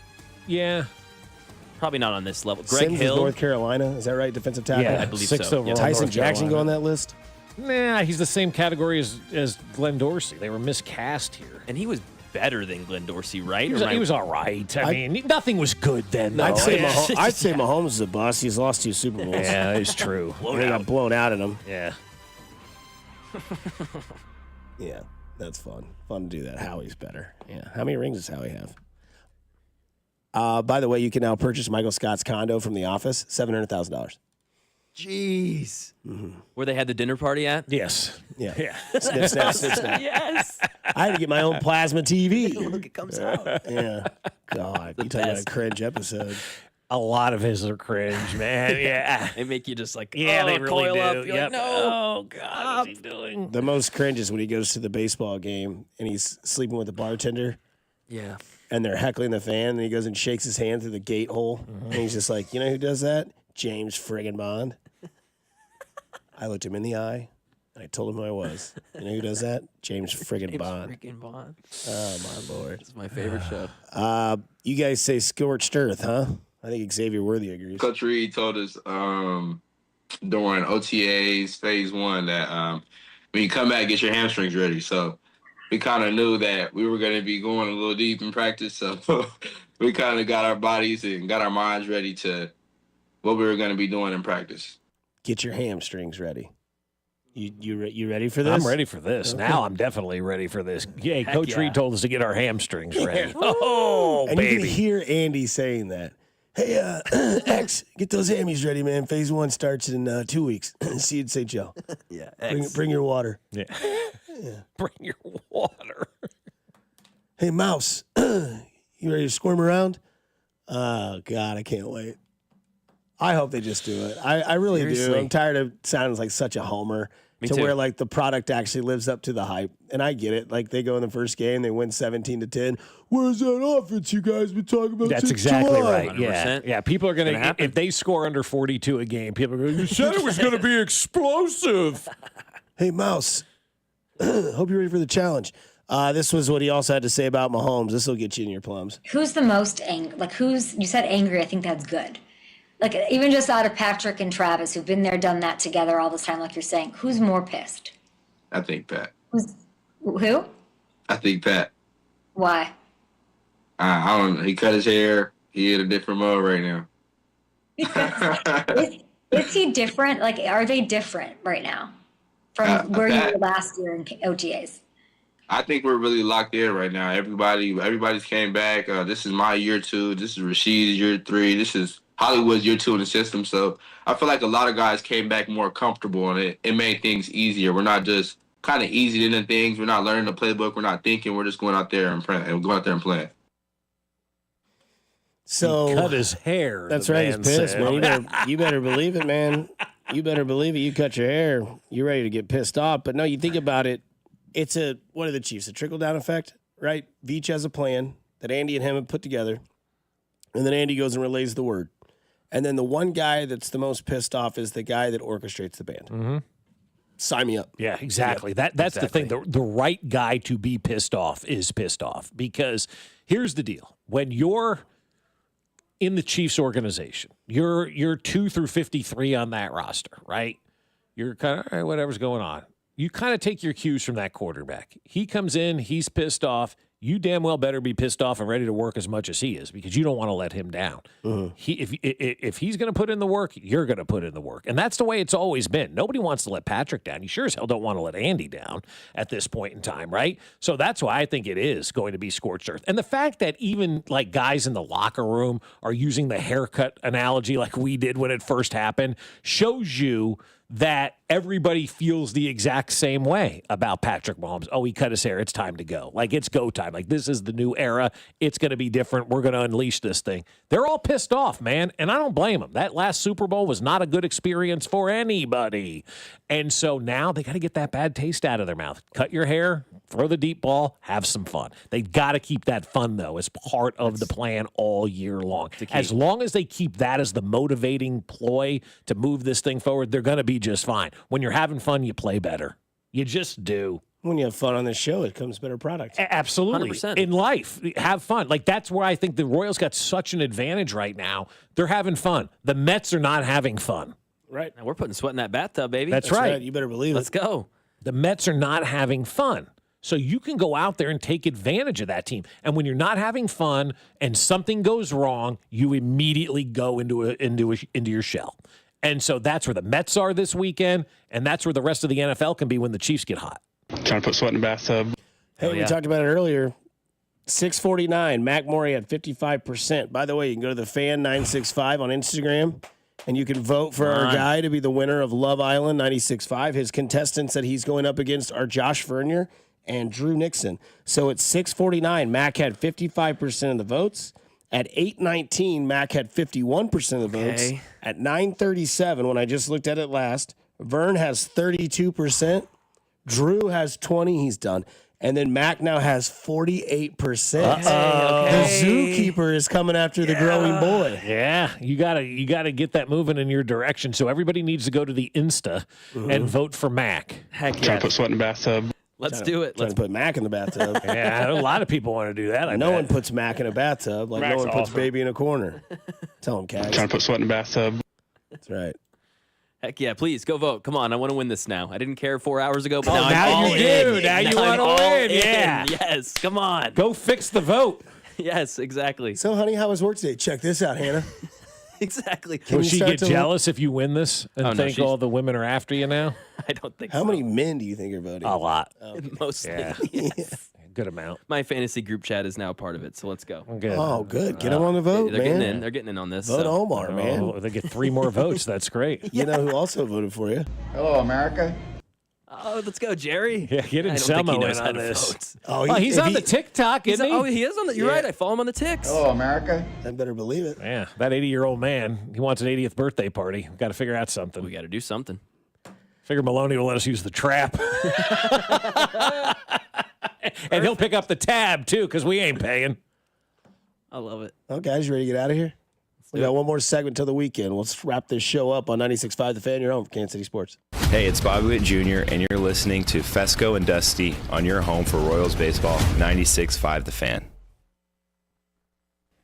Probably not on this level. Greg Sims Hill. is North Carolina. Is that right? Defensive tackle? Yeah, I believe 6th so. overall. Tyson North Jackson Carolina. go on that list? Nah, he's the same category as Glenn Dorsey. They were miscast here. And he was better than Glenn Dorsey, right? He was all right. I mean, nothing was good then, though. I'd say Mahomes is a bust. He's lost 2 Super Bowls. Yeah, it's true. They got blown out in them. Yeah. Yeah, that's fun. Fun to do that. Howie's better. Yeah. How many rings does Howie have? By the way, you can now purchase Michael Scott's condo from The Office, $700,000. Jeez. Where they had the dinner party at? Yes. Yeah. Snip, snap, snip, snap. Yes. I had to get my own plasma TV. Look, it comes out. Yeah. God, you talking about a cringe episode. A lot of his are cringe, man. Yeah. They make you just they really coil do. up. You're Yep. like, no. Oh, God, what's he doing? The most cringe is when he goes to the baseball game and he's sleeping with the bartender. Yeah. And they're heckling the fan, and he goes and shakes his hand through the gate hole. And he's just like, you know who does that? James friggin' Bond. I looked him in the eye, and I told him who I was. You know who does that? James friggin' Bond. Freaking Bond. Oh, my Lord. It's my favorite show. You guys say scorched earth, huh? I think Xavier Worthy agrees. Coach Reed told us during OTAs phase 1 that when you come back, get your hamstrings ready. So we kind of knew that we were going to be going a little deep in practice. So we kind of got our bodies and got our minds ready to what we were going to be doing in practice. Get your hamstrings ready. You ready for this? I'm ready for this. Okay. Now I'm definitely ready for this. Yeah, Heck Coach yeah. Reed told us to get our hamstrings ready. Oh, and baby. you can hear Andy saying that. Hey, X, get those hammies ready, man. Phase 1 starts in 2 weeks. See you at St. Joe. Yeah. Bring your water. Yeah. Bring your water. Hey, Mouse, you ready to squirm around? Oh, God, I can't wait. I hope they just do it. I really do. Seriously. I'm tired of sounding like such a homer. Me to too. where the product actually lives up to the hype. And I get it. They go in the first game, they win 17-10. Where's that offense you guys been talking about? That's since exactly July? right. Yeah. 100%. Yeah. People are going to, if they score under 42 a game, people are going to, you said it was going to be explosive. Hey, Mouse, hope you're ready for the challenge. This was what he also had to say about Mahomes. This will get you in your plums. Who's the most angry? Like, you said angry, I think that's good. Like, even just out of Patrick and Travis, who've been there, done that together all this time, like you're saying, who's more pissed? I think Pat. Who? I think Pat. Why? I don't. He cut his hair. He in a different mode right now. Is he different? Like, are they different right now from where you were last year in OTAs? I think we're really locked in right now. Everybody's came back. This is my year 2. This is Rashid's year 3. This is Hollywood's year 2 in the system. So I feel like a lot of guys came back more comfortable, and it made things easier. We're not just kind of easy into things. We're not learning the playbook. We're not thinking. We're just going out there and playing. So he cut his hair. That's right. He's pissed, man. You better believe it, man. You better believe it. You cut your hair. You're ready to get pissed off. But no, you think about it. It's what are the Chiefs? A trickle-down effect, right? Veach has a plan that Andy and him have put together, and then Andy goes and relays the word. And then the one guy that's the most pissed off is the guy that orchestrates the band. Mm-hmm. Sign me up. Yeah, exactly. That's exactly the thing. The right guy to be pissed off is pissed off, because here's the deal. When you're in the Chiefs organization, you're 2 through 53 on that roster, right? You're kind of, all right, whatever's going on. You kind of take your cues from that quarterback. He comes in, he's pissed off. You damn well better be pissed off and ready to work as much as he is, because you don't want to let him down. Mm-hmm. If he's going to put in the work, you're going to put in the work. And that's the way it's always been. Nobody wants to let Patrick down. You sure as hell don't want to let Andy down at this point in time, right? So that's why I think it is going to be scorched earth. And the fact that even like guys in the locker room are using the haircut analogy like we did when it first happened shows you that everybody feels the exact same way about Patrick Mahomes. Oh, he cut his hair. It's time to go. Like, it's go time. Like, this is the new era. It's going to be different. We're going to unleash this thing. They're all pissed off, man, and I don't blame them. That last Super Bowl was not a good experience for anybody. And so now they got to get that bad taste out of their mouth. Cut your hair, throw the deep ball, have some fun. They got to keep that fun, though, as part of the plan all year long. As long as they keep that as the motivating ploy to move this thing forward, they're going to be just fine. When you're having fun, you play better. You just do. When you have fun on this show, it comes better product. Absolutely. 100%. In life, have fun. Like, that's where I think the Royals got such an advantage right now. They're having fun. The Mets are not having fun. Right. Now we're putting sweat in that bathtub, baby. That's right. You better believe Let's go. The Mets are not having fun. So you can go out there and take advantage of that team. And when you're not having fun and something goes wrong, you immediately go into your shell. And so that's where the Mets are this weekend, and that's where the rest of the NFL can be when the Chiefs get hot. Trying to put sweat in the bathtub. Hey, we talked about it earlier. 649, Mac Morey at 55%. By the way, you can go to the Fan 965 on Instagram, and you can vote for our guy to be the winner of Love Island 96.5. His contestants that he's going up against are Josh Vernier and Drew Nixon. So at 649, Mac had 55% of the votes. At 8:19, Mac had 51% of the votes. At 9:37, when I just looked at it last, Vern has 32%. Drew has 20. He's done. And then Mac now has 48%. The zookeeper is coming after the growing boy. Yeah, you gotta get that moving in your direction. So everybody needs to go to the Insta and vote for Mac. Heck yeah. Trying to put sweat in the bathtub. Let's do it. Let's put Mac in the bathtub. Yeah, a lot of people want to do that. No one puts Mac in a bathtub like Mac's no one puts awesome. baby in a corner. Tell him, Cags. Trying to put sweat in the bathtub. That's right. Heck yeah, please go vote. Come on, I want to win this now. I didn't care 4 hours ago, but now I'm now all you in. do. Now you I'm want to all win. in. Yeah. Yes, come on. Go fix the vote. Yes, exactly. So, honey, how was work today? Check this out, Hannah. Exactly. Will she get jealous if you win this and think all the women are after you now? I don't think How many men do you think are voting? A lot. Mostly. Yeah. Yes. Good amount. My fantasy group chat is now part of it, so let's go. Good. Oh, good. Get them on the vote, They're man. getting in. They're getting in on this. Vote so. Omar, man. Oh, they get 3 more votes. That's great. You know who also voted for you? Hello, America. Oh, let's go, Jerry. Yeah, get I don't think Anselmo he knows in how on to this. vote. Oh, He's on the TikTok, isn't he? Oh, he is on the. You're Yeah. right. I follow him on the ticks. Hello, America. I better believe it. Yeah, that 80-year-old man, he wants an 80th birthday party. Got to figure out something. We got to do something. Figure Maloney will let us use the trap. And he'll pick up the tab, too, because we ain't paying. I love it. Oh, guys, you ready to get out of here? We got one more segment till the weekend. Let's wrap this show up on 96.5 The Fan, your home for Kansas City sports. Hey, it's Bobby Witt Jr., and you're listening to Fescoe and Dusty on your home for Royals baseball, 96.5 The Fan.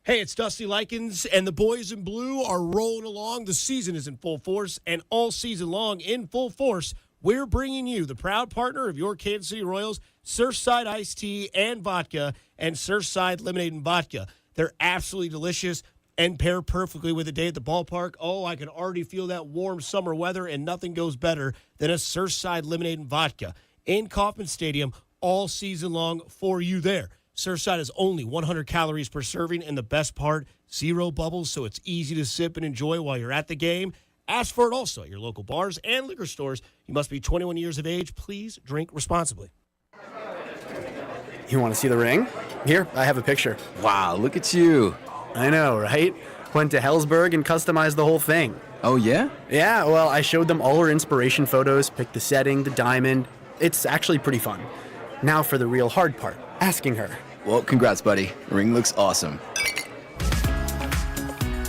Hey, it's Dusty Likens, and the boys in blue are rolling along. The season is in full force, and all season long in full force, we're bringing you the proud partner of your Kansas City Royals, Surfside Iced Tea and Vodka, and Surfside Lemonade and Vodka. They're absolutely delicious and pair perfectly with a day at the ballpark. Oh, I can already feel that warm summer weather, and nothing goes better than a Surfside Lemonade and Vodka in Kauffman Stadium all season long for you there. Surfside is only 100 calories per serving, and the best part, 0 bubbles, so it's easy to sip and enjoy while you're at the game. Ask for it also at your local bars and liquor stores. You must be 21 years of age. Please drink responsibly. You want to see the ring? Here, I have a picture. Wow, look at you. I know, right? Went to Hellsberg and customized the whole thing. Oh, yeah? Yeah, well, I showed them all our inspiration photos, picked the setting, the diamond. It's actually pretty fun. Now for the real hard part, asking her. Well, congrats, buddy. Ring looks awesome.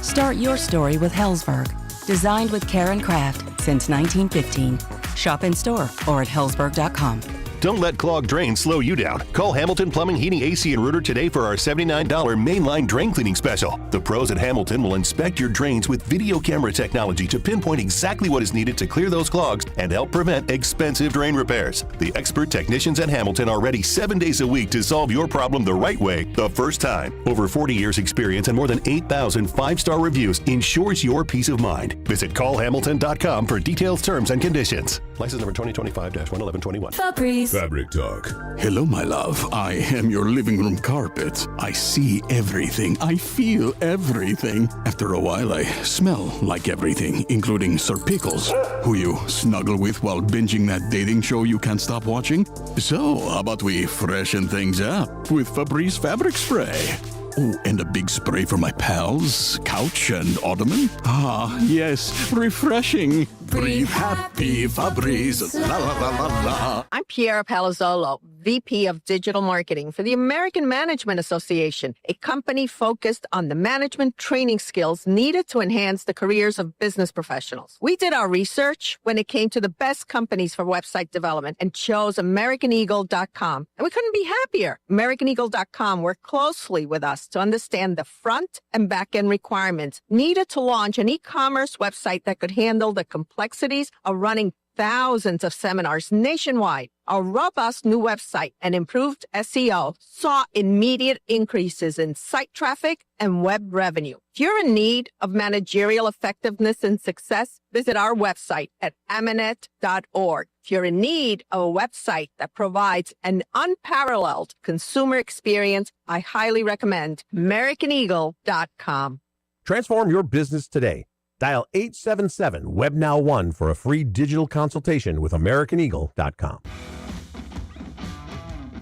Start your story with Hellsberg. Designed with care and craft since 1915. Shop in store or at hellsberg.com. Don't let clogged drains slow you down. Call Hamilton Plumbing, Heating, AC, and Rooter today for our $79 mainline drain cleaning special. The pros at Hamilton will inspect your drains with video camera technology to pinpoint exactly what is needed to clear those clogs and help prevent expensive drain repairs. The expert technicians at Hamilton are ready 7 days a week to solve your problem the right way, the first time. Over 40 years experience and more than 8,000 five-star reviews ensures your peace of mind. Visit callhamilton.com for details, terms, and conditions. License number 2025-11121. Febreze. Fabric Talk. Hello, my love. I am your living room carpet. I see everything. I feel everything. After a while, I smell like everything, including Sir Pickles, who you snuggle with while binging that dating show you can't stop watching. So, how about we freshen things up with Febreze Fabric Spray? Oh, and a big spray for my pals, couch and ottoman. Ah, yes, refreshing. Breathe happy, Febreze. La la la la la. I'm Piera Palazzolo, VP of Digital Marketing for the American Management Association, a company focused on the management training skills needed to enhance the careers of business professionals. We did our research when it came to the best companies for website development and chose AmericanEagle.com. And we couldn't be happier. AmericanEagle.com worked closely with us to understand the front and back end requirements needed to launch an e-commerce website that could handle the complexities of running thousands of seminars nationwide. Our robust new website and improved SEO saw immediate increases in site traffic and web revenue. If you're in need of managerial effectiveness and success, visit our website at amanet.org. If you're in need of a website that provides an unparalleled consumer experience, I highly recommend AmericanEagle.com. Transform your business today. Dial 877-WebNow1 for a free digital consultation with AmericanEagle.com.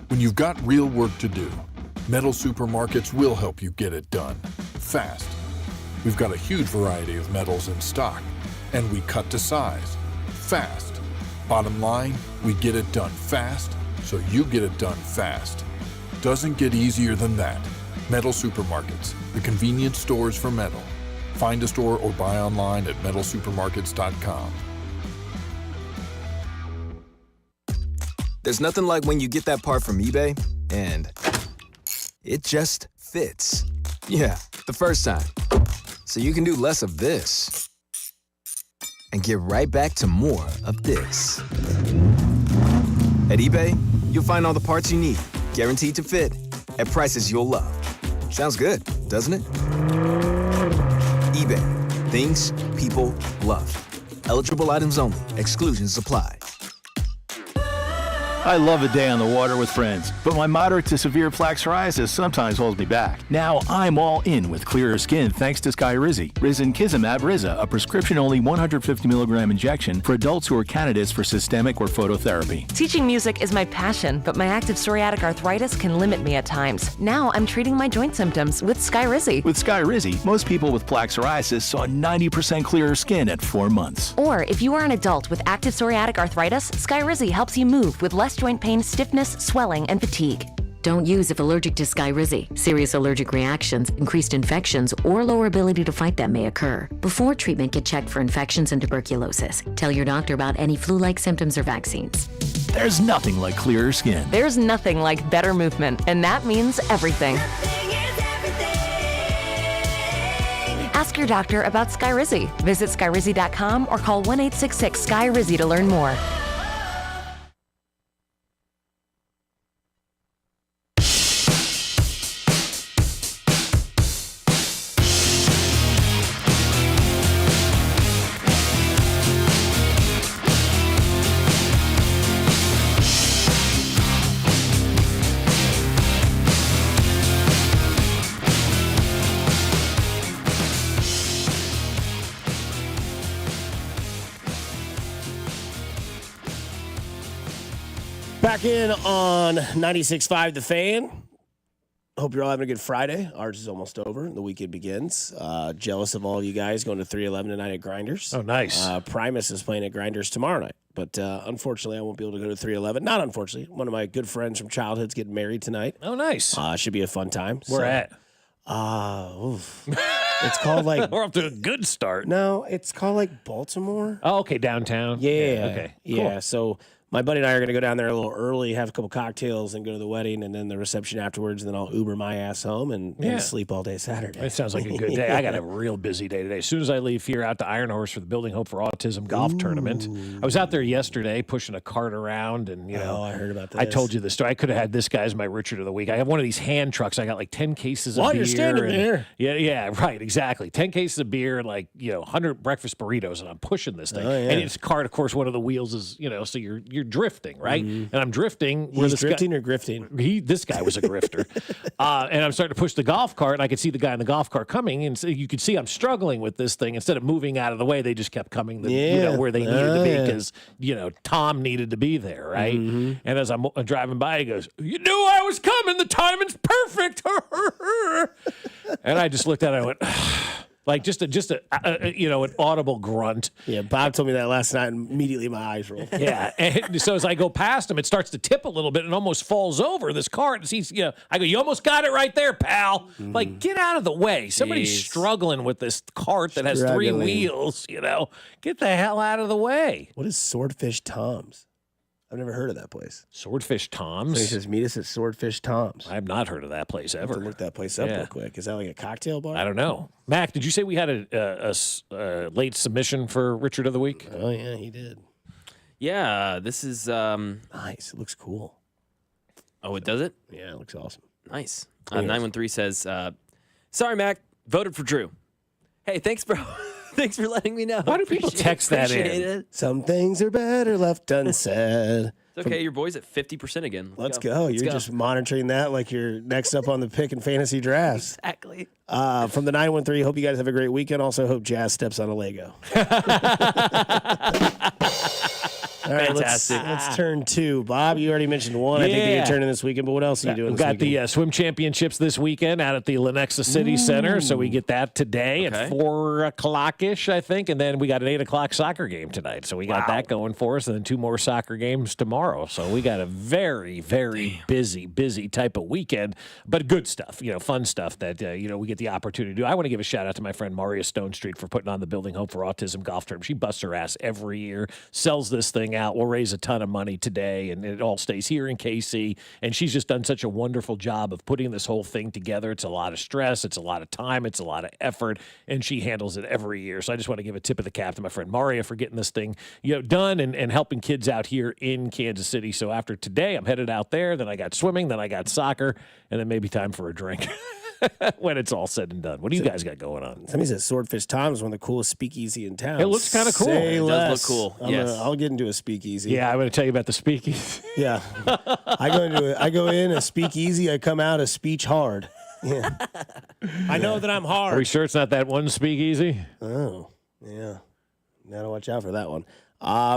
When you've got real work to do, Metal Supermarkets will help you get it done fast. We've got a huge variety of metals in stock, and we cut to size fast. Bottom line, we get it done fast, so you get it done fast. Doesn't get easier than that. Metal Supermarkets, the convenience stores for metal. Find a store or buy online at metalsupermarkets.com. There's nothing like when you get that part from eBay and it just fits. Yeah, the first time. So you can do less of this and get right back to more of this. At eBay, you'll find all the parts you need, guaranteed to fit, at prices you'll love. Sounds good, doesn't it? eBay. Things people love. Eligible items only. Exclusions apply. I love a day on the water with friends, but my moderate to severe plaque psoriasis sometimes holds me back. Now I'm all in with clearer skin thanks to Skyrizi. Risankizumab Riza, a prescription-only 150 milligram injection for adults who are candidates for systemic or phototherapy. Teaching music is my passion, but my active psoriatic arthritis can limit me at times. Now I'm treating my joint symptoms with Skyrizi. With Skyrizi, most people with plaque psoriasis saw 90% clearer skin at 4 months. Or if you are an adult with active psoriatic arthritis, Skyrizi helps you move with less joint pain, stiffness, swelling, and fatigue. Don't use if allergic to Skyrizi. Serious allergic reactions, increased infections, or lower ability to fight them may occur. Before treatment, get checked for infections and tuberculosis. Tell your doctor about any flu-like symptoms or vaccines. There's nothing like clearer skin. There's nothing like better movement, and that means everything. Ask your doctor about Skyrizi. Visit Skyrizi.com or call 1-866-SKY-RIZZI to learn more. Back in on 96.5 The Fan. Hope you're all having a good Friday. Ours is almost over. The weekend begins. Jealous of all you guys going to 311 tonight at Grinders. Oh, nice. Primus is playing at Grinders tomorrow night. But unfortunately, I won't be able to go to 311. Not unfortunately. One of my good friends from childhood's getting married tonight. Oh, nice. Should be a fun time. Where at? It's called like... We're off to a good start. No, it's called like Baltimore. Oh, okay, downtown. Yeah. Okay. Yeah. Cool. So my buddy and I are going to go down there a little early, have a couple cocktails, and go to the wedding, and then the reception afterwards, and then I'll Uber my ass home and sleep all day Saturday. It sounds like a good day. I got a real busy day today. As soon as I leave here, out to Iron Horse for the Building Hope for Autism golf tournament. I was out there yesterday pushing a cart around, and I heard about this. I told you the story. I could have had this guy as my Richard of the week. I have one of these hand trucks. I got like 10 cases of beer. While you're standing there. Yeah, right, exactly. 10 cases of beer, like 100 breakfast burritos, and I'm pushing this thing. And it's a cart, of course. One of the wheels is so you're drifting, right? And I'm drifting. He's drifting or grifting? This guy was a grifter. And I'm starting to push the golf cart, and I could see the guy in the golf cart coming, and so you could see I'm struggling with this thing. Instead of moving out of the way, they just kept coming where they needed to be because, Tom needed to be there, right? And as I'm driving by, he goes, "You knew I was coming. The timing's perfect." And I just looked at it and I went... Like just an audible grunt. Yeah, Bob told me that last night, and immediately my eyes rolled. Yeah, and so as I go past him, it starts to tip a little bit and almost falls over this cart. And he's, I go, "You almost got it right there, pal." Like, get out of the way. Somebody's struggling with this cart that has 3 wheels. Get the hell out of the way. What is Swordfish Tom's? I've never heard of that place. Swordfish Tom's? So he says, meet us at Swordfish Tom's. I have not heard of that place ever. I have to look that place up real quick. Is that like a cocktail bar? I don't know. Mac, did you say we had a late submission for Richard of the Week? Oh, yeah, he did. Yeah, this is... nice. It looks cool. Oh, it does it? Yeah, it looks awesome. Nice. 913 says, sorry, Mac, voted for Drew. Hey, thanks, bro. Thanks for letting me know. Why do people text that in? It. Some things are better left unsaid. It's okay. Your boy's at 50% again. Let's go. You're just monitoring that like you're next up on the pick and fantasy drafts. Exactly. From the 913, hope you guys have a great weekend. Also, hope Jazz steps on a Lego. All right, let's turn 2. Bob, you already mentioned 1. I think that you're turning this weekend, but what else are you doing We've this got weekend? the swim championships this weekend out at the Lenexa City Center, so we get that today at 4 o'clock-ish, I think, and then we got an 8 o'clock soccer game tonight, so we got that going for us, and then 2 more soccer games tomorrow, so we got a very, very busy type of weekend, but good stuff, fun stuff that, we get the opportunity to do. I want to give a shout-out to my friend Maria Stone Street for putting on the Building Hope for Autism golf tournament. She busts her ass every year, sells this thing out. We'll raise a ton of money today, and it all stays here in KC. And she's just done such a wonderful job of putting this whole thing together. It's a lot of stress, it's a lot of time, it's a lot of effort, and she handles it every year. So I just want to give a tip of the cap to my friend Maria for getting this thing, done and helping kids out here in Kansas City. So after today, I'm headed out there. Then I got swimming, then I got soccer, and then maybe time for a drink. When it's all said and done. What do you guys got going on? Somebody said Swordfish Tom's one of the coolest speakeasy in town. It looks kind of cool. Say it less. does look cool. I'll get into a speakeasy. Yeah, I'm going to tell you about the speakeasy. Yeah. I go in a speakeasy, I come out a speech hard. Yeah. I know that I'm hard. Are we sure it's not that one speakeasy? Oh, yeah. Gotta watch out for that one.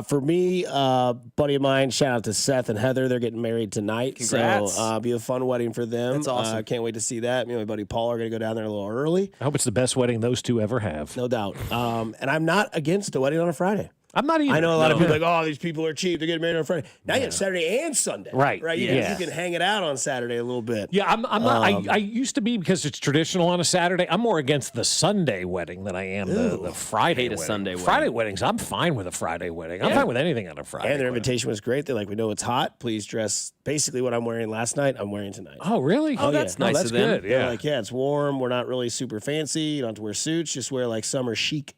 For me, buddy of mine, shout out to Seth and Heather. They're getting married tonight. Congrats. So be a fun wedding for them. That's awesome. Can't wait to see that. Me and my buddy Paul are going to go down there a little early. I hope it's the best wedding those two ever have. No doubt. And I'm not against a wedding on a Friday. I'm not even. I know a lot of people like, oh, these people are cheap. They're getting married on Friday. Now you have Saturday and Sunday. Right. Right. You can hang it out on Saturday a little bit. Yeah, I'm not. I used to be, because it's traditional on a Saturday. I'm more against the Sunday wedding than I am the Friday hate a wedding. Sunday wedding. Friday weddings, I'm fine with a Friday wedding. I'm fine with anything on a Friday. And their invitation was great. They're like, we know it's hot. Please dress basically what I'm wearing last night. I'm wearing tonight. Oh, really? Oh, that's nice that's of them. good. They're Yeah. like, yeah, it's warm. We're not really super fancy. You don't have to wear suits. Just wear like summer chic.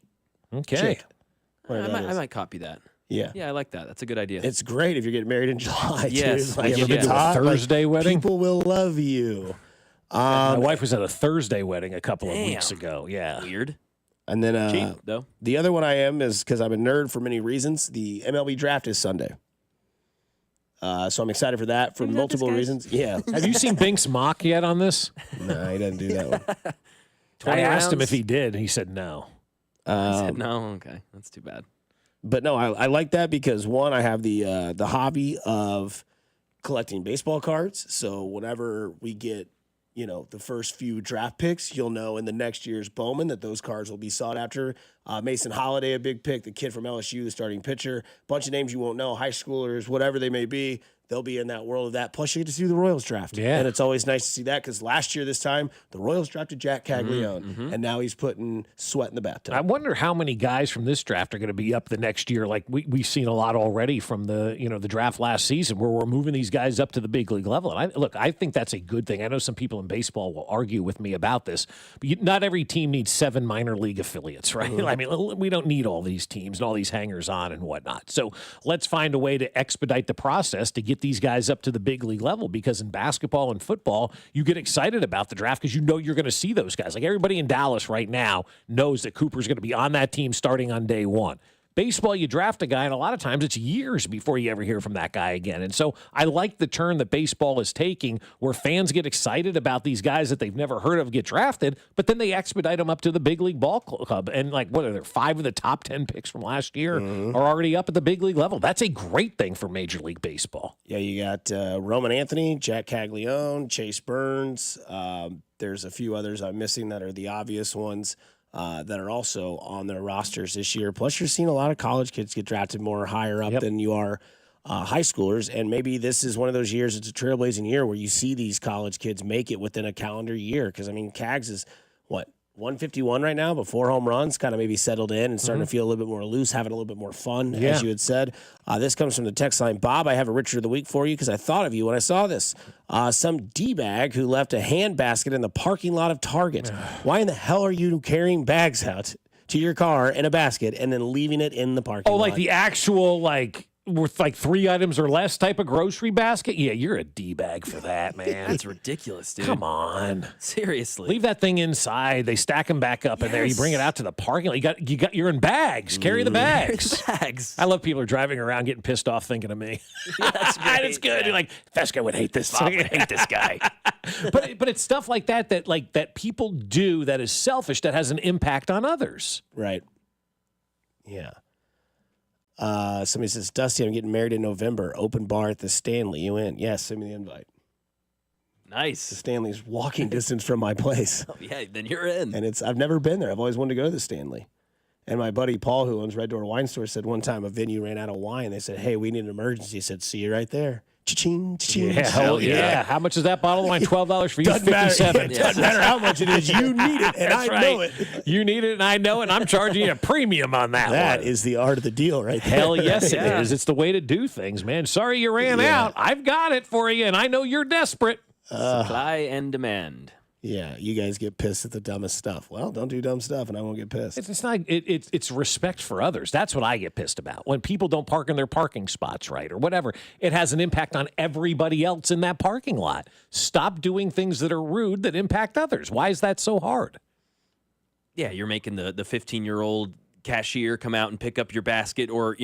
Okay. Chic. I might copy that. Yeah. Yeah, I like that. That's a good idea. It's great if you're getting married in July. Yes. Too. Like, You if ever it's been to a hot, Thursday wedding? People will love you. My wife was at a Thursday wedding a couple of weeks ago. Yeah. Weird. And then Cheap, though. the other one I am is because I'm a nerd for many reasons. The MLB draft is Sunday. So I'm excited for that for multiple reasons. Yeah. Have you seen Bink's mock yet on this? No, he doesn't do that one. I asked him if he did, and he said no. He said no. Okay, that's too bad. But no, I like that because one, I have the hobby of collecting baseball cards. So whenever we get, the first few draft picks, you'll know in the next year's Bowman that those cards will be sought after. Mason Holliday, a big pick, the kid from LSU, the starting pitcher, bunch of names you won't know, high schoolers, whatever they may be. They'll be in that world of that. Plus, you get to see the Royals draft. Yeah. And it's always nice to see that because last year, this time, the Royals drafted Jack Caglione, and now he's putting sweat in the bathtub. I wonder how many guys from this draft are going to be up the next year. Like we've seen a lot already from the draft last season, where we're moving these guys up to the big league level. And I think that's a good thing. I know some people in baseball will argue with me about this, but not every team needs 7 minor league affiliates, right? I mean, we don't need all these teams and all these hangers on and whatnot. So let's find a way to expedite the process to get these guys up to the big league level, because in basketball and football, you get excited about the draft because you're going to see those guys. Like everybody in Dallas right now knows that Cooper's going to be on that team starting on day one. Baseball, you draft a guy, and a lot of times it's years before you ever hear from that guy again. And so I like the turn that baseball is taking, where fans get excited about these guys that they've never heard of get drafted, but then they expedite them up to the big league ball club. And what are there, 5 of the top 10 picks from last year are already up at the big league level. That's a great thing for Major League Baseball. Yeah, you got Roman Anthony, Jack Caglione, Chase Burns. There's a few others I'm missing that are the obvious ones. That are also on their rosters this year. Plus, you're seeing a lot of college kids get drafted more higher up than you are high schoolers. And maybe this is one of those years, it's a trailblazing year where you see these college kids make it within a calendar year. Because, Cags is, 151 right now, but 4 home runs, kind of maybe settled in and starting to feel a little bit more loose, having a little bit more fun, as you had said. This comes from the text line. Bob, I have a Richard of the Week for you because I thought of you when I saw this. Some D-bag who left a hand basket in the parking lot of Target. Why in the hell are you carrying bags out to your car in a basket and then leaving it in the parking lot? Oh, like the actual, worth 3 items or less type of grocery basket? Yeah, you're a D-bag for that, man. That's ridiculous, dude. Come on. Seriously. Leave that thing inside. They stack them back up in there. You bring it out to the parking lot. You're in bags. Carry the bags. Bags. I love people who are driving around getting pissed off thinking of me. Yeah, that's great. It's good. You're like, Fescoe would hate this. I hate this guy. but it's stuff like that people do that is selfish, that has an impact on others. Right. Yeah. Somebody says, Dusty, I'm getting married in November. Open bar at the Stanley. You in? Yes, send me the invite. Nice. The Stanley's walking distance from my place. Oh, yeah, then you're in. And I've never been there. I've always wanted to go to the Stanley. And my buddy Paul, who owns Red Door Wine Store, said one time a venue ran out of wine. They said, hey, we need an emergency. He said, see you right there. Cha-ching, cha-ching. Yeah, hell yeah. How much is that bottle of wine? $12 for you, Doesn't matter. $57. Doesn't matter how much it is. You need it, and I know it. You need it, and I know it, and I'm charging you a premium on that one. That is the art of the deal right there. Hell yes, it is. It's the way to do things, man. Sorry you ran out. I've got it for you, and I know you're desperate. Supply and demand. Yeah, you guys get pissed at the dumbest stuff. Well, don't do dumb stuff, and I won't get pissed. It's respect for others. That's what I get pissed about. When people don't park in their parking spots right or whatever, it has an impact on everybody else in that parking lot. Stop doing things that are rude that impact others. Why is that so hard? Yeah, you're making the 15-year-old cashier come out and pick up your basket, or,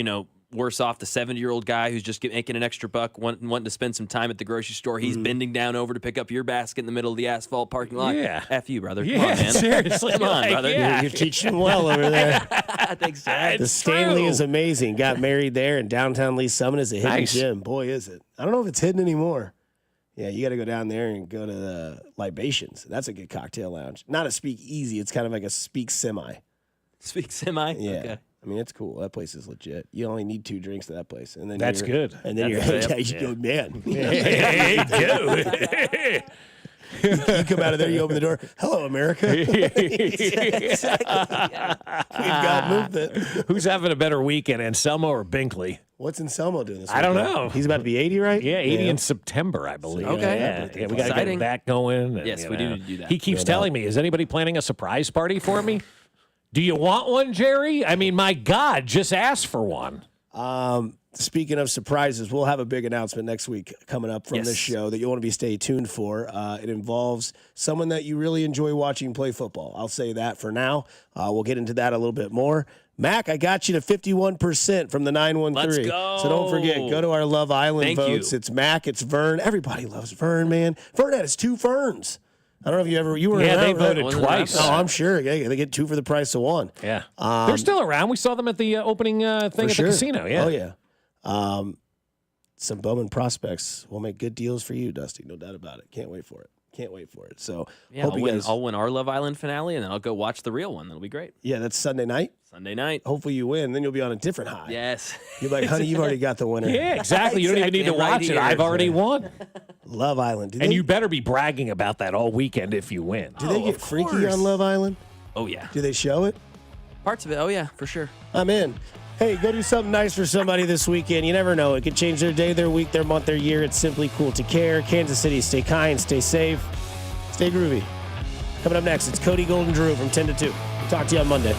worse off, the 70-year-old guy who's just making an extra buck, wanting to spend some time at the grocery store. He's bending down over to pick up your basket in the middle of the asphalt parking lot. Yeah. F you, brother. Yeah, come on, man. seriously. Come on, brother. Yeah. You're teaching them well over there. Thanks, Dad. The Stanley is amazing. Got married there in downtown Lee Summit as a hidden gym. Boy, is it. I don't know if it's hidden anymore. Yeah, you got to go down there and go to the Libations. That's a good cocktail lounge. Not a speak easy. It's kind of like a speak semi. Speak semi? Yeah. Okay. I mean, it's cool. That place is legit. You only need 2 drinks to that place, and then That's good. And then you go, man. Hey, dude. You come out of there, you open the door. Hello, America. Exactly. Yeah. We've got movement. Who's having a better weekend, Anselmo or Binkley? What's Anselmo doing this week? I don't know. He's about to be 80, right? Yeah, 80 in September, I believe. Okay. Yeah, we got to get that going. And, Yes, we do need to do that. He keeps telling me, is anybody planning a surprise party for me? Do you want one, Jerry? I mean, my God, just ask for one. Speaking of surprises, we'll have a big announcement next week coming up from this show that you'll want to be stay tuned for. It involves someone that you really enjoy watching play football. I'll say that for now. We'll get into that a little bit more. Mac, I got you to 51% from the 913. Let's go. So don't forget, go to our Love Island votes. You. It's Mac, it's Vern. Everybody loves Vern, man. Vern has 2 Ferns. I don't know if you were Yeah, around, they voted right? twice. Oh, I'm sure. They get 2 for the price of 1. Yeah. They're still around. We saw them at the opening thing at the casino. Yeah. Oh, yeah. Some Bowman prospects will make good deals for you, Dusty. No doubt about it. Can't wait for it. So hope you guys. I'll win our Love Island finale, and then I'll go watch the real one. That'll be great. Yeah, that's Sunday night. Hopefully you win. Then you'll be on a different high. Yes. You're like, honey, you've already got the winner. Yeah, exactly. You don't even need to watch it. I've already won. Love Island. And you better be bragging about that all weekend if you win. Do they get freaky on Love Island? Oh, yeah. Do they show it? Parts of it. Oh, yeah, for sure. I'm in. Hey, go do something nice for somebody this weekend. You never know. It could change their day, their week, their month, their year. It's simply cool to care. Kansas City, stay kind, stay safe, stay groovy. Coming up next, it's Cody Golden Drew from 10 to 2. Talk to you on Monday.